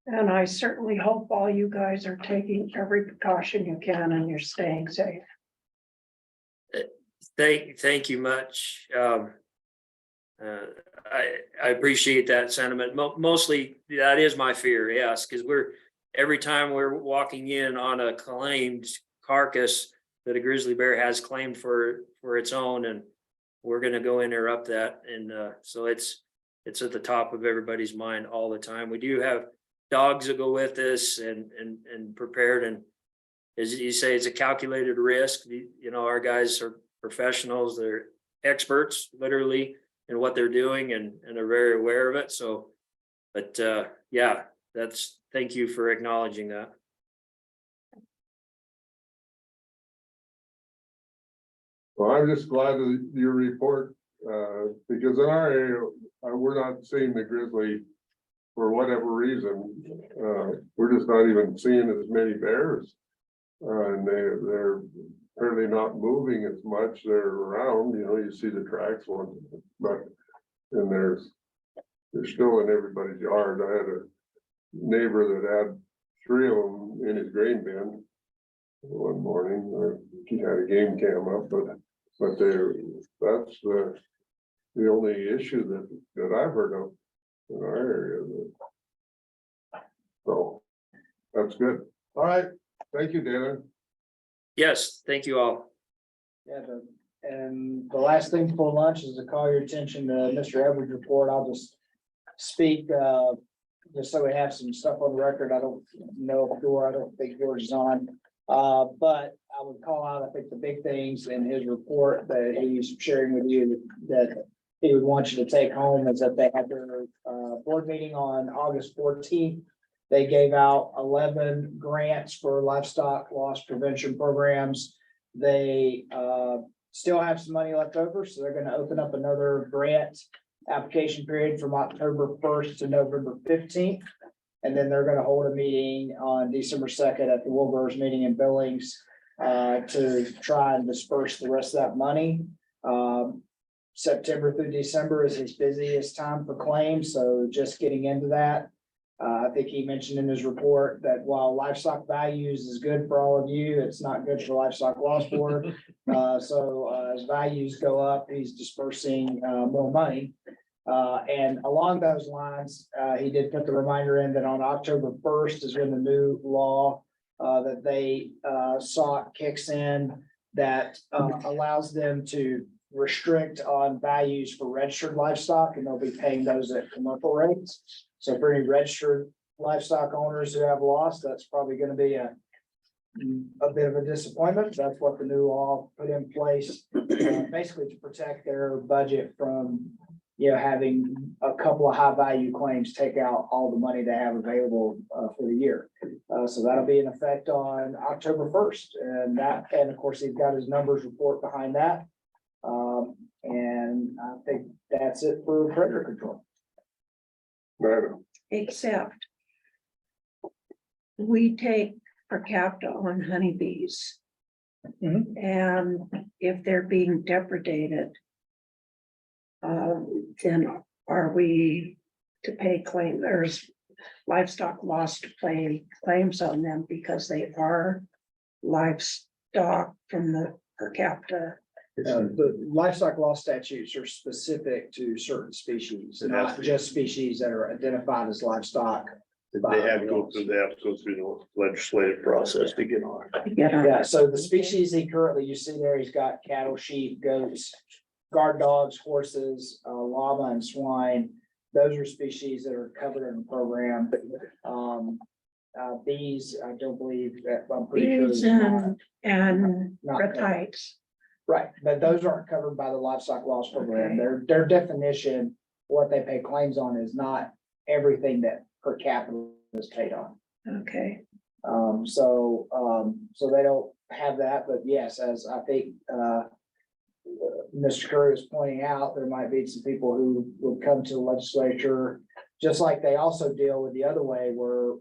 [SPEAKER 5] And I certainly hope all you guys are taking every precaution you can and you're staying safe.
[SPEAKER 16] Thank you much. I appreciate that sentiment. Mostly that is my fear, yes, because every time we're walking in on a claimed carcass that a grizzly bear has claimed for its own, and we're going to go interrupt that. And so it's at the top of everybody's mind all the time. We do have dogs that go with us and prepared. And as you say, it's a calculated risk. Our guys are professionals. They're experts, literally, in what they're doing and are very aware of it. So, but yeah, thank you for acknowledging that.
[SPEAKER 1] Well, I'm just glad of your report, because in our area, we're not seeing the grizzly for whatever reason. We're just not even seeing as many bears. And they're apparently not moving as much. They're around, you see the tracks one, but and they're still in everybody's yard. I had a neighbor that had 3 of them in his grain bin one morning. He had a game cam up, but that's the only issue that I've heard of in our area. So that's good. All right. Thank you, Dana.
[SPEAKER 16] Yes, thank you all.
[SPEAKER 8] Yeah, and the last thing before lunch is to call your attention to Mr. Edwards' report. I'll just speak, just so we have some stuff on the record. I don't know if I don't think George is on. But I would call out, I think, the big things in his report that he's sharing with you that he would want you to take home is that they had their board meeting on August 14th. They gave out 11 grants for livestock loss prevention programs. They still have some money left over, so they're going to open up another grant application period from October 1st to November 15th. And then they're going to hold a meeting on December 2nd at the Wilbur's meeting in Billings to try and disperse the rest of that money. September through December is his busiest time for claims, so just getting into that. I think he mentioned in his report that while livestock values is good for all of you, it's not good for livestock loss board. As values go up, he's dispersing more money. And along those lines, he did put the reminder in that on October 1st is when the new law that they sought kicks in that allows them to restrict on values for registered livestock, and they'll be paying those at commercial rates. So for any registered livestock owners who have lost, that's probably gonna be a bit of a disappointment. That's what the new law put in place, basically to protect their budget from, having a couple of high value claims take out all the money they have available for the year. So that'll be in effect on October 1st, and of course, he's got his numbers report behind that. And I think that's it for predator control.
[SPEAKER 5] Except we take per capita on honeybees. And if they're being depredated, then are we to pay claim, there's livestock loss to pay claims on them because they are livestock from the per capita.
[SPEAKER 8] The livestock law statutes are specific to certain species, not just species that are identified as livestock.
[SPEAKER 10] They have to go through the legislative process to get on.
[SPEAKER 8] Yeah, so the species you see there, he's got cattle, sheep, goats, guard dogs, horses, llama and swine. Those are species that are covered in the program. Bees, I don't believe that, I'm pretty sure.
[SPEAKER 5] Bees and
[SPEAKER 8] not covered.
[SPEAKER 5] reptiles.
[SPEAKER 8] Right, but those aren't covered by the livestock loss program. Their definition, what they pay claims on is not everything that per capita is paid on.
[SPEAKER 5] Okay.
[SPEAKER 8] So they don't have that, but yes, as I think, Mr. Curry was pointing out, there might be some people who would come to the legislature, just like they also deal with the other way, where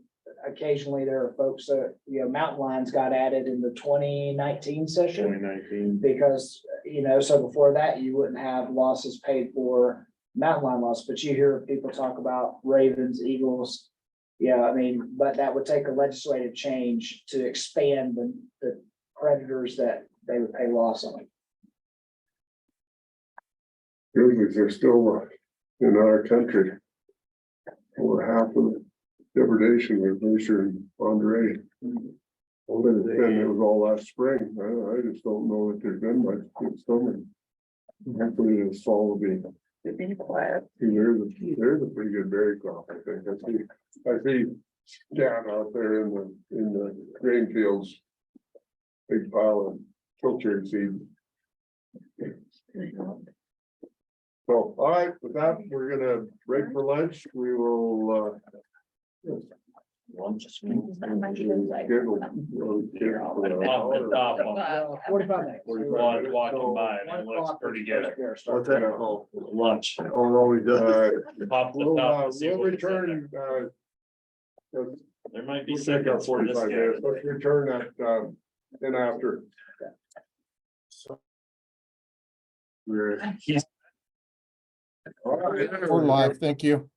[SPEAKER 8] occasionally there are folks that, mountain lions got added in the 2019 session.
[SPEAKER 10] 2019.
[SPEAKER 8] Because, so before that, you wouldn't have losses paid for mountain lion loss, but you hear people talk about ravens, eagles. Yeah, I mean, but that would take a legislative change to expand the predators that they would pay loss on.
[SPEAKER 1] Grizzlies are still in our country. Over half of the depredation was glacier and Andre. But it was all last spring. I just don't know that there's been much this summer. Hopefully this fall will be.
[SPEAKER 5] They've been quiet.
[SPEAKER 1] There's a pretty good berry crop, I think. I see down out there in the grain fields. Big pile of filtered seed. So, all right, with that, we're gonna break for lunch. We will,
[SPEAKER 4] Lunch.
[SPEAKER 8] Well, 45 minutes.
[SPEAKER 4] Walking by and it looks pretty good.
[SPEAKER 1] What's that? Oh,
[SPEAKER 4] Lunch.
[SPEAKER 1] always does.
[SPEAKER 4] Pop the
[SPEAKER 1] We'll,
[SPEAKER 4] top and see
[SPEAKER 1] we'll
[SPEAKER 4] what it's at.
[SPEAKER 1] return,
[SPEAKER 4] There might be
[SPEAKER 1] we'll take our
[SPEAKER 4] seconds for this
[SPEAKER 1] 45
[SPEAKER 4] guy.
[SPEAKER 1] minutes. Let's return at, then after. All right.
[SPEAKER 17] We're live, thank you.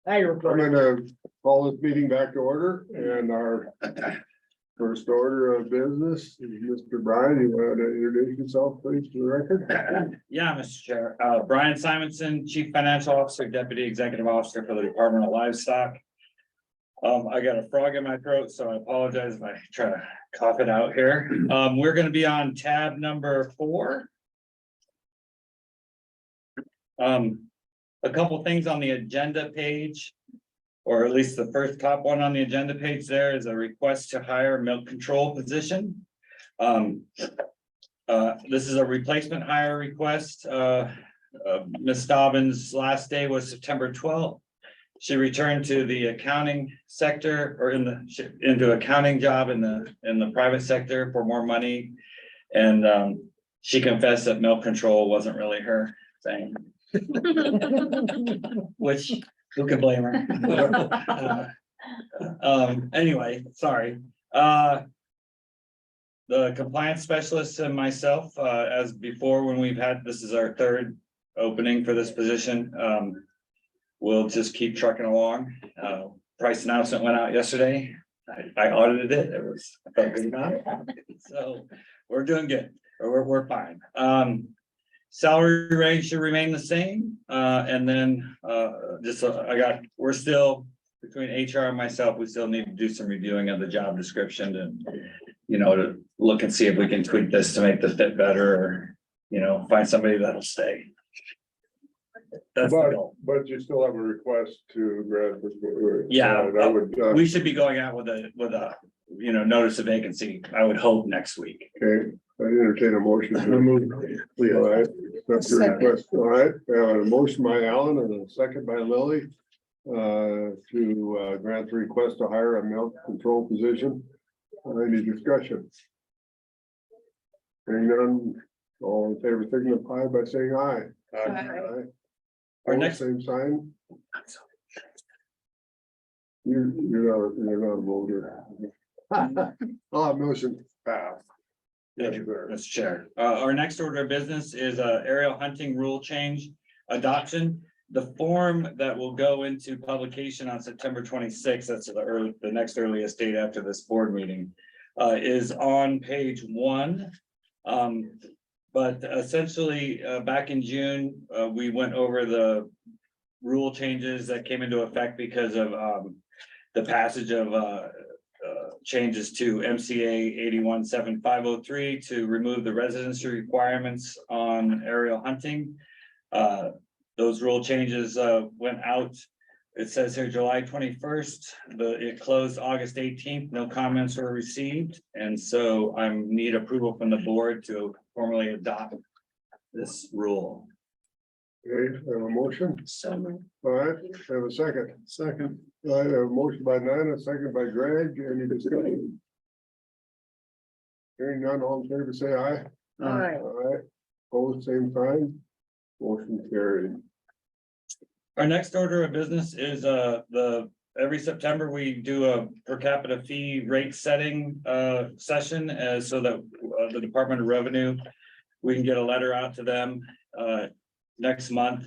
[SPEAKER 8] Now you're
[SPEAKER 1] I'm
[SPEAKER 8] recording.
[SPEAKER 1] gonna call this meeting back to order, and our first order of business is Mr. Brian. You want to introduce yourself, please, to the record?
[SPEAKER 12] Yeah, Mr. Chair, Brian Simonson, Chief Financial Officer, Deputy Executive Officer for the Department of Livestock. I got a frog in my throat, so I apologize if I try to cough it out here. We're gonna be on tab number 4. A couple things on the agenda page, or at least the first top one on the agenda page there is a request to hire milk control position. This is a replacement hire request. Ms. Dobbins' last day was September 12th. She returned to the accounting sector or into accounting job in the private sector for more money. And she confessed that milk control wasn't really her thing. Which, who can blame her? Anyway, sorry. The compliance specialist and myself, as before, when this is our third opening for this position. We'll just keep trucking along. price announcement went out yesterday. I audited it. I felt good about it. So we're doing good, or we're fine. Salary range should remain the same. And then, we're still between HR and myself, we still need to do some reviewing of the job description and, to look and see if we can tweak this to make the fit better or, find somebody that'll stay. That's the goal.
[SPEAKER 1] But you still have a request to grant.
[SPEAKER 12] Yeah,
[SPEAKER 1] I would,
[SPEAKER 12] we should be going out with a, notice of vacancy, I would hope next week.
[SPEAKER 1] okay, I entertain a motion.
[SPEAKER 10] Please.
[SPEAKER 1] All right, that's your request. All right, a motion by Alan and a second by Lily. To grant the request to hire a milk control position. Any discussion? Hearing none, all in favor signify by saying aye. Aye.
[SPEAKER 12] Our
[SPEAKER 1] All
[SPEAKER 12] next-
[SPEAKER 1] same sign. You're not a voter. Motion passed.
[SPEAKER 12] Thank you, Mr. Chair. Our next order of business is aerial hunting rule change adoption. The form that will go into publication on September 26th, that's the next earliest date after this board meeting, is on page 1. But essentially, back in June, we went over the rule changes that came into effect because of the passage of changes to MCA 817503 to remove the residency requirements on aerial hunting. Those rule changes went out. It says here July 21st, it closed August 18th, no comments were received. And so I need approval from the board to formally adopt this rule.
[SPEAKER 1] Okay, have a motion.
[SPEAKER 5] So,
[SPEAKER 1] All right, have a second.
[SPEAKER 2] Second.
[SPEAKER 1] All right, have a motion by Nina, second by Greg. Any discussion? Hearing none, all in favor, say aye.
[SPEAKER 5] aye.
[SPEAKER 1] All right, opposed, same sign. Motion carried.
[SPEAKER 12] Our next order of business is every September, we do a per capita fee rate setting session so that the Department of Revenue, we can get a letter out to them next month.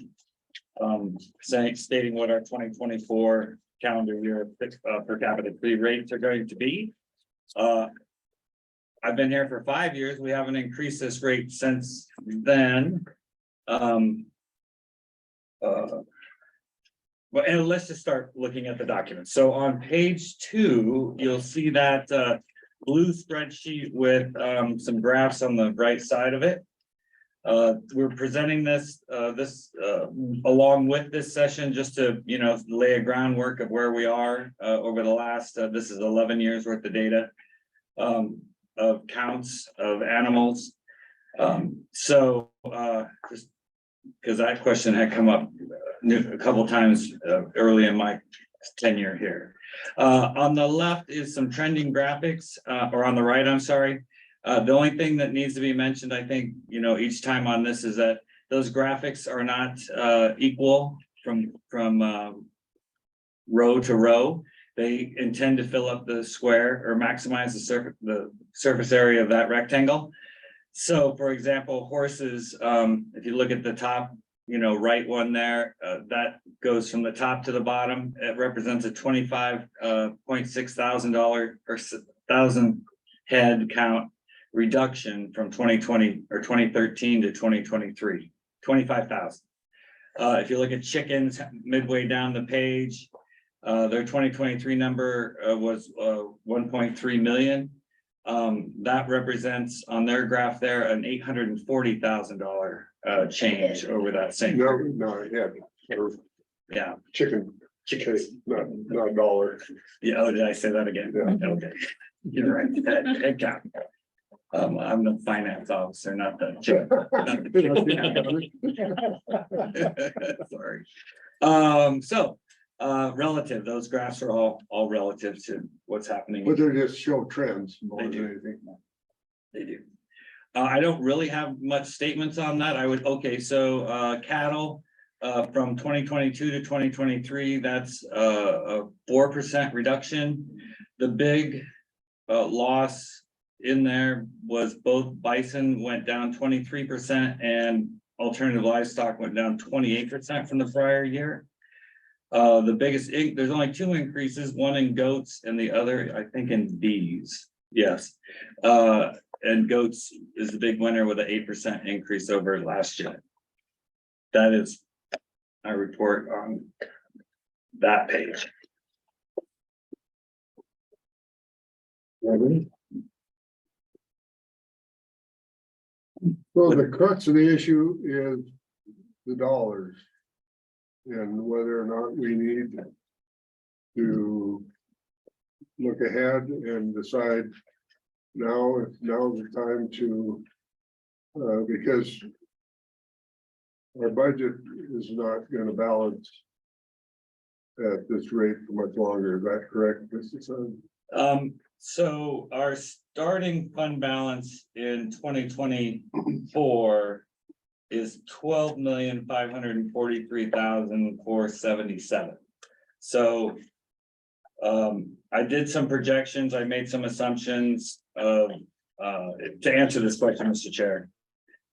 [SPEAKER 12] Stating what our 2024 calendar year per capita fee rates are going to be. I've been here for 5 years. We haven't increased this rate since then. Well, and let's just start looking at the documents. So on page 2, you'll see that blue spreadsheet with some graphs on the right side of it. We're presenting this along with this session just to, lay a groundwork of where we are over the last, this is 11 years worth of data of counts of animals. Just because that question had come up a couple times early in my tenure here. On the left is some trending graphics, or on the right, I'm sorry. The only thing that needs to be mentioned, I think, each time on this is that those graphics are not equal from row to row. They intend to fill up the square or maximize the surface area of that rectangle. So for example, horses, if you look at the top, right one there, that goes from the top to the bottom. It represents a $25.6 thousand or thousand head count reduction from 2020 or 2013 to 2023, 25,000. If you look at chickens midway down the page, their 2023 number was 1.3 million. That represents on their graph there an $840,000 change over that same.
[SPEAKER 1] No,
[SPEAKER 12] Yeah.
[SPEAKER 1] chicken, not dollar.
[SPEAKER 12] Yeah. Oh, did I say that again?
[SPEAKER 1] Yeah.
[SPEAKER 12] Okay. You're right. Head count. I'm the finance officer, not the chicken. Sorry. Relative, those graphs are all relative to what's happening.
[SPEAKER 1] But they just show trends more
[SPEAKER 12] They
[SPEAKER 1] than
[SPEAKER 12] do.
[SPEAKER 1] anything.
[SPEAKER 12] They do. I don't really have much statements on that. So cattle from 2022 to 2023, that's a 4% reduction. The big loss in there was both bison went down 23% and alternative livestock went down 28% from the prior year. The biggest, there's only two increases, one in goats and the other, I think, in bees. Yes. And goats is the big winner with an 8% increase over last year. That is our report on that page.
[SPEAKER 1] So the crux of the issue is the dollars. And whether or not we need to look ahead and decide now's the time to, because our budget is not gonna balance at this rate for much longer. Is that correct, Mr. Sun?
[SPEAKER 12] So our starting fund balance in 2024 is 12,543,477. So I did some projections, I made some assumptions of to answer this question, Mr. Chair.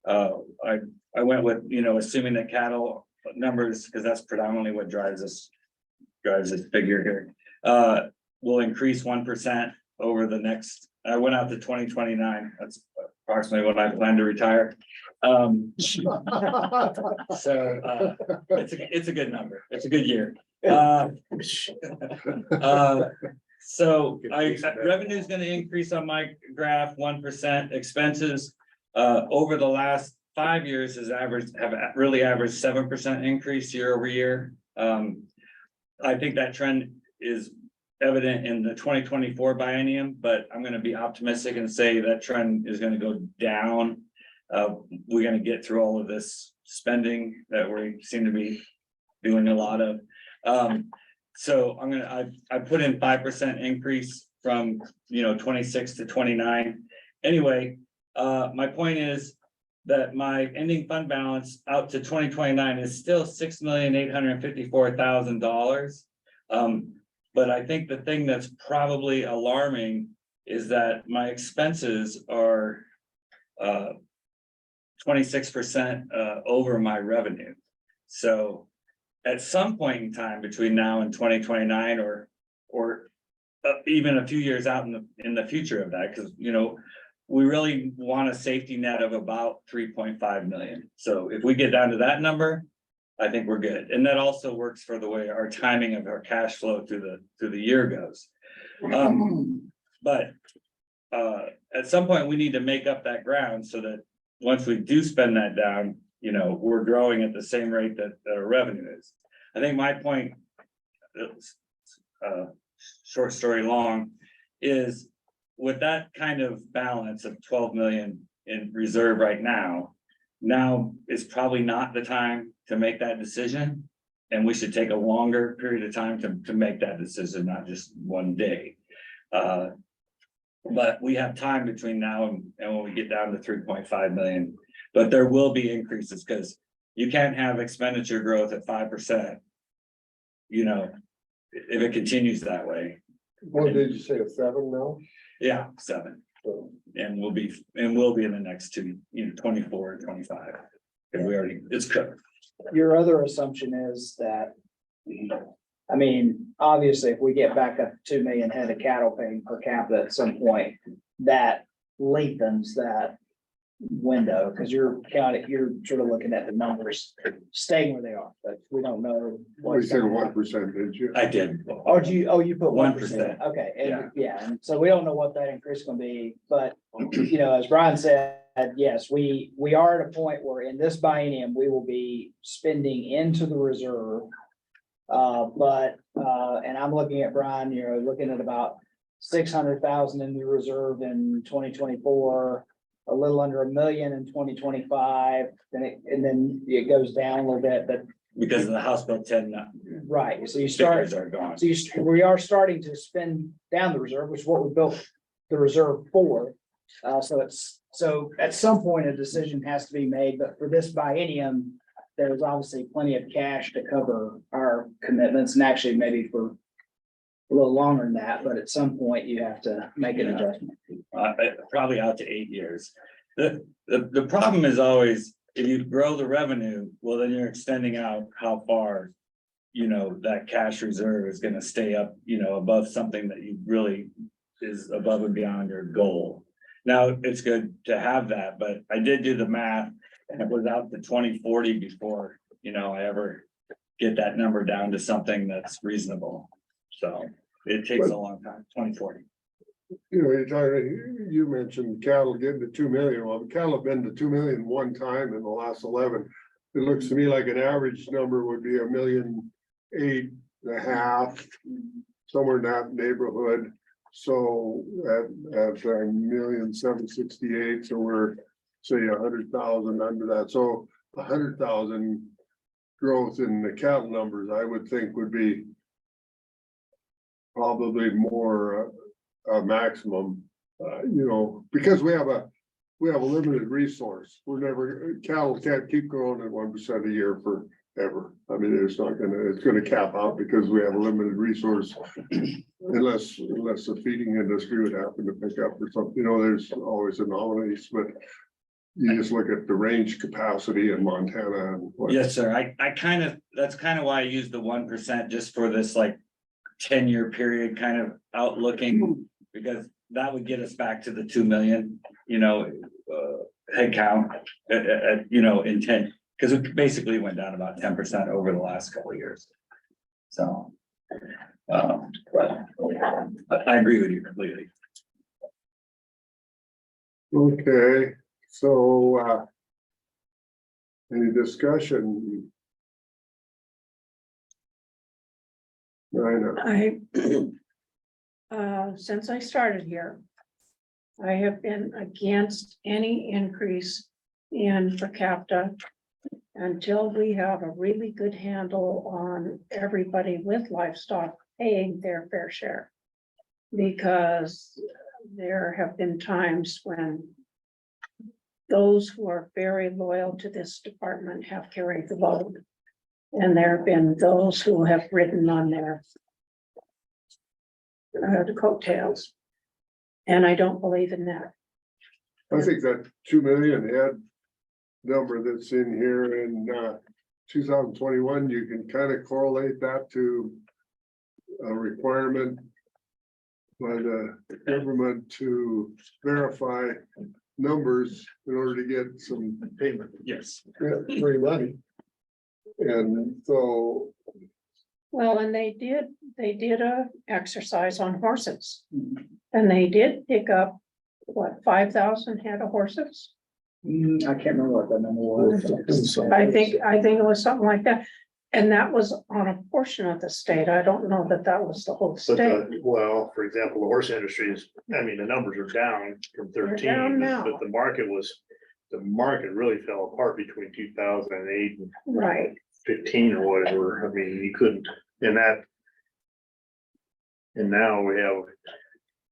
[SPEAKER 12] I went with, assuming that cattle numbers, because that's predominantly what drives this figure here, will increase 1% over the next, I went out to 2029. That's approximately when I plan to retire. So it's a good number. It's a good year. So revenue is going to increase on my graph 1%. Expenses over the last 5 years have really averaged 7% increase year over year. I think that trend is evident in the 2024 biennium, but I'm going to be optimistic and say that trend is going to go down. We're going to get through all of this spending that we seem to be doing a lot of. So I put in 5% increase from 26 to 29. Anyway, my point is that my ending fund balance out to 2029 is still $6,854,000. But I think the thing that's probably alarming is that my expenses are 26% over my revenue. So at some point in time between now and 2029 or even a few years out in the future of that, because we really want a safety net of about 3.5 million. So if we get down to that number, I think we're good. And that also works for the way our timing of our cash flow through the year goes. But at some point we need to make up that ground so that once we do spend that down, we're growing at the same rate that our revenue is. I think my point, short story long, is with that kind of balance of 12 million in reserve right now is probably not the time to make that decision. And we should take a longer period of time to make that decision, not just one day. But we have time between now and when we get down to 3.5 million, but there will be increases because you can't have expenditure growth at 5%. If it continues that way.
[SPEAKER 1] What did you say, a 7 now?
[SPEAKER 12] Yeah, 7. And we'll be in the next two, 24 and 25. And it's covered.
[SPEAKER 8] Your other assumption is that, obviously, if we get back up to 2 million head of cattle paying per capita at some point, that lengthens that window, because you're sort of looking at the numbers staying where they are, but we don't know.
[SPEAKER 1] You said 1%, did you?
[SPEAKER 12] I did.
[SPEAKER 8] You put 1%.
[SPEAKER 12] 1%.
[SPEAKER 8] Okay, and so we don't know what that increase is gonna be, but as Brian said, yes, we are at a point where in this biennium, we will be spending into the reserve. And I'm looking at Brian, looking at about 600,000 in the reserve in 2024, a little under 1 million in 2025, and then it goes down a little bit, but.
[SPEAKER 12] Because of the House Bill 10.
[SPEAKER 8] Right, so
[SPEAKER 12] Stickers are gone.
[SPEAKER 8] we are starting to spend down the reserve, which is what we built the reserve for. So at some point, a decision has to be made, but for this biennium, there's obviously plenty of cash to cover our commitments, and actually maybe for a little longer than that, but at some point you have to make an adjustment.
[SPEAKER 12] Probably out to 8 years. The problem is always, if you grow the revenue, well, then you're extending out how far, you know, that cash reserve is gonna stay up, you know, above something that you really is above and beyond your goal. Now, it's good to have that, but I did do the math and it was out to 2040 before, you know, I ever get that number down to something that's reasonable. So it takes a long time, 2040.
[SPEAKER 1] You know, you mentioned cattle getting to 2 million. Well, the cattle have been to 2 million one time in the last 11. It looks to me like an average number would be 1.8 million, somewhere in that neighborhood. So at 1,768,000, so we're say 100,000 under that. So 100,000 growth in the cattle numbers, I would think would be probably more a maximum, you know, because we have a limited resource. Cattle can't keep growing at 1% a year forever. I mean, it's gonna cap out because we have a limited resource. Unless the feeding industry would happen to pick up or something, you know, there's always anomalies, but you just look at the range capacity in Montana and.
[SPEAKER 12] Yes, sir. That's kind of why I use the 1% just for this like 10-year period kind of outlooking, because that would get us back to the 2 million, you know, head count, you know, in 10, because it basically went down about 10% over the last couple of years. So, but I agree with you completely.
[SPEAKER 1] Okay, so, any discussion?
[SPEAKER 5] Since I started here, I have been against any increase in per capita until we have a really good handle on everybody with livestock paying their fair share. Because there have been times when those who are very loyal to this department have carried the load. And there have been those who have ridden on their the coattails. And I don't believe in that.
[SPEAKER 1] I think that 2 million head number that's in here in 2021, you can kind of correlate that to a requirement by the government to verify numbers in order to get some
[SPEAKER 12] Payment, yes.
[SPEAKER 1] free money. And so,
[SPEAKER 5] Well, and they did a exercise on horses. And they did pick up, what, 5,000 head of horses?
[SPEAKER 8] I can't remember what that number was.
[SPEAKER 5] I think it was something like that. And that was on a portion of the state. I don't know that that was the whole
[SPEAKER 10] But
[SPEAKER 5] state.
[SPEAKER 10] well, for example, the horse industry is, I mean, the numbers are down from
[SPEAKER 5] They're
[SPEAKER 10] 13,
[SPEAKER 5] down now.
[SPEAKER 10] but the market really fell apart between 2008 and
[SPEAKER 5] Right.
[SPEAKER 10] 15 or whatever. I mean, you couldn't, and now we have,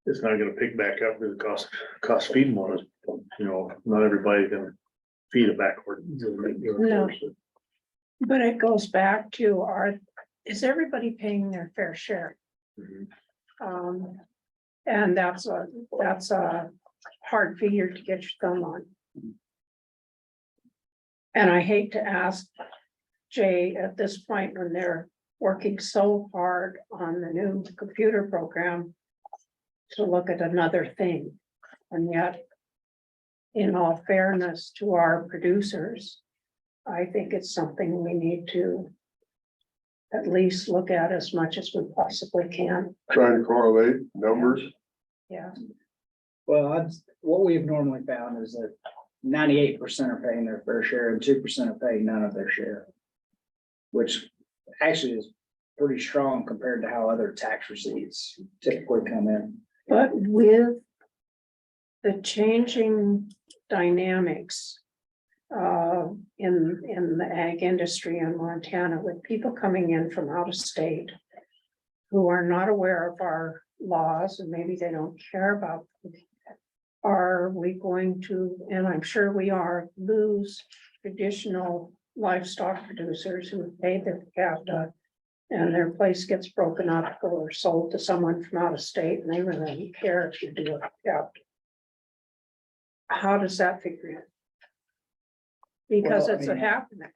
[SPEAKER 10] it's not gonna pick back up because the cost feeding one is, you know, not everybody can feed it backward.
[SPEAKER 5] No. But it goes back to is everybody paying their fair share?
[SPEAKER 10] Mhm.
[SPEAKER 5] And that's a hard figure to get your thumb on. And I hate to ask Jay at this point when they're working so hard on the new computer program to look at another thing. And yet, in all fairness to our producers, I think it's something we need to at least look at as much as we possibly can.
[SPEAKER 1] trying to correlate numbers.
[SPEAKER 5] Yeah.
[SPEAKER 8] Well, what we've normally found is that 98% are paying their fair share and 2% are paying none of their share. Which actually is pretty strong compared to how other tax receipts typically come in.
[SPEAKER 5] But with the changing dynamics in the ag industry in Montana, with people coming in from out of state who are not aware of our laws and maybe they don't care about them, are we going to, and I'm sure we are, lose traditional livestock producers who have paid their capita and their place gets broken up or sold to someone from out of state and they really don't care if you do a capita? How does that figure in? Because
[SPEAKER 8] Well, I
[SPEAKER 5] it's
[SPEAKER 8] mean,
[SPEAKER 5] happening.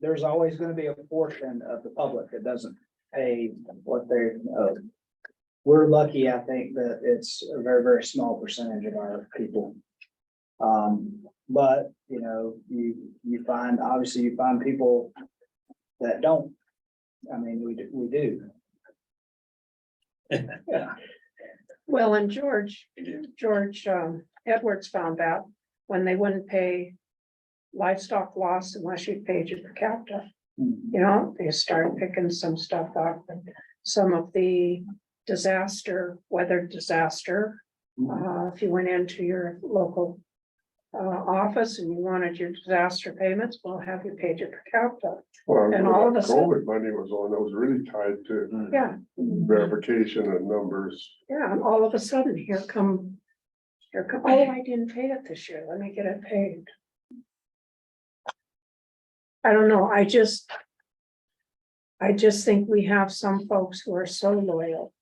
[SPEAKER 8] there's always gonna be a portion of the public that doesn't pay what they owe. We're lucky, I think, that it's a very, very small percentage of our people. But, you know, you find, obviously you find people that don't. I mean, we do. Yeah.
[SPEAKER 5] Well, and George Edwards found out when they wouldn't pay livestock loss unless you paid your per capita. You know, they started picking some stuff up and some of the weather disaster. If you went into your local office and you wanted your disaster payments, well, have you paid your per capita?
[SPEAKER 1] Well,
[SPEAKER 5] And all of a sudden-
[SPEAKER 1] COVID money was on, that was really tied to
[SPEAKER 5] Yeah,
[SPEAKER 1] verification and numbers.
[SPEAKER 5] yeah, and all of a sudden, here come, oh, I didn't pay it this year, let me get it paid. I don't know, I just think we have some folks who are so loyal.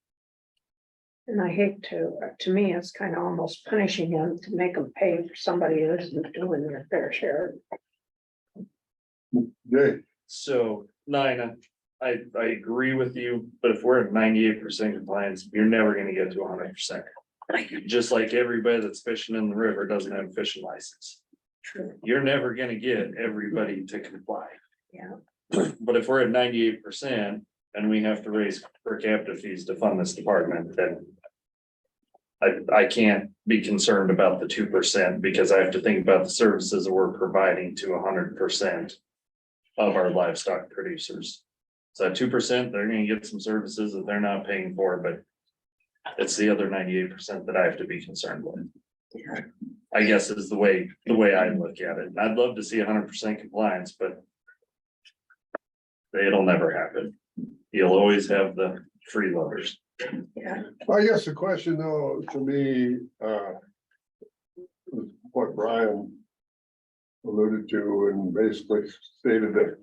[SPEAKER 5] And I hate to me, it's kind of almost punishing them to make them pay for somebody who isn't doing their fair share.
[SPEAKER 1] Jay,
[SPEAKER 4] So, Nina, I agree with you, but if we're at 98% compliance, you're never gonna get to 100%. Just like everybody that's fishing in the river doesn't have a fishing license.
[SPEAKER 5] True.
[SPEAKER 4] You're never gonna get everybody to comply.
[SPEAKER 5] Yeah.
[SPEAKER 4] But if we're at 98% and we have to raise per capita fees to fund this department, then I can't be concerned about the 2% because I have to think about the services that we're providing to 100% of our livestock producers. So at 2%, they're gonna get some services that they're not paying for, but it's the other 98% that I have to be concerned with. I guess is the way I look at it. I'd love to see 100% compliance, but it'll never happen. You'll always have the freeloaders.
[SPEAKER 5] Yeah,
[SPEAKER 1] I guess the question though, to me, what Brian alluded to and basically stated that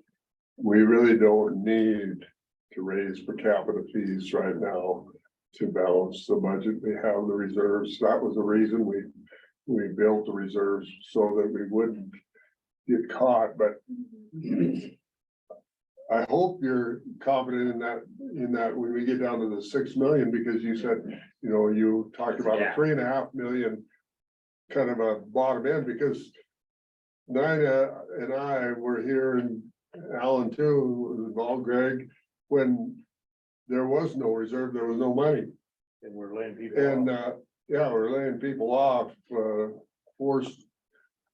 [SPEAKER 1] we really don't need to raise per capita fees right now to balance the budget. We have the reserves. That was the reason we built the reserves so that we wouldn't get caught, but I hope you're confident in that when we get down to the 6 million, because you said, you know, you talked about a 3.5 million kind of a bottom end, because Nina and I were here and Alan too, was involved, Greg, when there was no reserve, there was no money.
[SPEAKER 10] And we're laying people
[SPEAKER 1] And,
[SPEAKER 10] off.
[SPEAKER 1] yeah, we're laying people off, forced,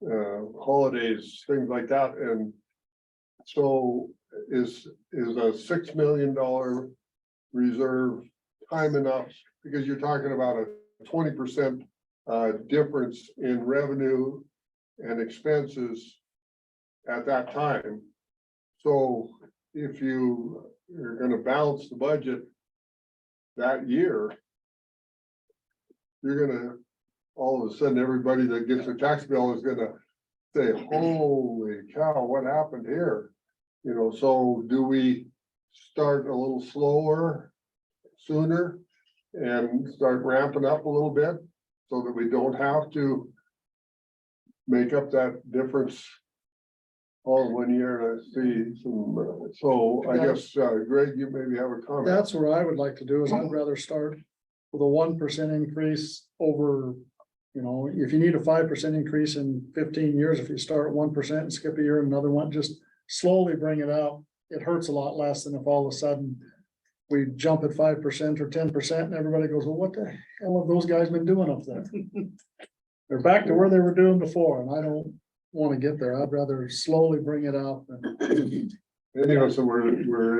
[SPEAKER 1] holidays, things like that, and so is a $6 million reserve time enough? Because you're talking about a 20% difference in revenue and expenses at that time. So if you are gonna balance the budget that year, you're gonna, all of a sudden, everybody that gets a tax bill is gonna say, holy cow, what happened here? You know, so do we start a little slower, sooner, and start ramping up a little bit so that we don't have to make up that difference all in 1 year? I see some, so I guess, Greg, you maybe have a comment.
[SPEAKER 2] That's what I would like to do, is I'd rather start with a 1% increase over, you know, if you need a 5% increase in 15 years, if you start at 1% and skip a year, another one, just slowly bring it up. It hurts a lot less than if all of a sudden we jump at 5% or 10% and everybody goes, well, what the hell have those guys been doing up there? They're back to where they were doing before, and I don't want to get there. I'd rather slowly bring it up.
[SPEAKER 1] Any of us that we're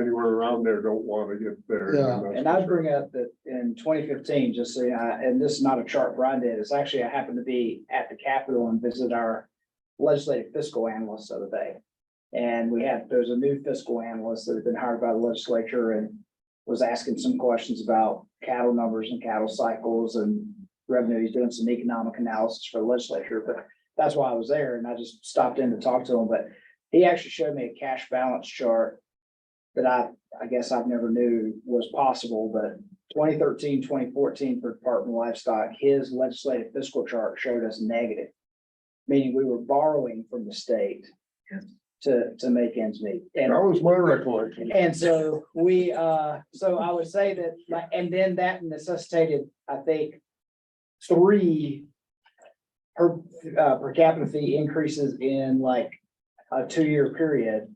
[SPEAKER 1] anywhere around there don't want to get there.
[SPEAKER 2] Yeah.
[SPEAKER 8] And I bring up that in 2015, just so, and this is not a chart Brian did, it's actually, I happened to be at the Capitol and visit our legislative fiscal analyst the other day. And there's a new fiscal analyst that had been hired by the legislature and was asking some questions about cattle numbers and cattle cycles and revenue. He's doing some economic analysis for the legislature, but that's why I was there, and I just stopped in to talk to him. But he actually showed me a cash balance chart that I guess I've never knew was possible, but 2013, 2014 for Department of Livestock, his legislative fiscal chart showed us negative, meaning we were borrowing from the state to make ends meet. And
[SPEAKER 1] That was my recollection.
[SPEAKER 8] and so we, so I would say that, like, and then that necessitated, I think, 3 per capita fee increases in like a 2-year period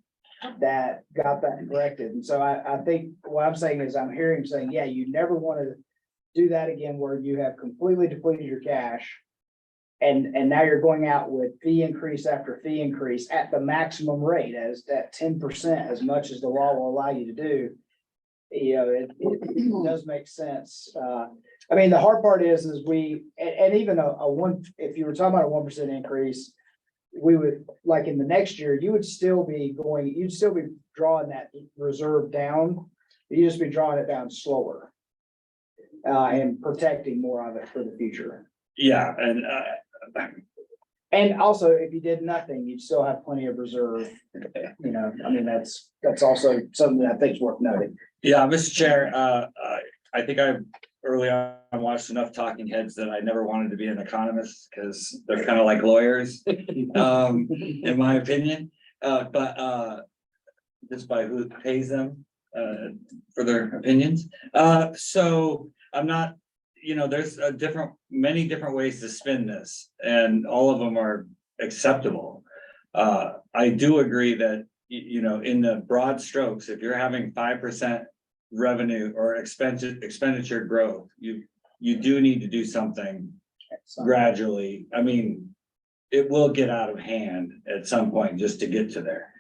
[SPEAKER 8] that got that corrected. And so I think what I'm saying is I'm hearing saying, yeah, you never want to do that again where you have completely depleted your cash. And now you're going out with fee increase after fee increase at the maximum rate as that 10%, as much as the law will allow you to do. You know, it does make sense. I mean, the hard part is and even a one, if you were talking about a 1% increase, we would, like in the next year, you'd still be drawing that reserve down. You just be drawing it down slower. And protecting more of it for the future.
[SPEAKER 12] Yeah,
[SPEAKER 8] And also, if you did nothing, you'd still have plenty of reserve. You know, I mean, that's also something that I think is worth noting.
[SPEAKER 12] yeah, Mr. Chair, I think I've early on watched enough talking heads that I never wanted to be an economist because they're kind of like lawyers, in my opinion. But just by who pays them for their opinions. So I'm not, you know, there's many different ways to spin this, and all of them are acceptable. I do agree that, you know, in the broad strokes, if you're having 5% revenue or expenditure growth, you do need to do something gradually. I mean, it will get out of hand at some point just to get to there.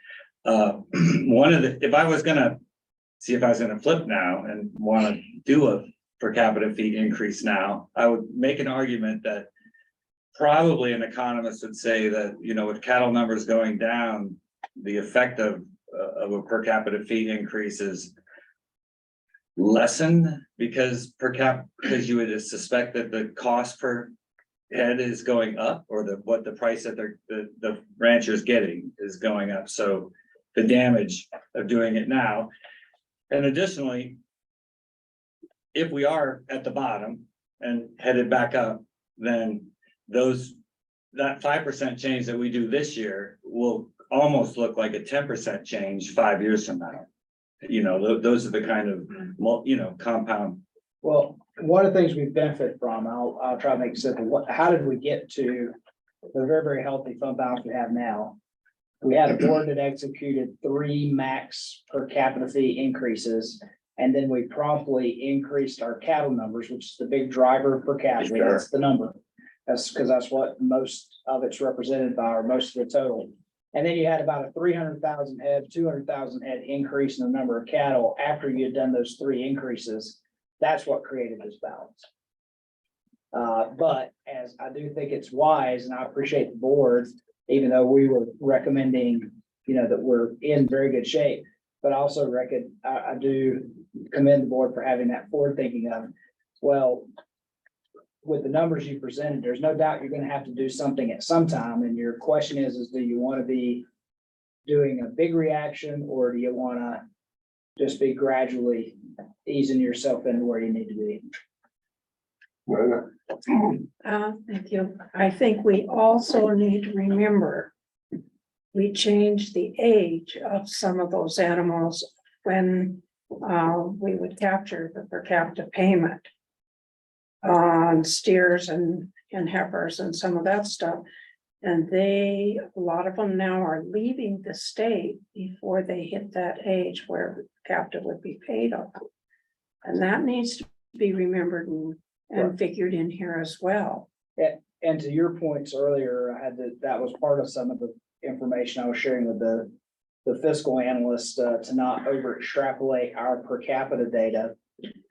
[SPEAKER 12] If I was gonna flip now and wanna do a per capita fee increase now, I would make an argument that probably an economist would say that, you know, with cattle numbers going down, the effect of a per capita fee increase is lessened because you would suspect that the cost per head is going up, or what the price that the rancher's getting is going up. So the damage of doing it now. And additionally, if we are at the bottom and headed back up, then that 5% change that we do this year will almost look like a 10% change 5 years from now. You know, those are the kind of, you know, compound.
[SPEAKER 8] Well, one of the things we benefit from, I'll try to make it simple. How did we get to the very, very healthy fund balance we have now? We had a board that executed 3 max per capita fee increases. And then we promptly increased our cattle numbers, which is the big driver per capita.
[SPEAKER 12] Sure.
[SPEAKER 8] That's the number. That's because that's what most of it's represented by, or most of the total. And then you had about a 300,000 head, 200,000 head increase in the number of cattle after you had done those 3 increases. That's what created this balance. But as I do think it's wise, and I appreciate the board, even though we were recommending, you know, that we're in very good shape, but also I do commend the board for having that forward thinking of, well, with the numbers you presented, there's no doubt you're going to have to do something at some time. And your question is do you want to be doing a big reaction, or do you want to just be gradually easing yourself into where you need to be?
[SPEAKER 5] Thank you. I think we also need to remember, we changed the age of some of those animals when we would capture the per capita payment on steers and heifers and some of that stuff. And a lot of them now are leaving the state before they hit that age where captive would be paid on. And that needs to be remembered and figured in here as well.
[SPEAKER 8] And to your points earlier, that was part of some of the information I was sharing with the fiscal analyst, to not over extrapolate our per capita data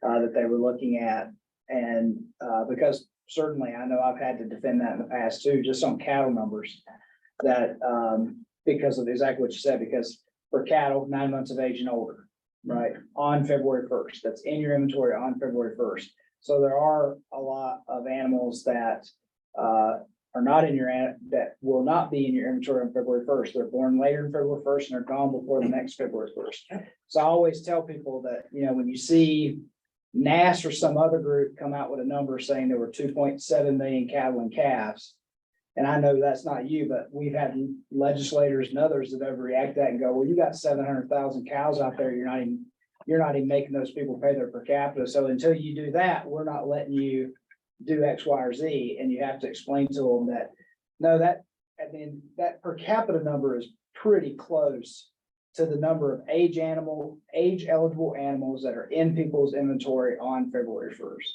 [SPEAKER 8] that they were looking at. And because certainly I know I've had to defend that in the past too, just on cattle numbers, that because of exactly what you said, because for cattle 9 months of age and older, right, on February 1st, that's in your inventory on February 1st. So there are a lot of animals that are not in that will not be in your inventory on February 1st. They're born later than February 1st and they're gone before the next February 1st. So I always tell people that, you know, when you see NASS or some other group come out with a number saying there were 2.7 million cattle and calves, And I know that's not you, but we've had legislators and others that overreact that and go, well, you got 700,000 cows out there. You're not even making those people pay their per capita. So until you do that, we're not letting you do X, Y, or Z. And you have to explain to them that, no, that per capita number is pretty close to the number of age eligible animals that are in people's inventory on February 1st.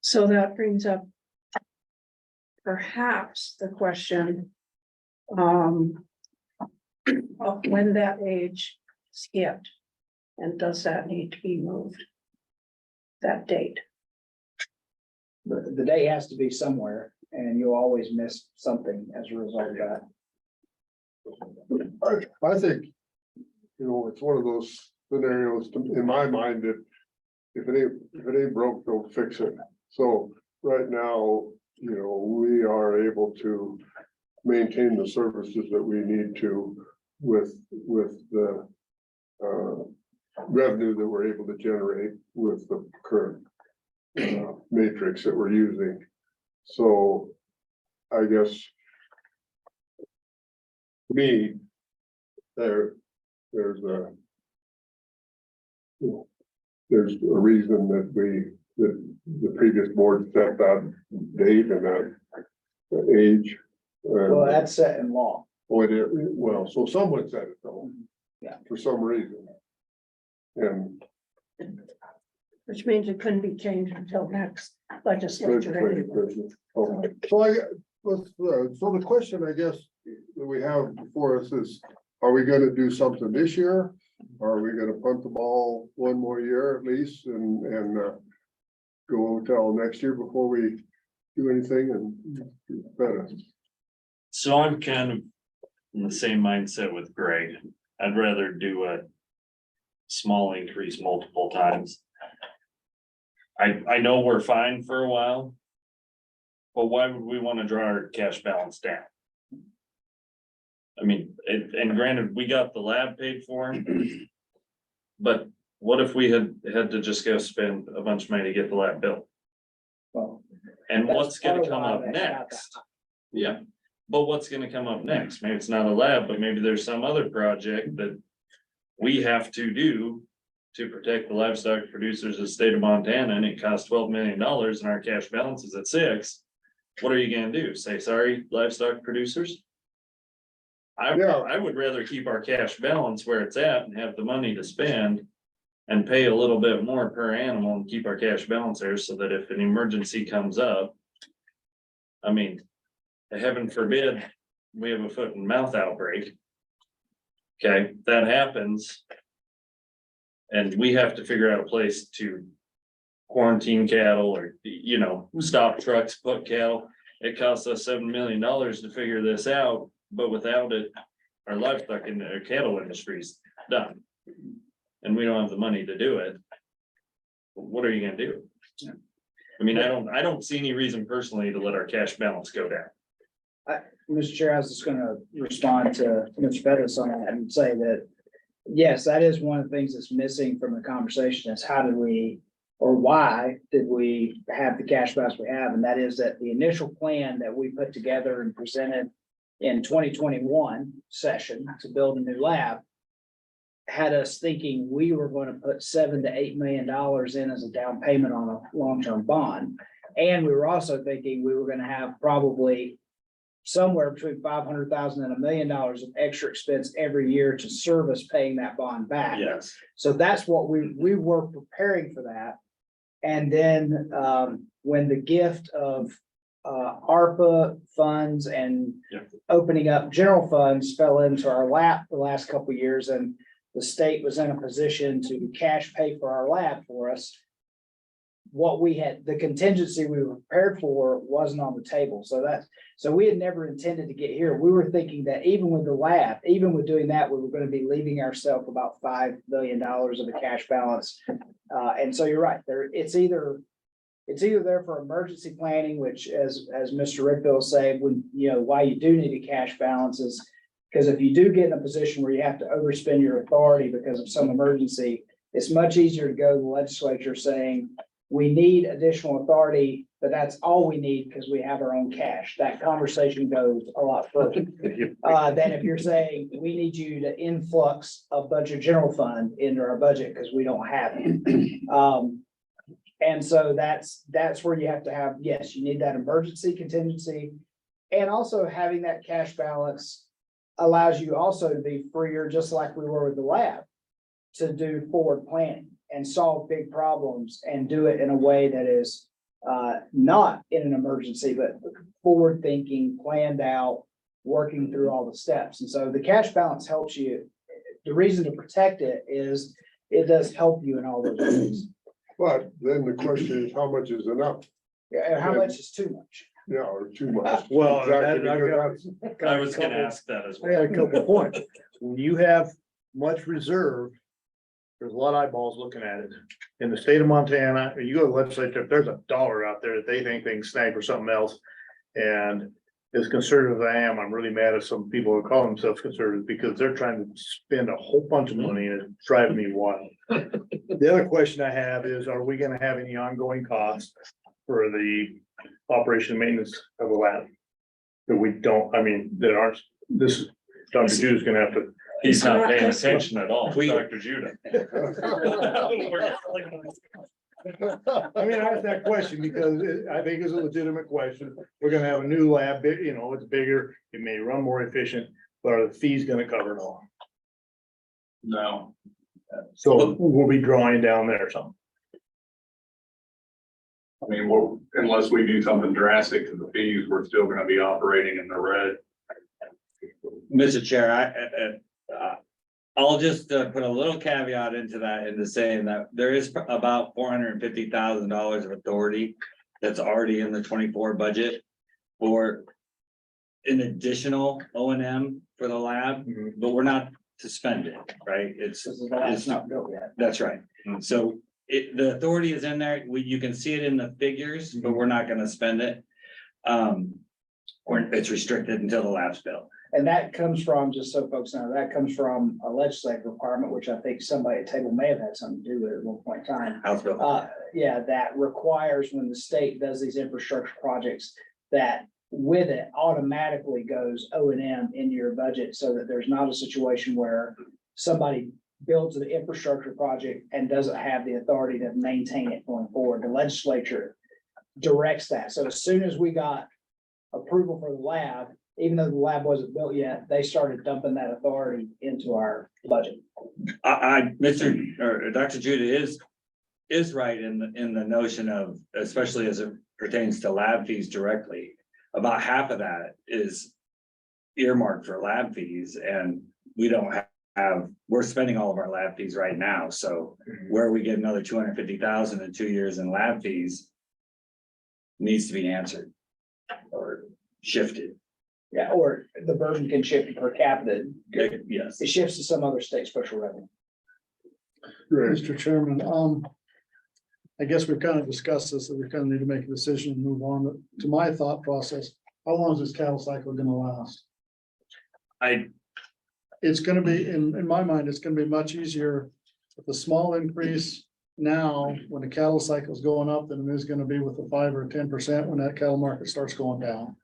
[SPEAKER 5] So that brings up perhaps the question of when that age is hit, and does that need to be moved? That date.
[SPEAKER 8] The day has to be somewhere, and you'll always miss something as a result of that.
[SPEAKER 1] I think, it's one of those scenarios in my mind that if it ain't broke, don't fix it. So right now, we are able to maintain the services that we need to with the revenue that we're able to generate with the current matrix that we're using. So I guess to me, there's a reason that the previous board set that date and that age.
[SPEAKER 8] Well, that's set in law.
[SPEAKER 1] So someone said it though.
[SPEAKER 8] Yeah.
[SPEAKER 1] For some reason. And.
[SPEAKER 5] Which means it couldn't be changed until next legislature. Anyway.
[SPEAKER 1] So the question, I guess, that we have before us is, are we gonna do something this year? Are we gonna punt the ball one more year at least and go till next year before we do anything and better?
[SPEAKER 4] So I'm kind of in the same mindset with Greg. I'd rather do a small increase multiple times. I know we're fine for a while. But why would we want to draw our cash balance down? I mean, and granted, we got the lab paid for. But what if we had to just go spend a bunch of money to get the lab built?
[SPEAKER 8] Well,
[SPEAKER 4] And what's gonna
[SPEAKER 8] part of
[SPEAKER 4] come
[SPEAKER 8] why
[SPEAKER 4] up
[SPEAKER 8] that's not
[SPEAKER 4] next? Yeah, but what's gonna come up next? Maybe it's not a lab, but maybe there's some other project that we have to do to protect the livestock producers of the state of Montana, and it costs $12 million and our cash balance is at 6. What are you gonna do? Say, sorry, livestock producers? I would rather keep our cash balance where it's at and have the money to spend. And pay a little bit more per animal and keep our cash balance there so that if an emergency comes up. I mean, heaven forbid, we have a foot and mouth outbreak. Okay, that happens. And we have to figure out a place to quarantine cattle or, stop trucks, put cattle. It costs us $7 million to figure this out, but without it, our livestock and our cattle industry's done. And we don't have the money to do it. What are you gonna do? I mean, I don't see any reason personally to let our cash balance go down.
[SPEAKER 8] Mr. Chair, I was just gonna respond to Mr. Pettis on that and say that, yes, that is one of the things that's missing from the conversation is how did we, or why did we have the cash balance we have? And that is that the initial plan that we put together and presented in 2021 session to build a new lab had us thinking we were going to put $7 to $8 million in as a down payment on a long-term bond. And we were also thinking we were going to have probably somewhere between $500,000 and $1 million of extra expense every year to service paying that bond back.
[SPEAKER 4] Yes.
[SPEAKER 8] So that's what we were preparing for that. And then when the gift of ARPA funds and opening up general funds fell into our lap the last couple of years, and the state was in a position to cash pay for our lab for us. What we had, the contingency we were prepared for wasn't on the table. So we had never intended to get here. We were thinking that even with the lab, even with doing that, we were going to be leaving ourselves about $5 billion of a cash balance. And so you're right there. It's either there for emergency planning, which as Mr. Rickville said, when, why you do need a cash balance is because if you do get in a position where you have to overspend your authority because of some emergency, it's much easier to go to the legislature saying, we need additional authority but that's all we need because we have our own cash. That conversation goes a lot further. Than if you're saying, we need you to influx a budget general fund into our budget because we don't have it. And so that's where you have to have, yes, you need that emergency contingency. And also having that cash balance allows you also to be freer, just like we were with the lab, to do forward planning and solve big problems and do it in a way that is not in an emergency, but forward thinking, planned out, working through all the steps. And so the cash balance helps you. The reason to protect it is it does help you in all those ways.
[SPEAKER 1] But then the question is, how much is enough?
[SPEAKER 8] Yeah, and how much is too much?
[SPEAKER 1] Yeah, or too much?
[SPEAKER 10] Well,
[SPEAKER 1] Exactly,
[SPEAKER 10] I've
[SPEAKER 1] because
[SPEAKER 10] got-
[SPEAKER 1] that's-
[SPEAKER 4] I was gonna ask that as
[SPEAKER 10] I
[SPEAKER 4] well.
[SPEAKER 10] got a couple points. When you have much reserve, there's a lot of eyeballs looking at it. In the state of Montana, you go to the legislature, if there's a dollar out there that they think they can snag for something else. And as conservative as I am, I'm really mad at some people who call themselves conservative because they're trying to spend a whole bunch of money and it's driving me wild. The other question I have is, are we gonna have any ongoing costs for the operation and maintenance of the lab? That we don't, I mean, that aren't, this, Dr. Drew's gonna have to.
[SPEAKER 4] He's not paying attention at all, Dr. Judah.
[SPEAKER 10] I mean, I asked that question because I think it's a legitimate question. We're gonna have a new lab, you know, it's bigger, it may run more efficient, but are the fees gonna cover it all?
[SPEAKER 6] No.
[SPEAKER 10] So we'll be drawing down there or something.
[SPEAKER 6] I mean, unless we do something drastic to the fees, we're still gonna be operating in the red.
[SPEAKER 12] Mr. Chair, I'll just put a little caveat into that, into saying that there is about $450,000 of authority that's already in the 24 budget for an additional O&M for the lab, but we're not to spend it, right? It's
[SPEAKER 8] not built yet.
[SPEAKER 12] That's right. So the authority is in there. You can see it in the figures, but we're not gonna spend it. Or it's restricted until the lab's built.
[SPEAKER 8] And that comes from, just so folks know, that comes from a legislative requirement, which I think somebody at the table may have had something to do with it at one point in time.
[SPEAKER 12] House bill.
[SPEAKER 8] Yeah, that requires when the state does these infrastructure projects, that with it automatically goes O&M into your budget so that there's not a situation where somebody builds an infrastructure project and doesn't have the authority to maintain it going forward. The legislature directs that. So as soon as we got approval for the lab, even though the lab wasn't built yet, they started dumping that authority into our budget.
[SPEAKER 12] Dr. Judah is right in the notion of, especially as it pertains to lab fees directly. About half of that is earmarked for lab fees, and we don't we're spending all of our lab fees right now, so where we get another 250,000 in 2 years in lab fees needs to be answered or shifted.
[SPEAKER 8] Yeah, or the burden can shift per capita.
[SPEAKER 12] Yes.
[SPEAKER 8] It shifts to some other state special revenue.
[SPEAKER 1] Right.
[SPEAKER 2] Mr. Chairman, I guess we've kind of discussed this, that we kind of need to make a decision and move on. To my thought process, how long is this cattle cycle gonna last? It's gonna be, in my mind, it's gonna be much easier with a small increase now, when the cattle cycle is going up, than it is gonna be with the 5 or 10% when that cattle market starts going down.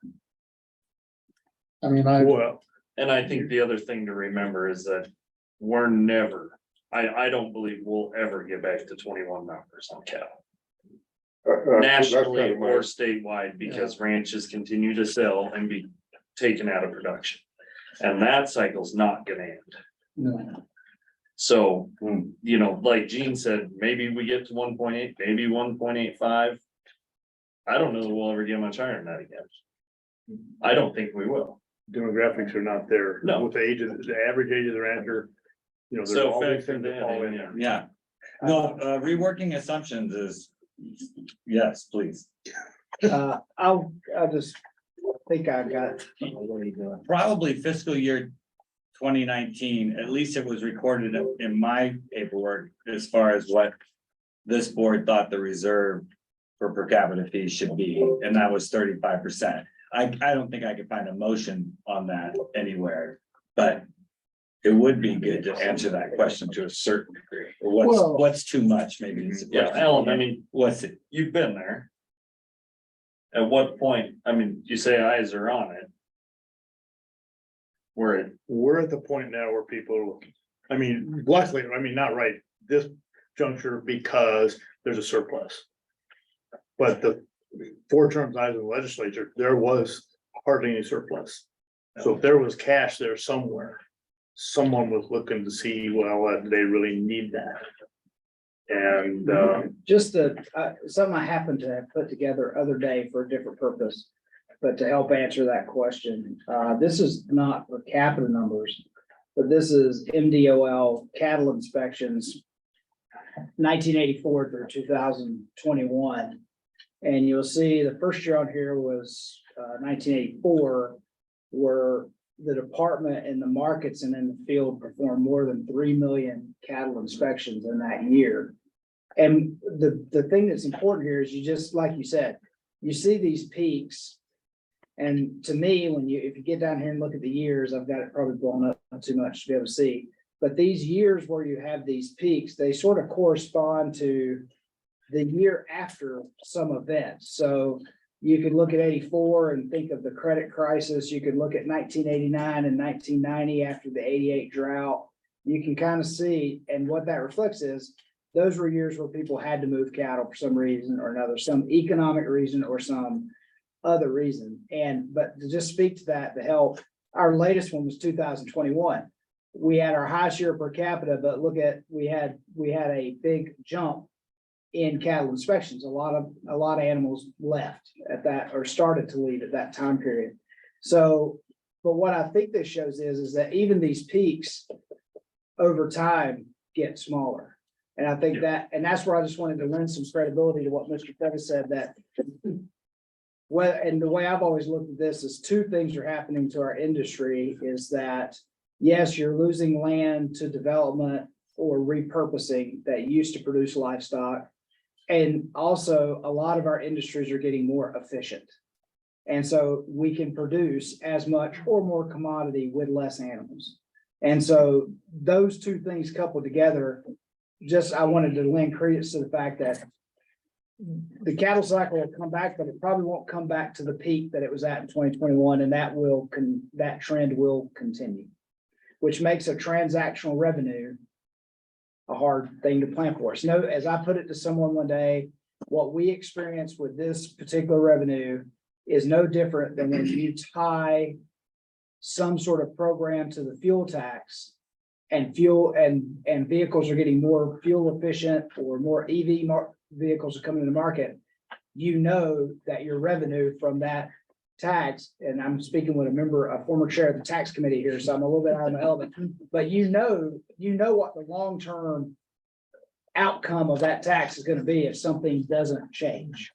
[SPEAKER 2] I mean,
[SPEAKER 10] Well,
[SPEAKER 4] And I think the other thing to remember is that we're never, I don't believe we'll ever get back to 21 numbers on cattle. Nationally or statewide, because ranches continue to sell and be taken out of production. And that cycle's not gonna end.
[SPEAKER 2] no.
[SPEAKER 4] So, you know, like Gene said, maybe we get to 1.8, maybe 1.85. I don't know that we'll ever get much higher than that again. I don't think we will.
[SPEAKER 10] demographics are not there.
[SPEAKER 4] No.
[SPEAKER 10] With the age of, the average age of the rancher. You know, there's
[SPEAKER 4] So
[SPEAKER 10] all these
[SPEAKER 4] factor
[SPEAKER 10] things that
[SPEAKER 4] that
[SPEAKER 10] fall
[SPEAKER 4] in,
[SPEAKER 10] in
[SPEAKER 4] yeah.
[SPEAKER 10] there.
[SPEAKER 12] Yeah. No, reworking assumptions is, yes, please.
[SPEAKER 8] I'll just think I've got. What are you doing?
[SPEAKER 12] Probably fiscal year 2019, at least it was recorded in my paperwork as far as what this board thought the reserve for per capita fees should be, and that was 35%. I don't think I could find a motion on that anywhere, but it would be good to answer that question to a certain degree. Or
[SPEAKER 2] Well-
[SPEAKER 12] what's too much, maybe. is the
[SPEAKER 4] Yeah,
[SPEAKER 12] question.
[SPEAKER 4] Alan, I mean,
[SPEAKER 12] What's it?
[SPEAKER 4] you've been there. At what point, I mean, you say eyes are on it.
[SPEAKER 10] We're at the point now where people, I mean, luckily, I mean, not right this juncture because there's a surplus. But the 4 terms I was in the legislature, there was hardly any surplus. So if there was cash there somewhere, someone was looking to see, well, do they really need that? And,
[SPEAKER 8] Just something I happened to have put together other day for a different purpose. But to help answer that question, this is not per capita numbers, but this is MDOL cattle inspections. 1984 through 2021. And you'll see the first year on here was 1984, where the department in the markets and in the field performed more than 3 million cattle inspections in that year. And the thing that's important here is you just, like you said, you see these peaks. And to me, if you get down here and look at the years, I've got it probably blown up too much to be able to see. But these years where you have these peaks, they sort of correspond to the year after some event. So you could look at 84 and think of the credit crisis. You could look at 1989 and 1990 after the 88 drought. You can kind of see, and what that reflects is those were years where people had to move cattle for some reason or another, some economic reason or some other reason. But to just speak to that, the health, our latest one was 2021. We had our highest year per capita, but look at, we had a big jump in cattle inspections. A lot of animals left at that, or started to leave at that time period. So, but what I think this shows is that even these peaks over time get smaller. And I think that, and that's where I just wanted to lend some credibility to what Mr. Pettis said, that well, and the way I've always looked at this is 2 things are happening to our industry is that, yes, you're losing land to development or repurposing that used to produce livestock. And also a lot of our industries are getting more efficient. And so we can produce as much or more commodity with less animals. And so those 2 things coupled together, just, I wanted to lend credence to the fact that the cattle cycle will come back, but it probably won't come back to the peak that it was at in 2021. And that trend will continue, which makes a transactional revenue a hard thing to plan for. So, as I put it to someone one day, what we experience with this particular revenue is no different than when you tie some sort of program to the fuel tax and vehicles are getting more fuel efficient or more EV vehicles are coming to the market. You know that your revenue from that tax, and I'm speaking with a former chair of the tax committee here, so I'm a little bit out of my element, but you know what the long-term outcome of that tax is going to be if something doesn't change.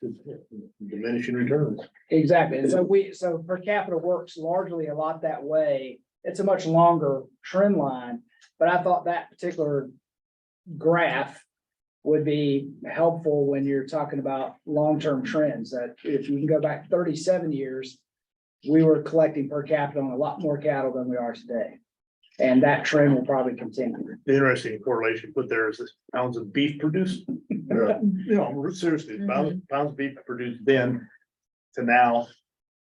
[SPEAKER 10] diminishing returns.
[SPEAKER 8] Exactly. And so per capita works largely a lot that way. It's a much longer trend line, but I thought that particular graph would be helpful when you're talking about long-term trends, that if you can go back 37 years, we were collecting per capita on a lot more cattle than we are today. And that trend will probably continue.
[SPEAKER 10] The interesting correlation put there is this pounds of beef produced. Seriously, pounds of beef produced then to now,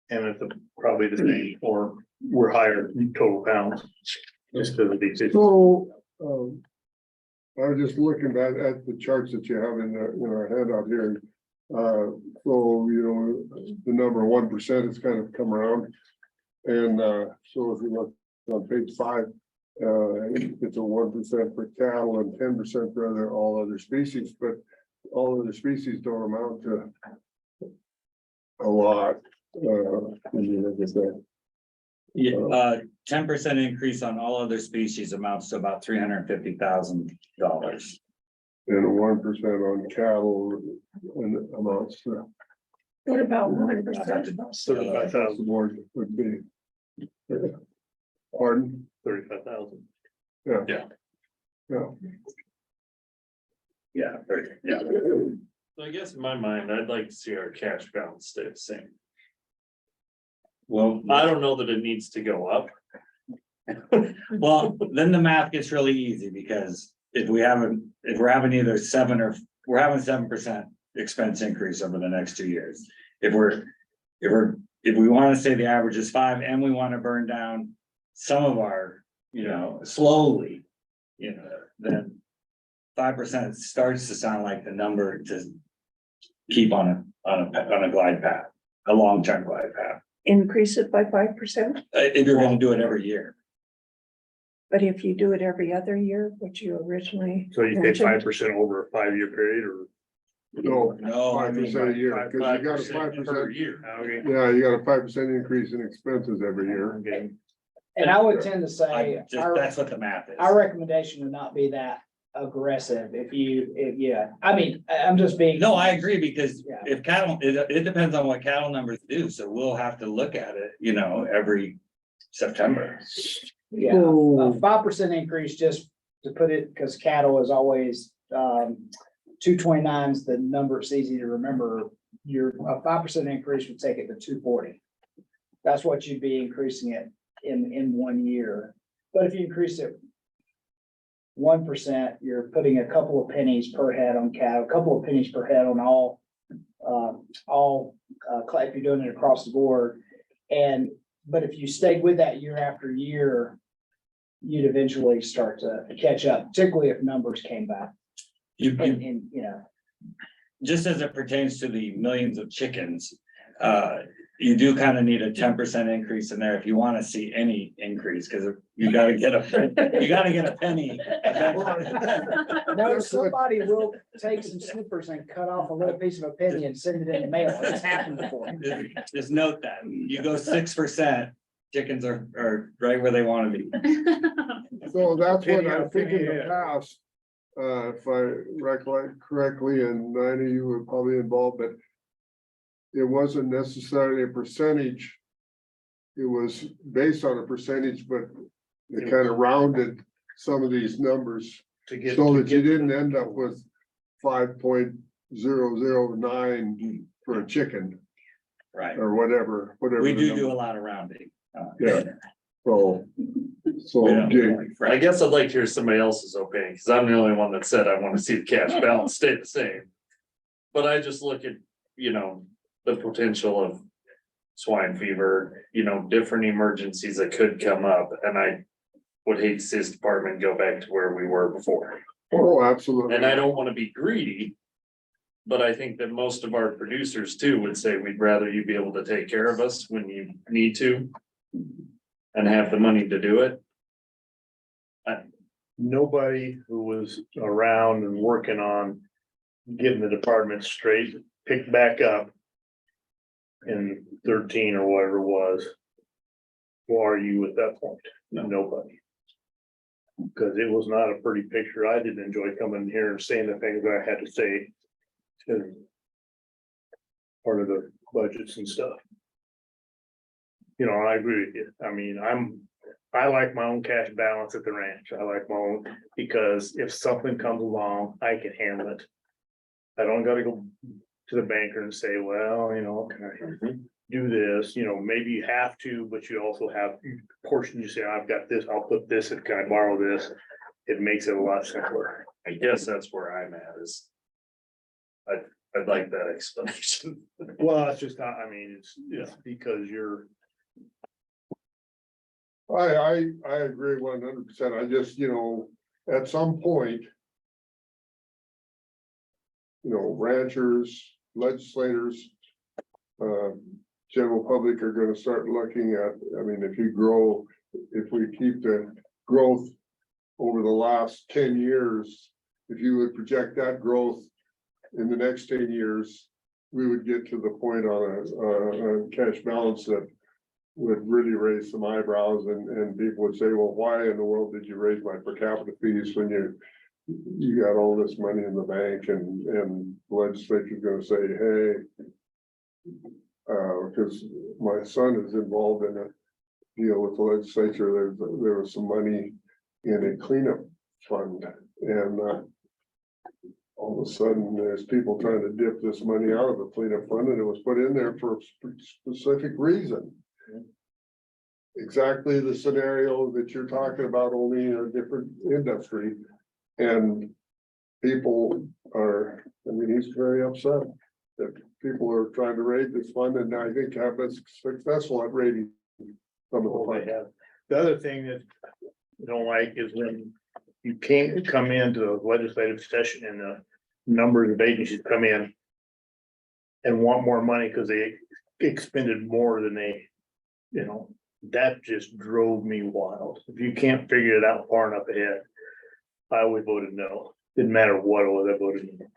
[SPEAKER 10] and it's probably the same, or we're higher in total pounds. Just because of these issues.
[SPEAKER 1] So, I was just looking at the charts that you have in our handout here. So, the number 1% has kind of come around. And so if you look on page 5, it's a 1% for cattle and 10% for all other species, but all other species don't amount to a lot.
[SPEAKER 12] Yeah, 10% increase on all other species amounts to about $350,000.
[SPEAKER 1] And 1% on cattle and amounts to.
[SPEAKER 5] What about 1%?
[SPEAKER 10] 35,000.
[SPEAKER 1] More would be. Pardon?
[SPEAKER 10] 35,000.
[SPEAKER 1] Yeah.
[SPEAKER 12] Yeah.
[SPEAKER 1] Yeah.
[SPEAKER 12] Yeah.
[SPEAKER 4] So I guess in my mind, I'd like to see our cash balance stay the same.
[SPEAKER 12] Well, I
[SPEAKER 4] I don't know that it needs to go up.
[SPEAKER 12] Well, then the math gets really easy because if we're having either 7% expense increase over the next 2 years. If we're if we wanna say the average is 5 and we wanna burn down some of our, you know, slowly, you know, then 5% starts to sound like the number to keep on a glide path, a long-term glide path.
[SPEAKER 5] Increase it by 5%,
[SPEAKER 12] If you're gonna do it every year.
[SPEAKER 5] but if you do it every other year, which you originally.
[SPEAKER 10] So you say
[SPEAKER 5] mentioned,
[SPEAKER 10] 5% over a 5-year period or?
[SPEAKER 1] No,
[SPEAKER 12] No, I mean,
[SPEAKER 1] 5% a year, cause you got a
[SPEAKER 4] 5% per
[SPEAKER 1] 5%,
[SPEAKER 4] year.
[SPEAKER 10] Okay.
[SPEAKER 1] yeah, you got a 5% increase in expenses every year.
[SPEAKER 10] Okay.
[SPEAKER 8] And I would tend to say,
[SPEAKER 12] I just, that's what the math is.
[SPEAKER 8] our recommendation would not be that aggressive I mean, I'm just being.
[SPEAKER 12] No, I agree, because
[SPEAKER 8] Yeah.
[SPEAKER 12] if cattle, it depends on what cattle numbers do, so we'll have to look at it, you know, every September.
[SPEAKER 8] Yeah, a 5% increase, just to put it, because cattle is always, 229's the number, it's easy to remember. A 5% increase would take it to 240. That's what you'd be increasing it in 1 year. But if you increase it 1%, you're putting a couple of pennies per head on cattle, a couple of pennies per head on all, if you're doing it across the board. But if you stayed with that year after year, you'd eventually start to catch up, particularly if numbers came back. And, you know,
[SPEAKER 12] Just as it pertains to the millions of chickens, you do kind of need a 10% increase in there if you want to see any increase, because you gotta get a penny.
[SPEAKER 8] no, somebody will take some snippers and cut off a little piece of a penny and send it in the mail. It's happened before.
[SPEAKER 12] Just note that, you go 6%, chickens are right where they want to be.
[SPEAKER 1] So that's what
[SPEAKER 10] Penny
[SPEAKER 1] I
[SPEAKER 10] out,
[SPEAKER 1] think in
[SPEAKER 10] penny
[SPEAKER 1] the
[SPEAKER 10] out.
[SPEAKER 1] past, if I recollect correctly, and I know you were probably involved, but it wasn't necessarily a percentage. It was based on a percentage, but it kind of rounded some of these numbers
[SPEAKER 10] To get.
[SPEAKER 1] so
[SPEAKER 10] to
[SPEAKER 1] that you
[SPEAKER 10] get-
[SPEAKER 1] didn't end up with 5.009 for a chicken
[SPEAKER 12] Right.
[SPEAKER 1] or whatever.
[SPEAKER 12] We
[SPEAKER 1] the
[SPEAKER 12] do
[SPEAKER 1] number-
[SPEAKER 12] a lot of rounding.
[SPEAKER 1] Yeah. So,
[SPEAKER 12] Yeah.
[SPEAKER 1] Jake,
[SPEAKER 4] I guess I'd like to hear somebody else's opinion, because I'm the only one that said I want to see the cash balance stay the same. But I just look at, you know, the potential of swine fever, you know, different emergencies that could come up, and I would hate to see this department go back to where we were before.
[SPEAKER 1] oh, absolutely.
[SPEAKER 4] And I don't want to be greedy, but I think that most of our producers too would say, we'd rather you be able to take care of us when you need to and have the money to do it.
[SPEAKER 10] Nobody who was around and working on getting the department straight picked back up in 13 or whatever it was. Who are you at that point? Nobody. Because it was not a pretty picture. I didn't enjoy coming here and saying the things I had to say. To part of the budgets and stuff. You know, I agree with you. I mean, I like my own cash balance at the ranch. I like my own, because if something comes along, I can handle it. I don't gotta go to the banker and say, well, you know, can I do this? You know, maybe you have to, but you also have portion, you say, I've got this, I'll put this, and can I borrow this? It makes it a lot simpler.
[SPEAKER 4] I guess that's where I'm at is. I'd like that explanation.
[SPEAKER 10] Well, it's just not, I mean, it's because you're,
[SPEAKER 1] I agree 100%. I just, you know, at some point. You know, ranchers, legislators. General public are gonna start looking at, I mean, if we keep the growth. Over the last 10 years, if you would project that growth. In the next 10 years, we would get to the point on a cash balance that. Would really raise some eyebrows and people would say, well, why in the world did you raise my per capita fees when you got all this money in the bank and the legislature's gonna say, hey. Because my son is involved in a deal with the legislature, there was some money in a cleanup fund and all of a sudden, there's people trying to dip this money out of the cleanup fund and it was put in there for a specific reason. Exactly the scenario that you're talking about, only in a different industry. And people are, I mean, he's very upset. that people are trying to raise this fund, and I think have been successful at raising some of the
[SPEAKER 10] They
[SPEAKER 1] funds.
[SPEAKER 10] have. The other thing that I don't like is when you can't come into a legislative session and the numbers of agencies come in and want more money because they expended more than they, that just drove me wild. If you can't figure it out far enough ahead, I would voted no. Didn't matter what it was, I voted no.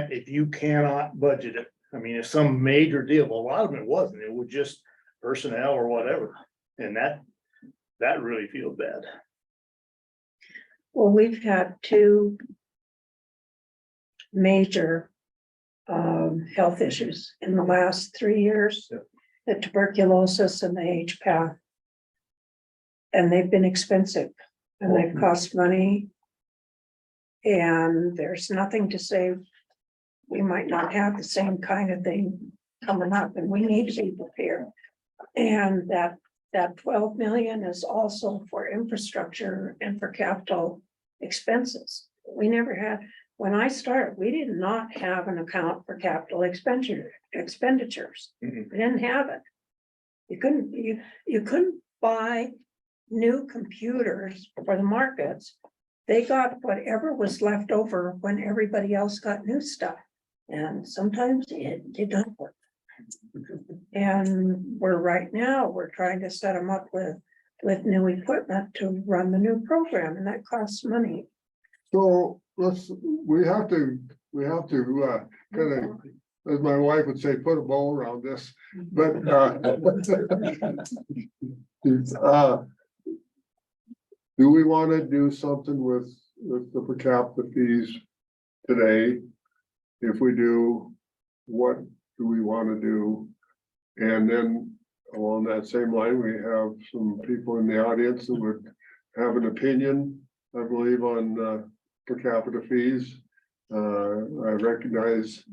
[SPEAKER 10] If you cannot budget it, I mean, it's some major deal, but a lot of it wasn't. It was just personnel or whatever. And that really feels bad.
[SPEAKER 5] Well, we've had two major health issues in the last 3 years.
[SPEAKER 10] Yeah.
[SPEAKER 5] The tuberculosis and the HPAth. And they've been expensive and they've cost money. And there's nothing to say we might not have the same kind of thing coming up, and we need to be prepared. And that 12 million is also for infrastructure and for capital expenses. We never had, when I started, we did not have an account for capital expenditures.
[SPEAKER 10] Mhm.
[SPEAKER 5] We didn't have it. You couldn't buy new computers for the markets. They got whatever was left over when everybody else got new stuff. And sometimes it did not work. And right now, we're trying to set them up with new equipment to run the new program, and that costs money.
[SPEAKER 1] So we have to kind of, as my wife would say, put a bow around this, but do we want to do something with the per capita fees today? If we do, what do we want to do? And then along that same line, we have some people in the audience that would have an opinion, I believe, on per capita fees. I recognize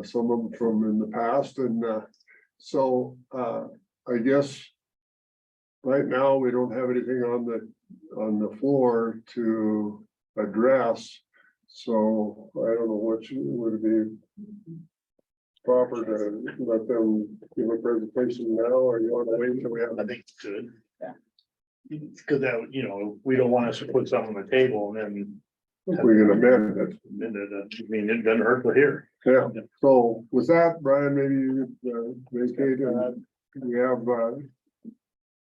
[SPEAKER 1] some of them from in the past, and so I guess right now we don't have anything on the floor to address. So I don't know what would be proper to let them give a presentation now, or you want to wait until we have.
[SPEAKER 10] I think it's good. Yeah. Because that, we don't want us to put something on the table and then.
[SPEAKER 1] We can amend it.
[SPEAKER 10] I mean, it doesn't hurt to hear.
[SPEAKER 1] Yeah, so with that, Brian, maybe you vacate and we have,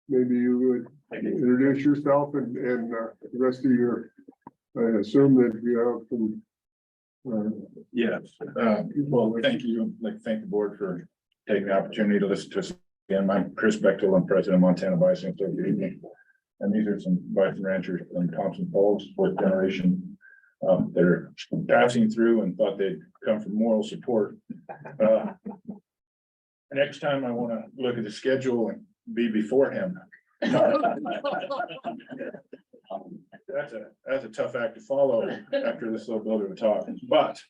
[SPEAKER 1] maybe you would introduce yourself and the rest of your, I assume that you have some.
[SPEAKER 17] Yes, well, thank you, I'd like to thank the board for taking the opportunity to listen to us. Again, I'm Chris Bechtel, I'm president of Montana Bison Association. And these are some bison ranchers from Thompson Falls, fourth generation. That are passing through and thought they'd come for moral support. Next time I want to look at the schedule and be before him. That's a tough act to follow after this little bit of a talk, but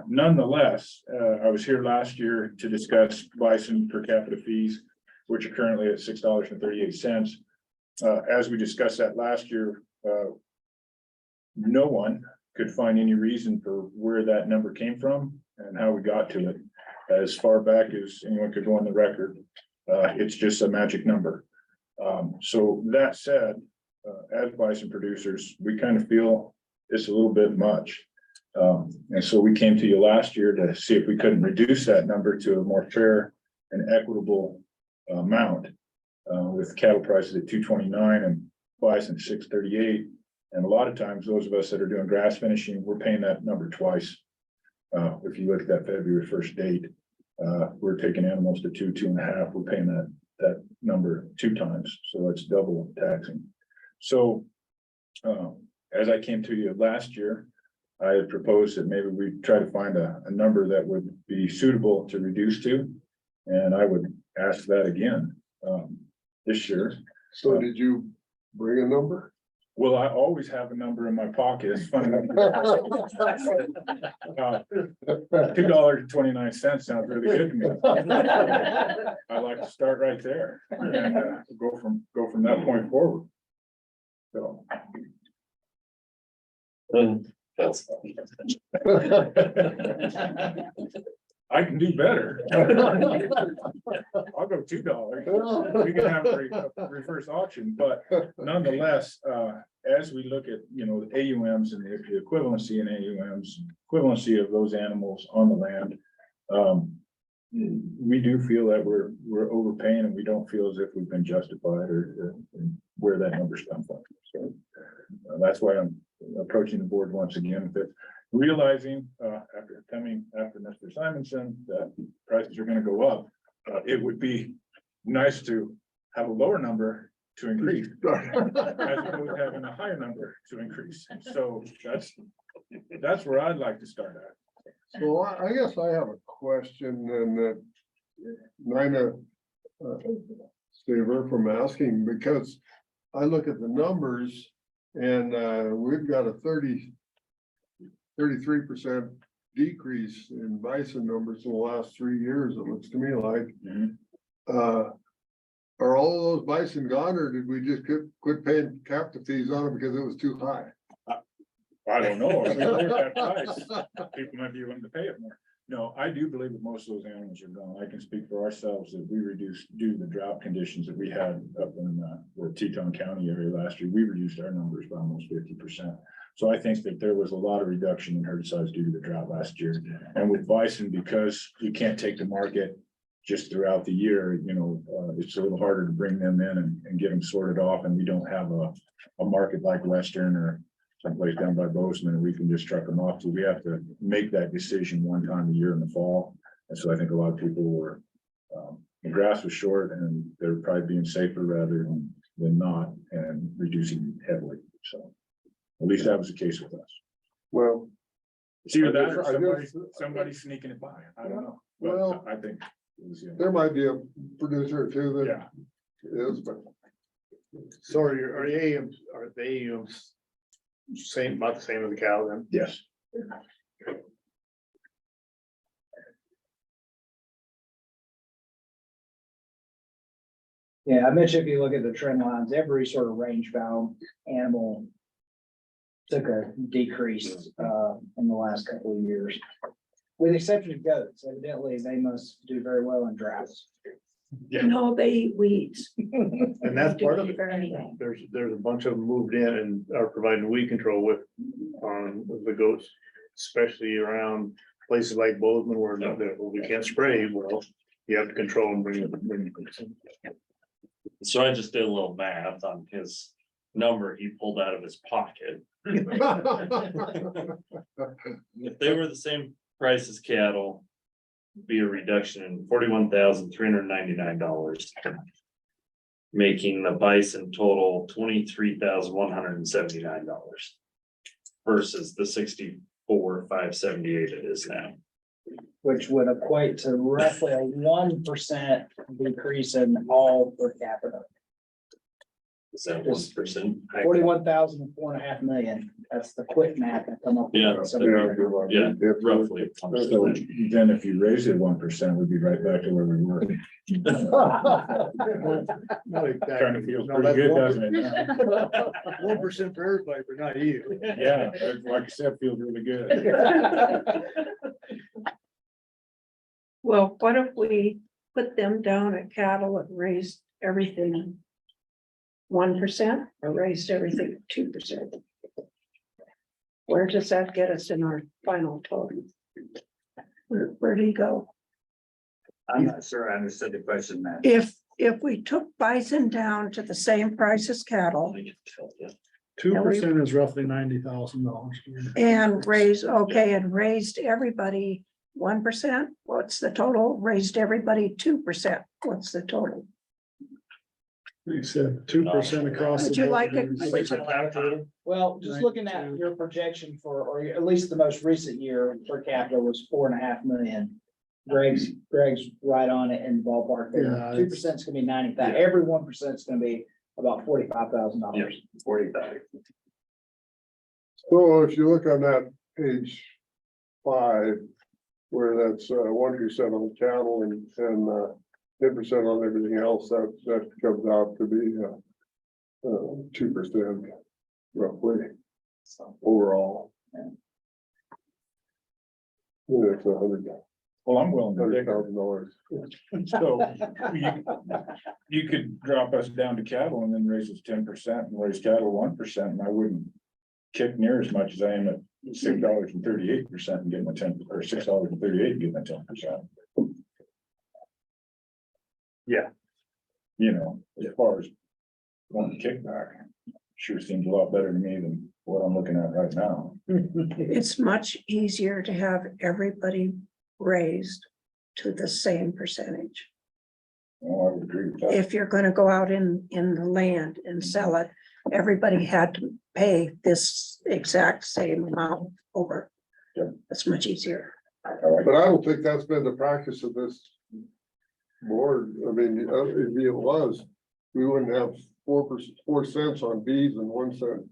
[SPEAKER 17] nonetheless, I was here last year to discuss bison per capita fees, which are currently at $6.38. As we discussed that last year, no one could find any reason for where that number came from and how we got to it. As far back as anyone could go on the record, it's just a magic number. So that said, as bison producers, we kind of feel it's a little bit much. And so we came to you last year to see if we couldn't reduce that number to a more fair and equitable amount. With cattle prices at $2.29 and bison $6.38. And a lot of times, those of us that are doing grass finishing, we're paying that number twice. If you look at that February 1st date, we're taking animals to 2.5, we're paying that number 2 times, so it's double taxing. So as I came to you last year, I had proposed that maybe we try to find a number that would be suitable to reduce to, and I would ask that again this year.
[SPEAKER 1] So did you bring a number?
[SPEAKER 17] Well, I always have a number in my pocket. It's funny. $2.29 sounds really good to me. I like to start right there and go from that point forward. So.
[SPEAKER 4] That's.
[SPEAKER 17] I can do better. I'll go $2. We can have a reverse auction, but nonetheless, as we look at, you know, the AUMs and the equivalency in AUMs, equivalency of those animals on the land. We do feel that we're overpaying and we don't feel as if we've been justified or where that number's come from. So that's why I'm approaching the board once again, that realizing after Mr. Simonson, that prices are gonna go up. It would be nice to have a lower number to increase as opposed to having a higher number to increase. So that's where I'd like to start at.
[SPEAKER 1] So I guess I have a question and that Nina save her from asking, because I look at the numbers and we've got a 33% decrease in bison numbers in the last 3 years, it looks to me like. Are all of those bison gone, or did we just quit paying captive fees on them because it was too high?
[SPEAKER 17] I don't know. If we lower that price, people might be willing to pay it more. No, I do believe that most of those animals are gone. I can speak for ourselves that we reduced due to the drought conditions that we had up in the Teton County area last year. We reduced our numbers by almost 50%. So I think that there was a lot of reduction in herd size due to the drought last year. And with bison, because you can't take the market just throughout the year, you know, it's a little harder to bring them in and get them sorted off. And we don't have a market like Western or someplace down by Bozeman, and we can just truck them off. So we have to make that decision one time a year in the fall. And so I think a lot of people were, the grass was short and they're probably being safer rather than not and reducing heavily. So at least that was the case with us.
[SPEAKER 1] Well,
[SPEAKER 17] It's either that or somebody sneaking it by. I don't know.
[SPEAKER 1] Well,
[SPEAKER 17] I think it was,
[SPEAKER 1] there might be a producer too that
[SPEAKER 17] yeah.
[SPEAKER 1] is, but
[SPEAKER 10] So are the AUMs same, about the same as the cow then?
[SPEAKER 17] Yes.
[SPEAKER 8] Yeah, I mentioned if you look at the trend lines, every sort of range bound animal took a decrease in the last couple of years. With the exception of goats, evidently they must do very well in droughts.
[SPEAKER 17] Yeah.
[SPEAKER 5] No, they eat weeds.
[SPEAKER 10] And that's part of it.
[SPEAKER 5] Anything.
[SPEAKER 10] There's a bunch of them moved in and are providing weed control with the goats, especially around places like Bozeman where we can't spray, well, you have to control and bring it.
[SPEAKER 4] So I just did a little math on his number he pulled out of his pocket. If they were the same price as cattle, be a reduction in $41,399. Making the bison total $23,179 versus the $64,578 it is now.
[SPEAKER 8] Which would equate to roughly a 1% decrease in all per capita.
[SPEAKER 4] Is that 1%?
[SPEAKER 8] 41,000 and 4.5 million. That's the quick math. I come up with.
[SPEAKER 4] Yeah, yeah, roughly.
[SPEAKER 17] So then if you raise it 1%, we'd be right back to where we were. Kind of feels pretty good, doesn't it?
[SPEAKER 10] 1% for everybody, but not you.
[SPEAKER 17] Yeah, like I said, feels really good.
[SPEAKER 5] Well, what if we put them down at cattle and raised everything 1% or raised everything 2%? Where does that get us in our final total? Where do you go?
[SPEAKER 12] I'm not sure I understood the question, Matt.
[SPEAKER 5] If we took bison down to the same price as cattle
[SPEAKER 2] 2% is roughly $90,000.
[SPEAKER 5] and raised everybody 1%, what's the total? Raised everybody 2%, what's the total?
[SPEAKER 2] You said 2% across.
[SPEAKER 5] Would
[SPEAKER 2] the
[SPEAKER 5] you like
[SPEAKER 2] board.
[SPEAKER 5] it?
[SPEAKER 8] Well, just looking at your projection for, or at least the most recent year per capita was 4.5 million. Greg's right on it in the ballpark there.
[SPEAKER 2] Yeah,
[SPEAKER 8] 2% is gonna be 90,000. Every 1% is gonna be about $45,000.
[SPEAKER 12] 40,000.
[SPEAKER 1] so if you look on that page 5, where that's 1% on the cattle and 10% on everything else, that comes out to be 2% roughly overall. Yeah, it's 100.
[SPEAKER 17] Well, I'm willing to take it.
[SPEAKER 1] $30,000.
[SPEAKER 17] So you could drop us down to cattle and then raise us 10% and raise cattle 1%, and I wouldn't kick near as much as I am at $6.38 and get my 10, or $6.38 and get my 10%.
[SPEAKER 10] Yeah.
[SPEAKER 17] You know, as far as one kickback, sure seems a lot better to me than what I'm looking at right now.
[SPEAKER 5] It's much easier to have everybody raised to the same percentage.
[SPEAKER 17] Well, I would agree with that.
[SPEAKER 5] If you're gonna go out in the land and sell it, everybody had to pay this exact same amount over.
[SPEAKER 17] Yeah.
[SPEAKER 5] It's much easier.
[SPEAKER 1] But I don't think that's been the practice of this board. I mean, if it was, we wouldn't have 4 cents on bees and 1 cent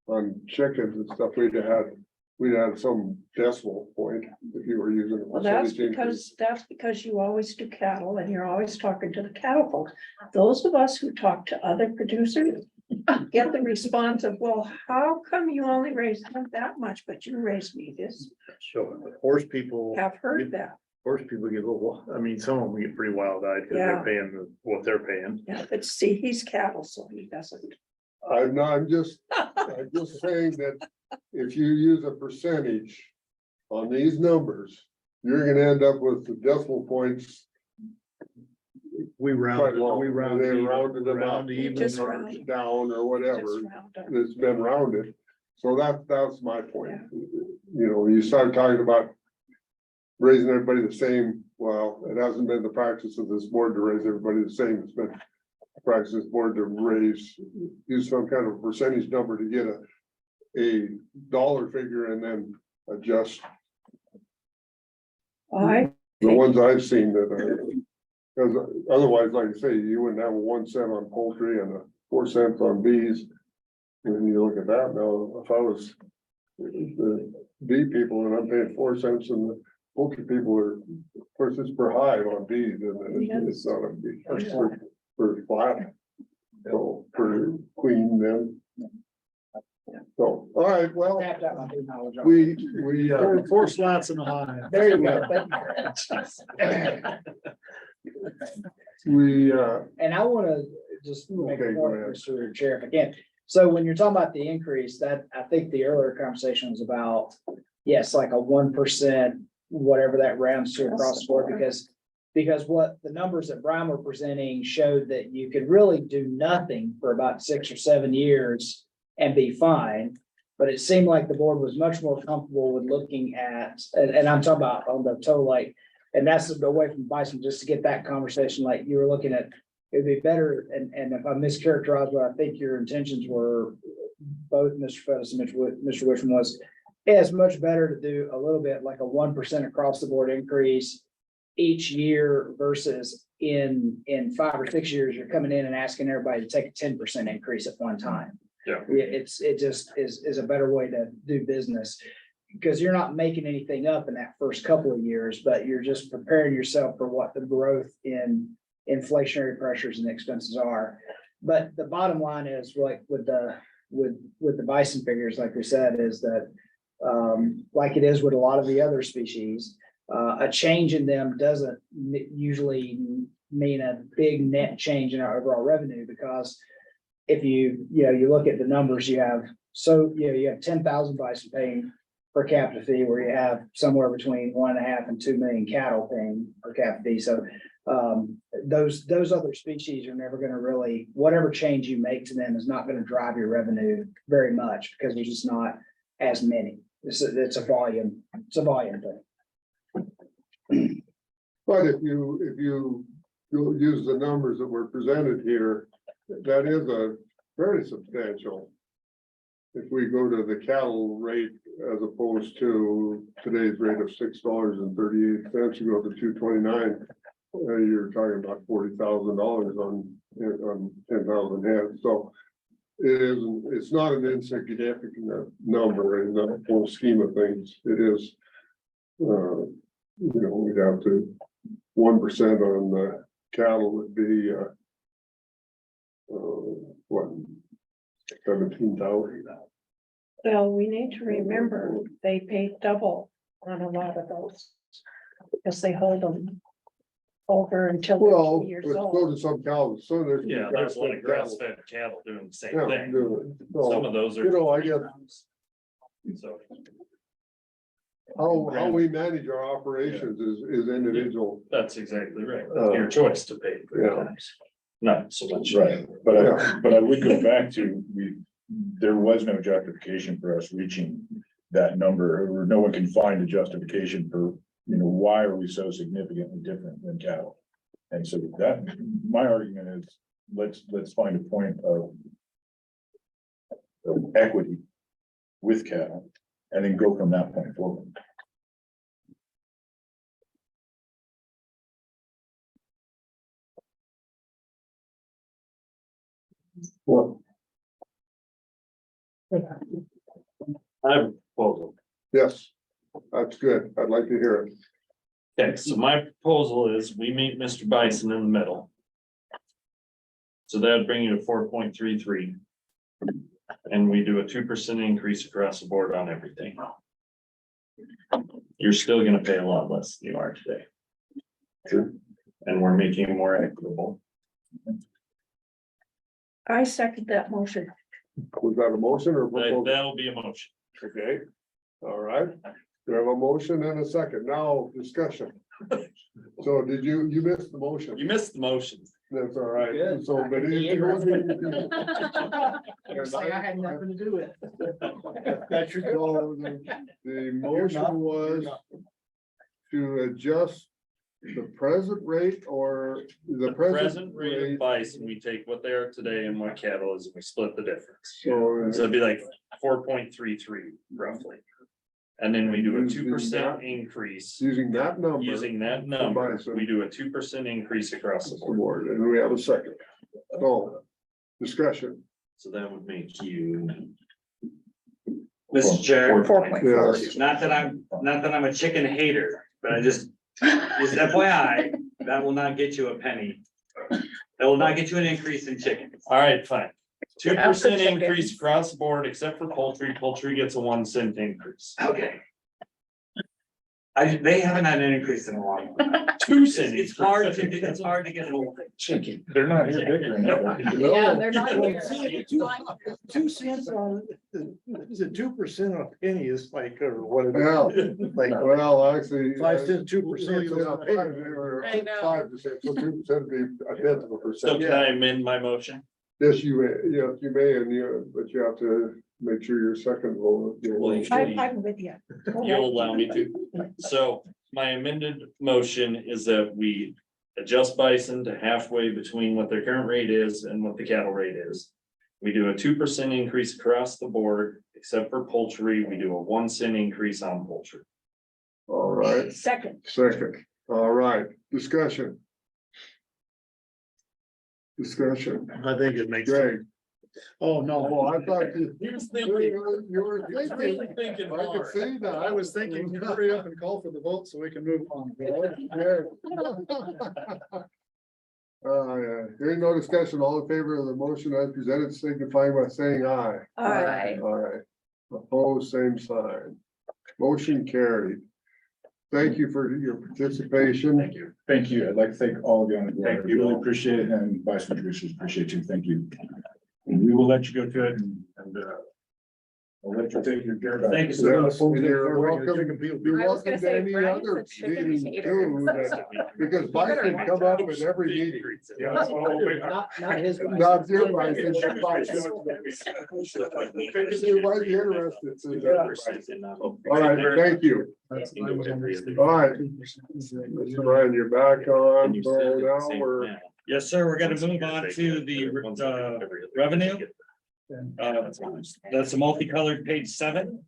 [SPEAKER 1] on chickens and stuff. We'd had some decimal point if you were using. a
[SPEAKER 5] Well, that's
[SPEAKER 1] percentage increase.
[SPEAKER 5] because you always do cattle and you're always talking to the cattle folks. Those of us who talk to other producers get the response of, well, how come you only raise them that much, but you raised me this?
[SPEAKER 10] So horse people,
[SPEAKER 5] I've heard that.
[SPEAKER 10] horse people get a little, I mean, some of them get pretty wild eyed because
[SPEAKER 5] Yeah.
[SPEAKER 10] they're paying what they're paying.
[SPEAKER 5] Yeah, but see, he's cattle, so he doesn't.
[SPEAKER 1] I'm just saying that if you use a percentage on these numbers, you're gonna end up with the decimal points.
[SPEAKER 10] We
[SPEAKER 1] quite
[SPEAKER 10] round,
[SPEAKER 1] low.
[SPEAKER 10] we round.
[SPEAKER 1] They
[SPEAKER 10] even,
[SPEAKER 1] rounded them up,
[SPEAKER 10] round even.
[SPEAKER 5] Just
[SPEAKER 1] or
[SPEAKER 5] round.
[SPEAKER 1] down or whatever.
[SPEAKER 5] Just round up.
[SPEAKER 1] It's been rounded. So that's my point. You know, you start talking about raising everybody the same. Well, it hasn't been the practice of this board to raise everybody the same. It's been the practice of this board to use some kind of percentage number to get a dollar figure and then adjust
[SPEAKER 5] I,
[SPEAKER 1] the ones I've seen that because otherwise, like I say, you wouldn't have a 1 cent on poultry and a 4 cents on bees. When you look at that now, if I was the bee people and I'm paying 4 cents and the poultry people are, of course, it's per hive on bees and it's not a bee, per flat. So per queen then. So, all right, well,
[SPEAKER 8] Tapped out my big knowledge.
[SPEAKER 1] we.
[SPEAKER 2] Four slats in the hive.
[SPEAKER 8] There you go. Thank you.
[SPEAKER 1] We,
[SPEAKER 8] And I want to just make
[SPEAKER 1] Okay,
[SPEAKER 8] a
[SPEAKER 1] go
[SPEAKER 8] point,
[SPEAKER 1] ahead.
[SPEAKER 8] Mr. Chair, if I can. So when you're talking about the increase, that I think the earlier conversation was about, yes, like a 1%, whatever that rounds to across the board, because what the numbers that Brian were presenting showed that you could really do nothing for about 6 or 7 years and be fine. But it seemed like the board was much more comfortable with looking at, and I'm talking about on the total, like, and that's away from bison, just to get that conversation, like you were looking at, it'd be better, and if I mischaracterized what I think your intentions were, both Mr. Fettis and Mr. Wishman was, it's much better to do a little bit like a 1% across the board increase each year versus in 5 or 6 years, you're coming in and asking everybody to take a 10% increase at one time.
[SPEAKER 4] Yeah.
[SPEAKER 8] It just is a better way to do business. Because you're not making anything up in that first couple of years, but you're just preparing yourself for what the growth in inflationary pressures and expenses are. But the bottom line is like with the bison figures, like we said, is that like it is with a lot of the other species, a change in them doesn't usually mean a big net change in our overall revenue, because if you look at the numbers, you have 10,000 bison paying per capita fee, where you have somewhere between 1.5 and 2 million cattle paying per capita fee. So those other species are never going to really, whatever change you make to them is not going to drive your revenue very much, because there's just not as many. It's a volume thing.
[SPEAKER 1] But if you use the numbers that were presented here, that is a very substantial. If we go to the cattle rate as opposed to today's rate of $6.38, you go to 229, you're talking about $40,000 on 10,000 heads. So it's not an insignificant number in the whole scheme of things. It is, we'd have to 1% on the cattle would be what, 17,000.
[SPEAKER 5] well, we need to remember, they paid double on a lot of those. because they hold them over until
[SPEAKER 1] Well,
[SPEAKER 5] they're 2 years
[SPEAKER 1] let's
[SPEAKER 5] old.
[SPEAKER 1] go to some cows, so there's.
[SPEAKER 4] Yeah, there's a lot of grass-fed cattle doing the same
[SPEAKER 1] Yeah,
[SPEAKER 4] thing.
[SPEAKER 1] do it.
[SPEAKER 4] Some
[SPEAKER 1] So,
[SPEAKER 4] of those are.
[SPEAKER 1] you know, I guess
[SPEAKER 4] So,
[SPEAKER 1] how we manage our operations is individual.
[SPEAKER 4] that's exactly right. That's your choice to pay for
[SPEAKER 1] Yeah.
[SPEAKER 4] it. Not so much.
[SPEAKER 17] Right, but I would go back to, there was no justification for us reaching that number, or no one can find a justification for, why are we so significantly different than cattle? And so that, my argument is, let's find a point of equity with cattle, and then go from that point forward.
[SPEAKER 1] Well,
[SPEAKER 4] I have a proposal.
[SPEAKER 1] yes, that's good. I'd like to hear it.
[SPEAKER 4] Okay, so my proposal is we meet Mr. Bison in the middle. So that'd bring you to 4.33. And we do a 2% increase across the board on everything. You're still gonna pay a lot less than you are today.
[SPEAKER 1] Sure.
[SPEAKER 4] And we're making it more equitable.
[SPEAKER 5] I second that motion.
[SPEAKER 1] Was that a motion or?
[SPEAKER 4] That'll be a motion.
[SPEAKER 1] Okay, all right. We have a motion and a second. Now discussion. So did you missed the motion?
[SPEAKER 4] You missed the motion.
[SPEAKER 1] That's all right.
[SPEAKER 8] Good.
[SPEAKER 1] So, but
[SPEAKER 8] I had nothing to do with it.
[SPEAKER 1] that should go, the motion was to adjust the present rate or the
[SPEAKER 4] Present rate of bison, we take what they are today and what cattle is, and we split the difference.
[SPEAKER 1] So
[SPEAKER 4] So it'd be like 4.33 roughly. And then we do a
[SPEAKER 1] Using
[SPEAKER 4] 2%
[SPEAKER 1] that-
[SPEAKER 4] increase.
[SPEAKER 1] using that number.
[SPEAKER 4] Using that number,
[SPEAKER 1] Bison.
[SPEAKER 4] we do a 2% increase across the
[SPEAKER 1] The
[SPEAKER 4] board.
[SPEAKER 1] board, and we have a second. So, discussion.
[SPEAKER 4] So that would make you.
[SPEAKER 12] Mr. Chair,
[SPEAKER 5] 4.4.
[SPEAKER 1] Yes.
[SPEAKER 12] not that I'm a chicken hater, but I just FYI, that will not get you a penny. That will not get you an increase in chickens.
[SPEAKER 4] All right, fine. 2%
[SPEAKER 5] After
[SPEAKER 4] increase across the board, except for poultry. Poultry gets a 1 cent increase.
[SPEAKER 12] Okay. They haven't had an increase in a while.
[SPEAKER 4] 2 cents.
[SPEAKER 12] It's hard to get an
[SPEAKER 4] Chicken.
[SPEAKER 17] They're not here bigger enough.
[SPEAKER 13] Yeah, they're not
[SPEAKER 1] Well,
[SPEAKER 13] here.
[SPEAKER 2] 2 cents on, is it 2% on a penny is like, or what?
[SPEAKER 1] Well,
[SPEAKER 2] Like,
[SPEAKER 1] well, actually.
[SPEAKER 2] 5 cents, 2%.
[SPEAKER 3] I know.
[SPEAKER 1] 5%, so 2% be a tenth of a
[SPEAKER 4] So
[SPEAKER 1] percent.
[SPEAKER 4] can I amend my motion?
[SPEAKER 1] Yes, you may, but you have to make sure your second will.
[SPEAKER 4] Well, you
[SPEAKER 5] I'm with you.
[SPEAKER 4] You'll allow me to. So my amended motion is that we adjust bison to halfway between what their current rate is and what the cattle rate is. We do a 2% increase across the board, except for poultry. We do a 1 cent increase on poultry.
[SPEAKER 1] All right,
[SPEAKER 5] Second.
[SPEAKER 1] all right, discussion. Discussion,
[SPEAKER 2] I think it makes.
[SPEAKER 1] Greg.
[SPEAKER 2] Oh, no.
[SPEAKER 1] Oh, I thought you.
[SPEAKER 4] He was
[SPEAKER 1] You were thinking.
[SPEAKER 4] thinking
[SPEAKER 1] I could see that.
[SPEAKER 2] I was thinking, hurry up and call for the vote so we can move on.
[SPEAKER 1] Yeah, hearing no discussion, all in favor of the motion as presented, signify by saying aye.
[SPEAKER 5] Aye.
[SPEAKER 1] All right, opposed, same sign. Motion carried. Thank you for your participation.
[SPEAKER 4] Thank you.
[SPEAKER 17] Thank you. I'd like to thank all of you on the board. I
[SPEAKER 4] Thank you.
[SPEAKER 17] really appreciate it, and Bison Producers appreciate you. Thank you. And we will let you go to it and, I'll let you take your care of it.
[SPEAKER 12] Thank you so much.
[SPEAKER 1] Yes, you're welcome. You're
[SPEAKER 3] I was
[SPEAKER 1] welcome
[SPEAKER 3] gonna
[SPEAKER 1] to
[SPEAKER 3] say,
[SPEAKER 1] any
[SPEAKER 3] Brian's
[SPEAKER 1] other
[SPEAKER 3] a chicken
[SPEAKER 1] meeting
[SPEAKER 3] hater.
[SPEAKER 1] too, because Bison come up in every meeting.
[SPEAKER 17] Yeah.
[SPEAKER 8] Not his.
[SPEAKER 1] Not your Bison, your Bison. You might be interested. All right, thank you. All right. Mr. Ryan, you're back on, so now we're.
[SPEAKER 12] Yes, sir. We're gonna move on to the revenue. That's a multicolored page 7.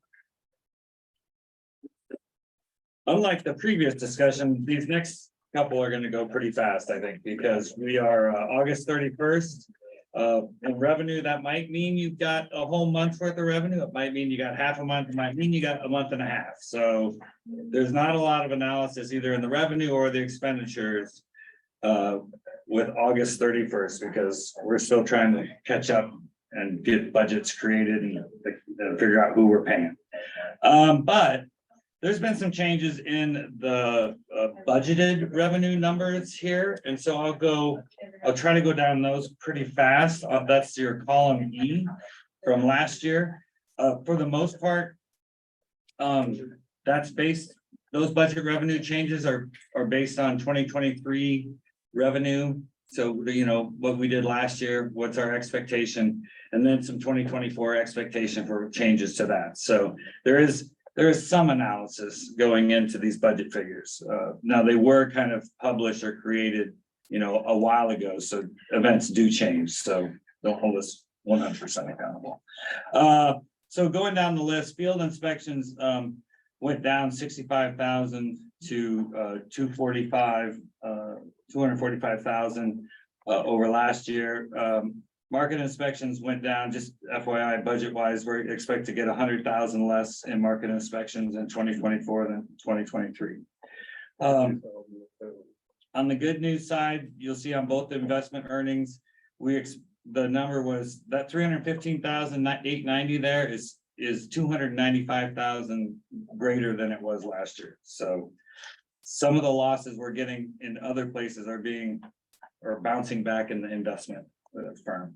[SPEAKER 12] Unlike the previous discussion, these next couple are gonna go pretty fast, I think, because we are August 31st. In revenue, that might mean you've got a whole month's worth of revenue. It might mean you got half a month, it might mean you got a month and a half. So there's not a lot of analysis either in the revenue or the expenditures with August 31st, because we're still trying to catch up and get budgets created and figure out who we're paying. But there's been some changes in the budgeted revenue numbers here, and so I'll try to go down those pretty fast. That's your column E from last year. For the most part, that's based, those budget revenue changes are based on 2023 revenue. So, you know, what we did last year, what's our expectation, and then some 2024 expectation for changes to that. So there is some analysis going into these budget figures. Now they were kind of published or created, you know, a while ago, so events do change, so don't hold us 100% accountable. So going down the list, field inspections went down 65,000 to 245,000 over last year. Market inspections went down, just FYI, budget wise, we expect to get 100,000 less in market inspections in 2024 than 2023. On the good news side, you'll see on both the investment earnings, the number was that 315,890 there is 295,000 greater than it was last year. So some of the losses we're getting in other places are bouncing back in the investment firm.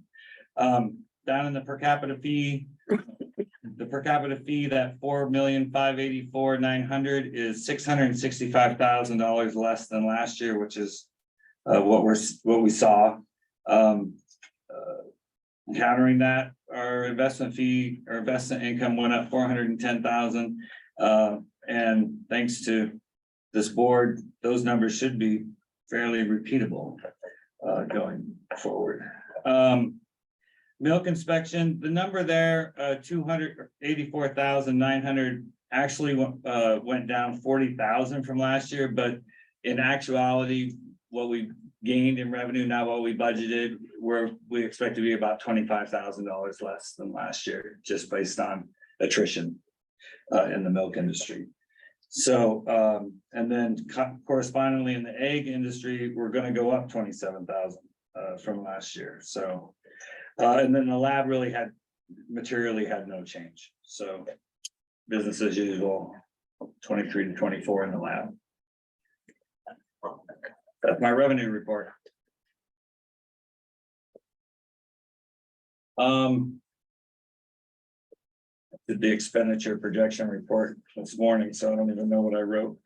[SPEAKER 12] Down in the per capita fee, that 4,584,900 is $665,000 less than last year, which is what we saw. Countering that, our investment income went up 410,000. And thanks to this board, those numbers should be fairly repeatable going forward. Milk inspection, the number there, 284,900 actually went down 40,000 from last year, but in actuality, what we gained in revenue, now what we budgeted, we expect to be about $25,000 less than last year, just based on attrition in the milk industry. So, and then correspondingly in the egg industry, we're gonna go up 27,000 from last year. So, and then the lab really materially had no change. So business as usual, 23 to 24 in the lab. That's my revenue report. Did the expenditure projection report this morning, so I don't even know what I wrote.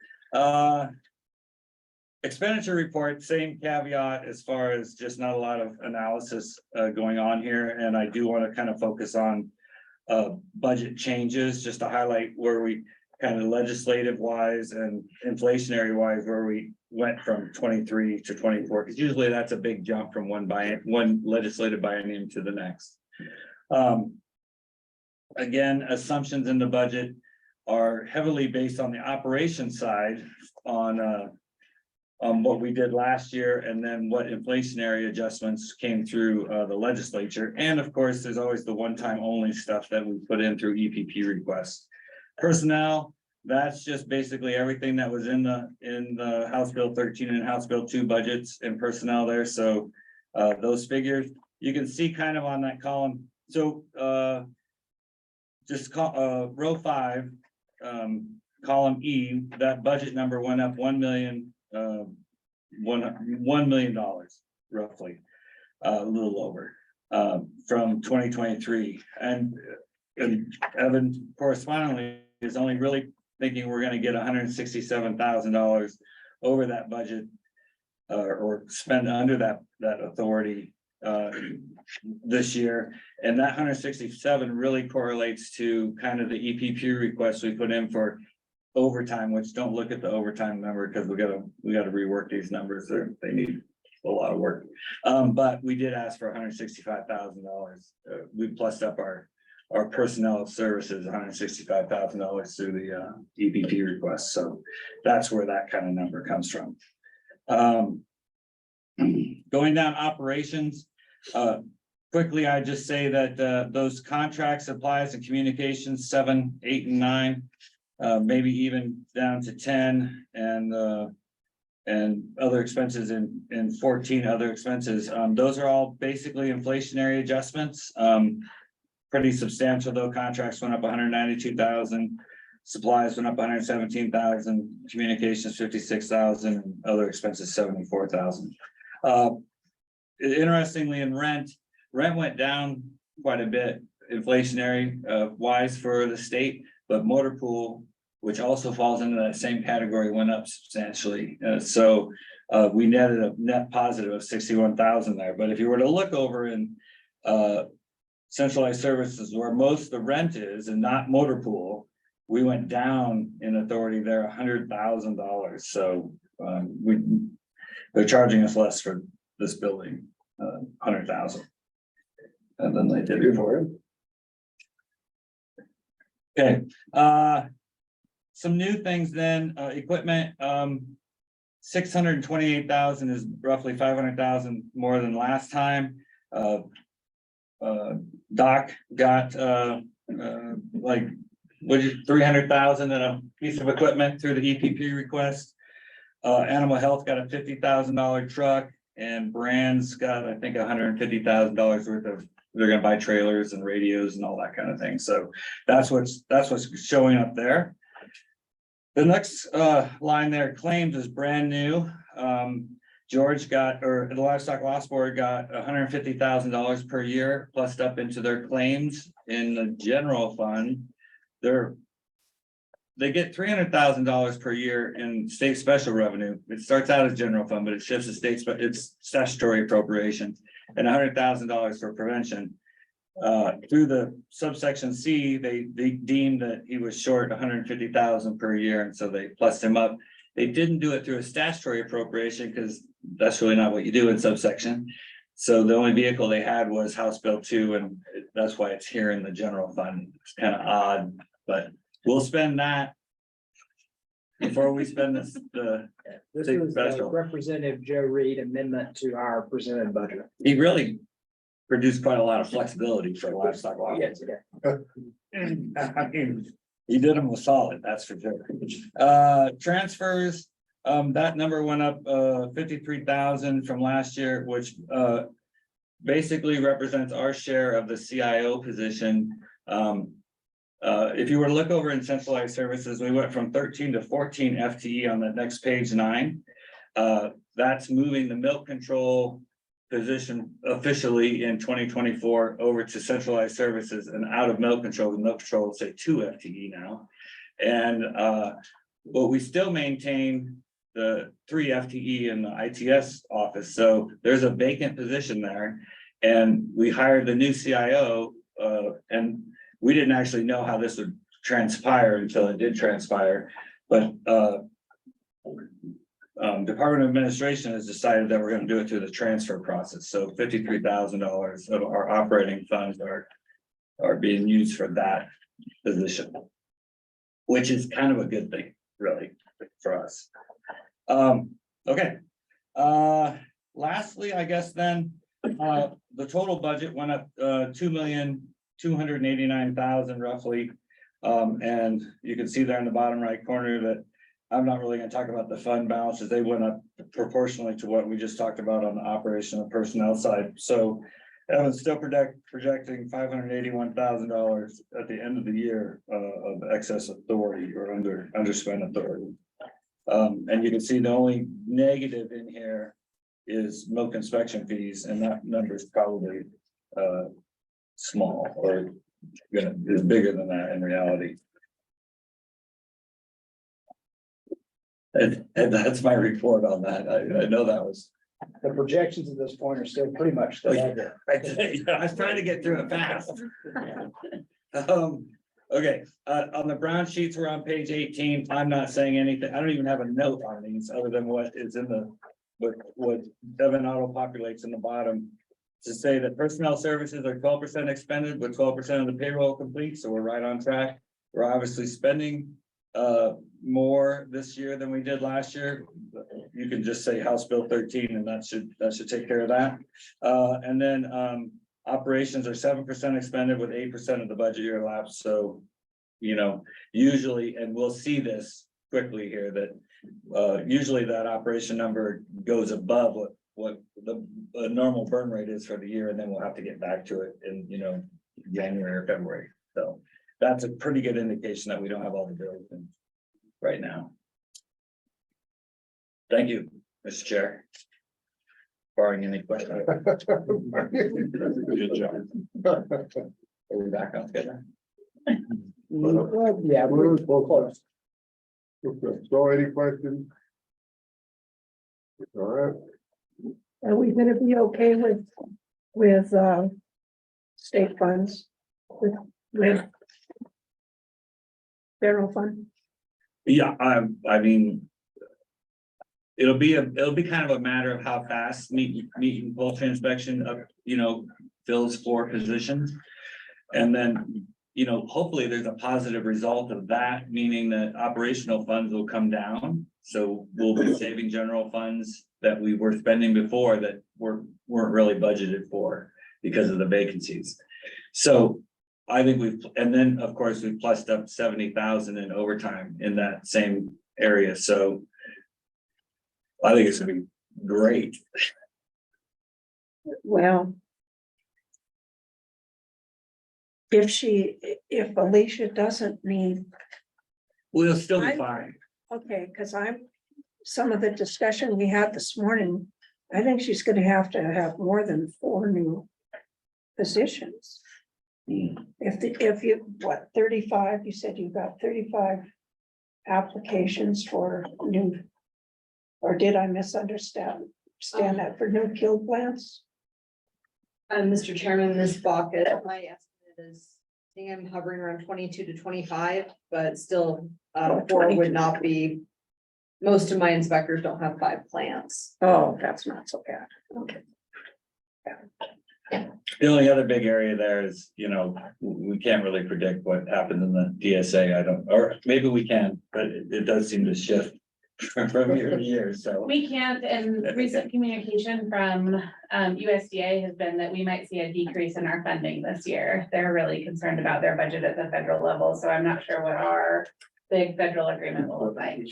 [SPEAKER 12] Expenditure report, same caveat as far as just not a lot of analysis going on here, and I do want to kind of focus on budget changes, just to highlight where we kind of legislative wise and inflationary wise, where we went from 23 to 24, because usually that's a big jump from one legislative biennium to the next. Again, assumptions in the budget are heavily based on the operation side on what we did last year, and then what inflationary adjustments came through the legislature. And of course, there's always the one-time only stuff that we put in through EPP requests. Personnel, that's just basically everything that was in the House Bill 13 and House Bill 2 budgets and personnel there. So those figures you can see kind of on that column. So row 5, column E, that budget number went up $1 million roughly, a little over from 2023, and Evan correspondingly is only really thinking we're going to get $167,000 over that budget or spend under that authority this year, and that 167 really correlates to kind of the EPP requests we put in for overtime, which don't look at the overtime number because we gotta rework these numbers. They need a lot of work. But we did ask for $165,000. We plussed up our personnel services $165,000 through the EPP request. So that's where that kind of number comes from. Going down operations, quickly, I just say that those contracts, supplies and communications 7, 8, and 9. Maybe even down to 10 and other expenses in 14 other expenses. Those are all basically inflationary adjustments. Pretty substantial though. Contracts went up 192,000. supplies went up 117,000, communications 56,000, and other expenses 74,000. Interestingly, in rent went down quite a bit inflationary wise for the state, but motor pool, which also falls into that same category, went up substantially. So we netted a net positive of 61,000 there. But if you were to look over in centralized services where most of the rent is and not motor pool, we went down in authority there $100,000. So they're charging us less for this building, 100,000. And then they did before it. Okay, some new things then, equipment, 628,000 is roughly 500,000 more than last time. Doc got like, what is 300,000 in a piece of equipment through the EPP request. Animal Health got a $50,000 truck, and Brands got, I think, $150,000 worth of, they're gonna buy trailers and radios and all that kind of thing. So that's what's showing up there. The next line there, claims, is brand new. George got, or the Livestock Loss Board got $150,000 per year plussed up into their claims in the general fund. They get $300,000 per year in state special revenue. It starts out as general fund, but it shifts to state, but it's statutory appropriation, and $100,000 for prevention. Through the subsection C, they deemed that he was short $150,000 per year, and so they plussed him up. They didn't do it through a statutory appropriation because that's really not what you do in subsection. So the only vehicle they had was House Bill 2, and that's why it's here in the general fund. It's kind of odd, but we'll spend that before we spend this,
[SPEAKER 8] This
[SPEAKER 12] state
[SPEAKER 8] is
[SPEAKER 12] special.
[SPEAKER 8] Representative Joe Reed amendment to our presented budget.
[SPEAKER 12] He really produced quite a lot of flexibility for livestock law.
[SPEAKER 8] Yes, yeah.
[SPEAKER 12] I mean, he did them with solid, that's for sure. Transfers, that number went up 53,000 from last year, which basically represents our share of the CIO position. If you were to look over in centralized services, we went from 13 to 14 FTE on the next page 9. That's moving the milk control position officially in 2024 over to centralized services and out of milk control. The milk control will say 2 FTE now. And but we still maintain the 3 FTE in the ITS office. So there's a vacant position there. And we hired the new CIO, and we didn't actually know how this would transpire until it did transpire. But Department of Administration has decided that we're going to do it through the transfer process. So $53,000 of our operating funds are being used for that position, which is kind of a good thing, really, for us. Okay. Lastly, I guess then, the total budget went up $2,289,000 roughly. And you can see there in the bottom right corner that I'm not really gonna talk about the fund balances. They went up proportionally to what we just talked about on the operational personnel side. So Evan's still projecting $581,000 at the end of the year of excess authority or underspent authority. And you can see the only negative in here is milk inspection fees, and that number is probably small or is bigger than that in reality. And that's my report on that. I know that was.
[SPEAKER 8] The projections at this point are still pretty much.
[SPEAKER 12] I was trying to get through it fast. Okay, on the brown sheets, we're on page 18. I'm not saying anything. I don't even have a note on these other than what is in the, what Devin auto populates in the bottom. To say that personnel services are 12% expended with 12% of the payroll complete, so we're right on track. We're obviously spending more this year than we did last year. You can just say House Bill 13 and that should take care of that. And then operations are 7% expended with 8% of the budget year elapsed. So, you know, usually, and we'll see this quickly here, that usually that operation number goes above what the normal burn rate is for the year, and then we'll have to get back to it in, you know, January or February. So that's a pretty good indication that we don't have all the bills in right now. Thank you, Mr. Chair. Barring any questions.
[SPEAKER 17] Good job.
[SPEAKER 12] Are we back on schedule?
[SPEAKER 8] Yeah, we're close.
[SPEAKER 1] Okay, so any questions? All right,
[SPEAKER 5] Are we gonna be okay with state funds? With general fund?
[SPEAKER 12] Yeah, I mean. It'll be kind of a matter of how fast meat and poultry inspection fills 4 positions. And then, hopefully there's a positive result of that, meaning that operational funds will come down. So we'll be saving general funds that we were spending before that weren't really budgeted for because of the vacancies. So I think and then of course we plussed up 70,000 in overtime in that same area. So I think it's gonna be great.
[SPEAKER 5] Well. If Alicia doesn't need,
[SPEAKER 12] We'll still be fine.
[SPEAKER 5] okay, because some of the discussion we had this morning, I think she's gonna have to have more than 4 new positions. If you, 35, you said you got 35 applications for new, or did I misunderstand that for new kill plants?
[SPEAKER 13] Mr. Chairman, Ms. Bucket, my estimate is, I think I'm hovering around 22 to 25, but still, 4 would not be. Most of my inspectors don't have 5 plants.
[SPEAKER 5] Oh, that's not so bad, okay.
[SPEAKER 12] The only other big area there is, we can't really predict what happens in the DSA. Or maybe we can, but it does seem to shift from year to year, so.
[SPEAKER 11] We can't, and recent communication from USDA has been that we might see a decrease in our funding this year. They're really concerned about their budget at the federal level, so I'm not sure what our big federal agreement will look like.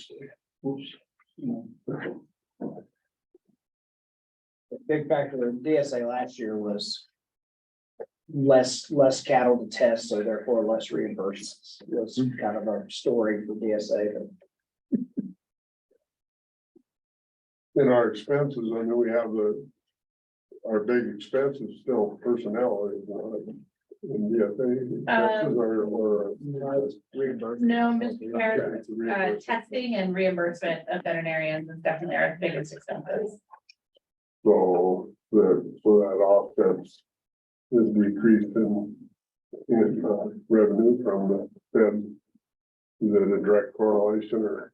[SPEAKER 8] The big factor in DSA last year was less cattle to test, so therefore less reimbursements. It was kind of a story for DSA.
[SPEAKER 1] in our expenses, I know we have our big expenses still personnel. And yeah, expenses or reimbursement.
[SPEAKER 11] No, Mr. Mayor, testing and reimbursement of veterinarians is definitely our biggest expenses.
[SPEAKER 1] So that offsets is decreased in revenue from the Fed. Is it a direct correlation or?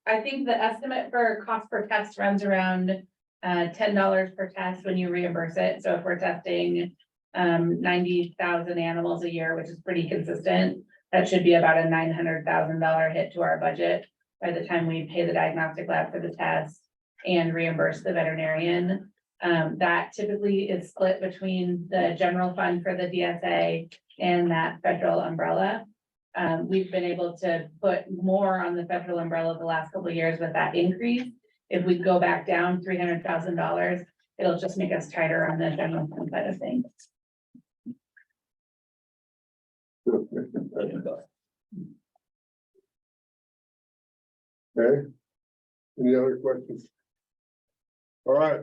[SPEAKER 11] I think the estimate for cost per test runs around $10 per test when you reimburse it. So if we're testing 90,000 animals a year, which is pretty consistent, that should be about a $900,000 hit to our budget by the time we pay the diagnostic lab for the test and reimburse the veterinarian. That typically is split between the general fund for the DSA and that federal umbrella. We've been able to put more on the federal umbrella the last couple of years with that increase. If we go back down $300,000, it'll just make us tighter on the general fund side of things.
[SPEAKER 1] Okay. Any other questions? All right.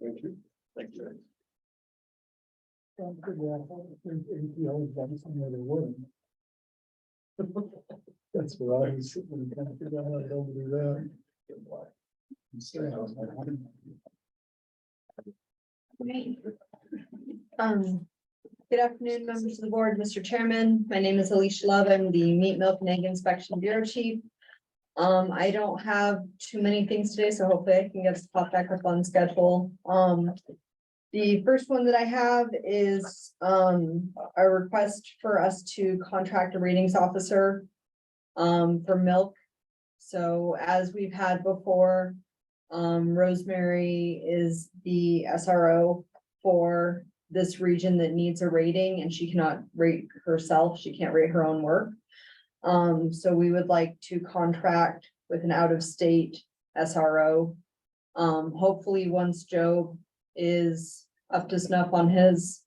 [SPEAKER 1] Thank you.
[SPEAKER 12] Thank you.
[SPEAKER 2] That's what I was sitting kind of figure out how to do that.
[SPEAKER 13] Good afternoon, members of the board, Mr. Chairman. My name is Alicia Love. I'm the Meat, Milk and Egg Inspection Bureau Chief. I don't have too many things today, so hopefully I can get us popped back up on schedule. The first one that I have is a request for us to contract a ratings officer for milk. So as we've had before, Rosemary is the SRO for this region that needs a rating, and she cannot rate herself. She can't rate her own work. So we would like to contract with an out-of-state SRO. Hopefully once Joe is up to snuff on his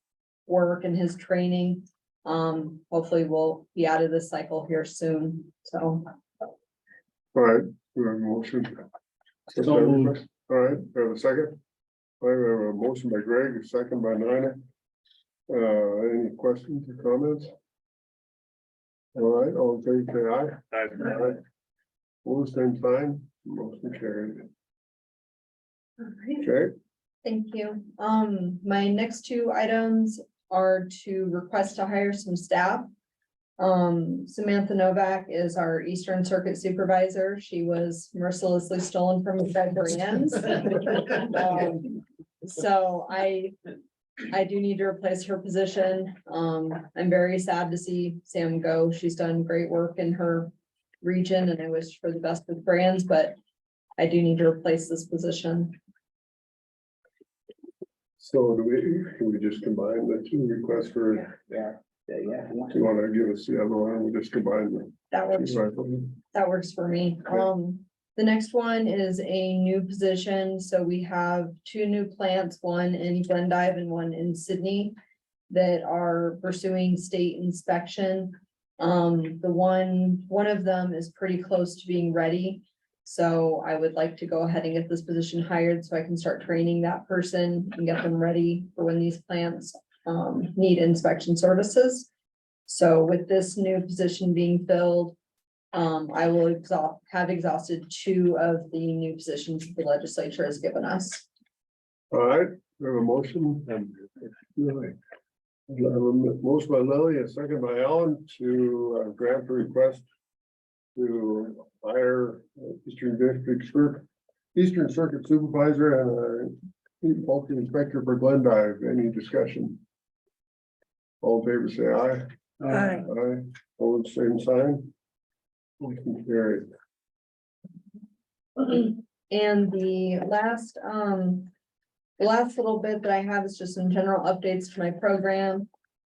[SPEAKER 13] work and his training. Hopefully we'll be out of this cycle here soon, so.
[SPEAKER 1] All right, we have a motion.
[SPEAKER 2] So moved.
[SPEAKER 1] All right, we have a second. I have a motion by Greg, a second by Nina. Any questions or comments? All right, all in favor, say aye. Aye. Opposed, same sign, motion carried. Okay,
[SPEAKER 13] Thank you. My next two items are to request to hire some staff. Samantha Novak is our Eastern Circuit Supervisor. She was mercilessly stolen from us by brands. So I do need to replace her position. I'm very sad to see Sam go. She's done great work in her region and I wish for the best with brands, but I do need to replace this position.
[SPEAKER 1] so can we just combine the two requests for,
[SPEAKER 8] Yeah.
[SPEAKER 1] do you want to give us the other one, we just combine them?
[SPEAKER 13] That works for me. The next one is a new position. So we have two new plants, one in Glendive and one in Sydney, that are pursuing state inspection. One of them is pretty close to being ready. So I would like to go ahead and get this position hired so I can start training that person and get them ready for when these plants need inspection services. So with this new position being filled, I will have exhausted two of the new positions the legislature has given us.
[SPEAKER 1] All right, we have a motion. Lily. I have a motion by Lily, a second by Ellen to grant the request to hire Eastern Circuit Supervisor and a bulk inspector for Glendive. Any discussion? All in favor, say aye.
[SPEAKER 5] Aye.
[SPEAKER 1] Aye. All the same sign. Motion carried.
[SPEAKER 13] And the last little bit that I have is just some general updates to my program.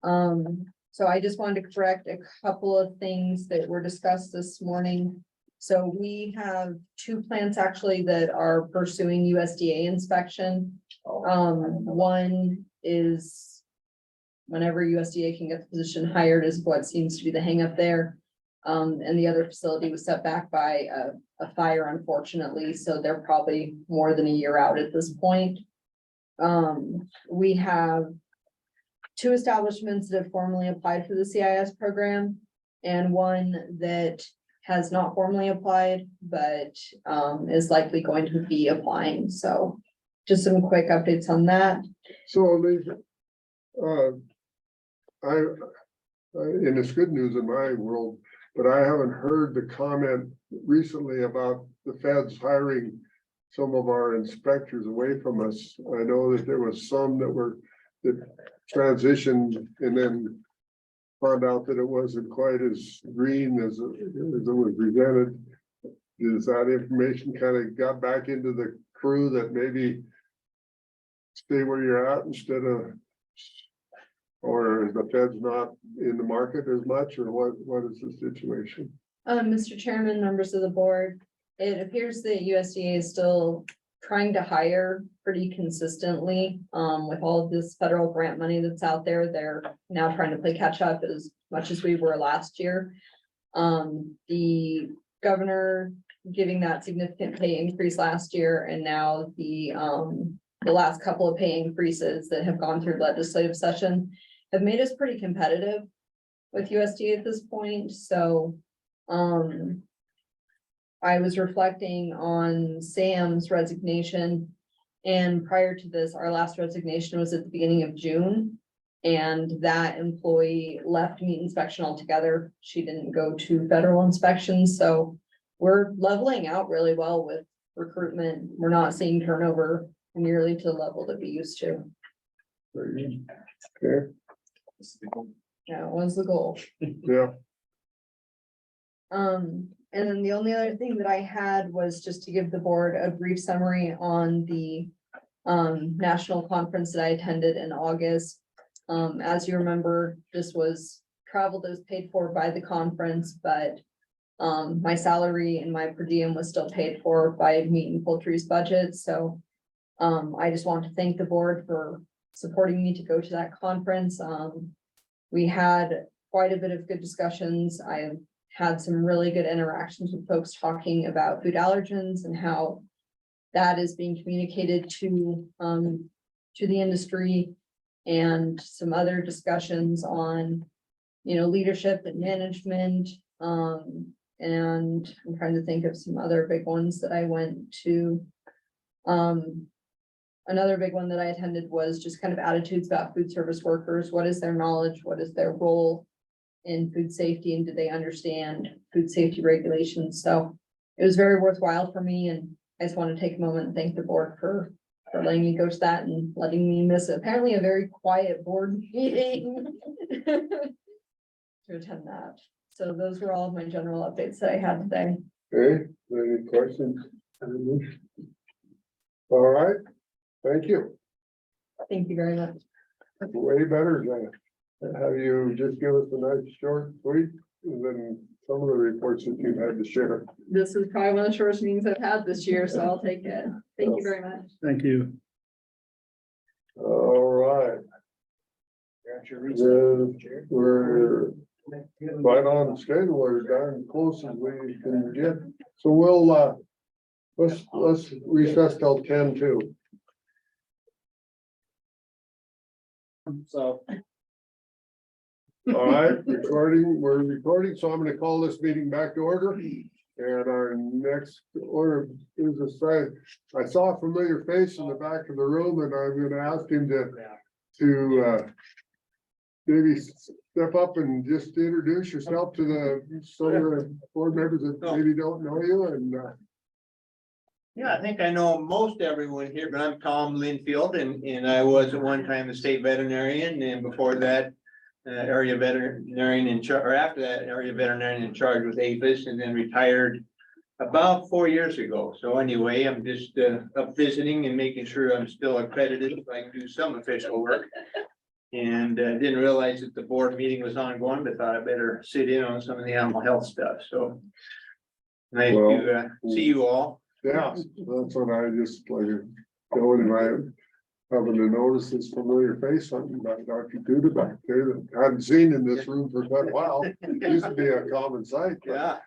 [SPEAKER 13] So I just wanted to correct a couple of things that were discussed this morning. So we have two plants actually that are pursuing USDA inspection. One is whenever USDA can get the position hired is what seems to be the hangup there. And the other facility was set back by a fire, unfortunately, so they're probably more than a year out at this point. We have two establishments that have formally applied for the CIS program and one that has not formally applied, but is likely going to be applying. So just some quick updates on that.
[SPEAKER 1] So, and it's good news in my world, but I haven't heard the comment recently about the feds hiring some of our inspectors away from us. I know that there was some that transitioned and then found out that it wasn't quite as green as it was presented. Is that information kind of got back into the crew that maybe stay where you're at instead of, or is the feds not in the market as much, or what is the situation?
[SPEAKER 13] Mr. Chairman, members of the board, it appears that USDA is still trying to hire pretty consistently. With all of this federal grant money that's out there, they're now trying to play catch up as much as we were last year. The governor giving that significant pay increase last year, and now the last couple of pay increases that have gone through legislative session have made us pretty competitive with USDA at this point. So I was reflecting on Sam's resignation, and prior to this, our last resignation was at the beginning of June. And that employee left meat inspection altogether. She didn't go to federal inspections, so we're leveling out really well with recruitment. We're not seeing turnover nearly to the level that we used to.
[SPEAKER 1] Okay,
[SPEAKER 13] That was the goal.
[SPEAKER 1] yeah,
[SPEAKER 13] And then the only other thing that I had was just to give the board a brief summary on the national conference that I attended in August. As you remember, this was travel that was paid for by the conference, but my salary and my per diem was still paid for by Meat and Poultry's budget. So I just want to thank the board for supporting me to go to that conference. We had quite a bit of good discussions. I had some really good interactions with folks talking about food allergens and how that is being communicated to the industry, and some other discussions on, leadership and management. And I'm trying to think of some other big ones that I went to. Another big one that I attended was just kind of attitudes about food service workers. What is their knowledge? What is their role in food safety? And do they understand food safety regulations? So it was very worthwhile for me, and I just want to take a moment and thank the board for letting me go to that and letting me miss apparently a very quiet board meeting to attend that. So those were all of my general updates that I had today.
[SPEAKER 1] Okay, any questions? All right, thank you.
[SPEAKER 13] Thank you very much.
[SPEAKER 1] Way better than have you just give us a nice short tweet than some of the reports that you've had to share.
[SPEAKER 13] This is probably one of the shortest meetings I've had this year, so I'll take it. Thank you very much.
[SPEAKER 2] Thank you.
[SPEAKER 1] All right. We're right on schedule, we're darn close as we can get. So we'll, let's recess till 10 too.
[SPEAKER 8] So.
[SPEAKER 1] All right, we're recording, so I'm gonna call this meeting back to order. And our next order is a site. I saw a familiar face in the back of the room, and I'm gonna ask him to maybe step up and just introduce yourself to some of the board members that maybe don't know you, and
[SPEAKER 18] Yeah, I think I know most everyone here, but I'm Tom Linfield, and I was at one time a state veterinarian, and before that, area veterinarian in charge, or after that, area veterinarian in charge with APHIS, and then retired about 4 years ago. So anyway, I'm just up visiting and making sure I'm still accredited so I can do some official work. And didn't realize that the board meeting was ongoing, but thought I better sit in on some of the animal health stuff, so. Nice to see you all.
[SPEAKER 1] yeah, that's what I just like going and I having to notice this familiar face on Dr. Duda back there that I hadn't seen in this room for quite a while. It used to be a common sight.
[SPEAKER 18] Yeah.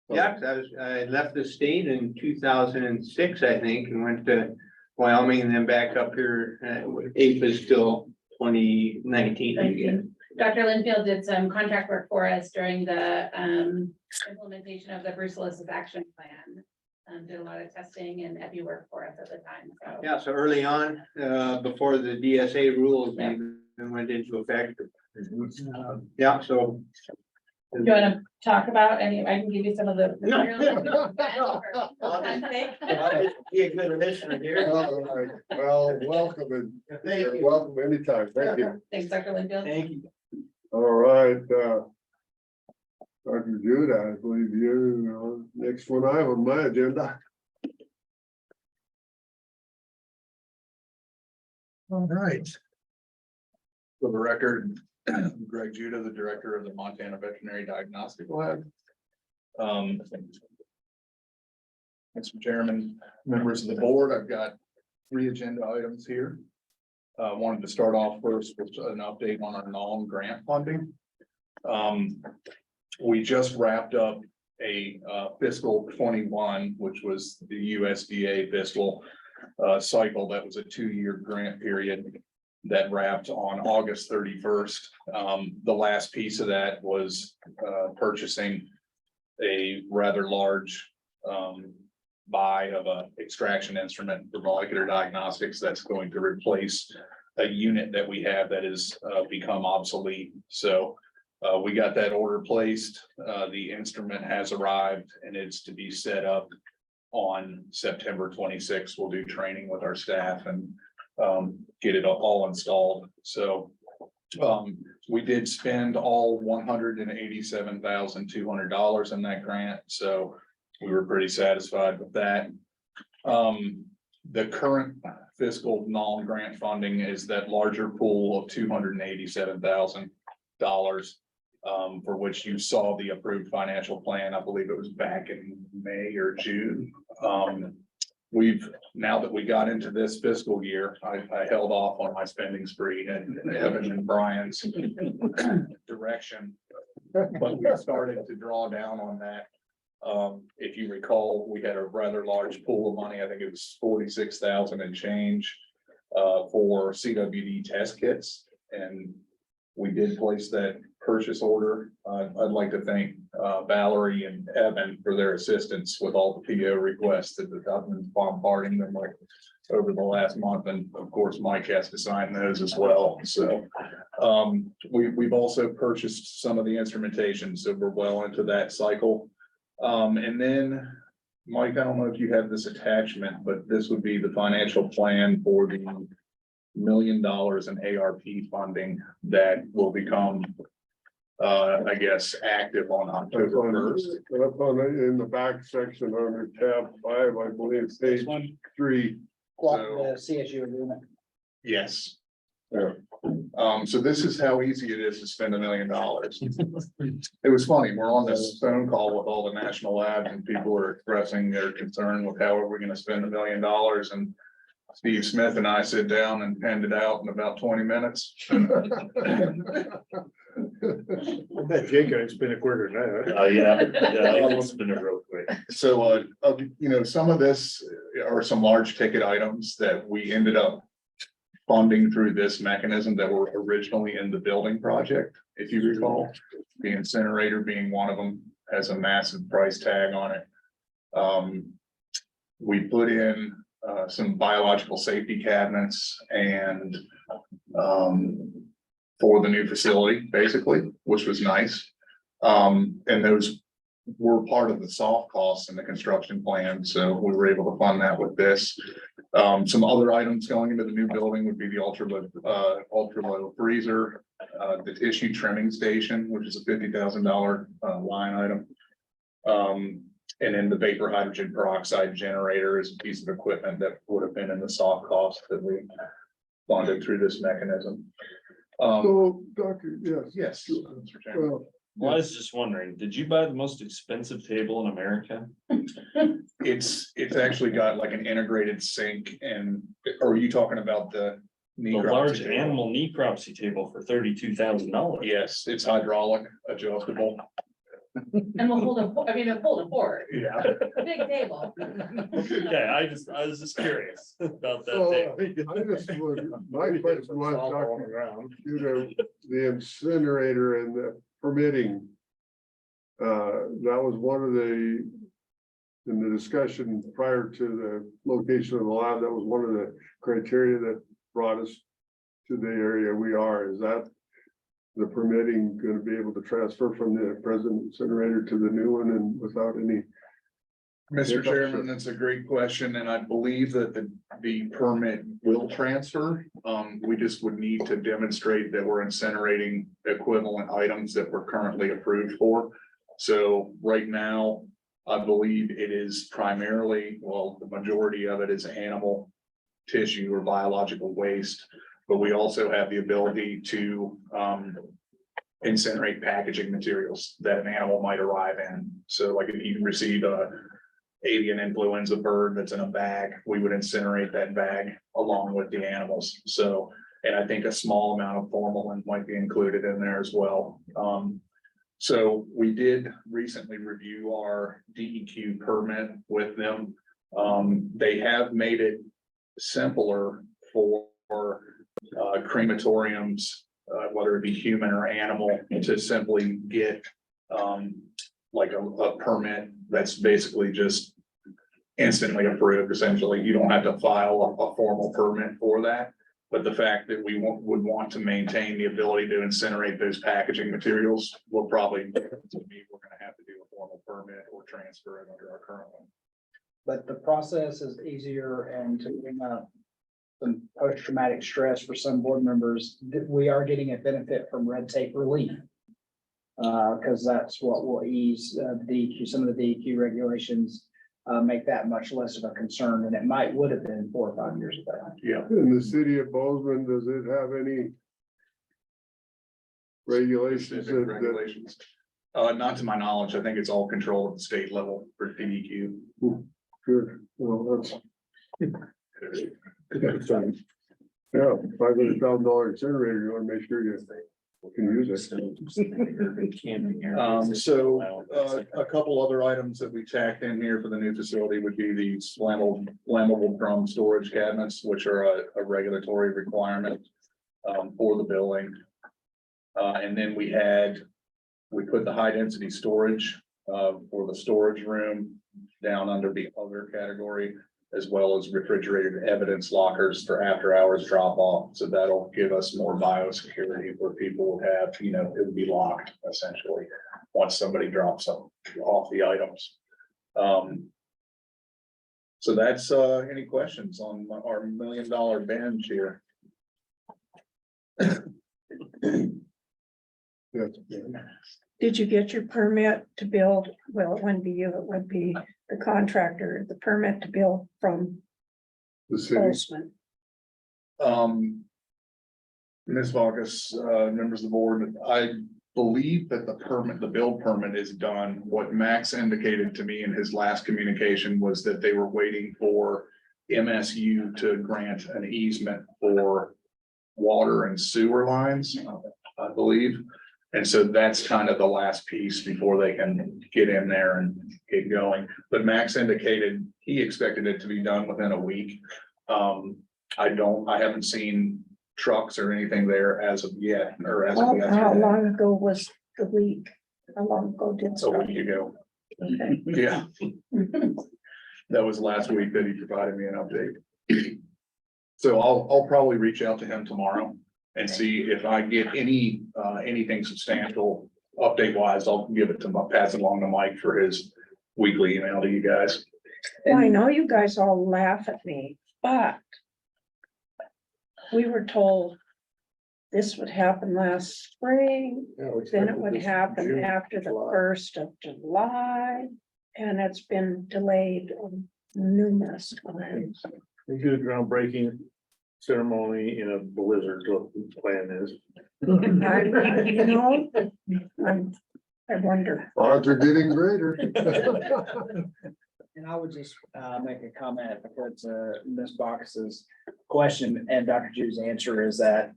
[SPEAKER 18] Yeah, 'cause I left the state in 2006, I think, and went to Wyoming and then back up here with APHIS till 2019.
[SPEAKER 11] Dr. Linfield did some contract work for us during the implementation of the brucellosis action plan. Did a lot of testing and epi work for us at the time, so.
[SPEAKER 18] Yeah, so early on, before the DSA rules even went into effect. Yeah, so.
[SPEAKER 11] Do you wanna talk about any, I can give you some of the.
[SPEAKER 18] Be a good listener here.
[SPEAKER 1] All right. Well, welcome and
[SPEAKER 18] Thank you.
[SPEAKER 1] welcome anytime. Thank you.
[SPEAKER 11] Thanks, Dr. Linfield.
[SPEAKER 18] Thank you.
[SPEAKER 1] All right, Dr. Judah, I believe you, next one I have on my agenda.
[SPEAKER 19] All right. For the record, Greg Judah, the director of the Montana Veterinary Diagnostic Lab. Mr. Chairman, members of the board, I've got 3 agenda items here. Wanted to start off first with an update on our non-grant funding. We just wrapped up a fiscal 21, which was the USDA fiscal cycle. That was a 2-year grant period that wrapped on August 31st. The last piece of that was purchasing a rather large buy of a extraction instrument for molecular diagnostics that's going to replace a unit that we have that has become obsolete. So we got that order placed. The instrument has arrived and it's to be set up on September 26th. We'll do training with our staff and get it all installed. So we did spend all $187,200 in that grant. So we were pretty satisfied with that. The current fiscal non-grant funding is that larger pool of $287,000, for which you saw the approved financial plan. I believe it was back in May or June. now that we got into this fiscal year, I held off on my spending spree and Evan and Brian's direction. But we started to draw down on that. If you recall, we had a rather large pool of money. I think it was 46,000 and change for CWD test kits. And we did place that purchase order. I'd like to thank Valerie and Evan for their assistance with all the PO requests that the government's bombarding them like over the last month. And of course, Mike has to sign those as well. So we've also purchased some of the instrumentation, so we're well into that cycle. And then, Mike, I don't know if you have this attachment, but this would be the financial plan for the $1 million in ARP funding that will become, I guess, active on October 1st.
[SPEAKER 1] Up on, in the back section under tab 5, I believe, page 3.
[SPEAKER 8] The CSU agreement.
[SPEAKER 19] Yes.
[SPEAKER 1] Yeah.
[SPEAKER 19] So this is how easy it is to spend $1 million. It was funny, we're on this phone call with all the national labs and people are expressing their concern with how are we gonna spend $1 million, and Steve Smith and I sit down and penned it out in about 20 minutes.
[SPEAKER 10] I bet Jake could spin it quicker than that.
[SPEAKER 4] Oh, yeah, it's been a real quick.
[SPEAKER 19] So, you know, some of this are some large ticket items that we ended up funding through this mechanism that were originally in the building project, if you recall. The incinerator being one of them has a massive price tag on it. We put in some biological safety cabinets and for the new facility, basically, which was nice. And those were part of the soft costs in the construction plan, so we were able to fund that with this. Some other items going into the new building would be the ultra low freezer, the tissue trimming station, which is a $50,000 line item. And then the vapor hydrogen peroxide generator is a piece of equipment that would have been in the soft cost that we funded through this mechanism.
[SPEAKER 1] So, Doctor, yes.
[SPEAKER 19] Yes.
[SPEAKER 4] Well, I was just wondering, did you buy the most expensive table in America?
[SPEAKER 19] It's actually got like an integrated sink, and are you talking about the?
[SPEAKER 4] The large animal necropsy table for $32,000.
[SPEAKER 19] Yes, it's hydraulic, adjustable.
[SPEAKER 11] And we'll hold it'll hold a board,
[SPEAKER 19] Yeah.
[SPEAKER 11] a big table.
[SPEAKER 4] Okay, I was just curious about that
[SPEAKER 1] So,
[SPEAKER 4] table.
[SPEAKER 1] I just would, my question was, Doctor, due to the incinerator and the permitting. That was one of the, in the discussion prior to the location of the lab, that was one of the criteria that brought us to the area we are. Is that the permitting going to be able to transfer from the present incinerator to the new one and without any?
[SPEAKER 19] Mr. Chairman, that's a great question, and I believe that the permit will transfer. We just would need to demonstrate that we're incinerating equivalent items that we're currently approved for. So right now, I believe it is primarily, well, the majority of it is animal tissue or biological waste. But we also have the ability to incinerate packaging materials that an animal might arrive in. So like if you receive a avian influenza bird that's in a bag, we would incinerate that bag along with the animals. So, and I think a small amount of formalin might be included in there as well. So we did recently review our DEQ permit with them. They have made it simpler for crematoriums, whether it be human or animal, to simply get like a permit that's basically just instantly approved. Essentially, you don't have to file a formal permit for that. But the fact that we would want to maintain the ability to incinerate those packaging materials will probably mean we're gonna have to do a formal permit or transfer it under our current one.
[SPEAKER 8] But the process is easier, and to bring up some post-traumatic stress for some board members, we are getting a benefit from red tape relief. Because that's what will ease DEQ, some of the DEQ regulations, make that much less of a concern than it would have been 4 or 5 years ago.
[SPEAKER 19] Yeah.
[SPEAKER 1] In the city of Bozeman, does it have any regulations
[SPEAKER 19] Specific regulations? Not to my knowledge. I think it's all controlled at the state level for DEQ.
[SPEAKER 1] Good, well, Yeah, $500,000 incinerator, you wanna make sure you can use it.
[SPEAKER 19] A couple other items that we tacked in here for the new facility would be these flammable drum storage cabinets, which are a regulatory requirement for the building. And then we put the high density storage for the storage room down under the other category, as well as refrigerated evidence lockers for after hours drop off. So that'll give us more biosecurity where people would have, it would be locked essentially once somebody drops them off the items. So that's any questions on our $1 million bench here?
[SPEAKER 5] Did you get your permit to build? Well, it wouldn't be you, it would be the contractor, the permit to build from
[SPEAKER 1] The city.
[SPEAKER 5] Postman.
[SPEAKER 19] Ms. Vargas, members of the board, I believe that the build permit is done. What Max indicated to me in his last communication was that they were waiting for MSU to grant an easement for water and sewer lines, I believe. And so that's kind of the last piece before they can get in there and get going. But Max indicated he expected it to be done within a week. I haven't seen trucks or anything there as of yet, or as of
[SPEAKER 5] How
[SPEAKER 19] yesterday.
[SPEAKER 5] long ago was the week? How long ago did?
[SPEAKER 19] A week ago.
[SPEAKER 5] Okay.
[SPEAKER 19] Yeah. That was last week that he provided me an update. So I'll probably reach out to him tomorrow and see if I get anything substantial update wise. I'll pass it along to Mike for his weekly email to you guys.
[SPEAKER 5] Well, I know you guys all laugh at me, but we were told this would happen last spring, then it would happen after the 1st of July, and it's been delayed numerous times.
[SPEAKER 10] We do a groundbreaking ceremony in a blizzard, what the plan is.
[SPEAKER 5] I wonder.
[SPEAKER 1] Odds are getting greater.
[SPEAKER 8] And I would just make a comment because Ms. Box's question and Dr. Jew's answer is that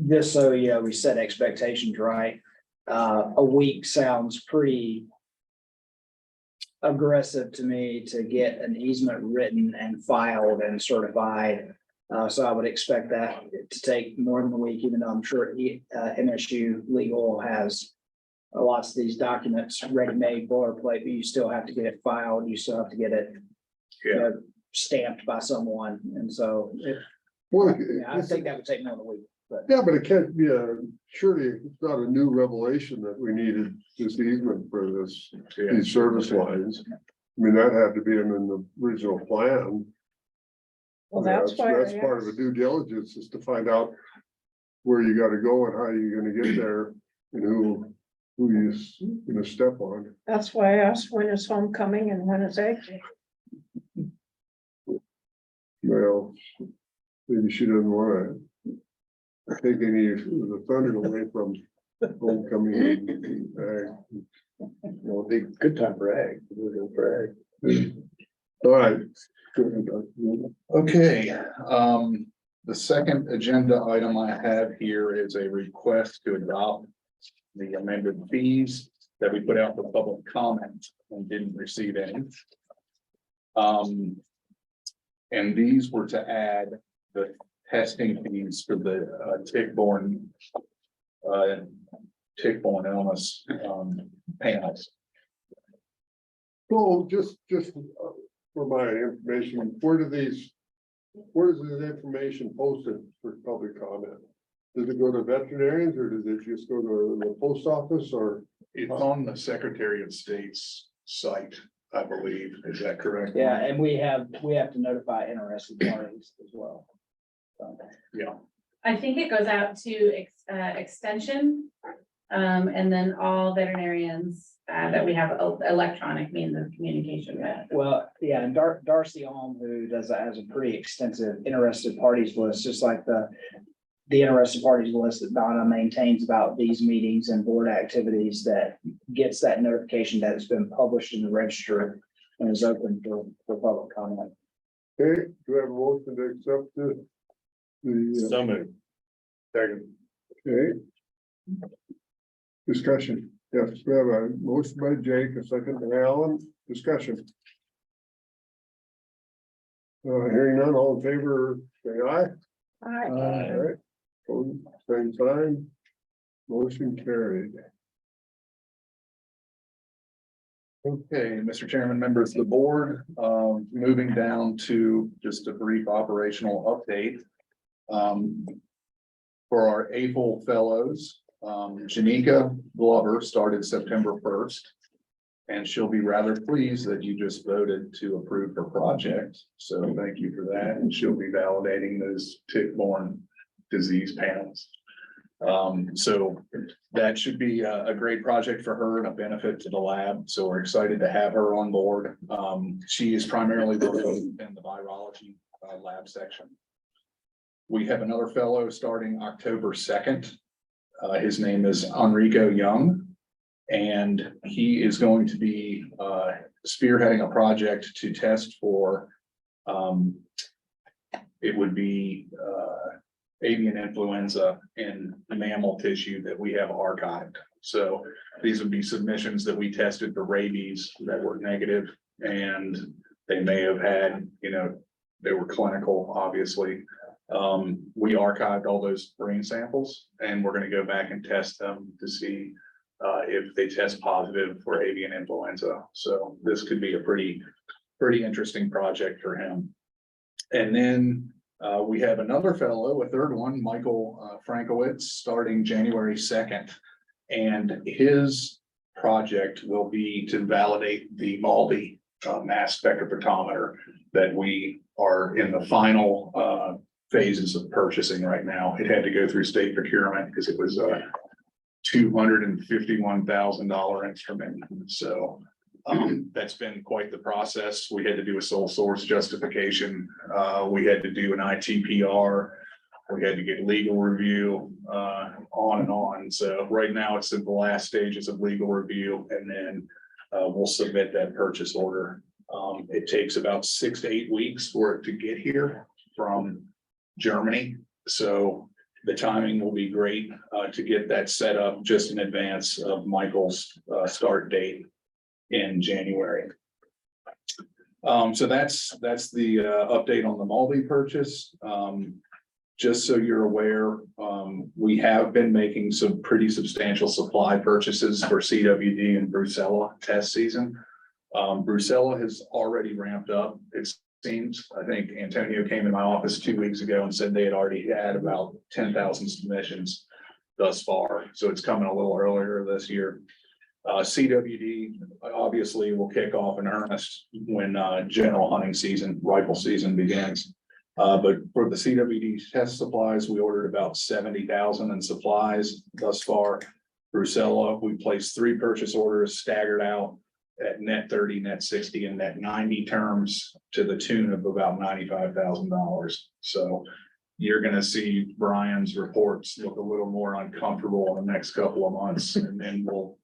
[SPEAKER 8] just so we set expectations right. A week sounds pretty aggressive to me to get an easement written and filed and certified. So I would expect that to take more than a week, even though I'm sure MSU legal has lots of these documents ready-made boilerplate, but you still have to get it filed. You still have to get it stamped by someone. And so I think that would take more than a week. But
[SPEAKER 1] Yeah, but it can't be surely it's not a new revelation that we needed this easement for these service lines. I mean, that had to be in the original plan.
[SPEAKER 5] Well, that's why.
[SPEAKER 1] That's part of the due diligence is to find out where you gotta go and how you're gonna get there and who you're gonna step on.
[SPEAKER 5] That's why I asked when is homecoming and when is egg.
[SPEAKER 1] Well, maybe she doesn't wanna take any of the thunder away from homecoming.
[SPEAKER 10] Well, it'd be a good time for ag.
[SPEAKER 1] All right.
[SPEAKER 19] Okay, the second agenda item I have here is a request to adopt the amended fees that we put out for public comment and didn't receive any. And these were to add the testing fees for the tick-borne illness panels.
[SPEAKER 1] So just for my information, where is this information posted for public comment? Does it go to veterinarians or does it just go to the post office or?
[SPEAKER 19] It's on the Secretary of State's site, I believe. Is that correct?
[SPEAKER 8] yeah, and we have to notify interested parties as well.
[SPEAKER 19] Yeah.
[SPEAKER 11] I think it goes out to extension, and then all veterinarians that we have electronic means of communication with.
[SPEAKER 8] Well, yeah, and Darcy Alm, who has a pretty extensive interested parties list, just like the interested parties list that Donna maintains about these meetings and board activities, that gets that notification that it's been published in the register and is open for public comment.
[SPEAKER 1] Okay, do we have a motion to accept the,
[SPEAKER 4] So moved.
[SPEAKER 1] second, okay? Discussion, yes, we have a motion by Jake, a second by Alan, discussion. Hearing none, all in favor, say aye.
[SPEAKER 5] Aye.
[SPEAKER 1] All right, same sign, motion carried.
[SPEAKER 19] Okay, Mr. Chairman, members of the board, moving down to just a brief operational update. For our AFL fellows, Janika Glover started September 1st. And she'll be rather pleased that you just voted to approve her project. So thank you for that. And she'll be validating those tick-borne disease panels. So that should be a great project for her and a benefit to the lab. So we're excited to have her on board. She is primarily working in the virology lab section. We have another fellow starting October 2nd. His name is Enrico Young. And he is going to be spearheading a project to test for it would be avian influenza in mammal tissue that we have archived. So these would be submissions that we tested for rabies that were negative, and they may have had, they were clinical, obviously. We archived all those brain samples, and we're going to go back and test them to see if they test positive for avian influenza. So this could be a pretty interesting project for him. And then we have another fellow, a third one, Michael Frankowitz, starting January 2nd. And his project will be to validate the MALDI mass spectrophotometer that we are in the final phases of purchasing right now. It had to go through state procurement because it was $251,000 instrument. So that's been quite the process. We had to do a sole source justification. We had to do an ITPR. We had to get legal review, on and on. So right now it's in the last stages of legal review, and then we'll submit that purchase order. It takes about 6 to 8 weeks for it to get here from Germany. So the timing will be great to get that set up just in advance of Michael's start date in January. So that's the update on the MALDI purchase. Just so you're aware, we have been making some pretty substantial supply purchases for CWD and Brucella test season. Brucella has already ramped up. It seems, I think Antonio came in my office 2 weeks ago and said they had already had about 10,000 submissions thus far. So it's coming a little earlier this year. CWD obviously will kick off in earnest when general hunting season, rifle season begins. But for the CWD test supplies, we ordered about 70,000 in supplies thus far. Brucella, we placed 3 purchase orders staggered out at net 30, net 60, and net 90 terms to the tune of about $95,000. So you're gonna see Brian's reports look a little more uncomfortable in the next couple of months, and then we'll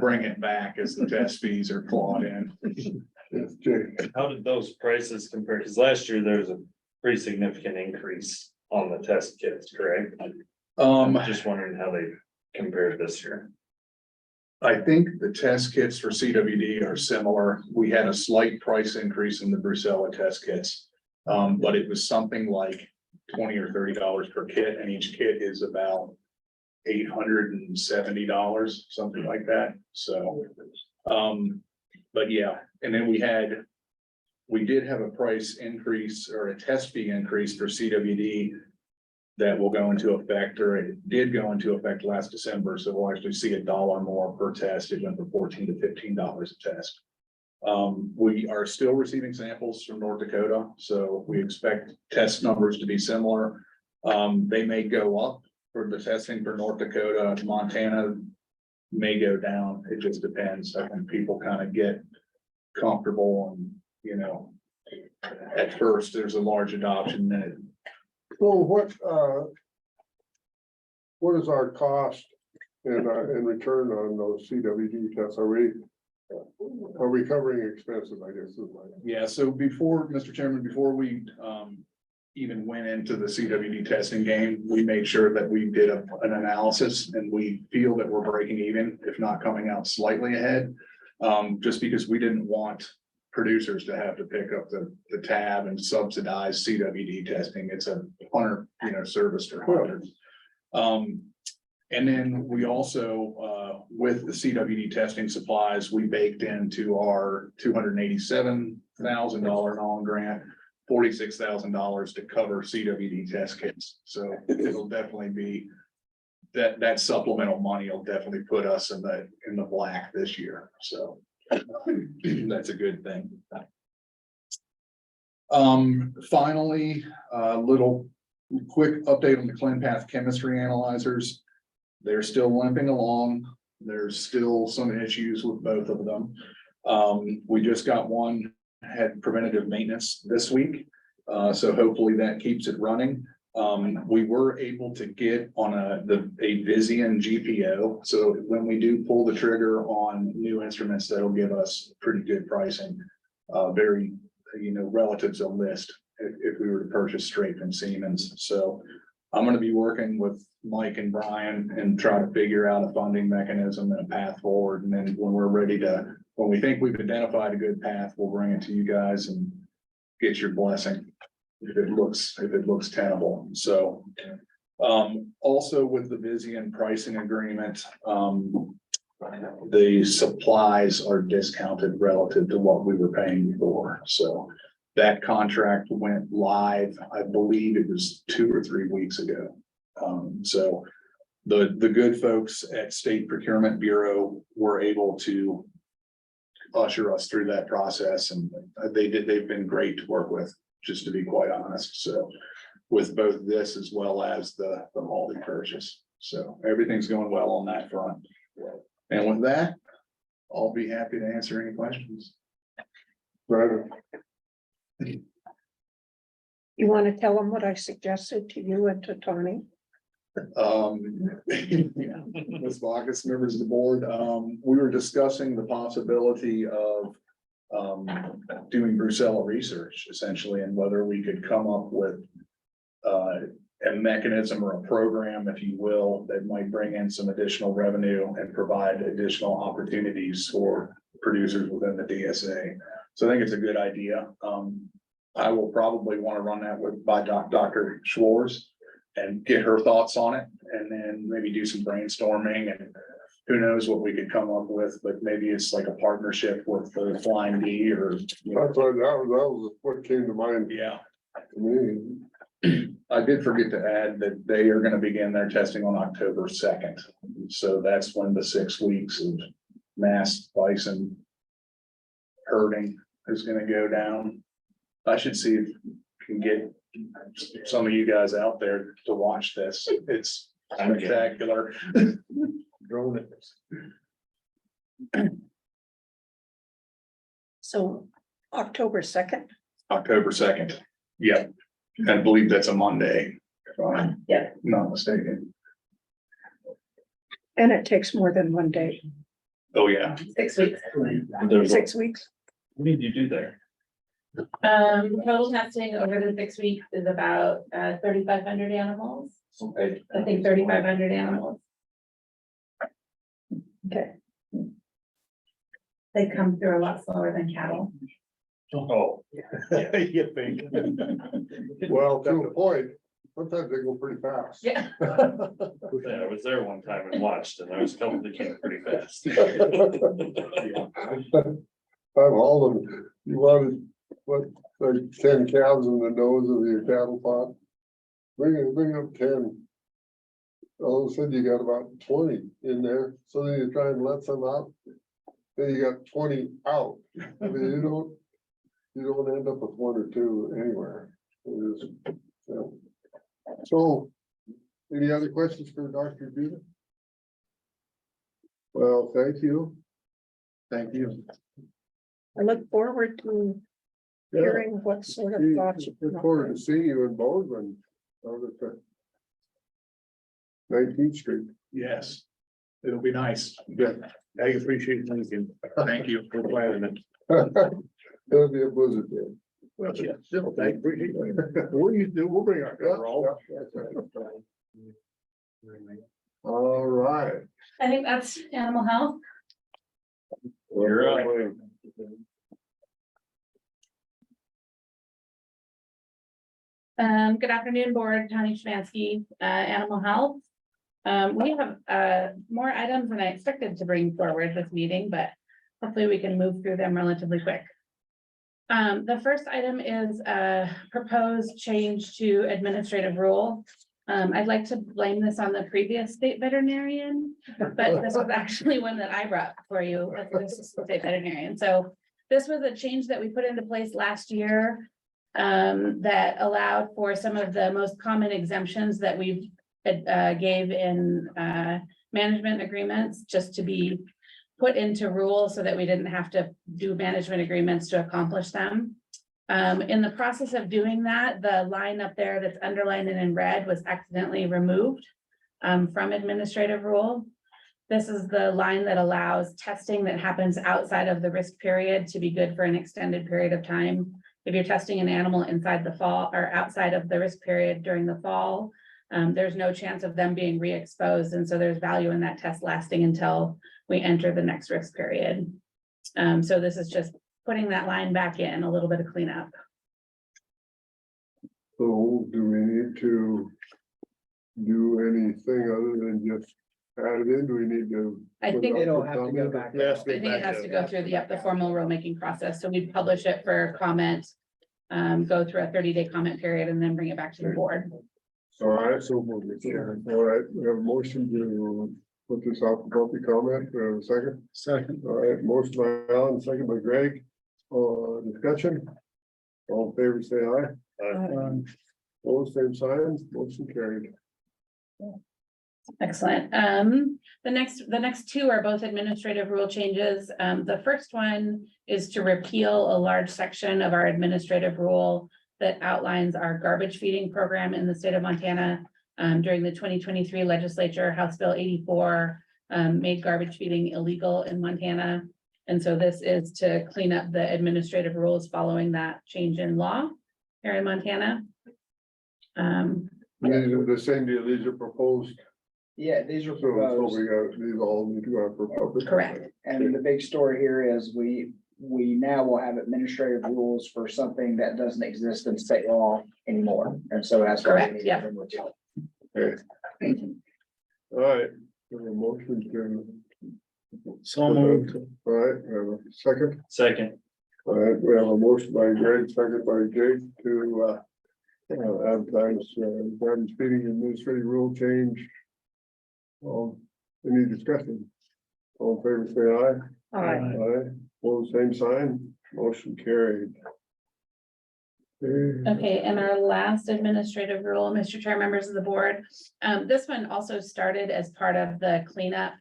[SPEAKER 19] bring it back as the test fees are clawed in.
[SPEAKER 4] How did those prices compare? Because last year there was a pretty significant increase on the test kits, correct? I'm just wondering how they compared this year.
[SPEAKER 19] I think the test kits for CWD are similar. We had a slight price increase in the Brucella test kits. But it was something like $20 or $30 per kit, and each kit is about $870, something like that. So, but yeah, and then we did have a price increase or a test fee increase for CWD that will go into effect, or it did go into effect last December. So we'll actually see $1 more per test. It went from $14 to $15 a test. We are still receiving samples from North Dakota, so we expect test numbers to be similar. They may go up for the testing for North Dakota. Montana may go down. It just depends. I think people kind of get comfortable, and at first there's a large adoption, then it.
[SPEAKER 1] So what is our cost in return on those CWD tests? Are we Are we covering expenses, I guess, is my.
[SPEAKER 19] Yeah, so before, Mr. Chairman, before we even went into the CWD testing game, we made sure that we did an analysis and we feel that we're breaking even, if not coming out slightly ahead. Just because we didn't want producers to have to pick up the tab and subsidize CWD testing. It's a hunter, service for hunters. And then we also, with the CWD testing supplies, we baked into our $287,000 non-grant, $46,000 to cover CWD test kits. So it'll definitely be that supplemental money will definitely put us in the black this year. So that's a good thing. Finally, a little quick update on the ClinPath chemistry analyzers. They're still limping along. There's still some issues with both of them. We just got one, had preventative maintenance this week. So hopefully that keeps it running. We were able to get on a Vizian GPO. So when we do pull the trigger on new instruments, that'll give us pretty good pricing. Very, relative to list if we were to purchase straight from Siemens. So I'm going to be working with Mike and Brian and try to figure out a funding mechanism and a path forward. And then when we think we've identified a good path, we'll bring it to you guys and get your blessing if it looks tenable. So also with the Vizian pricing agreement, the supplies are discounted relative to what we were paying before. So that contract went live, I believe it was 2 or 3 weeks ago. So the good folks at State Procurement Bureau were able to usher us through that process, and they've been great to work with, just to be quite honest. So with both this as well as the multi purchase. So everything's going well on that front. And with that, I'll be happy to answer any questions.
[SPEAKER 1] Right.
[SPEAKER 5] You want to tell them what I suggested to you and to Tony?
[SPEAKER 19] Ms. Bacchus, members of the board, we were discussing the possibility of doing Brucella research essentially, and whether we could come up with a mechanism or a program, if you will, that might bring in some additional revenue and provide additional opportunities for producers within the DSA. So I think it's a good idea. I will probably want to run that by Dr. Schwartz and get her thoughts on it, and then maybe do some brainstorming, and who knows what we could come up with, but maybe it's like a partnership with the Flying D or.
[SPEAKER 1] That's what, that was what came to mind.
[SPEAKER 19] Yeah.
[SPEAKER 1] To me.
[SPEAKER 19] I did forget to add that they are going to begin their testing on October 2nd. So that's when the 6 weeks of mass bison herding is going to go down. I should see if I can get some of you guys out there to watch this. It's spectacular.
[SPEAKER 1] Drone
[SPEAKER 5] So October 2nd.
[SPEAKER 19] October 2nd. Yep. I believe that's a Monday, if I'm not mistaken.
[SPEAKER 5] And it takes more than 1 day.
[SPEAKER 19] Oh, yeah.
[SPEAKER 11] 6 weeks.
[SPEAKER 5] 6 weeks.
[SPEAKER 4] What did you do there?
[SPEAKER 11] Total testing over the 6 weeks is about 3,500 animals.
[SPEAKER 4] Okay.
[SPEAKER 11] I think 3,500 animals.
[SPEAKER 5] Okay.
[SPEAKER 11] They come through a lot slower than cattle.
[SPEAKER 4] Oh.
[SPEAKER 19] You think?
[SPEAKER 1] Well, to the point, sometimes they go pretty fast.
[SPEAKER 11] Yeah.
[SPEAKER 4] Yeah, I was there one time and watched, and there was a couple that came pretty fast.
[SPEAKER 1] I've hauled them, you wanted, what, like 10 calves in the nose of your cattle pod? Bring up 10. All of a sudden you got about 20 in there, so then you try and let some out. Then you got 20 out. I mean, you don't end up with 1 or 2 anywhere. It is, yeah. So, any other questions for Dr. Judith? Well, thank you.
[SPEAKER 19] Thank you.
[SPEAKER 5] I look forward to hearing what sort of thoughts you come
[SPEAKER 1] Look
[SPEAKER 5] up
[SPEAKER 1] forward to
[SPEAKER 5] with.
[SPEAKER 1] seeing you in Bozeman. Out at the 19th Street.
[SPEAKER 19] Yes. It'll be nice.
[SPEAKER 1] Yeah.
[SPEAKER 10] I appreciate thinking. Thank you for planning it.
[SPEAKER 1] It'll be a blizzard day.
[SPEAKER 10] Well, yeah, still, I appreciate it. What do you do? We'll bring our cover all.
[SPEAKER 1] All right.
[SPEAKER 11] I think that's animal health.
[SPEAKER 4] You're up.
[SPEAKER 11] Good afternoon, board, Tony Schmansky, Animal Health. We have, more items than I expected to bring forward this meeting, but hopefully we can move through them relatively quick. The first item is a proposed change to administrative rule. I'd like to blame this on the previous state veterinarian, but this was actually one that I brought for you as the state veterinarian. So this was a change that we put into place last year that allowed for some of the most common exemptions that we've gave in management agreements just to be put into rules so that we didn't have to do management agreements to accomplish them. In the process of doing that, the line up there that's underlined and in red was accidentally removed from administrative rule. This is the line that allows testing that happens outside of the risk period to be good for an extended period of time. If you're testing an animal inside the fall or outside of the risk period during the fall, there's no chance of them being re-exposed. And so there's value in that test lasting until we enter the next risk period. So this is just putting that line back in, a little bit of cleanup.
[SPEAKER 1] So do we need to do anything other than just add it in? Do we need to?
[SPEAKER 11] I
[SPEAKER 1] put
[SPEAKER 11] think
[SPEAKER 1] it
[SPEAKER 8] it'll
[SPEAKER 1] up for
[SPEAKER 8] have to go
[SPEAKER 1] comment?
[SPEAKER 8] back.
[SPEAKER 11] I think it has to go through the formal rulemaking process. So we publish it for comment, go through a 30-day comment period and then bring it back to the board.
[SPEAKER 1] All right, so we'll get there. All right, we have a motion to put this out for public comment. We have a second.
[SPEAKER 2] Second.
[SPEAKER 1] All right, motion by Alan, second by Greg. Discussion. All in favor, say aye. All same sign, motion carried.
[SPEAKER 11] Excellent. The next two are both administrative rule changes. The first one is to repeal a large section of our administrative rule that outlines our garbage feeding program in the state of Montana. During the 2023 legislature, House Bill 84 made garbage feeding illegal in Montana. And so this is to clean up the administrative rules following that change in law here in Montana.
[SPEAKER 1] These are the same deal, these are proposed.
[SPEAKER 8] Yeah, these are
[SPEAKER 1] So
[SPEAKER 8] proposed.
[SPEAKER 1] we got, these all need to go out for public.
[SPEAKER 11] Correct.
[SPEAKER 8] And the big story here is we now will have administrative rules for something that doesn't exist in state law anymore. And so that's. why we
[SPEAKER 11] Correct,
[SPEAKER 8] need
[SPEAKER 11] yeah.
[SPEAKER 8] to remove it.
[SPEAKER 1] Okay. All right, we have a motion to.
[SPEAKER 2] So moved.
[SPEAKER 1] All right, we have a second.
[SPEAKER 4] Second.
[SPEAKER 1] All right, we have a motion by Greg, second by Jake to advertise garbage feeding administrative rule change. Any discussion? All in favor, say aye. Aye. All same sign, motion carried.
[SPEAKER 11] Okay, and our last administrative rule, Mr. Chair, members of the board, this one also started as part of the cleanup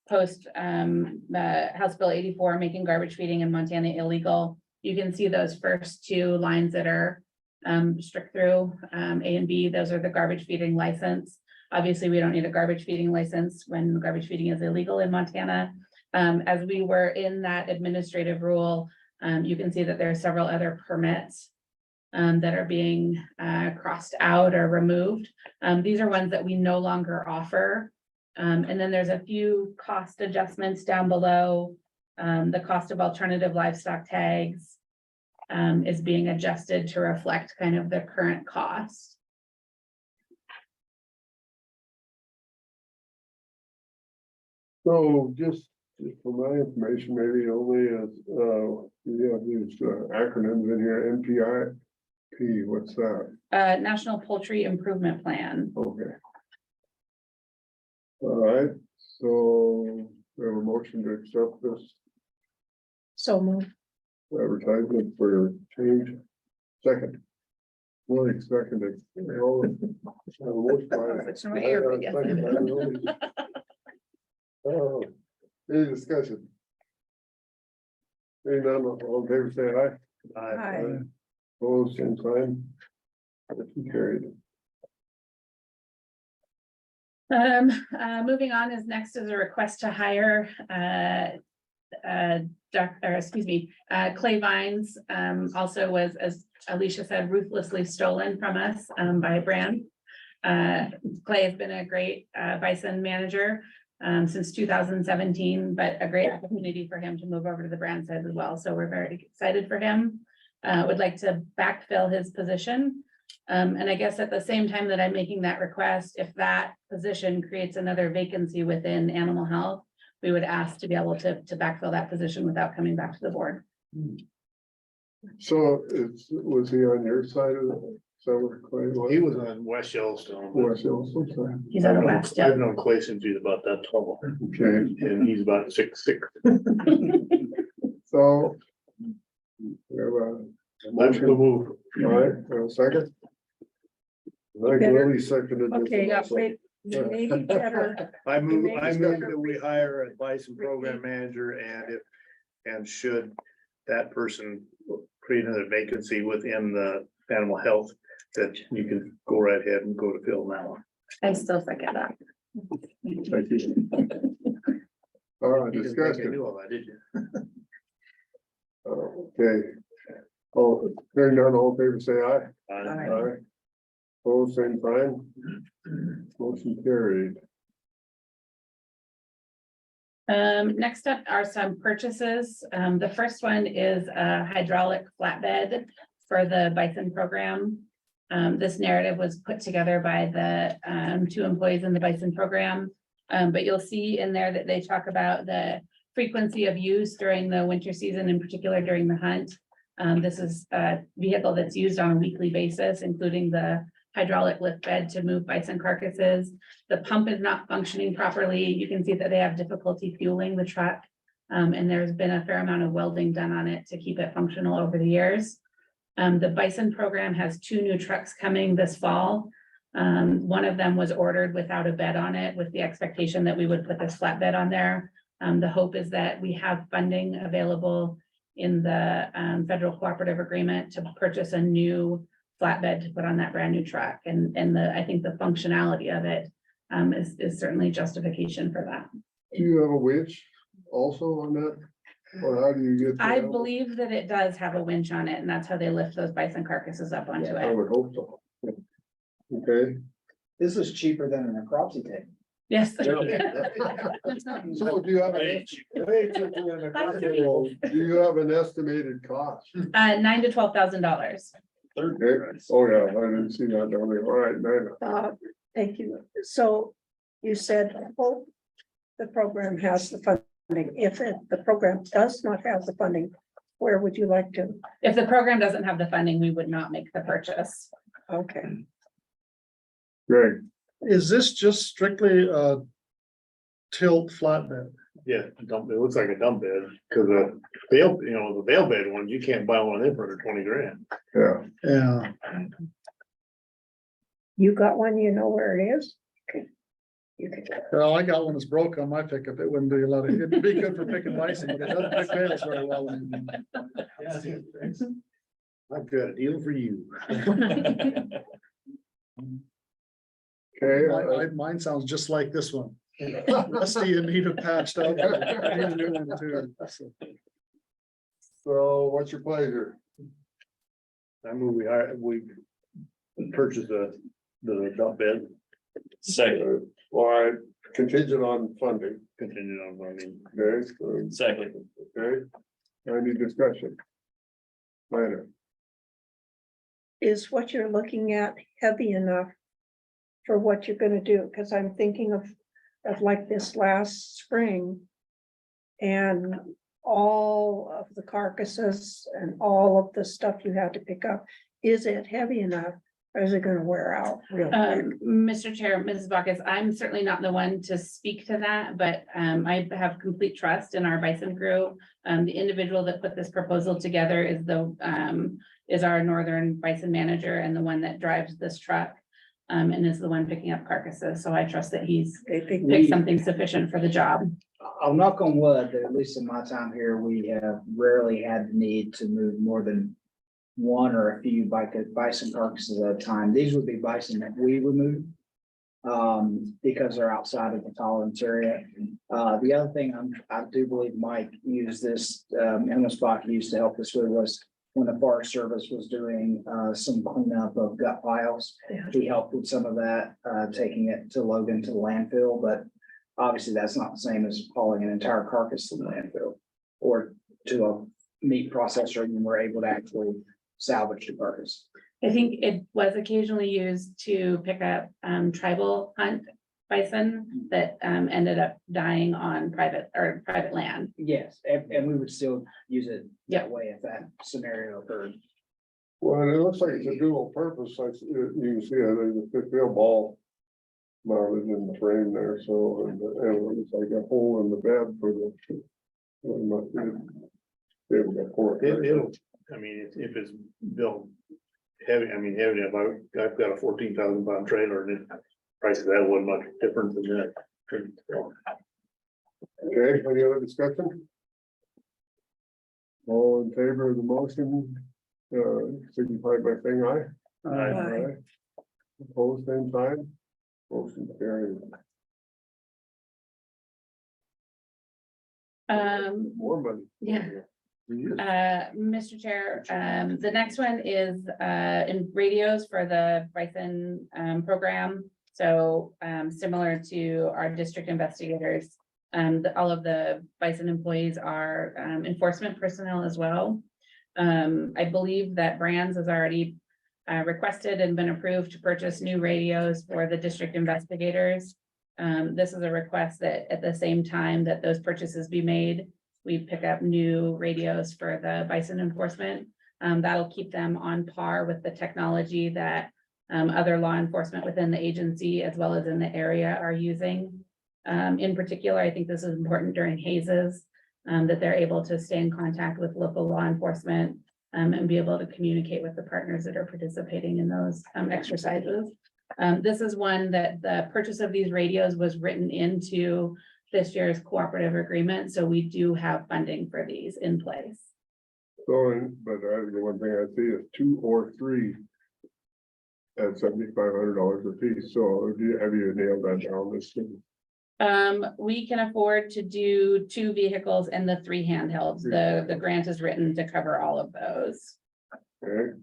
[SPEAKER 11] post House Bill 84, making garbage feeding in Montana illegal. You can see those first two lines that are strict through A and B. Those are the garbage feeding license. Obviously, we don't need a garbage feeding license when garbage feeding is illegal in Montana. As we were in that administrative rule, you can see that there are several other permits that are being crossed out or removed. These are ones that we no longer offer. And then there's a few cost adjustments down below. The cost of alternative livestock tags is being adjusted to reflect kind of the current cost.
[SPEAKER 1] So just for my information, maybe only as, these acronyms in here, NPIP, what's that?
[SPEAKER 11] National Poultry Improvement Plan.
[SPEAKER 1] Okay. All right, so we have a motion to accept this
[SPEAKER 5] So moved.
[SPEAKER 1] advertisement for change. Second. Willie seconded. All in- have a motion by-
[SPEAKER 11] It's in my ear, but yes.
[SPEAKER 1] Second by Willie. Any discussion? Seeing none, all in favor, say aye.
[SPEAKER 5] Aye.
[SPEAKER 1] Opposed, same sign. Motion carried.
[SPEAKER 11] Moving on is next is a request to hire, Clay Vines, also was, as Alicia said, ruthlessly stolen from us, by a brand. Clay has been a great, bison manager, since 2017, but a great opportunity for him to move over to the brand side as well. So we're very excited for him. Would like to backfill his position. And I guess at the same time that I'm making that request, if that position creates another vacancy within animal health, we would ask to be able to backfill that position without coming back to the board.
[SPEAKER 1] So was he on your side of the summer, Clay?
[SPEAKER 10] He was on West Yellowstone.
[SPEAKER 1] West Yellowstone, sorry.
[SPEAKER 11] He's on the west, yeah.
[SPEAKER 10] I've known Clay since he's about that tall,
[SPEAKER 1] Okay,
[SPEAKER 10] and he's about 6'6".
[SPEAKER 1] so. We have a
[SPEAKER 10] Motion to move.
[SPEAKER 1] all right, a second. Like Lily seconded. this
[SPEAKER 5] Okay,
[SPEAKER 1] also.
[SPEAKER 5] wait, maybe better.
[SPEAKER 10] I move
[SPEAKER 5] Maybe
[SPEAKER 10] that we hire a bison program manager, and should that person create another vacancy within the animal health, that you can go right ahead and go to Phil now.
[SPEAKER 3] I still second that.
[SPEAKER 1] Thank you. All right,
[SPEAKER 10] You didn't think I
[SPEAKER 1] discussion.
[SPEAKER 10] knew all that, did you?
[SPEAKER 1] Okay. Oh, hearing none, all in favor, say aye.
[SPEAKER 10] Aye.
[SPEAKER 1] Opposed, same sign. Motion carried.
[SPEAKER 11] Next up are some purchases. The first one is a hydraulic flatbed for the bison program. This narrative was put together by the 2 employees in the bison program. But you'll see in there that they talk about the frequency of use during the winter season, in particular during the hunt. This is a vehicle that's used on a weekly basis, including the hydraulic lift bed to move bison carcasses. The pump is not functioning properly. You can see that they have difficulty fueling the truck. And there's been a fair amount of welding done on it to keep it functional over the years. The bison program has 2 new trucks coming this fall. One of them was ordered without a bed on it, with the expectation that we would put this flatbed on there. The hope is that we have funding available in the federal cooperative agreement to purchase a new flatbed to put on that brand new truck. And I think the functionality of it is certainly justification for that.
[SPEAKER 1] Do you have a winch also on that? Or how do you get?
[SPEAKER 11] I
[SPEAKER 1] that?
[SPEAKER 11] believe that it does have a winch on it, and that's how they lift those bison carcasses up onto
[SPEAKER 1] I
[SPEAKER 11] it.
[SPEAKER 1] would hope so. Okay.
[SPEAKER 8] This is cheaper than an necropsy tape.
[SPEAKER 11] Yes.
[SPEAKER 1] So do you have an, do you have an estimated cost?
[SPEAKER 11] $9,000 to $12,000.
[SPEAKER 1] Okay. Oh, yeah, I didn't see that down there. All right, Nina.
[SPEAKER 5] Thank you. So you said, hope the program has the funding. If the program does not have the funding, where would you like to?
[SPEAKER 11] If the program doesn't have the funding, we would not make the purchase.
[SPEAKER 5] Okay.
[SPEAKER 1] Greg.
[SPEAKER 2] Is this just strictly a tilt flatbed?
[SPEAKER 10] Yeah, dump, it looks like a dump bed, cause the bale, the bale bed ones, you can't buy one of them for under 20 grand.
[SPEAKER 1] Yeah.
[SPEAKER 2] Yeah.
[SPEAKER 5] You got one, you know where it is? Okay. You can.
[SPEAKER 2] Well, I got one that's broke on my pickup. It wouldn't do a lot of, it'd be good for picking bison, but it doesn't pick bales very well.
[SPEAKER 10] I've got a deal for you.
[SPEAKER 1] Okay.
[SPEAKER 2] Mine sounds just like this one. Rusty and need a patched up. I need a new one too.
[SPEAKER 1] So what's your pleasure?
[SPEAKER 10] I move we purchase the dump bed.
[SPEAKER 4] Second,
[SPEAKER 1] Why contingent on funding?
[SPEAKER 10] Contingent on funding.
[SPEAKER 1] Okay, so,
[SPEAKER 4] second.
[SPEAKER 1] okay. Any discussion? Minor.
[SPEAKER 5] Is what you're looking at heavy enough for what you're gonna do? Because I'm thinking of like this last spring. And all of the carcasses and all of the stuff you had to pick up, is it heavy enough? Or is it gonna wear out real quick?
[SPEAKER 11] Mr. Chair, Mrs. Bacchus, I'm certainly not the one to speak to that, but I have complete trust in our bison crew. The individual that put this proposal together is our northern bison manager and the one that drives this truck. And is the one picking up carcasses, so I trust that he's picked something sufficient for the job.
[SPEAKER 8] I'll knock on wood, that at least in my time here, we have rarely had the need to move more than one or a few bison carcasses at a time. These would be bison that we remove. because they're outside of the tolerance area. The other thing I do believe Mike used this, Emma Spock used to help us with was when the Forest Service was doing, some cleanup of gut piles. He helped with some of that, taking it to Logan to the landfill, but obviously that's not the same as hauling an entire carcass to the landfill or to a meat processor, and we're able to actually salvage the carcass.
[SPEAKER 11] I think it was occasionally used to pick up tribal hunt bison that ended up dying on private land.
[SPEAKER 8] Yes, and we would still use it that way if that scenario occurred.
[SPEAKER 1] Well, it looks like it's a dual purpose, like you can see, there's a fifth wheel ball mounted in the frame there, so, and it's like a hole in the bed for the.
[SPEAKER 10] It'll, I mean, if it's built heavy, I mean, heavy, if I've got a 14,000 pound trailer and the price of that wasn't much different than that.
[SPEAKER 1] Okay, any other discussion? All in favor of the motion, signify by saying aye.
[SPEAKER 5] Aye.
[SPEAKER 1] Opposed, same sign. Motion carried. More money.
[SPEAKER 11] Yeah. Mr. Chair, the next one is in radios for the bison program. So similar to our district investigators, all of the bison employees are enforcement personnel as well. I believe that Brands has already requested and been approved to purchase new radios for the district investigators. This is a request that at the same time that those purchases be made, we pick up new radios for the bison enforcement. That'll keep them on par with the technology that other law enforcement within the agency as well as in the area are using. In particular, I think this is important during hazes, that they're able to stay in contact with local law enforcement and be able to communicate with the partners that are participating in those exercises. This is one that the purchase of these radios was written into this year's cooperative agreement, so we do have funding for these in place.
[SPEAKER 1] So, but the one thing I see is 2 or 3 at $7,500 a piece. So have you nailed that down this thing?
[SPEAKER 11] We can afford to do 2 vehicles and the 3 handhelds. The grant is written to cover all of those.
[SPEAKER 1] Okay.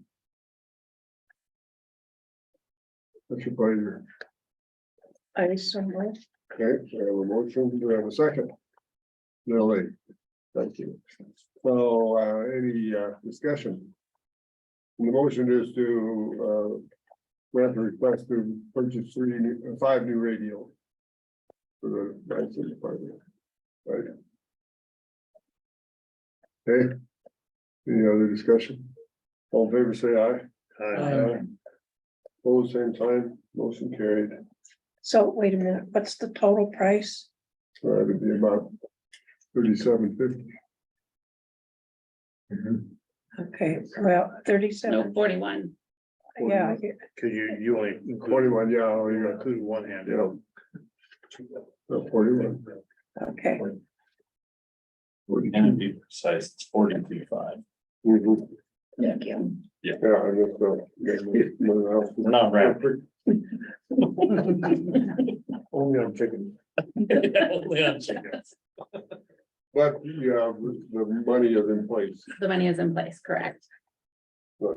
[SPEAKER 1] What's your pleasure?
[SPEAKER 5] I support.
[SPEAKER 1] Okay, so I have a motion, do we have a second? Lily, thank you. So, any discussion? And the motion is to, grant the request to purchase 5 new radios. For the bison department, right? Okay. Any other discussion? All in favor, say aye.
[SPEAKER 10] Aye.
[SPEAKER 1] Opposed, same sign, motion carried.
[SPEAKER 5] So wait a minute, what's the total price?
[SPEAKER 1] So it'd be about $37.50.
[SPEAKER 5] Okay, well, 37.
[SPEAKER 11] No, 41.
[SPEAKER 5] Yeah,
[SPEAKER 10] Cause you only.
[SPEAKER 1] 41, yeah, oh, you got
[SPEAKER 10] Include one hand.
[SPEAKER 1] yeah. 41.
[SPEAKER 5] okay.
[SPEAKER 4] And to be precise, it's 42.5.
[SPEAKER 1] Mhm.
[SPEAKER 5] Thank you.
[SPEAKER 1] Yeah, I guess so.
[SPEAKER 4] We're not round.
[SPEAKER 1] Only on chicken.
[SPEAKER 4] Only on chickens.
[SPEAKER 1] But, yeah, the money is in place.
[SPEAKER 11] The money is in place, correct?
[SPEAKER 1] So,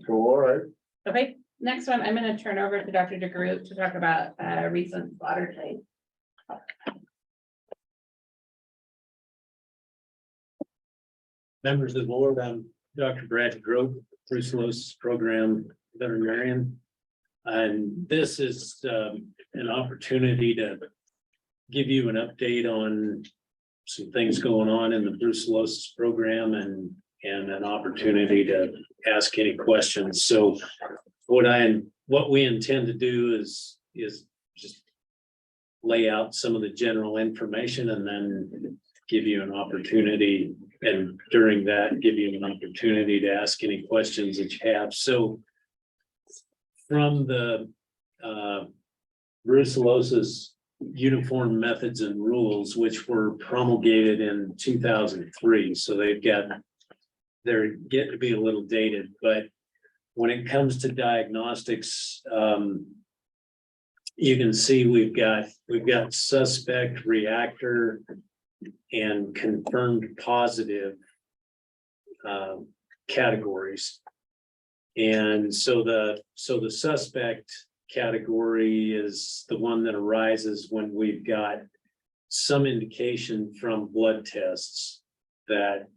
[SPEAKER 1] all right.
[SPEAKER 11] Okay, next one, I'm gonna turn over to Dr. DeGroot to talk about recent slaughter trade.
[SPEAKER 20] Members of the board, I'm Dr. Brad Grove, brucellosis program veterinarian. And this is an opportunity to give you an update on some things going on in the brucellosis program and an opportunity to ask any questions. So what we intend to do is just lay out some of the general information and then give you an opportunity, and during that, give you an opportunity to ask any questions that you have. So from the brucellosis uniform methods and rules, which were promulgated in 2003, so they're getting to be a little dated, but when it comes to diagnostics, you can see we've got suspect, reactor, and confirmed positive categories. And so the suspect category is the one that arises when we've got some indication from blood tests that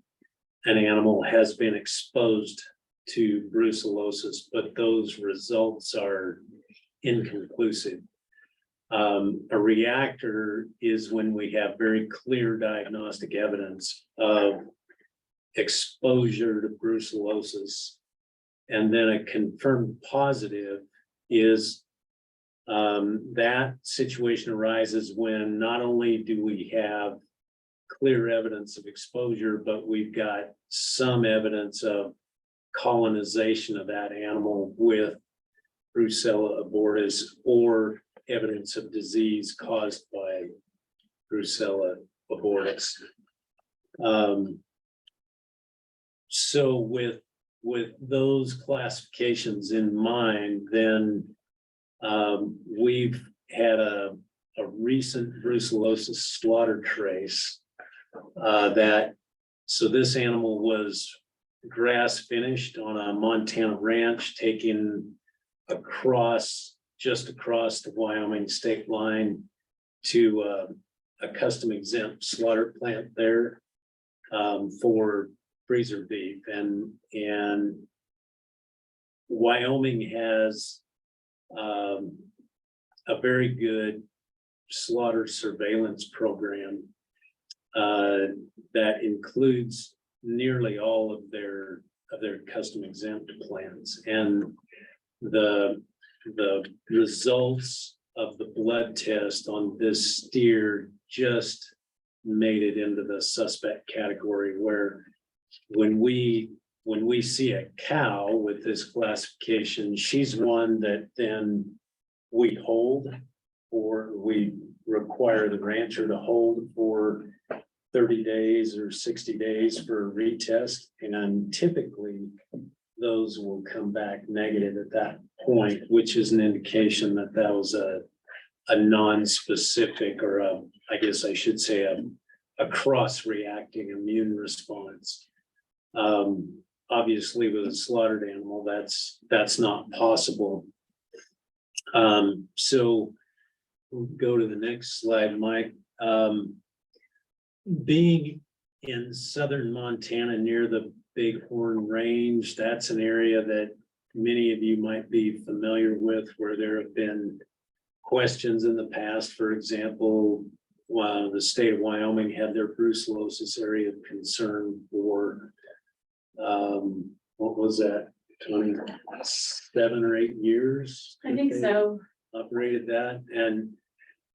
[SPEAKER 20] an animal has been exposed to brucellosis, but those results are inconclusive. A reactor is when we have very clear diagnostic evidence of exposure to brucellosis. And then a confirmed positive is that situation arises when not only do we have clear evidence of exposure, but we've got some evidence of colonization of that animal with Brucella abortus or evidence of disease caused by Brucella abortus. So with those classifications in mind, then we've had a recent brucellosis slaughter trace so this animal was grass finished on a Montana ranch taken just across the Wyoming state line to a custom exempt slaughter plant there for freezer beef. And Wyoming has a very good slaughter surveillance program that includes nearly all of their custom exempt plants. And the results of the blood test on this steer just made it into the suspect category, where when we see a cow with this classification, she's one that then we hold, or we require the rancher to hold for 30 days or 60 days for a retest. And typically those will come back negative at that point, which is an indication that that was a non-specific, or I guess I should say a cross-reacting immune response. Obviously with a slaughtered animal, that's not possible. So we'll go to the next slide, Mike. Being in southern Montana near the Bighorn Range, that's an area that many of you might be familiar with, where there have been questions in the past. For example, while the state of Wyoming had their brucellosis area of concern for what was that, 27 or 8 years?
[SPEAKER 7] I think so.
[SPEAKER 20] Operated that, and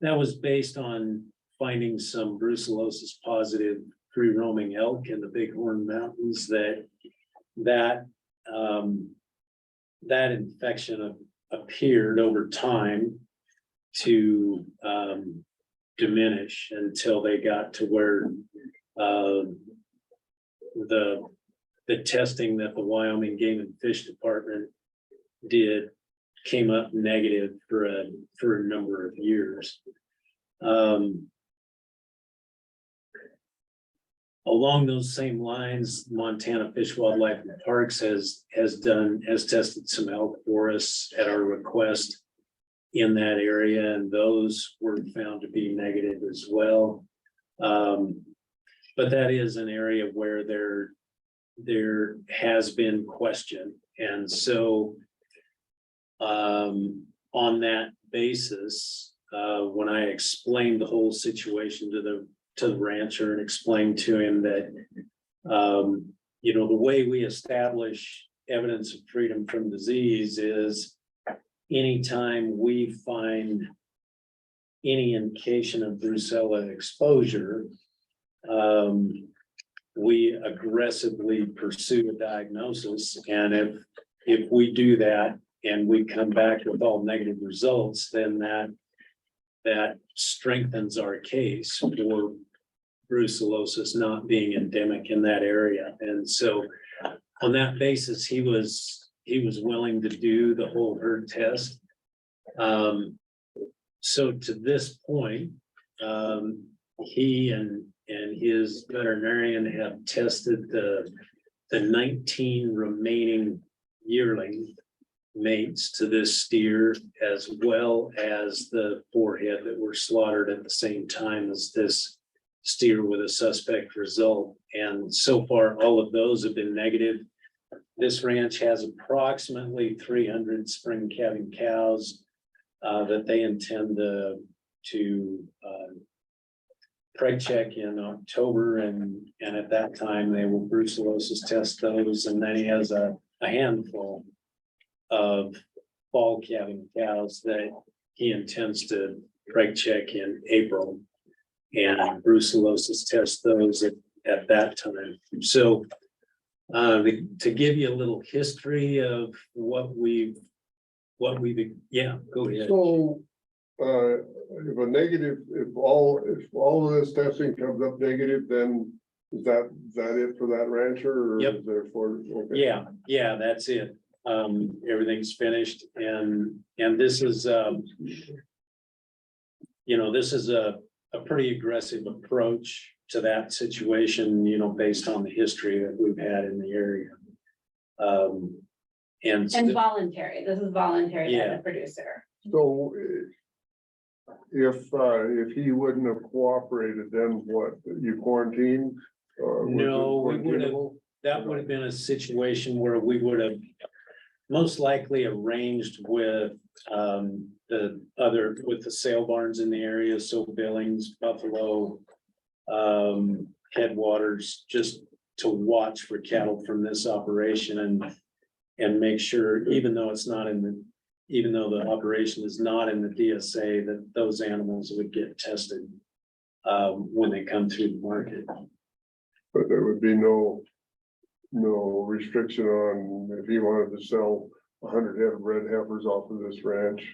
[SPEAKER 20] that was based on finding some brucellosis positive free roaming elk in the Bighorn Mountains. That infection appeared over time to diminish until they got to where the testing that the Wyoming Game and Fish Department did came up negative for a number of years. Along those same lines, Montana Fish, Wildlife and Parks has tested some elk for us at our request in that area, and those were found to be negative as well. But that is an area where there has been question. And so on that basis, when I explained the whole situation to the rancher and explained to him that, the way we establish evidence of freedom from disease is anytime we find any indication of Brucella exposure, we aggressively pursue a diagnosis. And if we do that and we come back with all negative results, then that strengthens our case for brucellosis not being endemic in that area. And so on that basis, he was willing to do the whole herd test. So to this point, he and his veterinarian have tested the 19 remaining yearling mates to this steer, as well as the forehead that were slaughtered at the same time as this steer with a suspect result. And so far, all of those have been negative. This ranch has approximately 300 spring calving cows that they intend to preg check in October, and at that time they will brucellosis test those, and then he has a handful of fall calving cows that he intends to preg check in April and brucellosis test those at that time. So to give you a little history of what we've, yeah, go ahead.
[SPEAKER 1] So, if a negative, if all of this testing comes up negative, then is that it for that rancher, or
[SPEAKER 20] Yep.
[SPEAKER 1] is there for? Okay.
[SPEAKER 20] Yeah, that's it. Everything's finished, and this is, this is a pretty aggressive approach to that situation, based on the history that we've had in the area. And
[SPEAKER 11] voluntary, this is voluntary by
[SPEAKER 20] Yeah.
[SPEAKER 11] the producer.
[SPEAKER 1] So if he wouldn't have cooperated, then what, you quarantine?
[SPEAKER 20] No, we would have, that would have been a situation where we would have most likely arranged with with the sale barns in the area, so Billings, Buffalo, Headwaters, just to watch for cattle from this operation and make sure, even though the operation is not in the DSA, that those animals would get tested when they come through the market.
[SPEAKER 1] But there would be no restriction on if he wanted to sell 100 head of red heifers off of this ranch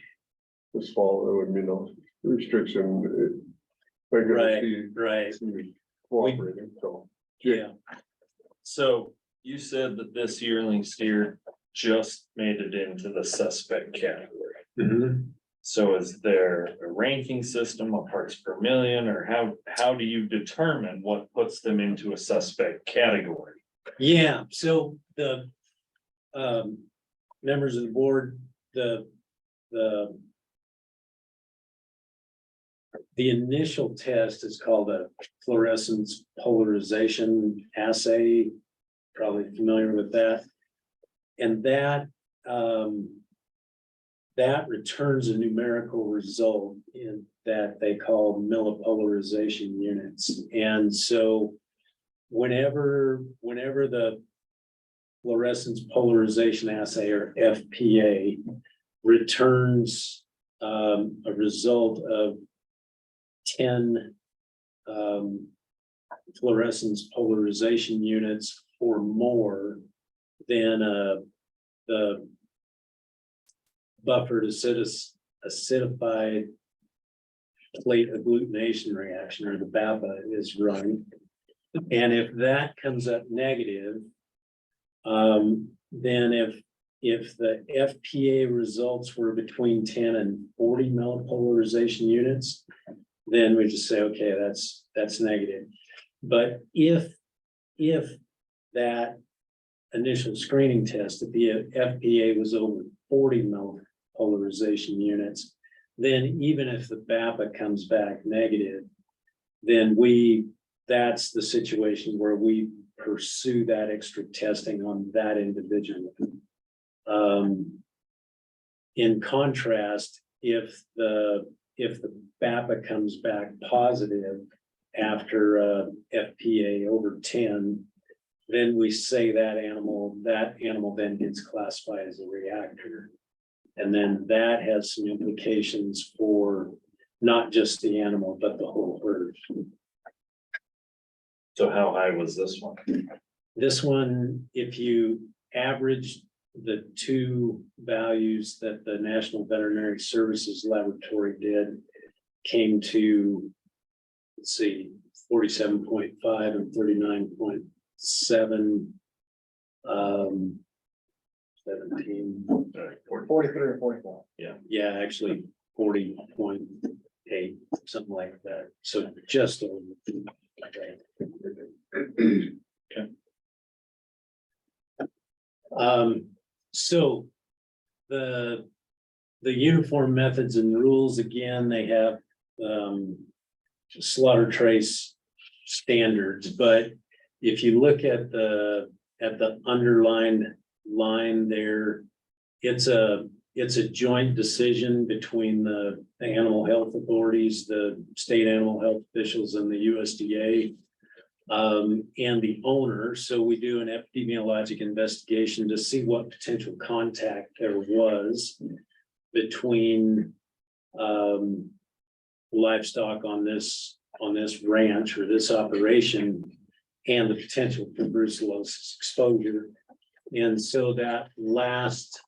[SPEAKER 1] this fall, there would be no restriction.
[SPEAKER 20] Right.
[SPEAKER 1] Cooperating, so.
[SPEAKER 20] Yeah.
[SPEAKER 4] So you said that this yearling steer just made it into the suspect category.
[SPEAKER 20] Mhm.
[SPEAKER 4] So is there a ranking system of parts per million, or how do you determine what puts them into a suspect category?
[SPEAKER 20] Yeah, so the members of the board, the initial test is called a fluorescence polarization assay. Probably familiar with that. And that returns a numerical result that they call millipolarization units. And so whenever the fluorescence polarization assay, or FPA, returns a result of 10 fluorescence polarization units or more, then the buffered acidified plate agglutination reaction, or the BAPA, is run. And if that comes up negative, then if the FPA results were between 10 and 40 millipolarization units, then we just say, okay, that's negative. But if that initial screening test, if the FPA was over 40 millipolarization units, then even if the BAPA comes back negative, then that's the situation where we pursue that extra testing on that individual. In contrast, if the BAPA comes back positive after FPA over 10, then we say that animal then gets classified as a reactor. And then that has some implications for not just the animal, but the whole herd.
[SPEAKER 4] So how high was this one?
[SPEAKER 20] This one, if you average the two values that the National Veterinary Services Laboratory did, came to, let's see, 47.5 and 39.7, 17.
[SPEAKER 8] 43 or 44.
[SPEAKER 20] Yeah, actually 40.8, something like that. So just over. So the uniform methods and rules, again, they have slaughter trace standards, but if you look at the underlined line there, it's a joint decision between the animal health authorities, the state animal health officials, and the USDA. And the owner. So we do an epidemiologic investigation to see what potential contact there was between livestock on this ranch or this operation and the potential for brucellosis exposure. And so that last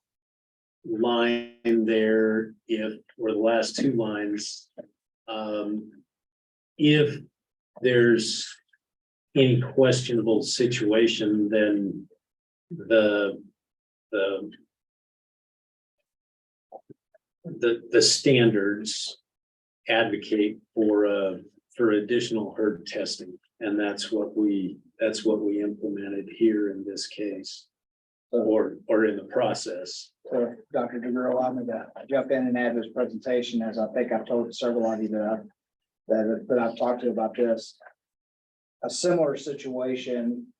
[SPEAKER 20] line there, or the last two lines, if there's any questionable situation, then the standards advocate for additional herd testing, and that's what we implemented here in this case, or in the process.
[SPEAKER 8] So Dr. DeGrove, I'm gonna jump in and add this presentation, as I think I've told several of you that I've talked to about this. A similar situation,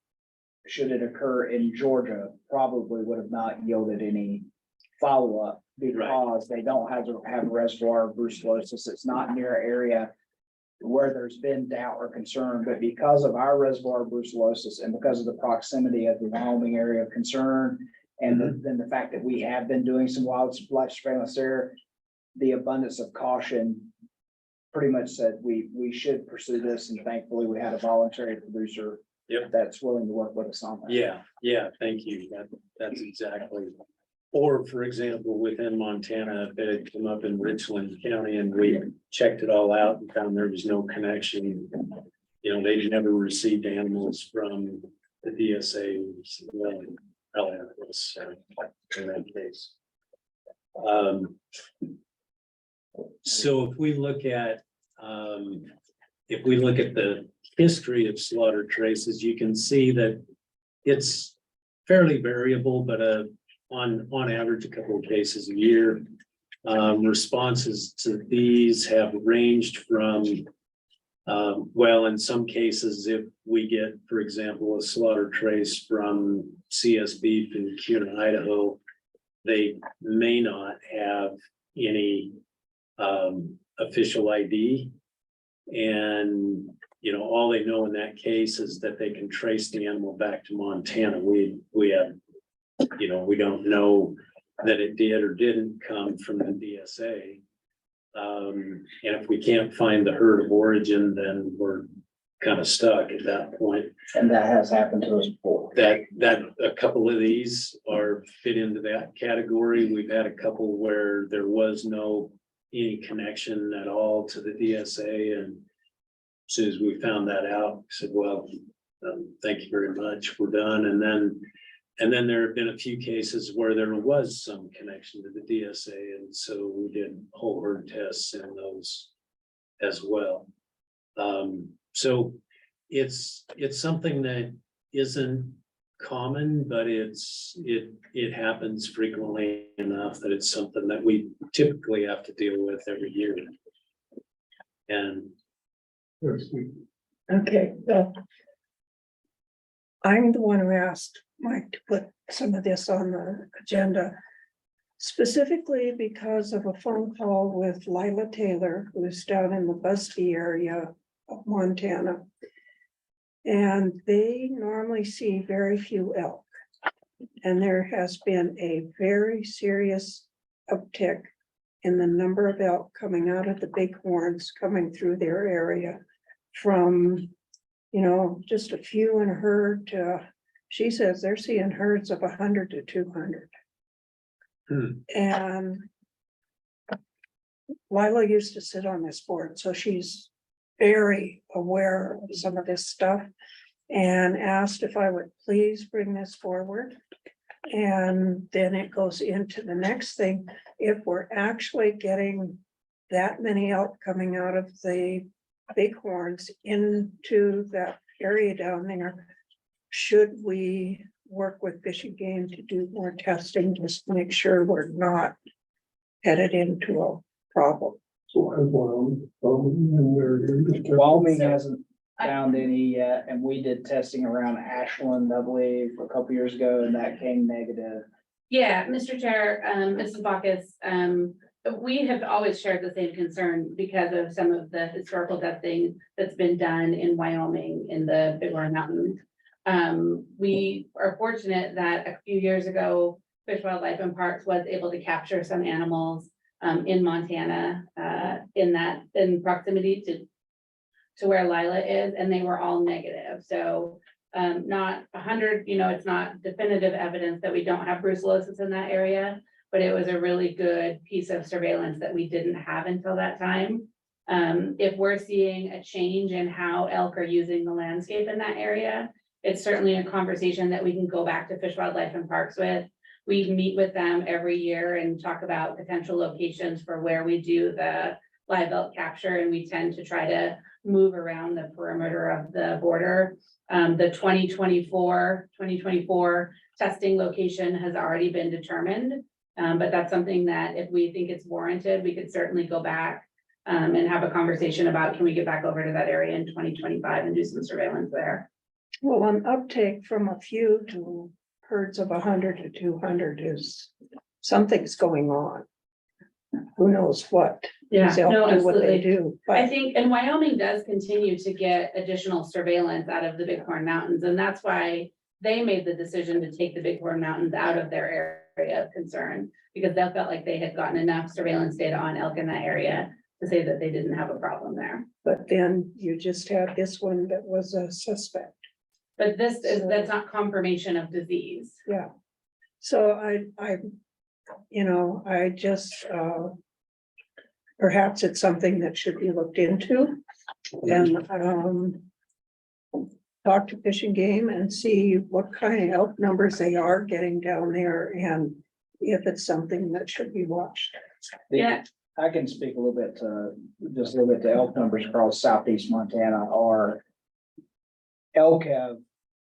[SPEAKER 8] should it occur in Georgia, probably would have not yielded any follow-up because they don't have a reservoir of brucellosis. It's not near an area where there's been doubt or concern, but because of our reservoir of brucellosis and because of the proximity of the Wyoming area of concern, and then the fact that we have been doing some wildlife surveillance there, the abundance of caution pretty much said we should pursue this, and thankfully we had a voluntary producer that's willing to work with us on that.
[SPEAKER 20] Yeah, thank you. That's exactly. Or for example, within Montana, it had come up in Richland County and we checked it all out and found there was no connection. You know, they never received animals from the DSA. In that case. So if we look at the history of slaughter traces, you can see that it's fairly variable, but on average, a couple of cases a year. Responses to these have ranged from, well, in some cases, if we get, for example, a slaughter trace from CS beef in Kuna, Idaho, they may not have any official ID. And, you know, all they know in that case is that they can trace the animal back to Montana. We have, you know, we don't know that it did or didn't come from the DSA. And if we can't find the herd of origin, then we're kind of stuck at that point.
[SPEAKER 8] And that has happened to us before.
[SPEAKER 20] That a couple of these are fit into that category. We've had a couple where there was any connection at all to the DSA, and as soon as we found that out, we said, well, thank you very much, we're done. And then there have been a few cases where there was some connection to the DSA, and so we did whole herd tests in those as well. So it's something that isn't common, but it happens frequently enough that it's something that we typically have to deal with every year. And
[SPEAKER 5] okay, well, I'm the one who asked Mike to put some of this on the agenda, specifically because of a phone call with Lila Taylor, who's down in the Busby area of Montana. And they normally see very few elk. And there has been a very serious uptick in the number of elk coming out of the bighorns coming through their area from, you know, just a few in a herd to, she says they're seeing herds of 100 to 200. And Lila used to sit on this board, so she's very aware of some of this stuff, and asked if I would please bring this forward. And then it goes into the next thing. If we're actually getting that many elk coming out of the bighorns into that area down there, should we work with Fish and Game to do more testing, just to make sure we're not headed into a problem?
[SPEAKER 8] Wyoming hasn't found any yet, and we did testing around Ashland, I believe, a couple years ago, and that came negative.
[SPEAKER 11] Yeah, Mr. Chair, Mrs. Bacchus, we have always shared the same concern because of some of the historical testing that's been done in Wyoming in the Bighorn Mountains. We are fortunate that a few years ago, Fish, Wildlife and Parks was able to capture some animals in Montana, in proximity to where Lila is, and they were all negative. So not 100, it's not definitive evidence that we don't have brucellosis in that area, but it was a really good piece of surveillance that we didn't have until that time. If we're seeing a change in how elk are using the landscape in that area, it's certainly a conversation that we can go back to Fish, Wildlife and Parks with. We meet with them every year and talk about potential locations for where we do the live elk capture, and we tend to try to move around the perimeter of the border. The 2024 testing location has already been determined. But that's something that if we think it's warranted, we could certainly go back and have a conversation about, can we get back over to that area in 2025 and do some surveillance there?
[SPEAKER 5] Well, an uptake from a few to herds of 100 to 200 is, something's going on. Who knows what?
[SPEAKER 11] Yeah,
[SPEAKER 5] These elk
[SPEAKER 11] no,
[SPEAKER 5] do what they
[SPEAKER 11] absolutely.
[SPEAKER 5] do.
[SPEAKER 11] I
[SPEAKER 5] But
[SPEAKER 11] think, and Wyoming does continue to get additional surveillance out of the Bighorn Mountains, and that's why they made the decision to take the Bighorn Mountains out of their area of concern, because they felt like they had gotten enough surveillance data on elk in that area to say that they didn't have a problem there.
[SPEAKER 5] but then you just had this one that was a suspect.
[SPEAKER 11] But that's not confirmation of disease.
[SPEAKER 5] Yeah. So I just, perhaps it's something that should be looked into. And, talk to Fish and Game and see what kind of elk numbers they are getting down there, and if it's something that should be watched.
[SPEAKER 11] Yeah.
[SPEAKER 8] I can speak a little bit to, just a little bit to elk numbers across southeast Montana. Our elk have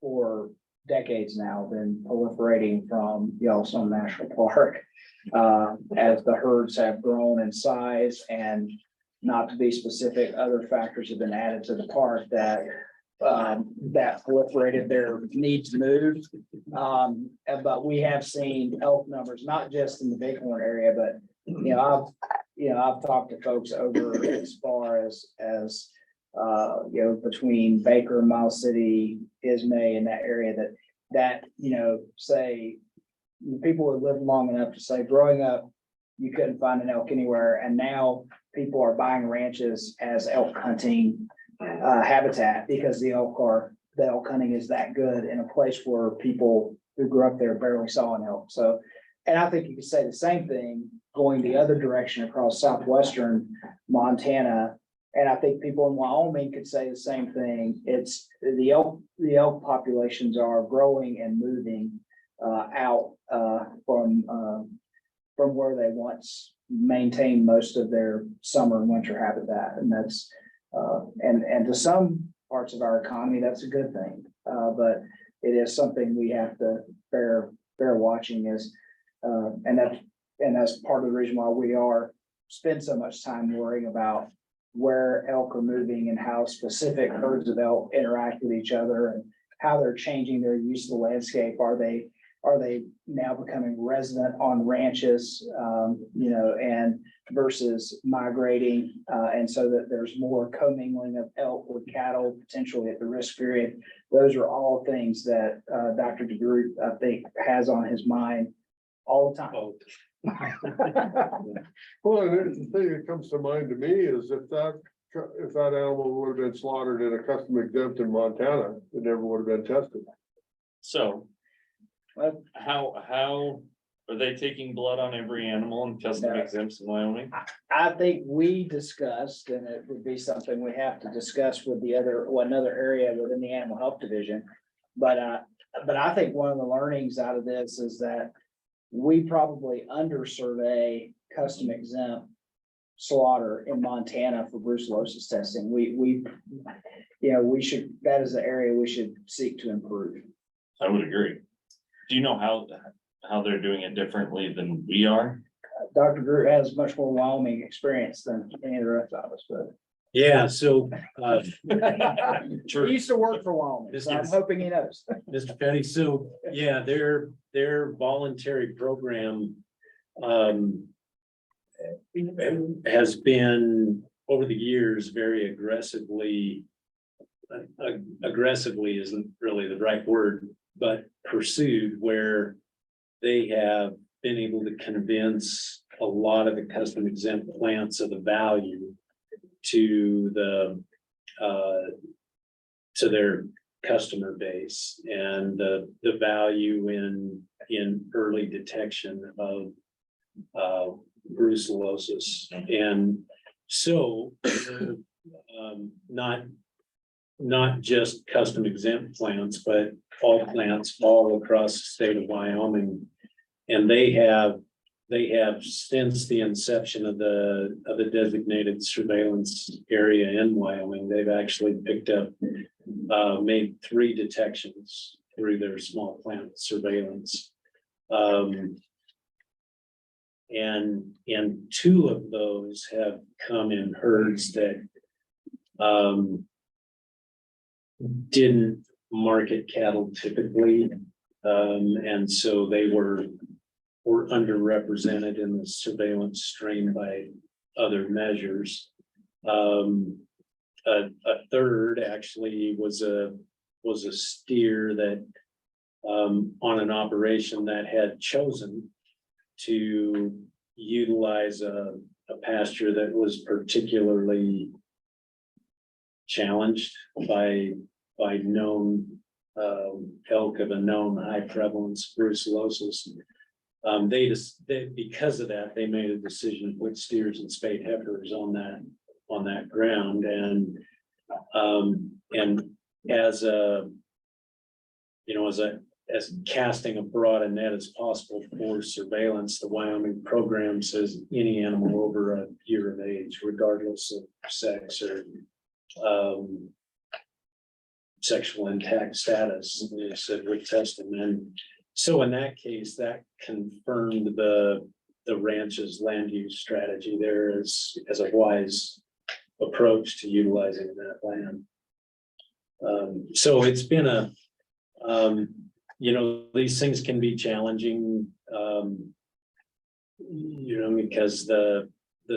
[SPEAKER 8] for decades now been proliferating from Yellowstone National Park. As the herds have grown in size, and not to be specific, other factors have been added to the park that proliferated their needs moved. But we have seen elk numbers, not just in the Bighorn area, but I've talked to folks over as far as between Baker, Miles City, Ismay, and that area that say people have lived long enough to say growing up, you couldn't find an elk anywhere. And now people are buying ranches as elk hunting habitat, because the elk hunting is that good in a place where people who grew up there barely saw an elk. So, and I think you could say the same thing going the other direction across southwestern Montana. And I think people in Wyoming could say the same thing. It's the elk populations are growing and moving out from where they once maintained most of their summer and winter habitat. And that's and to some parts of our economy, that's a good thing. But it is something we have to bear watching is, and that's part of the reason why we spend so much time worrying about where elk are moving and how specific herds of elk interact with each other and how they're changing their use of the landscape. Are they now becoming resident on ranches, and versus migrating, and so that there's more commingling of elk with cattle potentially at the risk period. Those are all things that Dr. DeGroot, I think, has on his mind all the time.
[SPEAKER 1] Well, and the thing that comes to mind to me is if that animal would have been slaughtered in a custom exempt in Montana, it never would have been tested.
[SPEAKER 4] So how are they taking blood on every animal and custom exempts in Wyoming?
[SPEAKER 8] I think we discussed, and it would be something we have to discuss with another area within the animal health division. But I think one of the learnings out of this is that we probably under survey custom exempt slaughter in Montana for brucellosis testing. We, you know, we should, that is the area we should seek to improve.
[SPEAKER 4] I would agree. Do you know how they're doing it differently than we are?
[SPEAKER 8] Dr. Drew has much more Wyoming experience than any of the rest of us, but
[SPEAKER 20] Yeah, so,
[SPEAKER 8] he used to work for Wyoming, so I'm hoping he knows.
[SPEAKER 20] Mr. Petty, so, yeah, their voluntary program has been, over the years, very aggressively isn't really the right word, but pursued, where they have been able to convince a lot of the custom exempt plants of the value to their customer base, and the value in early detection of brucellosis. And so not just custom exempt plants, but all plants all across the state of Wyoming. And they have since the inception of the designated surveillance area in Wyoming, they've actually picked up, made 3 detections through their small plant surveillance. And 2 of those have come in herds that didn't market cattle typically. And so they were underrepresented in the surveillance stream by other measures. A third actually was a steer that on an operation that had chosen to utilize a pasture that was particularly challenged by known elk of a known high prevalence brucellosis. Because of that, they made a decision to put steers and spade heifers on that ground, and as casting a broad a net as possible for surveillance, the Wyoming program says any animal over a year of age, regardless of sex or sexual intact status, they said we test them. And so in that case, that confirmed the ranch's land use strategy there as a wise approach to utilizing that land. So it's been these things can be challenging, because the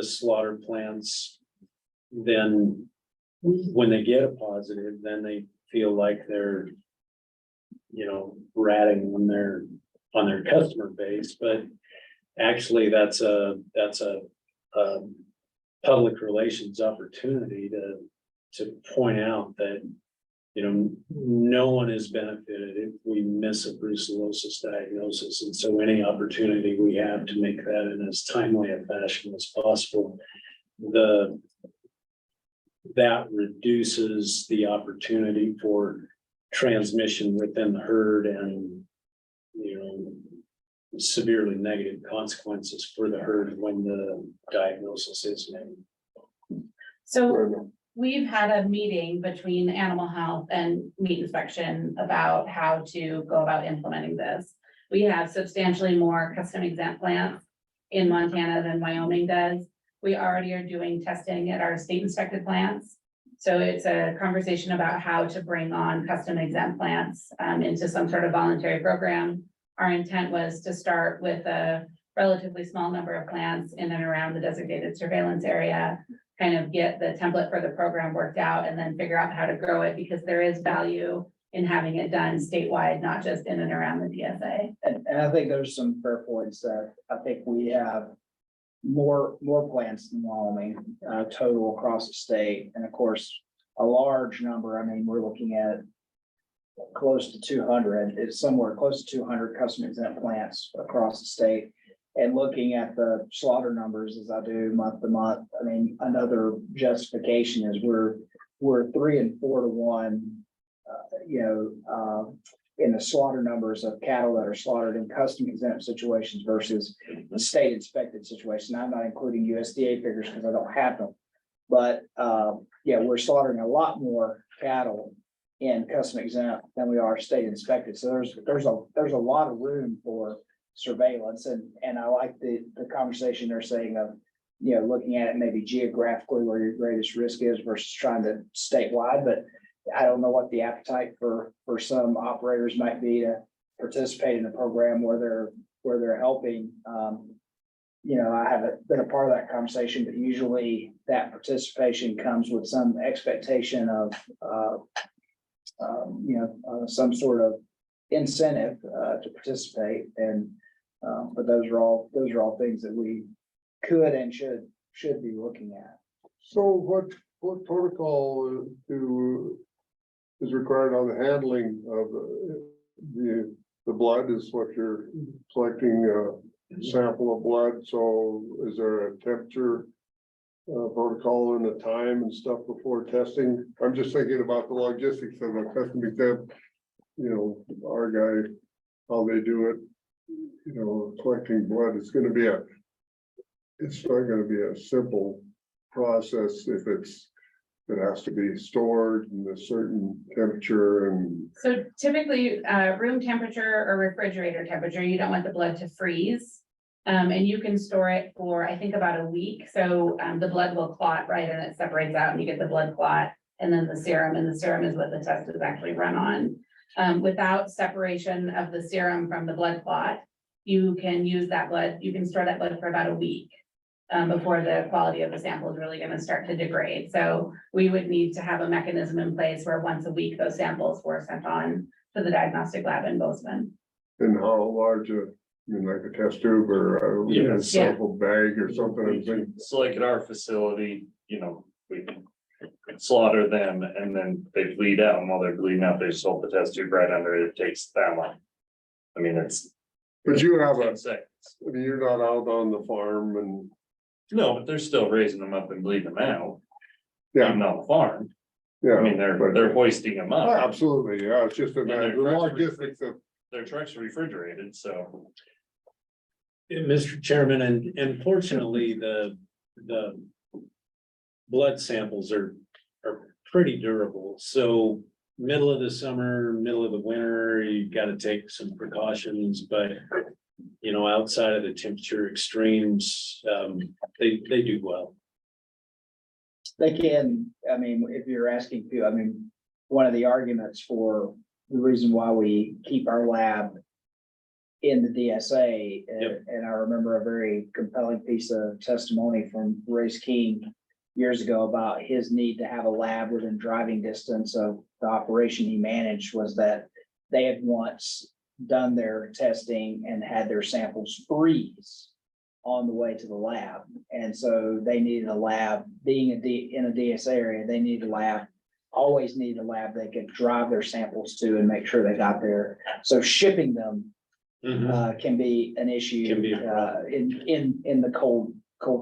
[SPEAKER 20] slaughter plants, then when they get a positive, then they feel like they're, ratting on their customer base, but actually that's a public relations opportunity to point out that, no one is benefited if we miss a brucellosis diagnosis. And so any opportunity we have to make that in as timely a fashion as possible, that reduces the opportunity for transmission within the herd and, severely negative consequences for the herd when the diagnosis is made.
[SPEAKER 11] So we've had a meeting between animal health and meat inspection about how to go about implementing this. We have substantially more custom exempt plants in Montana than Wyoming does. We already are doing testing at our state inspected plants. So it's a conversation about how to bring on custom exempt plants into some sort of voluntary program. Our intent was to start with a relatively small number of plants in and around the designated surveillance area, kind of get the template for the program worked out, and then figure out how to grow it, because there is value in having it done statewide, not just in and around the DSA.
[SPEAKER 8] And I think there's some fair points that I think we have more plants than Wyoming, total across the state. And of course, a large number, I mean, we're looking at close to 200, it's somewhere close to 200 custom exempt plants across the state. And looking at the slaughter numbers as I do month to month, I mean, another justification is we're 3 and 4 to 1, in the slaughter numbers of cattle that are slaughtered in custom exempt situations versus state inspected situation. I'm not including USDA figures because I don't have them. But, yeah, we're slaughtering a lot more cattle in custom exempt than we are state inspected. So there's a lot of room for surveillance, and I like the conversation they're saying of, you know, looking at it maybe geographically where your greatest risk is versus trying to statewide, but I don't know what the appetite for some operators might be to participate in a program where they're helping. You know, I haven't been a part of that conversation, but usually that participation comes with some expectation of, some sort of incentive to participate. And but those are all things that we could and should be looking at.
[SPEAKER 1] So what protocol is required on the handling of the blood is what you're collecting a sample of blood, so is there a temperature protocol and a time and stuff before testing? I'm just thinking about the logistics of a custom exempt, you know, our guy, how they do it, you know, collecting blood. It's not gonna be a simple process if it has to be stored in a certain temperature and.
[SPEAKER 11] So typically, room temperature or refrigerator temperature, you don't want the blood to freeze. And you can store it for, I think, about a week. So the blood will clot, right? And it separates out and you get the blood clot and then the serum, and the serum is what the test is actually run on. Without separation of the serum from the blood clot, you can use that blood, you can store that blood for about a week. Before the quality of the sample is really going to start to degrade. So we would need to have a mechanism in place where once a week, those samples were sent on to the diagnostic lab in Bozeman.
[SPEAKER 1] And how large like a test tube or a sample bag or something? I'm thinking.
[SPEAKER 4] So like at our facility, you know, we slaughter them and then they bleed out, and while they're bleeding out, they just hold the test tube right under it. It takes that long. I mean,
[SPEAKER 1] But you have
[SPEAKER 4] 10 seconds.
[SPEAKER 1] you're not out on the farm and.
[SPEAKER 4] No, but they're still raising them up and bleeding them out.
[SPEAKER 1] Yeah.
[SPEAKER 4] Even on the farm.
[SPEAKER 1] Yeah.
[SPEAKER 4] I mean, they're hoisting them
[SPEAKER 1] Oh,
[SPEAKER 4] up.
[SPEAKER 1] absolutely, yeah, it's just a matter of logistics of.
[SPEAKER 4] Their trucks are refrigerated, so.
[SPEAKER 20] Mr. Chairman, and fortunately, the blood samples are pretty durable. So middle of the summer, middle of the winter, you've got to take some precautions, but you know, outside of the temperature extremes, they do well.
[SPEAKER 8] They can, I mean, if you're asking, one of the arguments for the reason why we keep our lab in the DSA, and I remember a very compelling piece of testimony from Race King years ago about his need to have a lab within driving distance of the operation he managed, was that they had once done their testing and had their samples freeze on the way to the lab. And so they needed a lab, being in a DSA area, they needed a lab, always needed a lab they could drive their samples to and make sure they got there. So shipping them can be an issue
[SPEAKER 20] Can be a problem.
[SPEAKER 8] in the cold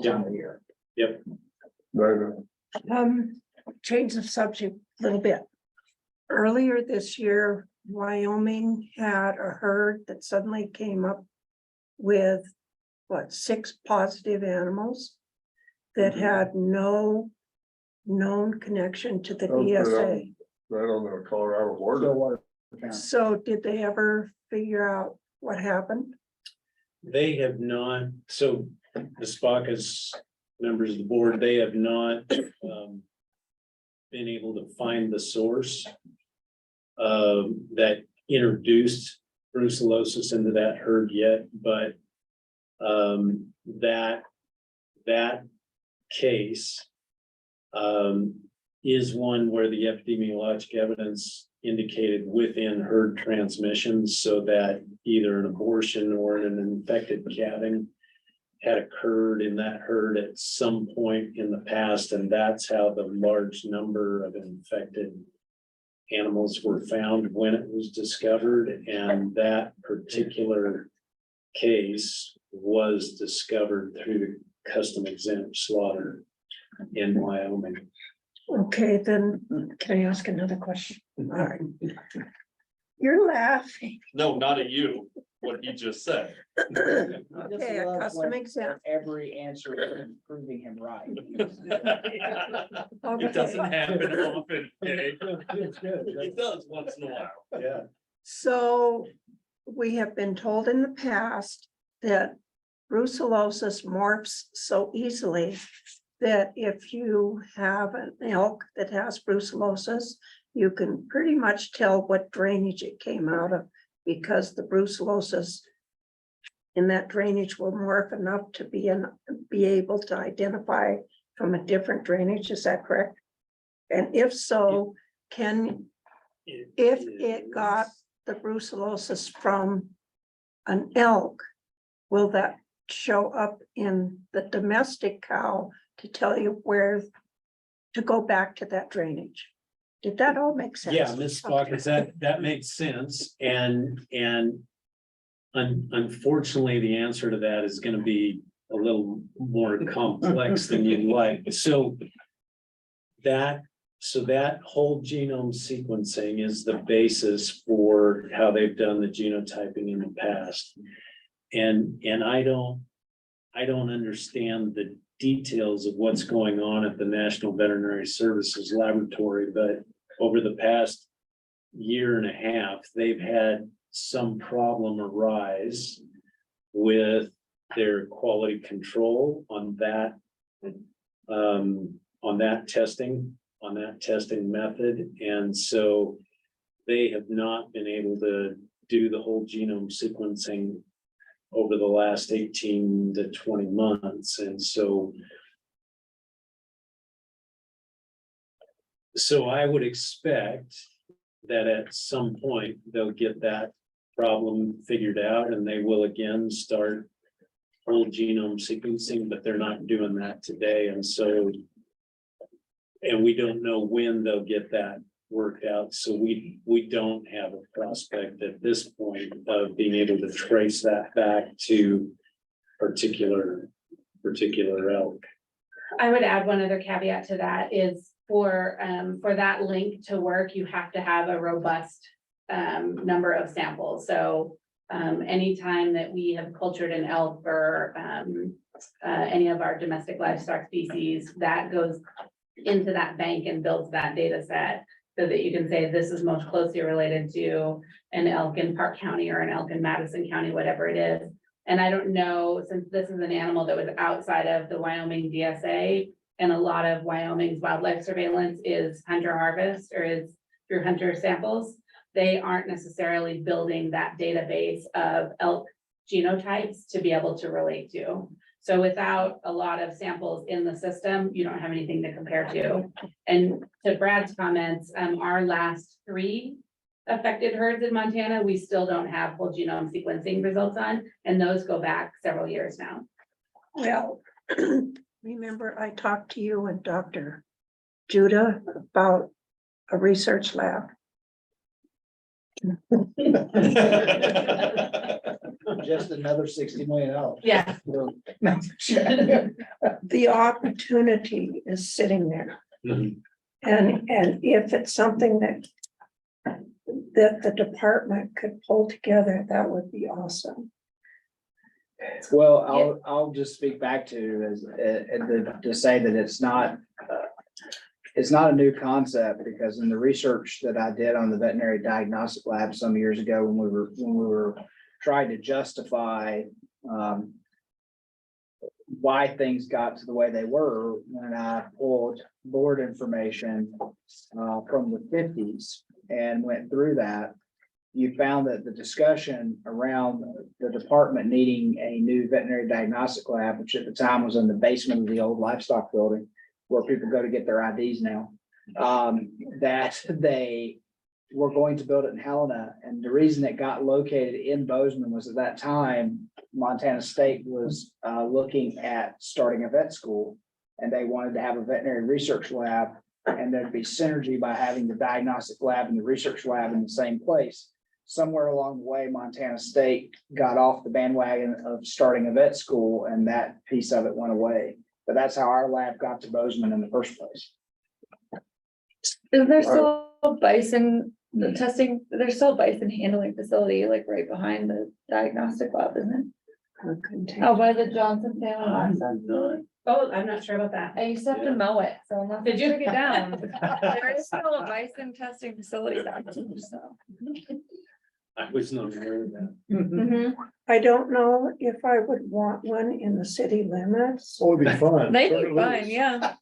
[SPEAKER 8] time of year.
[SPEAKER 20] Yep.
[SPEAKER 5] Change the subject a little bit. Earlier this year, Wyoming had a herd that suddenly came up with 6 positive animals that had no known connection to the DSA.
[SPEAKER 1] Right on the Colorado border.
[SPEAKER 5] So did they ever figure out what happened?
[SPEAKER 20] They have not, so the SPOCA's members of the board, they have not been able to find the source that introduced brucellosis into that herd yet, but that case is one where the epidemiologic evidence indicated within herd transmissions, so that either an abortion or an infected calving had occurred in that herd at some point in the past, and that's how the large number of infected animals were found when it was discovered. And that particular case was discovered through the custom exempt slaughter in Wyoming.
[SPEAKER 5] Okay, then can I ask another question? All right. You're laughing.
[SPEAKER 4] No, not at you. what he just said.
[SPEAKER 5] Okay, a custom example.
[SPEAKER 8] Every answer is proving him right.
[SPEAKER 4] It doesn't happen often, okay? It does once in a while.
[SPEAKER 14] Yeah.
[SPEAKER 5] So we have been told in the past that brucellosis morphs so easily that if you have an elk that has brucellosis, you can pretty much tell what drainage it came out of, because the brucellosis in that drainage will morph enough to be able to identify from a different drainage. Is that correct? And if so, if it got the brucellosis from an elk, will that show up in the domestic cow to tell you where to go back to that drainage? Did that all make sense?
[SPEAKER 20] Yeah, Ms. Fox, that makes sense, and unfortunately, the answer to that is gonna be a little more complex than you'd like, so that whole genome sequencing is the basis for how they've done the genotyping in the past. And I don't understand the details of what's going on at the National Veterinary Services Laboratory, but over the past year and a half, they've had some problem arise with their quality control on that testing method. And so they have not been able to do the whole genome sequencing over the last 18 to 20 months. And so I would expect that at some point they'll get that problem figured out, and they will again start whole genome sequencing, but they're not doing that today. And we don't know when they'll get that worked out. So we don't have a prospect at this point of being able to trace that back to particular elk.
[SPEAKER 11] I would add one other caveat to that is for that link to work, you have to have a robust number of samples. So anytime that we have cultured an elk or any of our domestic livestock species, that goes into that bank and builds that data set so that you can say this is most closely related to an elk in Park County or an elk in Madison County, whatever it is. And I don't know, since this is an animal that was outside of the Wyoming DSA, and a lot of Wyoming's wildlife surveillance is hunter harvest or is through hunter samples, they aren't necessarily building that database of elk genotypes to be able to relate to. So without a lot of samples in the system, you don't have anything to compare to. And to Brad's comments, our last 3 affected herds in Montana, we still don't have whole genome sequencing results on, and those go back several years now.
[SPEAKER 5] Well, remember I talked to you and Dr. Judah about a research lab.
[SPEAKER 8] Just another $60 million.
[SPEAKER 11] Yeah.
[SPEAKER 5] The opportunity is sitting there.
[SPEAKER 20] Mhm.
[SPEAKER 5] And if it's something that the department could pull together, that would be awesome.
[SPEAKER 8] Well, I'll just speak back to to say that it's not a new concept, because in the research that I did on the veterinary diagnostic lab some years ago, when we were trying to justify why things got to the way they were, when I pulled board information from the 50s and went through that, you found that the discussion around the department needing a new veterinary diagnostic lab, which at the time was in the basement of the old livestock building where people go to get their IDs now, that they were going to build it in Helena. And the reason it got located in Bozeman was at that time, Montana State was looking at starting a vet school, and they wanted to have a veterinary research lab, and there'd be synergy by having the diagnostic lab and the research lab in the same place. Somewhere along the way, Montana State got off the bandwagon of starting a vet school, and that piece of it went away. But that's how our lab got to Bozeman in the first place.
[SPEAKER 3] Is there still bison The testing, there's still a bison handling facility like right behind the diagnostic lab, isn't it? Oh, by the Johnson family livestock.
[SPEAKER 11] Oh, I'm not sure about that.
[SPEAKER 3] I used to have to mow it, so unless they
[SPEAKER 11] Did you?
[SPEAKER 3] took it down. There is still a bison testing facility down there, so.
[SPEAKER 20] I was not aware of that.
[SPEAKER 3] Mhm.
[SPEAKER 5] I don't know if I would want one in the city limits.
[SPEAKER 2] Oh, it'd be fun.
[SPEAKER 3] They'd
[SPEAKER 2] Turn
[SPEAKER 3] be
[SPEAKER 2] it
[SPEAKER 3] fine,
[SPEAKER 2] loose.
[SPEAKER 3] yeah.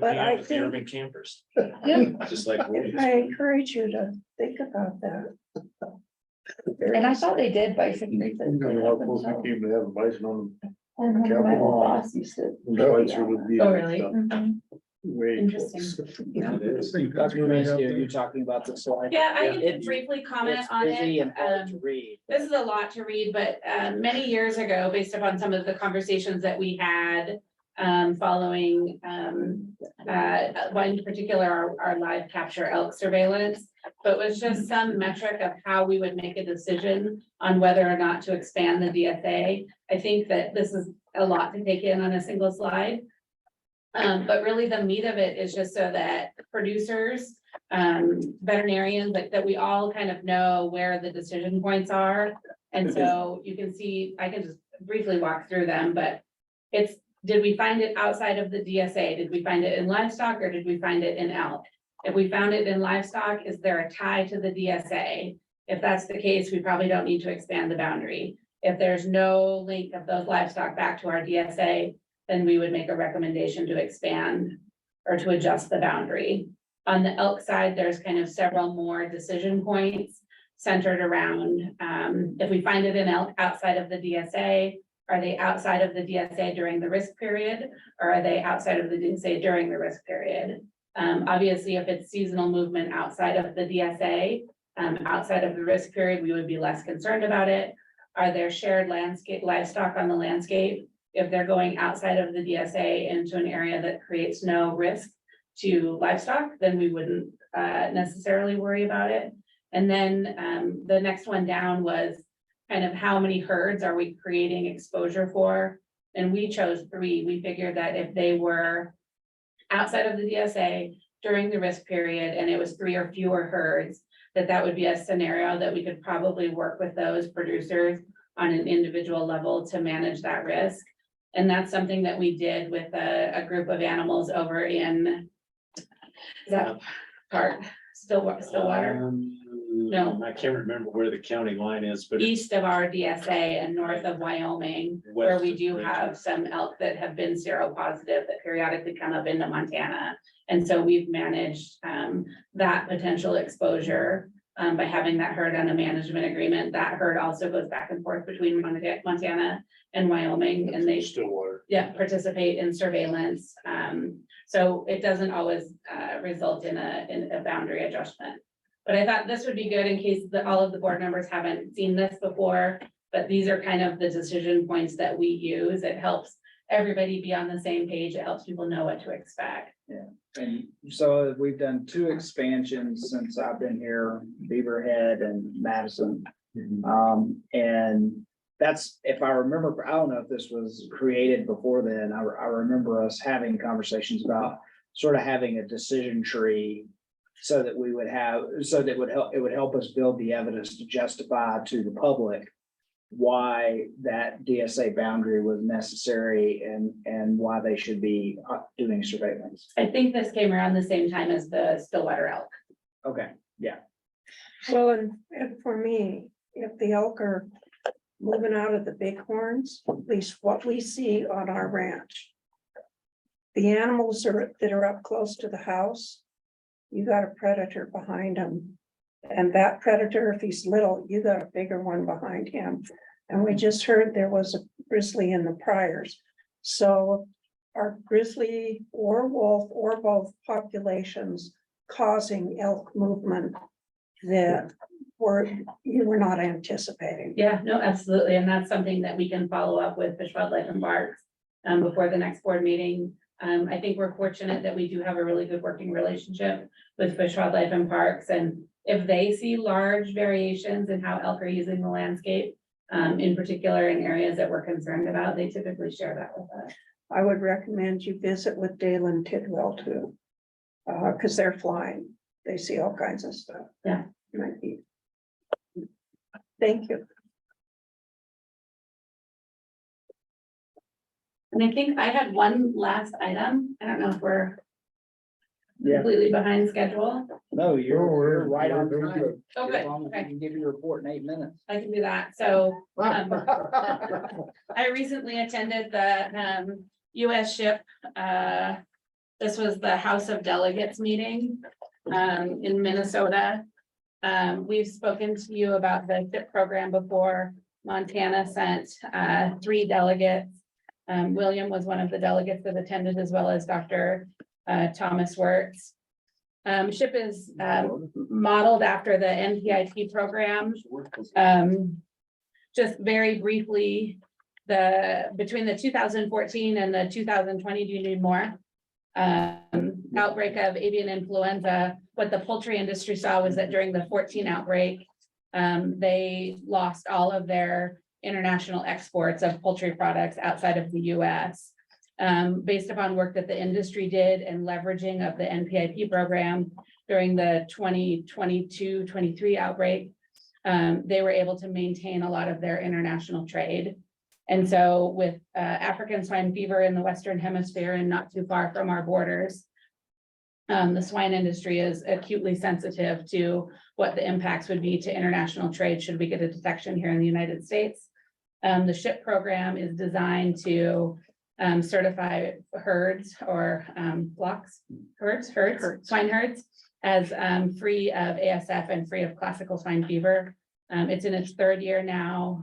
[SPEAKER 5] But
[SPEAKER 4] Yeah,
[SPEAKER 5] I
[SPEAKER 4] with the
[SPEAKER 5] think-
[SPEAKER 4] urban campers.
[SPEAKER 3] Yeah.
[SPEAKER 20] Just like.
[SPEAKER 5] I encourage you to think about that.
[SPEAKER 3] And I thought they did bison research.
[SPEAKER 2] You know, how close we came to having bison on
[SPEAKER 3] I remember my old boss used to.
[SPEAKER 2] the lights or with the.
[SPEAKER 11] Oh, really?
[SPEAKER 3] Mhm.
[SPEAKER 2] Way
[SPEAKER 11] Interesting.
[SPEAKER 2] close.
[SPEAKER 8] Dr. Romansky, are you talking about the slide?
[SPEAKER 11] Yeah, I can
[SPEAKER 8] It's-
[SPEAKER 11] briefly comment
[SPEAKER 8] It's
[SPEAKER 11] on
[SPEAKER 8] busy
[SPEAKER 11] it.
[SPEAKER 8] and hard to read.
[SPEAKER 11] This is a lot to read, but many years ago, based upon some of the conversations that we had following one in particular, our live capture elk surveillance. But was just some metric of how we would make a decision on whether or not to expand the DSA. I think that this is a lot to take in on a single slide. But really the meat of it is just so that producers, veterinarians, like that we all kind of know where the decision points are. And so you can see, I can just briefly walk through them, but it's, did we find it outside of the DSA? Did we find it in livestock or did we find it in elk? If we found it in livestock, is there a tie to the DSA? If that's the case, we probably don't need to expand the boundary. If there's no link of those livestock back to our DSA, then we would make a recommendation to expand or to adjust the boundary. On the elk side, there's kind of several more decision points centered around, if we find it in elk outside of the DSA, are they outside of the DSA during the risk period? Or are they outside of the DSA during the risk period? Obviously, if it's seasonal movement outside of the DSA, outside of the risk period, we would be less concerned about it. Are there shared landscape livestock on the landscape? If they're going outside of the DSA into an area that creates no risk to livestock, then we wouldn't necessarily worry about it. And then the next one down was kind of how many herds are we creating exposure for? And we chose 3. We figured that if they were outside of the DSA during the risk period and it was 3 or fewer herds, that would be a scenario that we could probably work with those producers on an individual level to manage that risk. And that's something that we did with a group of animals over in that park, Stillwater, No.
[SPEAKER 20] I can't remember where the county line is, but.
[SPEAKER 11] east of our DSA and north of Wyoming, where
[SPEAKER 20] West
[SPEAKER 11] we
[SPEAKER 20] of
[SPEAKER 11] do
[SPEAKER 20] Bridger.
[SPEAKER 11] have some elk that have been seropositive that periodically come up into Montana. And so we've managed that potential exposure by having that herd on a management agreement. That herd also goes back and forth between Montana and Wyoming, and they
[SPEAKER 2] Stillwater.
[SPEAKER 11] participate in surveillance. So it doesn't always result in a boundary adjustment. But I thought this would be good in case all of the board members haven't seen this before, but these are kind of the decision points that we use. It helps everybody be on the same page. It helps people know what to expect.
[SPEAKER 8] And so we've done 2 expansions since I've been here, Beaverhead and Madison. And that's, if I remember, I don't know if this was created before then, I remember us having conversations about sort of having a decision tree so that we would have, so that it would help us build the evidence to justify to the public why that DSA boundary was necessary and why they should be doing surveillance.
[SPEAKER 11] I think this came around the same time as the Stillwater elk.
[SPEAKER 8] Okay, yeah.
[SPEAKER 5] Well, and for me, if the elk are moving out of the bighorns, at least what we see on our ranch. The animals that are up close to the house, you got a predator behind them. And that predator, if he's little, you got a bigger one behind him. And we just heard there was a grizzly in the Priors. So are grizzly or wolf or both populations causing elk movement that you were not anticipating?
[SPEAKER 11] Yeah, no, absolutely. And that's something that we can follow up with Fish, Wildlife and Parks before the next board meeting. I think we're fortunate that we do have a really good working relationship with Fish, Wildlife and Parks. And if they see large variations in how elk are using the landscape, in particular in areas that we're concerned about, they typically share that with us.
[SPEAKER 5] I would recommend you visit with Dale and Tidwell too. Because they're flying. they see all kinds of stuff.
[SPEAKER 11] Yeah.
[SPEAKER 5] Might be. Thank you.
[SPEAKER 11] And I think I had one last item. I don't know if we're
[SPEAKER 8] Yeah.
[SPEAKER 11] completely behind schedule.
[SPEAKER 8] No, you're right on
[SPEAKER 1] We're
[SPEAKER 8] time.
[SPEAKER 1] good.
[SPEAKER 11] Oh,
[SPEAKER 8] As
[SPEAKER 11] good.
[SPEAKER 8] long as you
[SPEAKER 11] Okay.
[SPEAKER 8] can give your report in 8 minutes.
[SPEAKER 11] I can do that. So I recently attended the US SHIP. This was the House of Delegates meeting in Minnesota. We've spoken to you about the SHIP program before. Montana sent 3 delegates. William was one of the delegates that attended, as well as Dr. Thomas Wirtz. SHIP is modeled after the NPIP program. Just very briefly, between the 2014 and the 2020, do you need more? Outbreak of avian influenza, what the poultry industry saw was that during the 14 outbreak, they lost all of their international exports of poultry products outside of the US. Based upon work that the industry did and leveraging of the NPIP program during the 2022-23 outbreak, they were able to maintain a lot of their international trade. And so with African swine fever in the Western Hemisphere and not too far from our borders, the swine industry is acutely sensitive to what the impacts would be to international trade should we get a detection here in the United States. The SHIP program is designed to certify herds or flocks, swine herds as free of ASF and free of classical swine fever. It's in its 3rd year now.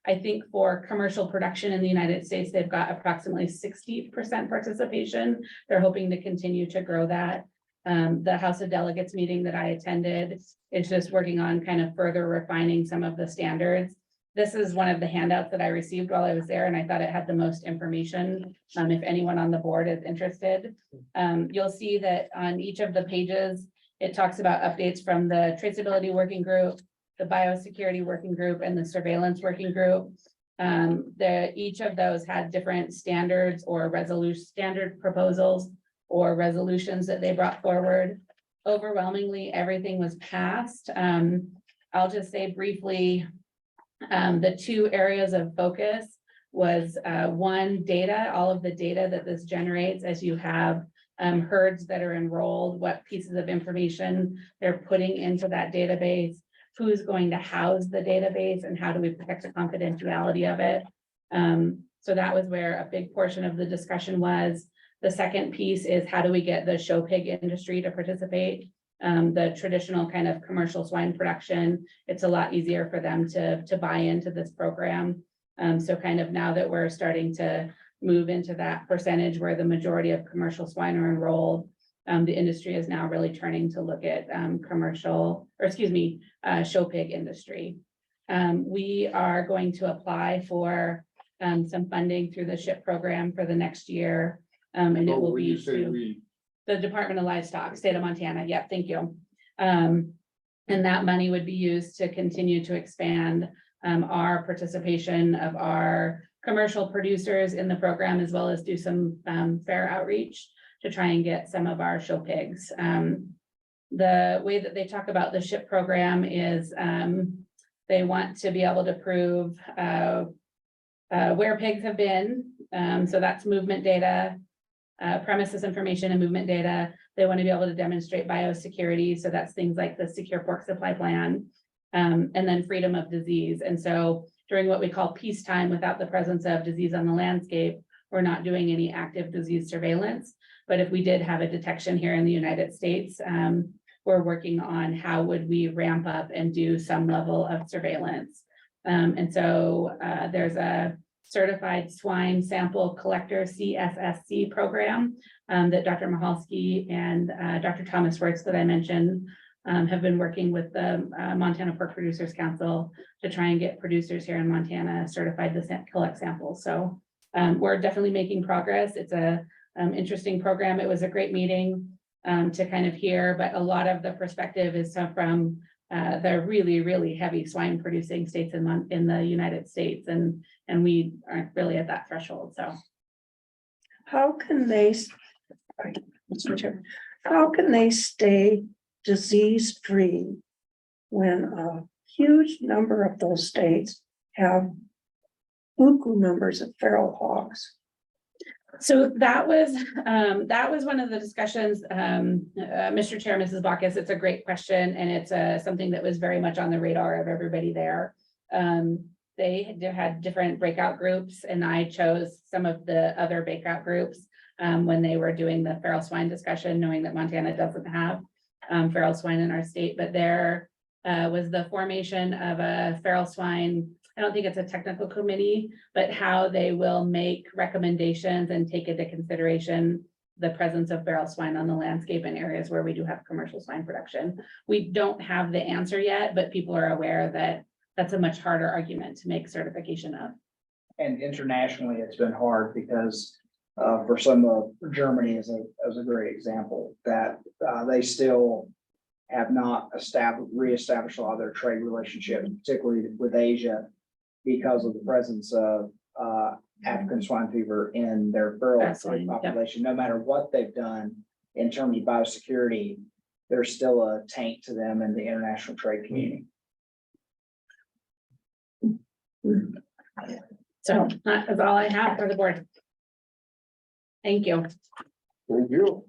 [SPEAKER 11] I think for commercial production in the United States, they've got approximately 60% participation. They're hoping to continue to grow that. The House of Delegates meeting that I attended is just working on kind of further refining some of the standards. This is one of the handouts that I received while I was there, and I thought it had the most information. If anyone on the board is interested, you'll see that on each of the pages, it talks about updates from the traceability working group, the biosecurity working group, and the surveillance working group. Each of those had different standards or standard proposals or resolutions that they brought forward. Overwhelmingly, everything was passed. I'll just say briefly, the 2 areas of focus was 1, data, all of the data that this generates as you have herds that are enrolled, what pieces of information they're putting into that database, who's going to house the database, and how do we protect the confidentiality of it. So that was where a big portion of the discussion was. The second piece is how do we get the show pig industry to participate? The traditional kind of commercial swine production, it's a lot easier for them to buy into this program. So kind of now that we're starting to move into that percentage where the majority of commercial swine are enrolled, the industry is now really turning to look at show pig industry. We are going to apply for some funding through the SHIP program for the next year. And it will be to the Department of Livestock, state of Montana. Yep, thank you. And that money would be used to continue to expand our participation of our commercial producers in the program, as well as do some fair outreach to try and get some of our show pigs. The way that they talk about the SHIP program is they want to be able to prove where pigs have been. So that's movement data, premises information and movement data. They want to be able to demonstrate biosecurity. So that's things like the secure pork supply plan, and then freedom of disease. And so during what we call peacetime, without the presence of disease on the landscape, we're not doing any active disease surveillance. But if we did have a detection here in the United States, we're working on how would we ramp up and do some level of surveillance. And so there's a Certified Swine Sample Collector CSSC program that Dr. Mahalski and Dr. Thomas Wirtz that I mentioned have been working with the Montana Pork Producers Council to try and get producers here in Montana certified to collect samples. So we're definitely making progress. It's a interesting program. It was a great meeting to kind of hear, but a lot of the perspective is from the really, really heavy swine producing states in the United States, and we aren't really at that threshold. So
[SPEAKER 5] How can they, how can they stay disease-free when a huge number of those states have buku numbers of feral hogs?
[SPEAKER 11] So that was one of the discussions, Mr. Chair, Mrs. Bacchus, it's a great question, and it's something that was very much on the radar of everybody there. They had different breakout groups, and I chose some of the other breakout groups when they were doing the feral swine discussion, knowing that Montana doesn't have feral swine in our state, but there was the formation of a feral swine. I don't think it's a technical committee, but how they will make recommendations and take into consideration the presence of feral swine on the landscape in areas where we do have commercial swine production. We don't have the answer yet, but people are aware that that's a much harder argument to make certification of.
[SPEAKER 8] And internationally, it's been hard because for some of Germany is a great example that they still have not reestablished a lot of their trade relationships, particularly with Asia, because of the presence of African swine fever in their feral population. No matter what they've done in terms of biosecurity, there's still a taint to them in the international trade community.
[SPEAKER 11] So that is all I have for the board. Thank you.
[SPEAKER 1] Thank you.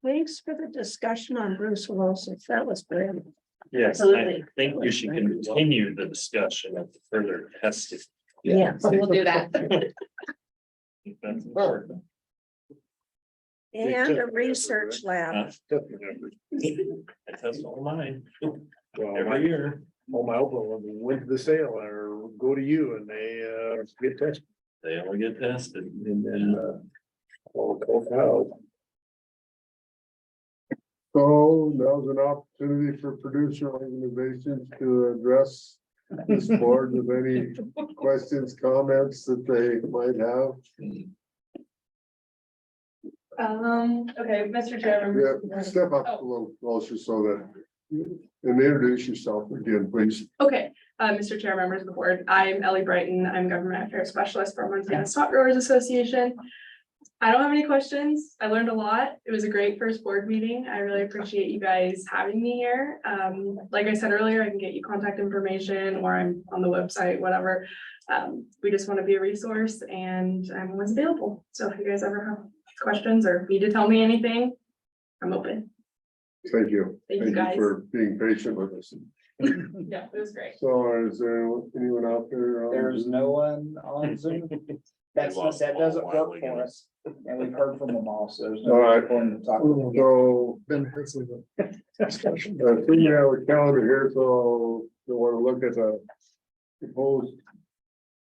[SPEAKER 5] Thanks for the discussion on brucellosis. That was great.
[SPEAKER 4] Yes, I
[SPEAKER 11] Absolutely.
[SPEAKER 4] think we should continue the discussion of further testing.
[SPEAKER 5] Yeah.
[SPEAKER 11] So we'll do that.
[SPEAKER 4] That's important.
[SPEAKER 5] And a research lab.
[SPEAKER 4] I test all mine
[SPEAKER 10] Well,
[SPEAKER 4] every year.
[SPEAKER 10] all my Oklahoma went to the sale or go to you and they get tested.
[SPEAKER 4] They all get tested.
[SPEAKER 10] And then all cows.
[SPEAKER 1] So now's an opportunity for producer organizations to address this board with any questions, comments that they might have.
[SPEAKER 7] Okay, Mr. Chair.
[SPEAKER 1] Yeah, step up a little closer so that, and introduce yourself again, please.
[SPEAKER 7] Okay, Mr. Chair, members of the board, I'm Ellie Brighton. I'm Government Affairs Specialist for Montana Stock Growers Association. I don't have any questions. I learned a lot. It was a great first board meeting. I really appreciate you guys having me here. Like I said earlier, I can get you contact information or I'm on the website, whatever. We just want to be a resource and I'm always available. So if you guys ever have questions or need to tell me anything, I'm open.
[SPEAKER 1] Thank you.
[SPEAKER 7] Thank you, guys.
[SPEAKER 1] For being patient with us.
[SPEAKER 7] Yeah, it was great.
[SPEAKER 1] So is there anyone out there?
[SPEAKER 8] There's no one on Zoom. That doesn't work for us. And we've heard from them all, so there's no.
[SPEAKER 1] All right.
[SPEAKER 8] point to talk about it.
[SPEAKER 1] So,
[SPEAKER 2] Benefits of the discussion.
[SPEAKER 1] I think you have a calendar here, so you want to look at the proposed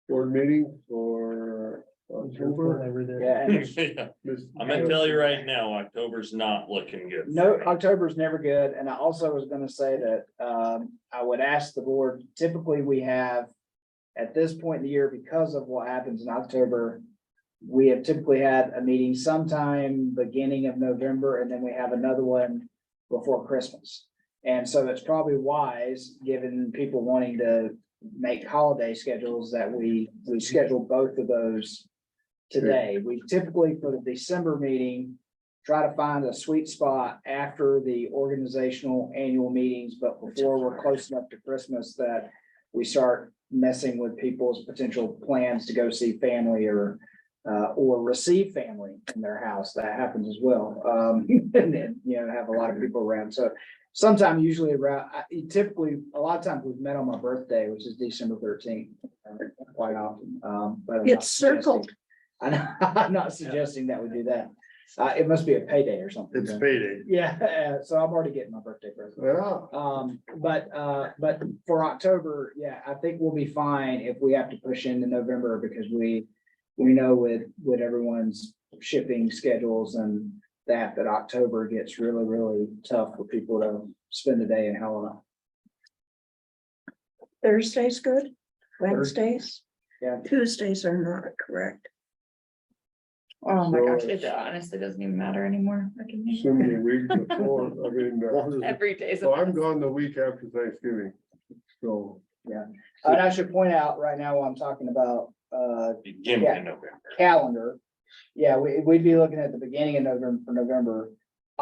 [SPEAKER 1] board meeting for October.
[SPEAKER 8] Yeah, and
[SPEAKER 4] Yeah. I'm gonna tell you right now, October's not looking good.
[SPEAKER 8] no, October's never good. And I also was gonna say that I would ask the board, typically we have at this point in the year, because of what happens in October, we have typically had a meeting sometime beginning of November, and then we have another one before Christmas. And so it's probably wise, given people wanting to make holiday schedules, that we schedule both of those today. We typically, for the December meeting, try to find a sweet spot after the organizational annual meetings, but before we're close enough to Christmas that we start messing with people's potential plans to go see family or receive family in their house. That happens as well. And then, have a lot of people around. So sometime usually around, typically, a lot of times we've met on my birthday, which is December 13th, quite often. But I'm not
[SPEAKER 5] It's circled.
[SPEAKER 8] I'm not suggesting that we do that. It must be a payday or something.
[SPEAKER 10] It's payday.
[SPEAKER 8] Yeah, so I'm already getting my birthday present.
[SPEAKER 1] Yeah.
[SPEAKER 8] But for October, yeah, I think we'll be fine if we have to push into November, because we know with everyone's shipping schedules and that October gets really, really tough for people to spend a day in Helena.
[SPEAKER 5] Thursday's good, Wednesdays,
[SPEAKER 8] Yeah.
[SPEAKER 5] Tuesdays are not correct.
[SPEAKER 3] Oh my
[SPEAKER 1] So-
[SPEAKER 3] gosh, it honestly doesn't even matter anymore. I can make
[SPEAKER 1] Assuming the week before, I mean,
[SPEAKER 3] every day.
[SPEAKER 1] so I'm gone the week after Thanksgiving. So,
[SPEAKER 8] Yeah. And I should point out right now, while I'm talking about
[SPEAKER 4] Beginning of November.
[SPEAKER 8] calendar. Yeah, we'd be looking at the beginning of November for November.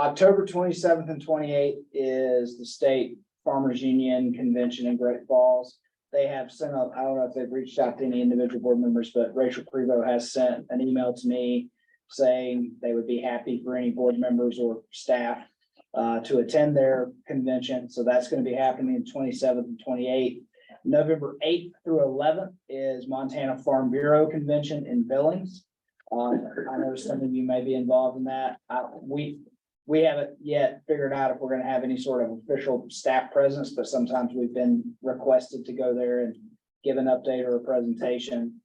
[SPEAKER 8] October 27th and 28th is the state farmers union convention in Great Falls. They have sent out, I don't know if they've reached out to any individual board members, but Rachel Prevost has sent an email to me saying they would be happy for any board members or staff to attend their convention. So that's going to be happening 27th and 28th. November 8th through 11th is Montana Farm Bureau Convention in Billings. I know some of you may be involved in that. We haven't yet figured out if we're gonna have any sort of official staff presence, but sometimes we've been requested to go there and give an update or a presentation.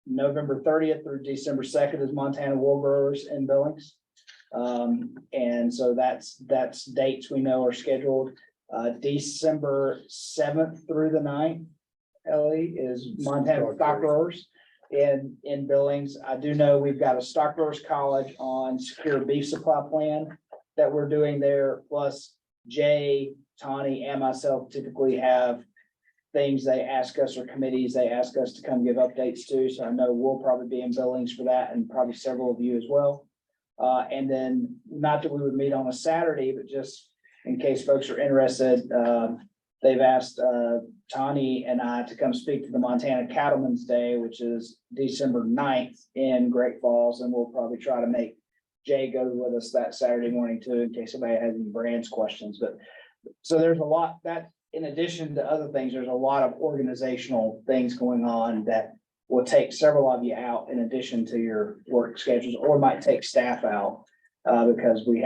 [SPEAKER 8] November 30th through December 2nd is Montana Wool Growers in Billings. And so that's dates we know are scheduled. December 7th through the 9th, Ellie, is Montana Stock Growers in Billings. I do know we've got a Stock Growers College on secure beef supply plan that we're doing there. Plus Jay, Tawny, and myself typically have things they ask us or committees they ask us to come give updates to. So I know we'll probably be in Billings for that and probably several of you as well. And then not that we would meet on a Saturday, but just in case folks are interested, they've asked Tawny and I to come speak to the Montana Cattlemen's Day, which is December 9th in Great Falls. And we'll probably try to make Jay go with us that Saturday morning too, in case somebody has any brands questions. But so there's a lot that, in addition to other things, there's a lot of organizational things going on that will take several of you out in addition to your work schedules, or might take staff out because we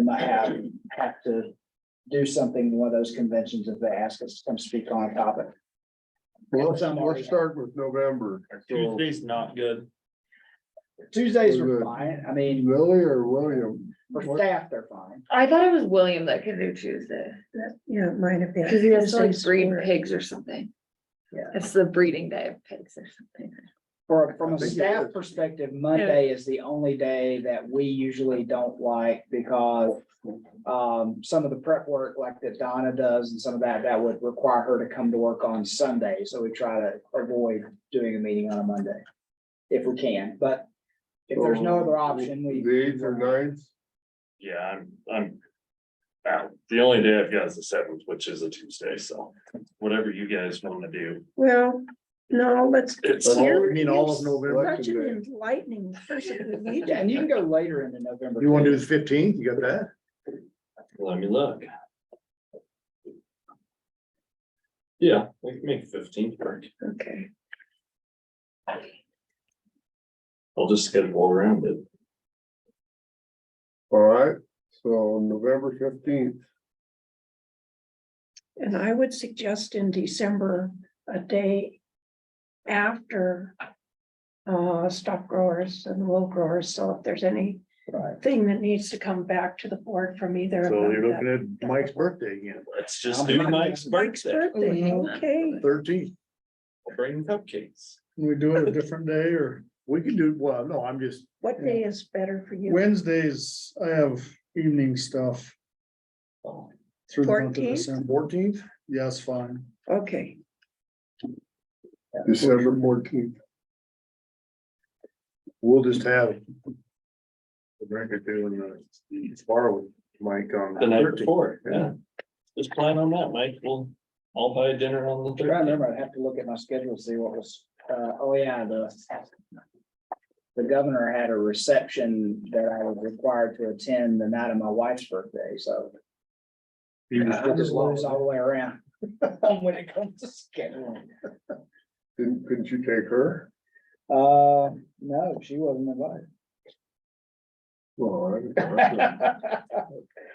[SPEAKER 8] might have to do something in one of those conventions if they ask us to come speak on a topic.
[SPEAKER 1] Well, let's start with November. So,
[SPEAKER 16] Tuesday's not good.
[SPEAKER 8] Tuesdays are fine. I mean,
[SPEAKER 1] Lily or William?
[SPEAKER 8] for staff, they're fine.
[SPEAKER 3] I thought it was William that could do Tuesday.
[SPEAKER 5] Yeah, it might have been.
[SPEAKER 3] Cause he has to like
[SPEAKER 5] Tuesday's
[SPEAKER 3] breed
[SPEAKER 5] for-
[SPEAKER 3] pigs or something.
[SPEAKER 8] Yeah.
[SPEAKER 3] It's the breeding day of pigs or something.
[SPEAKER 8] From a staff perspective, Monday is the only day that we usually don't like because some of the prep work like that Donna does and some of that would require her to come to work on Sunday. So we try to avoid doing a meeting on a Monday if we can, but if there's no other option, we.
[SPEAKER 1] The 8th or 9th?
[SPEAKER 4] Yeah, I'm out. The only day I've got is the 7th, which is a Tuesday, so whatever you guys want to do.
[SPEAKER 5] Well, no, let's.
[SPEAKER 4] It's
[SPEAKER 5] you're-
[SPEAKER 2] you mean all of November?
[SPEAKER 5] Such an enlightening person to meet.
[SPEAKER 8] Yeah, and you can go later into November.
[SPEAKER 2] You want to do the 15th? You got that?
[SPEAKER 4] Let me look. Yeah, we can make 15th work.
[SPEAKER 5] Okay.
[SPEAKER 4] I'll just schedule around it.
[SPEAKER 1] All right, so November 15th.
[SPEAKER 5] And I would suggest in December, a day after stock growers and wool growers. So if there's anything that needs to come back to the board from either.
[SPEAKER 2] So
[SPEAKER 5] of
[SPEAKER 2] you're
[SPEAKER 5] them,
[SPEAKER 2] looking at Mike's birthday again,
[SPEAKER 4] Let's just do Mike's
[SPEAKER 5] Mike's
[SPEAKER 4] birthday.
[SPEAKER 5] birthday, okay.
[SPEAKER 2] 13th.
[SPEAKER 4] I'll bring cupcakes.
[SPEAKER 2] Can we do it a different day or we can do, well, no, I'm just,
[SPEAKER 5] What day is better for you?
[SPEAKER 2] Wednesdays, I have evening stuff. Through the month of
[SPEAKER 5] 14th?
[SPEAKER 2] December, 14th? Yes, fine.
[SPEAKER 5] Okay,
[SPEAKER 1] December 14th.
[SPEAKER 2] We'll just have. The record doing the bar with Mike on.
[SPEAKER 4] The night
[SPEAKER 2] 13th.
[SPEAKER 4] before, yeah. Just plan on that, Mike. I'll buy dinner on the
[SPEAKER 8] I'm trying to
[SPEAKER 4] 13th.
[SPEAKER 8] remember, I'd have to look at my schedule, to see what was, the governor had a reception that I was required to attend the night of my wife's birthday, so. I just lose all the way around when it comes to scheduling.
[SPEAKER 1] Couldn't you take her?
[SPEAKER 8] No, she wasn't invited.
[SPEAKER 1] Well,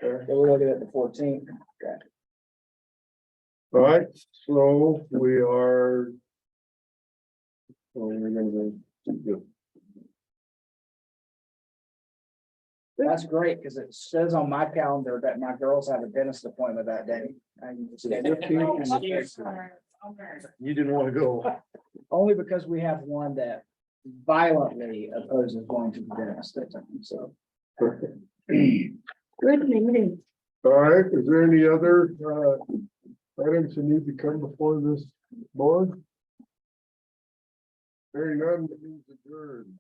[SPEAKER 8] So we're looking at the 14th.
[SPEAKER 1] all right, so we are. We're gonna go.
[SPEAKER 8] That's great, because it says on my calendar that my girls have a dentist appointment that day.
[SPEAKER 2] You didn't want to go.
[SPEAKER 8] Only because we have one that violently opposes going to the dentist that time, so.
[SPEAKER 5] good meeting.
[SPEAKER 1] All right, is there any other items that need to come before this board? Hearing none, meeting's adjourned.